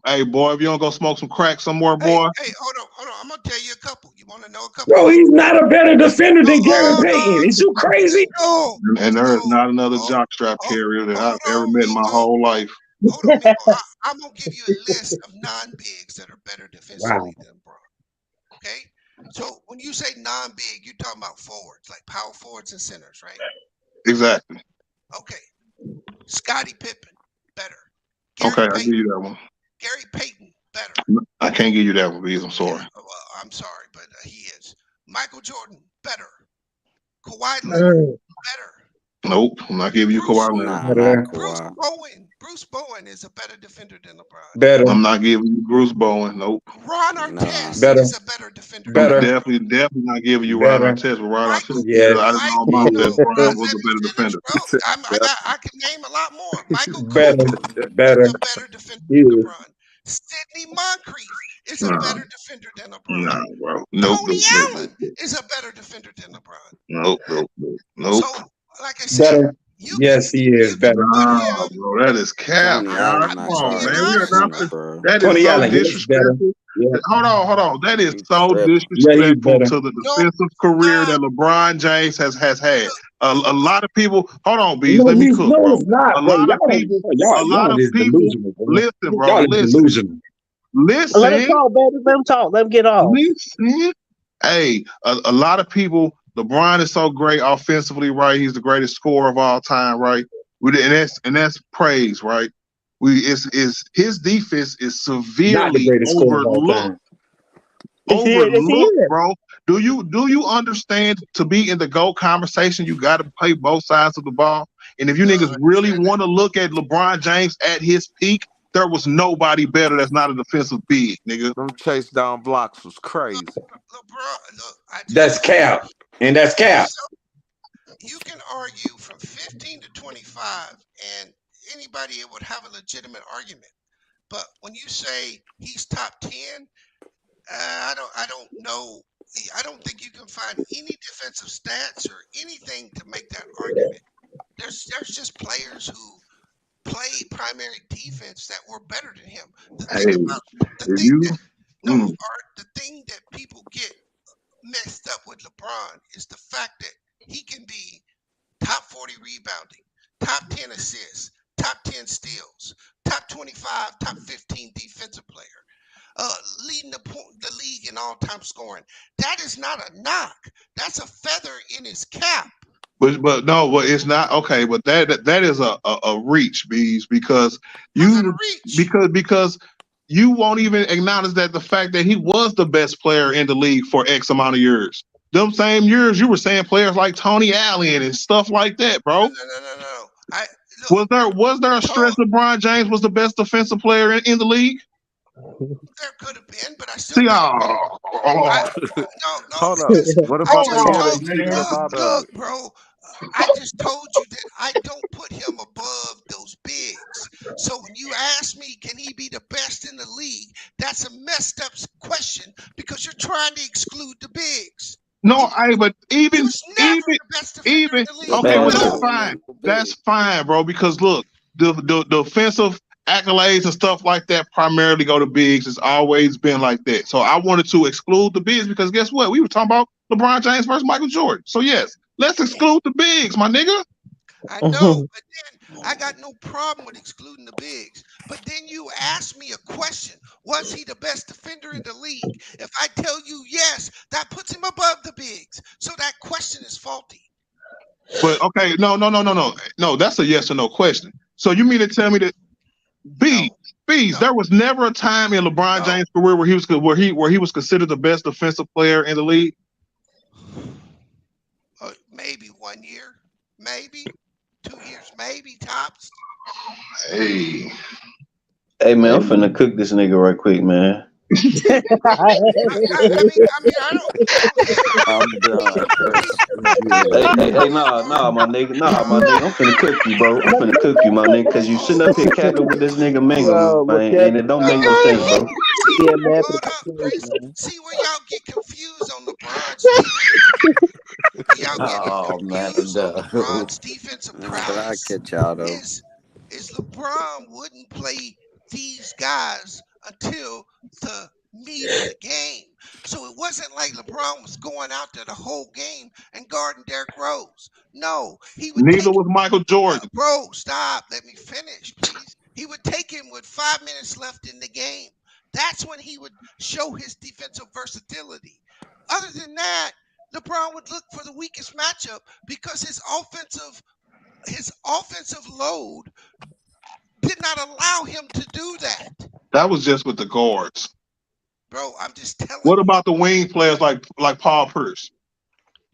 Hey, boy, if you don't go smoke some crack somewhere, boy. Hey, hold on. I'm going to tell you a couple. You want to know a couple? Bro, he's not a better defender than Gary Payton. Is you crazy? No. And there's not another jockstrap carrier that I've ever met in my whole life. Hold on, Miko. I'm going to give you a list of non-bigs that are better defensively than LeBron. Okay? So when you say non-big, you're talking about forwards, like power forwards and centers, right? Exactly. Okay. Scottie Pippen, better. Okay, I'll give you that one. Gary Payton, better. I can't give you that one, because I'm sorry. Well, I'm sorry, but he is. Michael Jordan, better. Kawhi Leonard, better. Nope, I'm not giving you Kawhi Leonard. Bruce Bowen is a better defender than LeBron. Better. I'm not giving you Bruce Bowen. Nope. Ron Artest is a better defender. I'm definitely not giving you Ron Artest. But Ron Artest, I didn't know about that. Ron was a better defender. I can name a lot more. Michael better. is a better defender than LeBron. Sidney Moncrief is a better defender than LeBron. Nah, bro. Nope. Tony Allen is a better defender than LeBron. Nope. So, like I said, better. Yes, he is better. Nah, bro, that is cap. Come on, man. That is Tony so Allen, disrespectful. Yeah. Hold on. That is so disrespectful to the defensive career that LeBron James has had. A lot of people. Hold on, Bees. Let me cook, bro. A lot of people. Listen, bro. Listen. Let him talk, baby. Let him talk. Let him get off. Listen. Hey, a lot of people. LeBron is so great offensively, right? He's the greatest scorer of all time, right? And that's praise, right? His defense is severely overlooked. Bro. Do you understand, to be in the GOAT conversation, you got to play both sides of the ball? And if you niggas really want to look at LeBron James at his peak, there was nobody better that's not a defensive big, nigga. Them chase down blocks was crazy. That's cap. And that's cap. You can argue from 15 to 25, and anybody would have a legitimate argument. But when you say he's top 10, I don't know. I don't think you can find any defensive stats or anything to make that argument. There's just players who play primary defense that were better than him. The thing that people get messed up with LeBron is the fact that he can be top 40 rebounding, top 10 assists, top 10 steals, top 25, top 15 defensive player, leading the league in all-time scoring. That is not a knock. That's a feather in his cap. But no, but it's not okay. But that is a reach, Bees, because because you won't even acknowledge that the fact that he was the best player in the league for X amount of years. Them same years you were saying players like Tony Allen and stuff like that, bro. No. Was there a stretch LeBron James was the best defensive player in the league? There could have been, but I still no. Hold up. What about look, bro. I just told you that I don't put him above those bigs. So when you ask me, can he be the best in the league? That's a messed up question because you're trying to exclude the bigs. No, but even okay, well that's fine. That's fine, bro. Because look, the defensive accolades and stuff like that primarily go to bigs. It's always been like that. So I wanted to exclude the bigs because guess what? We were talking about LeBron James versus Michael Jordan. So yes, let's exclude the bigs, my nigga. I know, but then I got no problem with excluding the bigs. But then you ask me a question. Was he the best defender in the league? If I tell you yes, that puts him above the bigs. So that question is faulty. But okay, no, that's a yes or no question. So you mean to tell me that Bees, there was never a time in LeBron James' career where he was considered the best defensive player in the league? Maybe 1 year, maybe 2 years, maybe tops. Hey man, I'm finna cook this nigga right quick, man. I I'm done. Hey, nah, my nigga. I'm finna cook you, bro. I'm finna cook you, my nigga, because you sitting up here capping with this nigga Mingo, man, and it don't make no sense, bro. Yeah, man, for the see where y'all get confused on LeBron's defense. Oh man, LeBron's defensive prowess catch y'all though. is LeBron wouldn't play these guys until the meat of the game. So it wasn't like LeBron was going out there the whole game and guarding Derrick Rose. No, he would. Neither was Michael Jordan. Bro, stop. Let me finish, please. He would take him with 5 minutes left in the game. That's when he would show his defensive versatility. Other than that, LeBron would look for the weakest matchup because his offensive load did not allow him to do that. That was just with the guards. Bro, I'm just telling you. What about the wing players like Paul Pierce?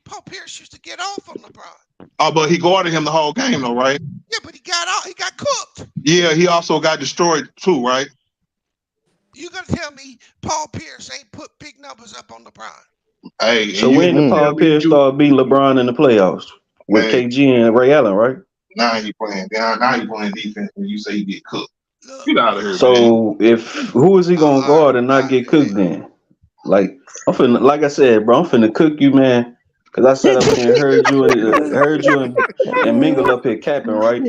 Paul Pierce used to get off on LeBron. Oh, but he guarded him the whole game though, right? Yeah, but he got out. He got cooked. Yeah, he also got destroyed too, right? You gonna tell me Paul Pierce ain't put big numbers up on LeBron? Hey, so when did Paul Pierce start beating LeBron in the playoffs with KG and Ray Allen, right? Now he playing down. Now he playing defense when you say he get cooked. Get out of here. So who is he gonna guard and not get cooked then? Like like I said, bro, I'm finna cook you, man. Cause I sat up here and heard you and Mingle up here capping, right?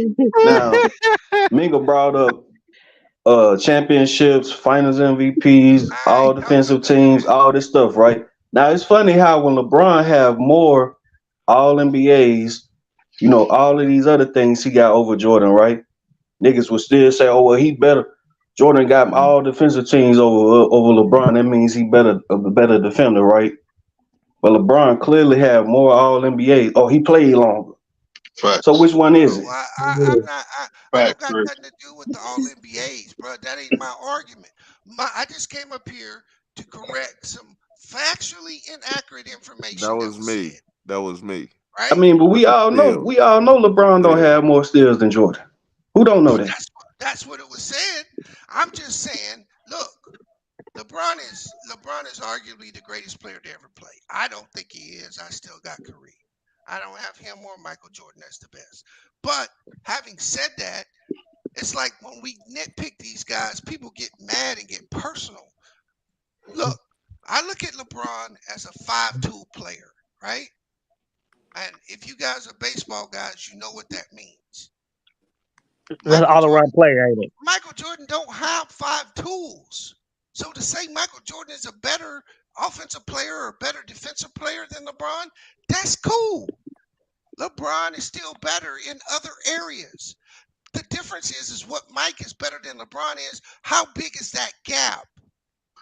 Now Mingle brought up championships, finals MVPs, all defensive teams, all this stuff, right? Now it's funny how when LeBron have more all NBAs, all of these other things he got over Jordan, right? Niggas would still say, oh well, he better. Jordan got all defensive teams over LeBron. That means he a better defender, right? But LeBron clearly had more all NBA. Oh, he played longer. Right. So which one is it? I don't got nothing to do with the all NBAs, bro. That ain't my argument. I just came up here to correct some factually inaccurate information. That was me. Right? I mean, but we all know LeBron don't have more steals than Jordan. Who don't know that? That's what it was said. I'm just saying, look, LeBron is arguably the greatest player to ever play. I don't think he is. I still got Kareem. I don't have him or Michael Jordan as the best. But having said that, it's like when we nitpick these guys, people get mad and get personal. Look, I look at LeBron as a 5-tool player, right? And if you guys are baseball guys, you know what that means. That's all around player, ain't it? Michael Jordan don't have 5 tools. So to say Michael Jordan is a better offensive player or better defensive player than LeBron, that's cool. LeBron is still better in other areas. The difference is what Mike is better than LeBron is. How big is that gap?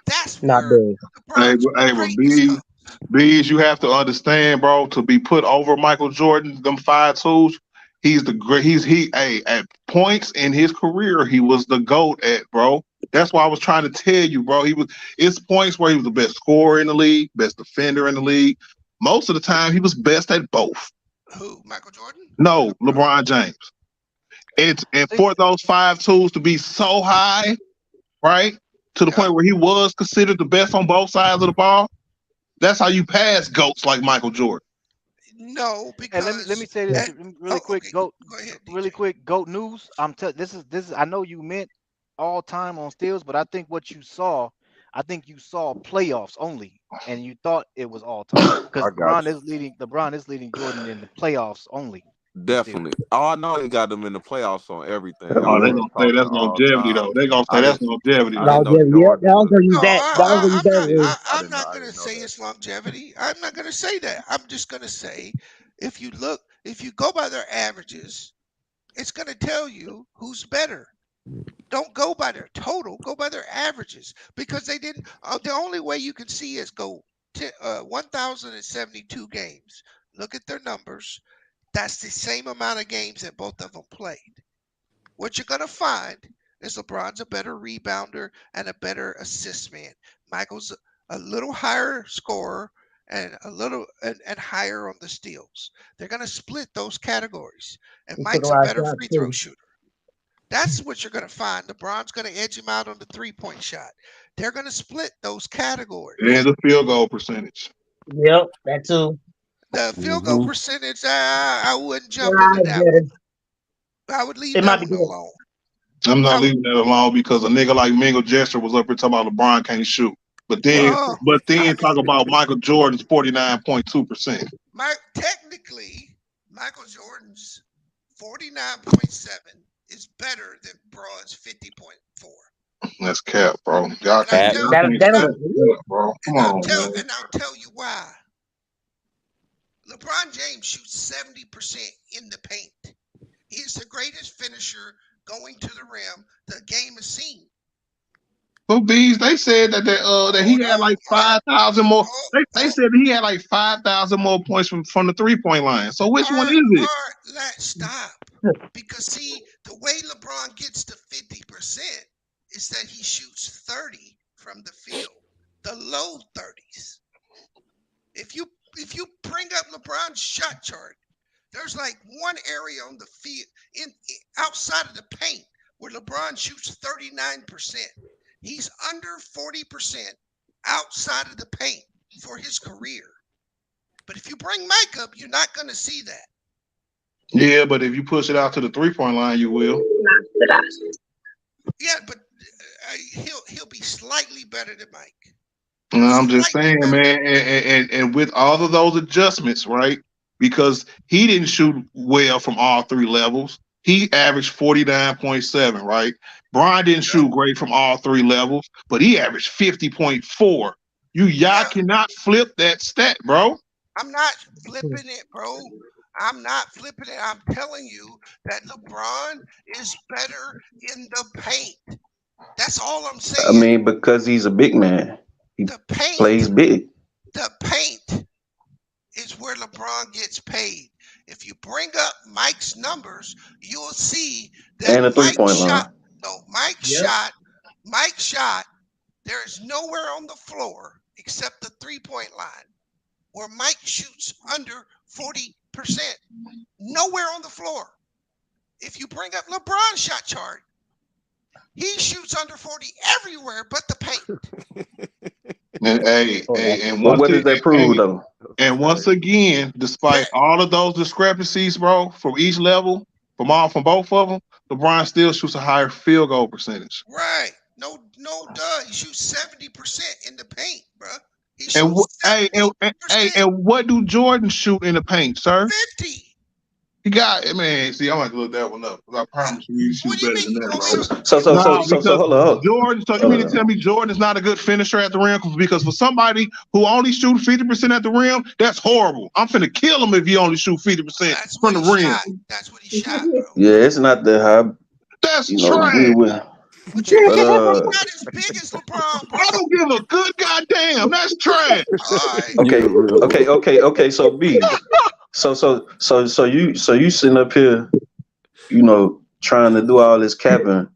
That's Not where big. LeBron's But Bees, you have to understand, bro, to be put over Michael Jordan, them 5 tools, he's the great. At points in his career, he was the GOAT at, bro. That's why I was trying to tell you, bro. It's points where he was the best scorer in the league, best defender in the league. Most of the time, he was best at both. Who, Michael Jordan? No, LeBron James. And for those 5 tools to be so high, right, to the point where he was considered the best on both sides of the ball, that's how you pass GOATs like Michael Jordan. No, because and let me say this really quick. Go ahead, really quick. GOAT news. This is. I know you meant all time on steals, but I think what you saw, playoffs only, and you thought it was all time because I got LeBron is leading Jordan in the playoffs only. Definitely. Oh, I know he got them in the playoffs on everything. Oh, they're gonna say that's longevity though. They're gonna say that's longevity. I didn't know Jordan. I'm not going to say it's longevity. I'm not going to say that. I'm just going to say if you go by their averages, it's going to tell you who's better. Don't go by their total. Go by their averages because they didn't. The only way you can see is go 1,072 games. Look at their numbers. That's the same amount of games that both of them played. What you're going to find is LeBron's a better rebounder and a better assist man. Michael's a little higher scorer and a little and higher on the steals. They're going to split those categories. And Mike's a better free throw shooter. That's what you're going to find. LeBron's going to edge him out on the three-point shot. They're going to split those categories. And the field goal percentage. Yep, that too. The field goal percentage, I wouldn't jump into that one. I would leave that one alone. I'm not leaving that alone because a nigga like Mingo Jester was up here talking about LeBron can't shoot. But then talk about Michael Jordan's 49.2%. Technically, Michael Jordan's 49.7 is better than Braun's 50.4. That's cap, bro. Y'all can't bro. Come on, man. And I'll tell you why. LeBron James shoots 70% in the paint. He is the greatest finisher going to the rim the game has seen. But Bees, they said that he had like 5,000 more. They said that he had like 5,000 more points from the 3-point line. So which one is it? Let's stop. Because see, the way LeBron gets to 50% is that he shoots 30 from the field, the low 30s. If you bring up LeBron's shot chart, there's like one area on the field outside of the paint where LeBron shoots 39%. He's under 40% outside of the paint for his career. But if you bring Mike up, you're not going to see that. Yeah, but if you push it out to the 3-point line, you will. Yeah, but he'll be slightly better than Mike. No, I'm just saying, man, and with all of those adjustments, right? Because he didn't shoot well from all 3 levels. He averaged 49.7, right? Brian didn't shoot great from all 3 levels, but he averaged 50.4. Y'all cannot flip that stat, bro. I'm not flipping it, bro. I'm not flipping it. I'm telling you that LeBron is better in the paint. That's all I'm saying. I mean, because he's a big man. He plays big. The paint is where LeBron gets paid. If you bring up Mike's numbers, you'll see that and a 3-point line. Mike shot, there is nowhere on the floor except the 3-point line where Mike shoots under 40%. Nowhere on the floor. If you bring up LeBron's shot chart, he shoots under 40 everywhere but the paint. And what does that prove, though? And once again, despite all of those discrepancies, bro, from each level, from both of them, LeBron still shoots a higher field goal percentage. Right. No, duh. He shoots 70% in the paint, bro. And and what do Jordan shoot in the paint, sir? 50. He got man. See, I'm gonna have to look that one up because I promise you, he shoots better than that, bro. So hold on. Jordan. So you mean to tell me Jordan is not a good finisher at the rim? Because for somebody who only shoots 50% at the rim, that's horrible. I'm finna kill him if he only shoot 50% from the rim. That's what he shot, bro. Yeah, it's not that high. That's trash. But you But not as big as LeBron, bro. I don't give a good goddamn. That's trash. Okay. So Bees. So you sitting up here, trying to do all this capping.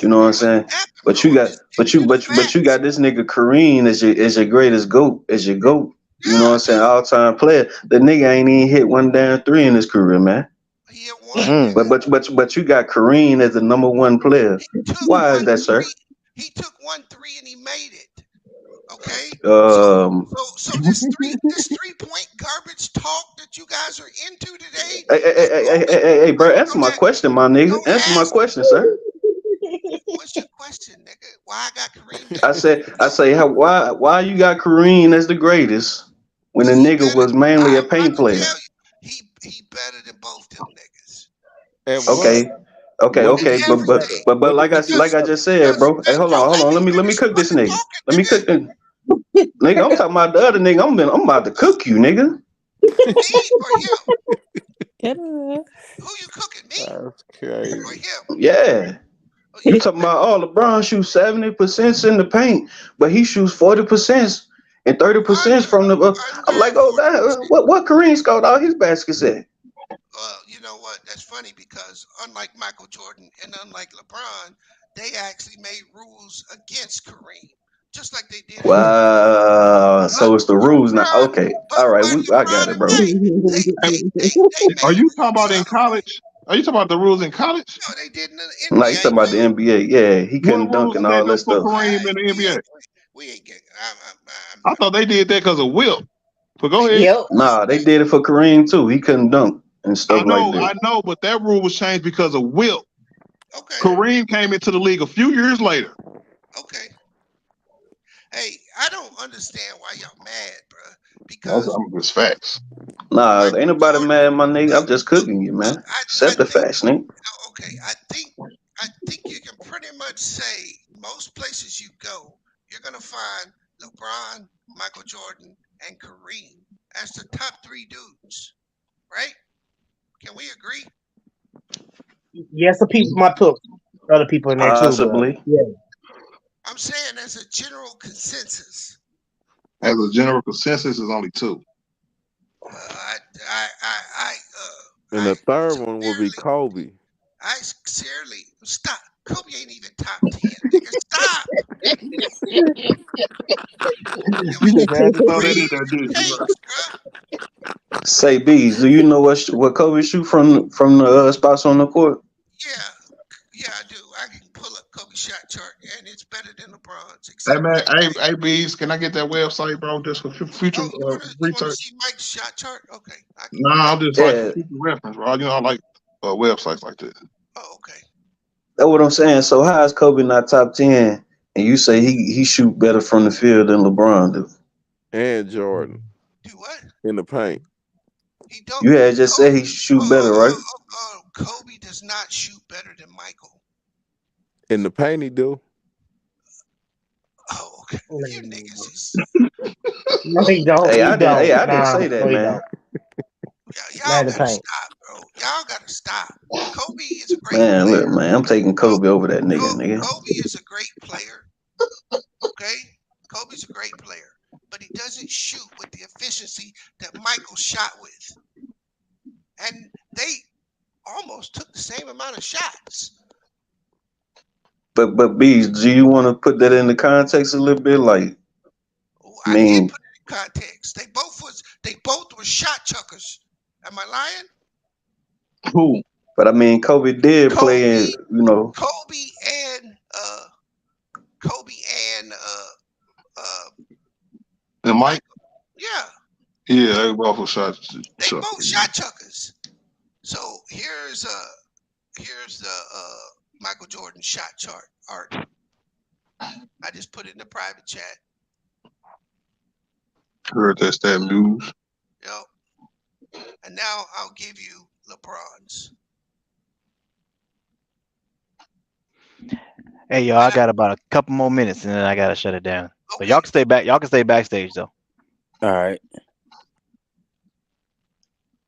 You know what I'm saying? But you got this nigga Kareem as your greatest GOAT, as your GOAT. You know what I'm saying? All time player. The nigga ain't even hit one damn three in his career, man. But you got Kareem as the number one player. Why is that, sir? He took 1 3 and he made it. Okay. So this 3-point garbage talk that you guys are into today. Hey, bro, answer my question, my nigga. Answer my question, sir. What's your question, nigga? Why I got Kareem? I say, why you got Kareem as the greatest when the nigga was mainly a paint player? He better than both them niggas. Okay. But like I just said, bro. Hey, hold on. Let me cook this nigga. Let me cook this nigga. I'm talking about the other nigga. I'm about to cook you, nigga. Who you cooking, me? That's crazy. Or him? Yeah. You talking about LeBron shoots 70% in the paint, but he shoots 40% and 30% from the. I'm like, what Kareem scored all his baskets at? You know what? That's funny because unlike Michael Jordan and unlike LeBron, they actually made rules against Kareem, just like they did. Wow. So it's the rules now. Okay. All right. I got it, bro. Are you talking about in college? Are you talking about the rules in college? No, they did in the NBA. No, you talking about the NBA. Yeah, he couldn't dunk and all that stuff. Kareem in the NBA? We ain't getting. I thought they did that because of Wilt. But go ahead. Nah, they did it for Kareem too. He couldn't dunk and stuff like that. I know, but that rule was changed because of Wilt. Okay. Kareem came into the league a few years later. Okay. Hey, I don't understand why y'all mad, bro. Because I'm just facts. Nah, ain't nobody mad, my nigga. I'm just cooking you, man. Accept the facts, nigga. Okay, I think you can pretty much say most places you go, you're gonna find LeBron, Michael Jordan, and Kareem as the top 3 dudes, right? Can we agree? Yes, the people might put other people in there too. Possibly. Yeah. I'm saying as a general consensus. As a general consensus, is only 2. And the third one will be Kobe. I sincerely stop. Kobe ain't even top 10. Nigga, stop. You just had to throw that in there, didn't you? Say, Bees, do you know what Kobe shoot from the spots on the court? Yeah, I do. I can pull up Kobe shot chart, and it's better than LeBron's. Hey man, hey Bees, can I get that website, bro? Just for future research. You want to see Mike's shot chart? Okay. Nah, I'm just like future reference, bro. You know, I like websites like that. Oh, okay. That's what I'm saying. So how is Kobe not top 10? And you say he shoot better from the field than LeBron do? And Jordan. Do what? In the paint. He don't. You had just said he shoot better, right? Kobe does not shoot better than Michael. In the paint, he do. Oh, okay. You niggas is. No, he don't. Hey, I didn't say that, man. Y'all gotta stop, bro. Y'all gotta stop. Kobe is a great Man, player. look, man, I'm taking Kobe over that nigga. Kobe is a great player. Okay? Kobe's a great player. But he doesn't shoot with the efficiency that Michael shot with. And they almost took the same amount of shots. But Bees, do you want to put that into context a little bit? Like, I did put it in context. They both were shot chuckers. Am I lying? Who? But I mean, Kobe did play in, Kobe and Mike? Yeah. Yeah, they both were shot chuckers. They both shot chuckers. So here's the Michael Jordan shot chart art. I just put it in the private chat. Heard that news. Yep. And now I'll give you LeBron's. Hey, y'all, I got about a couple more minutes and then I gotta shut it down. But y'all can stay back. Y'all can stay backstage though. All right.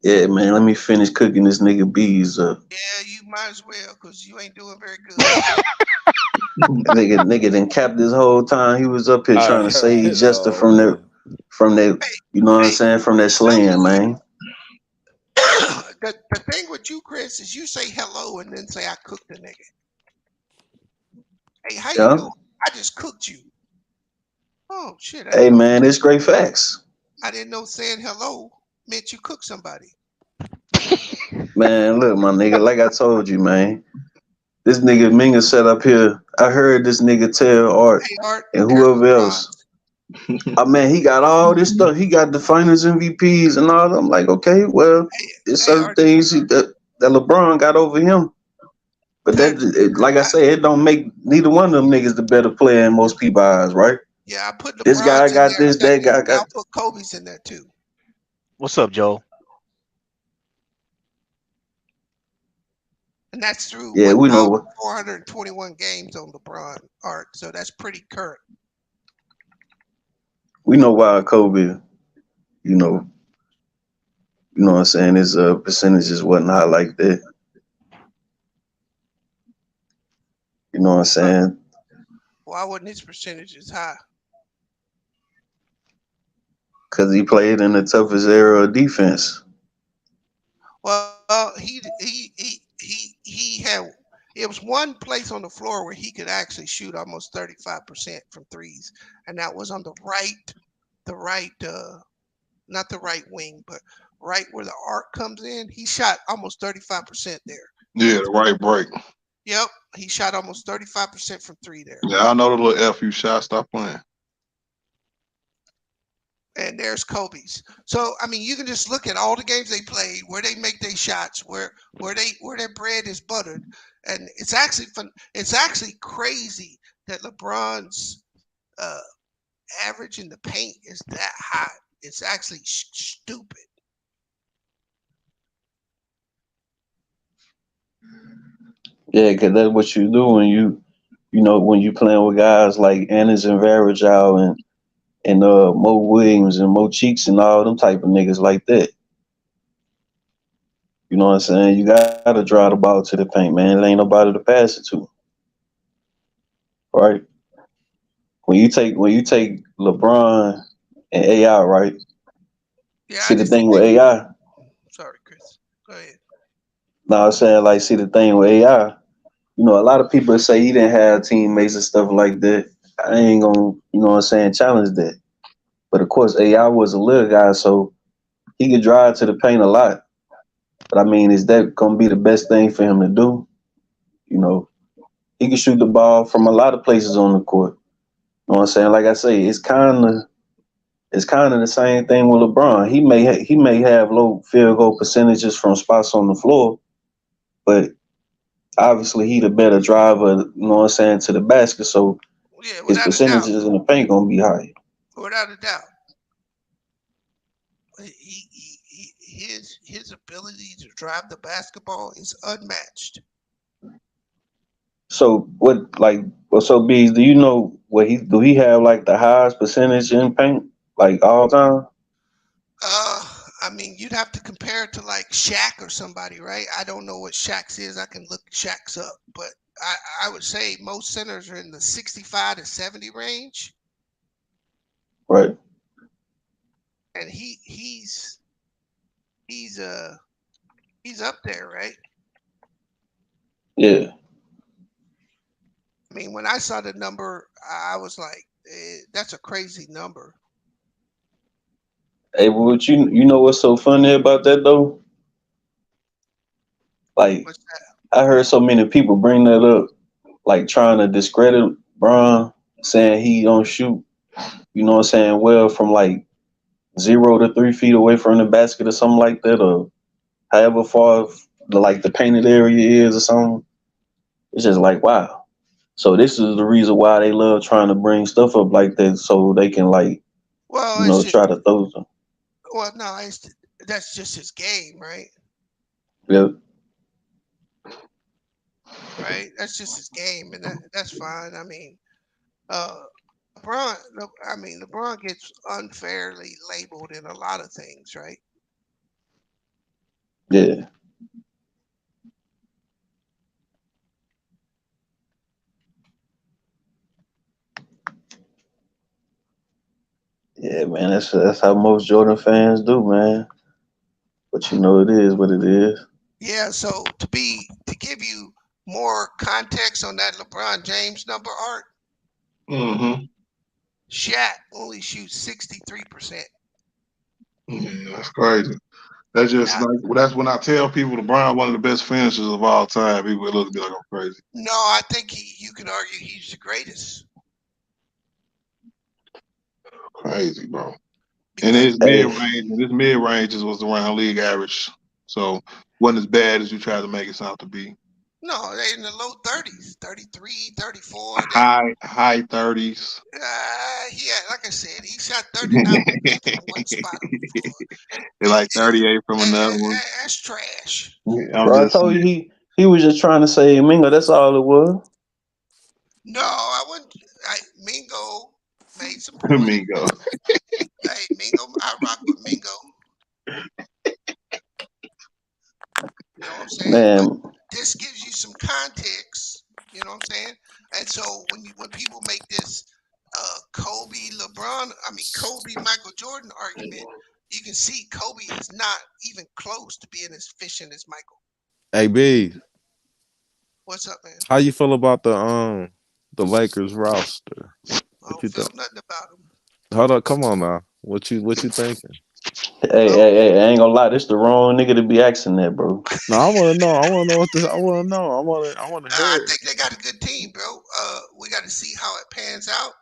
Yeah, man. Let me finish cooking this nigga bees up. Yeah, you might as well, cause you ain't doing very good. nigga done capped this whole time. He was up here trying to save Jester from that. You know what I'm saying? From that slaying, man. The thing with you, Chris, is you say hello and then say I cooked the nigga. Hey, how you doing? I just cooked you. Oh shit. Hey man, it's great facts. I didn't know saying hello meant you cook somebody. Man, look, my nigga, like I told you, man. This nigga Minga set up here. I heard this nigga tell Art, and whoever else. I mean, he got all this stuff. He got the finals MVPs and all. I'm like, okay, well, there's certain things that LeBron got over him. But like I say, it don't make neither one of them niggas the better player in most people's eyes, right? Yeah, I put LeBron's this guy got this, that guy got. I'll put Kobe's in there too. What's up, Joe? And that's through we know 421 games on LeBron Art, so that's pretty current. We know why Kobe, you know what I'm saying, his percentages wasn't high like that. You know what I'm saying? Why wasn't his percentages high? Because he played in the toughest era of defense. Well, he had. It was one place on the floor where he could actually shoot almost 35% from threes, and that was on the right, not the right wing, but right where the arc comes in. He shot almost 35% there. Yeah, the right break. Yep, he shot almost 35% from three there. Yeah, I know the little F you shot. Stop playing. And there's Kobe's. So I mean, you can just look at all the games they played, where they make their shots, where their bread is buttered, and it's actually fun. It's actually crazy that LeBron's average in the paint is that high. It's actually stupid. Yeah, because that's what you do when when you playing with guys like Anderson Varejao and Mo Williams and Mo Cheeks and all them type of niggas like that. You know what I'm saying? You gotta drive the ball to the paint, man. There ain't nobody to pass it to. Right? When you take LeBron and AI, right? Yeah, see the thing with AI. Sorry, Chris. Go ahead. No, I'm saying see the thing with AI. You know, a lot of people say he didn't have teammates and stuff like that. I ain't gonna, challenge that. But of course, AI was a little guy, so he could drive to the paint a lot. But I mean, is that gonna be the best thing for him to do? You know, he can shoot the ball from a lot of places on the court. You know what I'm saying? Like I say, it's kind of the same thing with LeBron. He may have low field goal percentages from spots on the floor, but obviously he the better driver, you know what I'm saying, to the basket. So his percentages in the paint gonna be higher. Without a doubt. His ability to drive the basketball is unmatched. So so Bees, do you know what he have like the highest percentage in paint, like all time? I mean, you'd have to compare it to like Shaq or somebody, right? I don't know what Shaq's is. I can look Shaq's up, but I would say most centers are in the 65 to 70 range. Right. And he's up there, right? Yeah. I mean, when I saw the number, I was like, that's a crazy number. Hey, but you know what's so funny about that though? Like, I heard so many people bring that up, like trying to discredit Bron, saying he don't shoot, you know what I'm saying, well from like 0 to 3 feet away from the basket or something like that, or however far the painted area is or something. It's just like, wow. So this is the reason why they love trying to bring stuff up like that, so they can Well, You know, try to throw some. Well, no, that's just his game, right? Yep. Right. That's just his game, and that's fine. I mean, LeBron. LeBron gets unfairly labeled in a lot of things, right? Yeah. Yeah, man. That's how most Jordan fans do, man. But you know, it is what it is. Yeah. So to give you more context on that LeBron James number, Art. Mm-hmm. Shaq only shoots 63%. Yeah, that's crazy. That's just that's when I tell people LeBron one of the best finishers of all time. People look at me like I'm crazy. No, I think you can argue he's the greatest. Crazy, bro. And his mid ranges was around league average, so wasn't as bad as you tried to make it sound to be. No, they're in the low 30s, 33, 34. High 30s. Yeah, like I said, he shot 39 from one spot on the floor. Like 38 from another one. That's trash. Bro, I told you he was just trying to say Mingo. That's all it was. No, I wouldn't. Mingo made some points. Mingo. Hey, Mingo, I rock with Mingo. You know what I'm saying? Man. But this gives you some context. You know what I'm saying? And so when people make this Kobe Michael Jordan argument, you can see Kobe is not even close to being as efficient as Michael. Hey B, what's up, man? How you feel about the Lakers roster? What you think? Nothing about them. Hold on, come on now. What you thinking? Hey, I ain't gonna lie, this the wrong nigga to be asking that, bro. No, I wanna know. I wanna hear it. I think they got a good team, bro. We got to see how it pans out.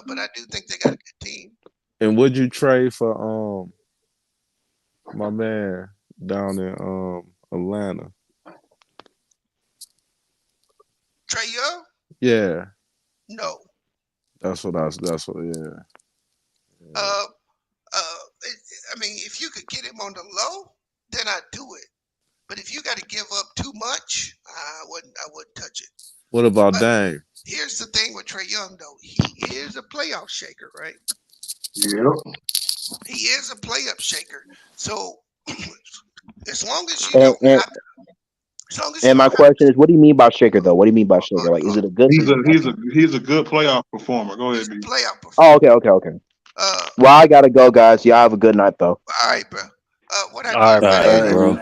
But I do think they got a good team. And would you trade for my man down in Atlanta? Trey Young? Yeah. No. That's what yeah. I mean, if you could get him on the low, then I'd do it. But if you got to give up too much, I wouldn't touch it. What about Dame? Here's the thing with Trey Young, though. He is a playoff shaker, right? Yep. He is a playoff shaker. So as long as you don't have and my question is, what do you mean by shaker, though? What do you mean by shaker? Like, is it a good? He's a good playoff performer. Go ahead, B. Playoff performer. Oh, okay. Well, I gotta go, guys. Y'all have a good night, though. All right, bro. What I all right, bro.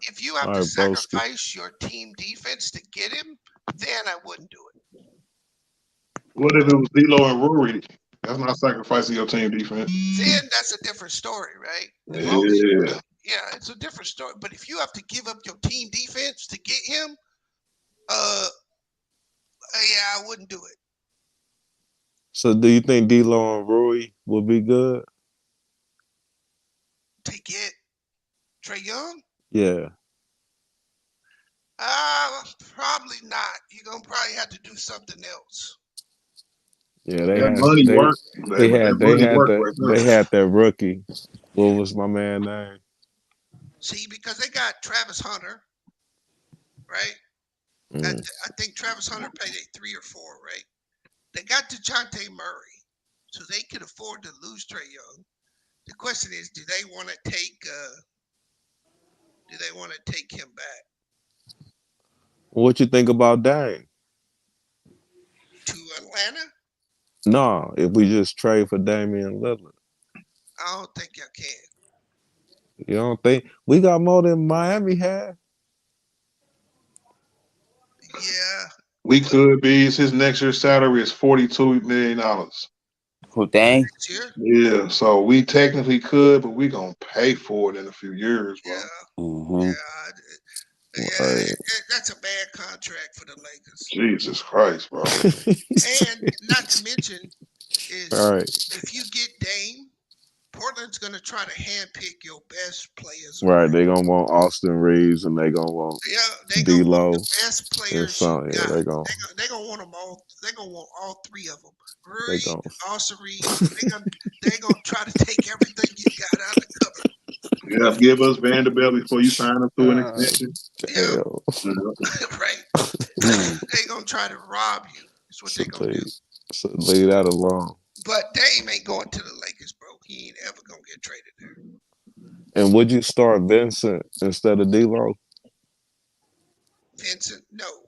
If you have to sacrifice your team defense to get him, then I wouldn't do it. What if it was D'Lo and Rory? That's not sacrificing your team defense. Then that's a different story, right? Yeah, it's a different story. But if you have to give up your team defense to get him, I wouldn't do it. So do you think D'Lo and Rui will be good? To get Trey Young? Yeah. Probably not. You're gonna probably have to do something else. Yeah, they had that rookie. What was my man's name? See, because they got Travis Hunter, right? I think Travis Hunter paid 3 or 4, right? They got DeJounte Murray, so they could afford to lose Trey Young. The question is, do they want to take him back? What you think about Dame? To Atlanta? No, if we just trade for Damian Lillard. I don't think y'all can. You don't think we got more than Miami had? Yeah. We could be. His next year's salary is $42 million. Oh, dang. Yeah, so we technically could, but we gonna pay for it in a few years, bro. That's a bad contract for the Lakers. Jesus Christ, bro. And not to mention is if you get Dame, Portland's gonna try to handpick your best players. Right, they gonna want Austin Reaves and they gonna want D'Lo. The best players Yeah, got. they gonna They gonna want them all. They gonna want all three of them. they gonna Austin Reaves. They gonna try to take everything you got out of the cupboard. Yeah, give us Vanderbilt before you sign them to an extension. Yeah. Right. They gonna try to rob you. That's what they gonna do. So leave that alone. But Dame ain't going to the Lakers, bro. He ain't ever gonna get traded there. And would you start Vincent instead of D'Lo? Vincent, no.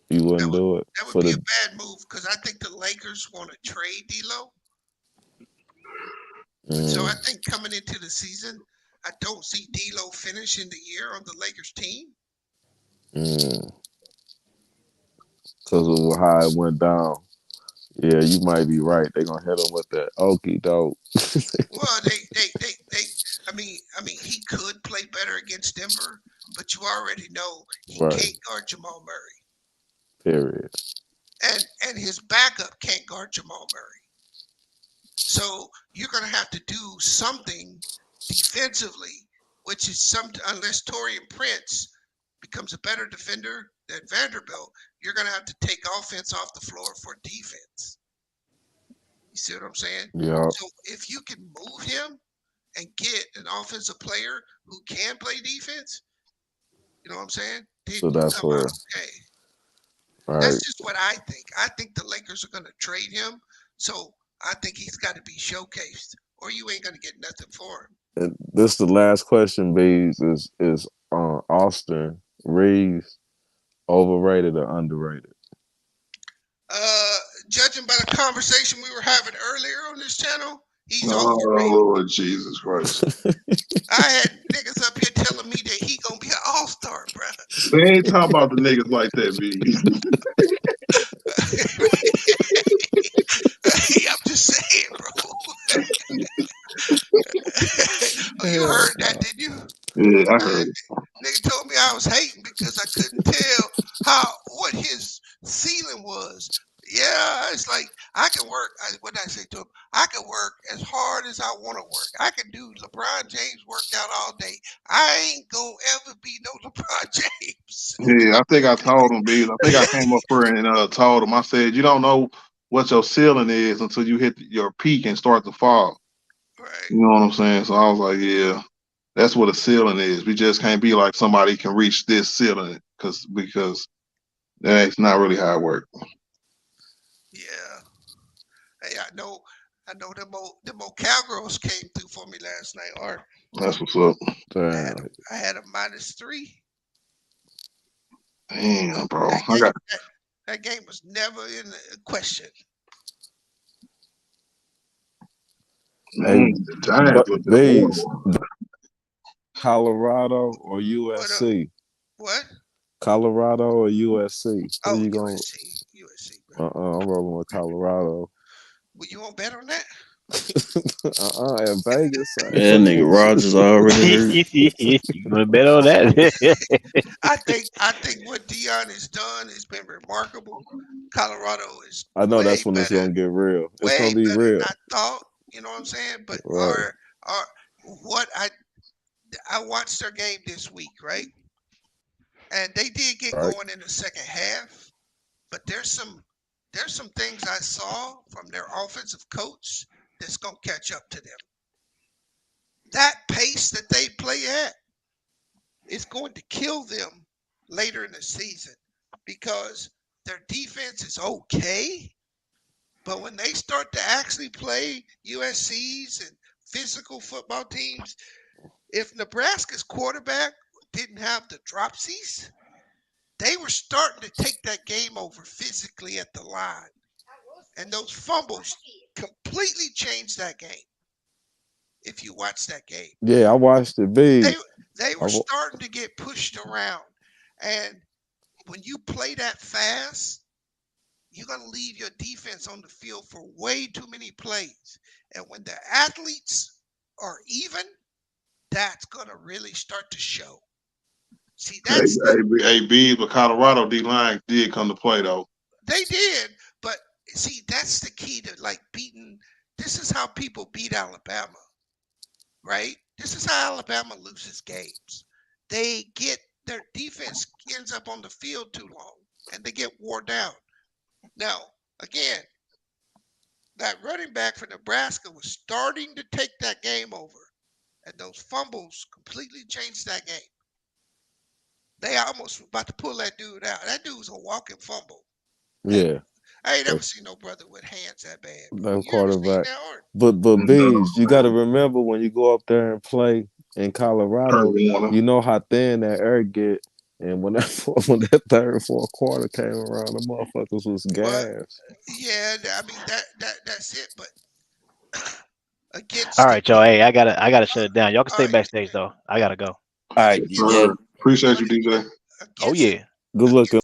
You wouldn't do it. That would be a bad move because I think the Lakers want to trade D'Lo. So I think coming into the season, I don't see D'Lo finishing the year on the Lakers team. Because of how it went down. Yeah, you might be right. They're gonna hit him with that okie doke. Well, I mean, he could play better against Denver, but you already know he can't guard Jamal Murray. Period. And his backup can't guard Jamal Murray. So you're gonna have to do something defensively, which is unless Taurean Prince becomes a better defender than Vanderbilt, you're gonna have to take offense off the floor for defense. You see what I'm saying? Yeah. So if you can move him and get an offensive player who can play defense, you know what I'm saying? Then So that's where. okay. Right. That's just what I think. I think the Lakers are gonna trade him. So I think he's got to be showcased, or you ain't gonna get nothing for him. And this the last question, Bees, is Austin Reaves overrated or underrated? Judging by the conversation we were having earlier on this channel, he's overrated. Oh, Lord Jesus Christ. I had niggas up here telling me that he gonna be an all-star, bro. They ain't talking about the niggas like that, B. I'm just saying, bro. Oh, you heard that, didn't you? Yeah, I heard it. Nigga told me I was hating because I couldn't tell what his ceiling was. Yeah, it's like I can work. What did I say to him? I can work as hard as I want to work. I can do LeBron James workout all day. I ain't gonna ever be no LeBron James. Yeah, I think I told him, B. I think I came up here and told him. I said, you don't know what your ceiling is until you hit your peak and start to fall. Right. You know what I'm saying? So I was like, yeah, that's what a ceiling is. We just can't be like somebody can reach this ceiling because that's not really how it works. Yeah. Hey, I know them old cowgirls came through for me last night, Art. That's what's up. I had a -3. Damn, bro. That game was never in question. Hey, these Colorado or USC? What? Colorado or USC? Oh, you going? USC, bro. I'm rolling with Colorado. Well, you want to bet on that? In Vegas. That nigga Rogers already hurt. You gonna bet on that? I think what Dion has done has been remarkable. Colorado is. I know that's when it's gonna get real. It's gonna be real. Than I thought. You know what I'm saying? But what I watched their game this week, right? And they did get going in the second half, but there's some things I saw from their offensive coach that's gonna catch up to them. That pace that they play at is going to kill them later in the season because their defense is okay, but when they start to actually play USC's and physical football teams, if Nebraska's quarterback didn't have the dropsies, they were starting to take that game over physically at the line. And those fumbles completely changed that game. If you watch that game. Yeah, I watched it. They were starting to get pushed around. And when you play that fast, you're going to leave your defense on the field for way too many plays. And when the athletes are even, that's going to really start to show. See, that's but Colorado D-line did come to play, though. They did, but see, that's the key to like beating this is how people beat Alabama, right? This is how Alabama loses games. They get their defense ends up on the field too long, and they get wore down. Now, again, that running back for Nebraska was starting to take that game over, and those fumbles completely changed that game. They almost about to pull that dude out. That dude's a walking fumble. Yeah. I ain't never seen no brother with hands that bad. No quarterback. But Beans, you got to remember when you go up there and play in Colorado, you know how thin that air get. And when that third and fourth quarter came around, the motherfuckers was gas. Yeah, I mean that's it. But against All right, y'all. Hey, I gotta shut it down. Y'all can stay backstage though. I gotta go. All right, Appreciate you, DJ. Oh yeah. Good luck.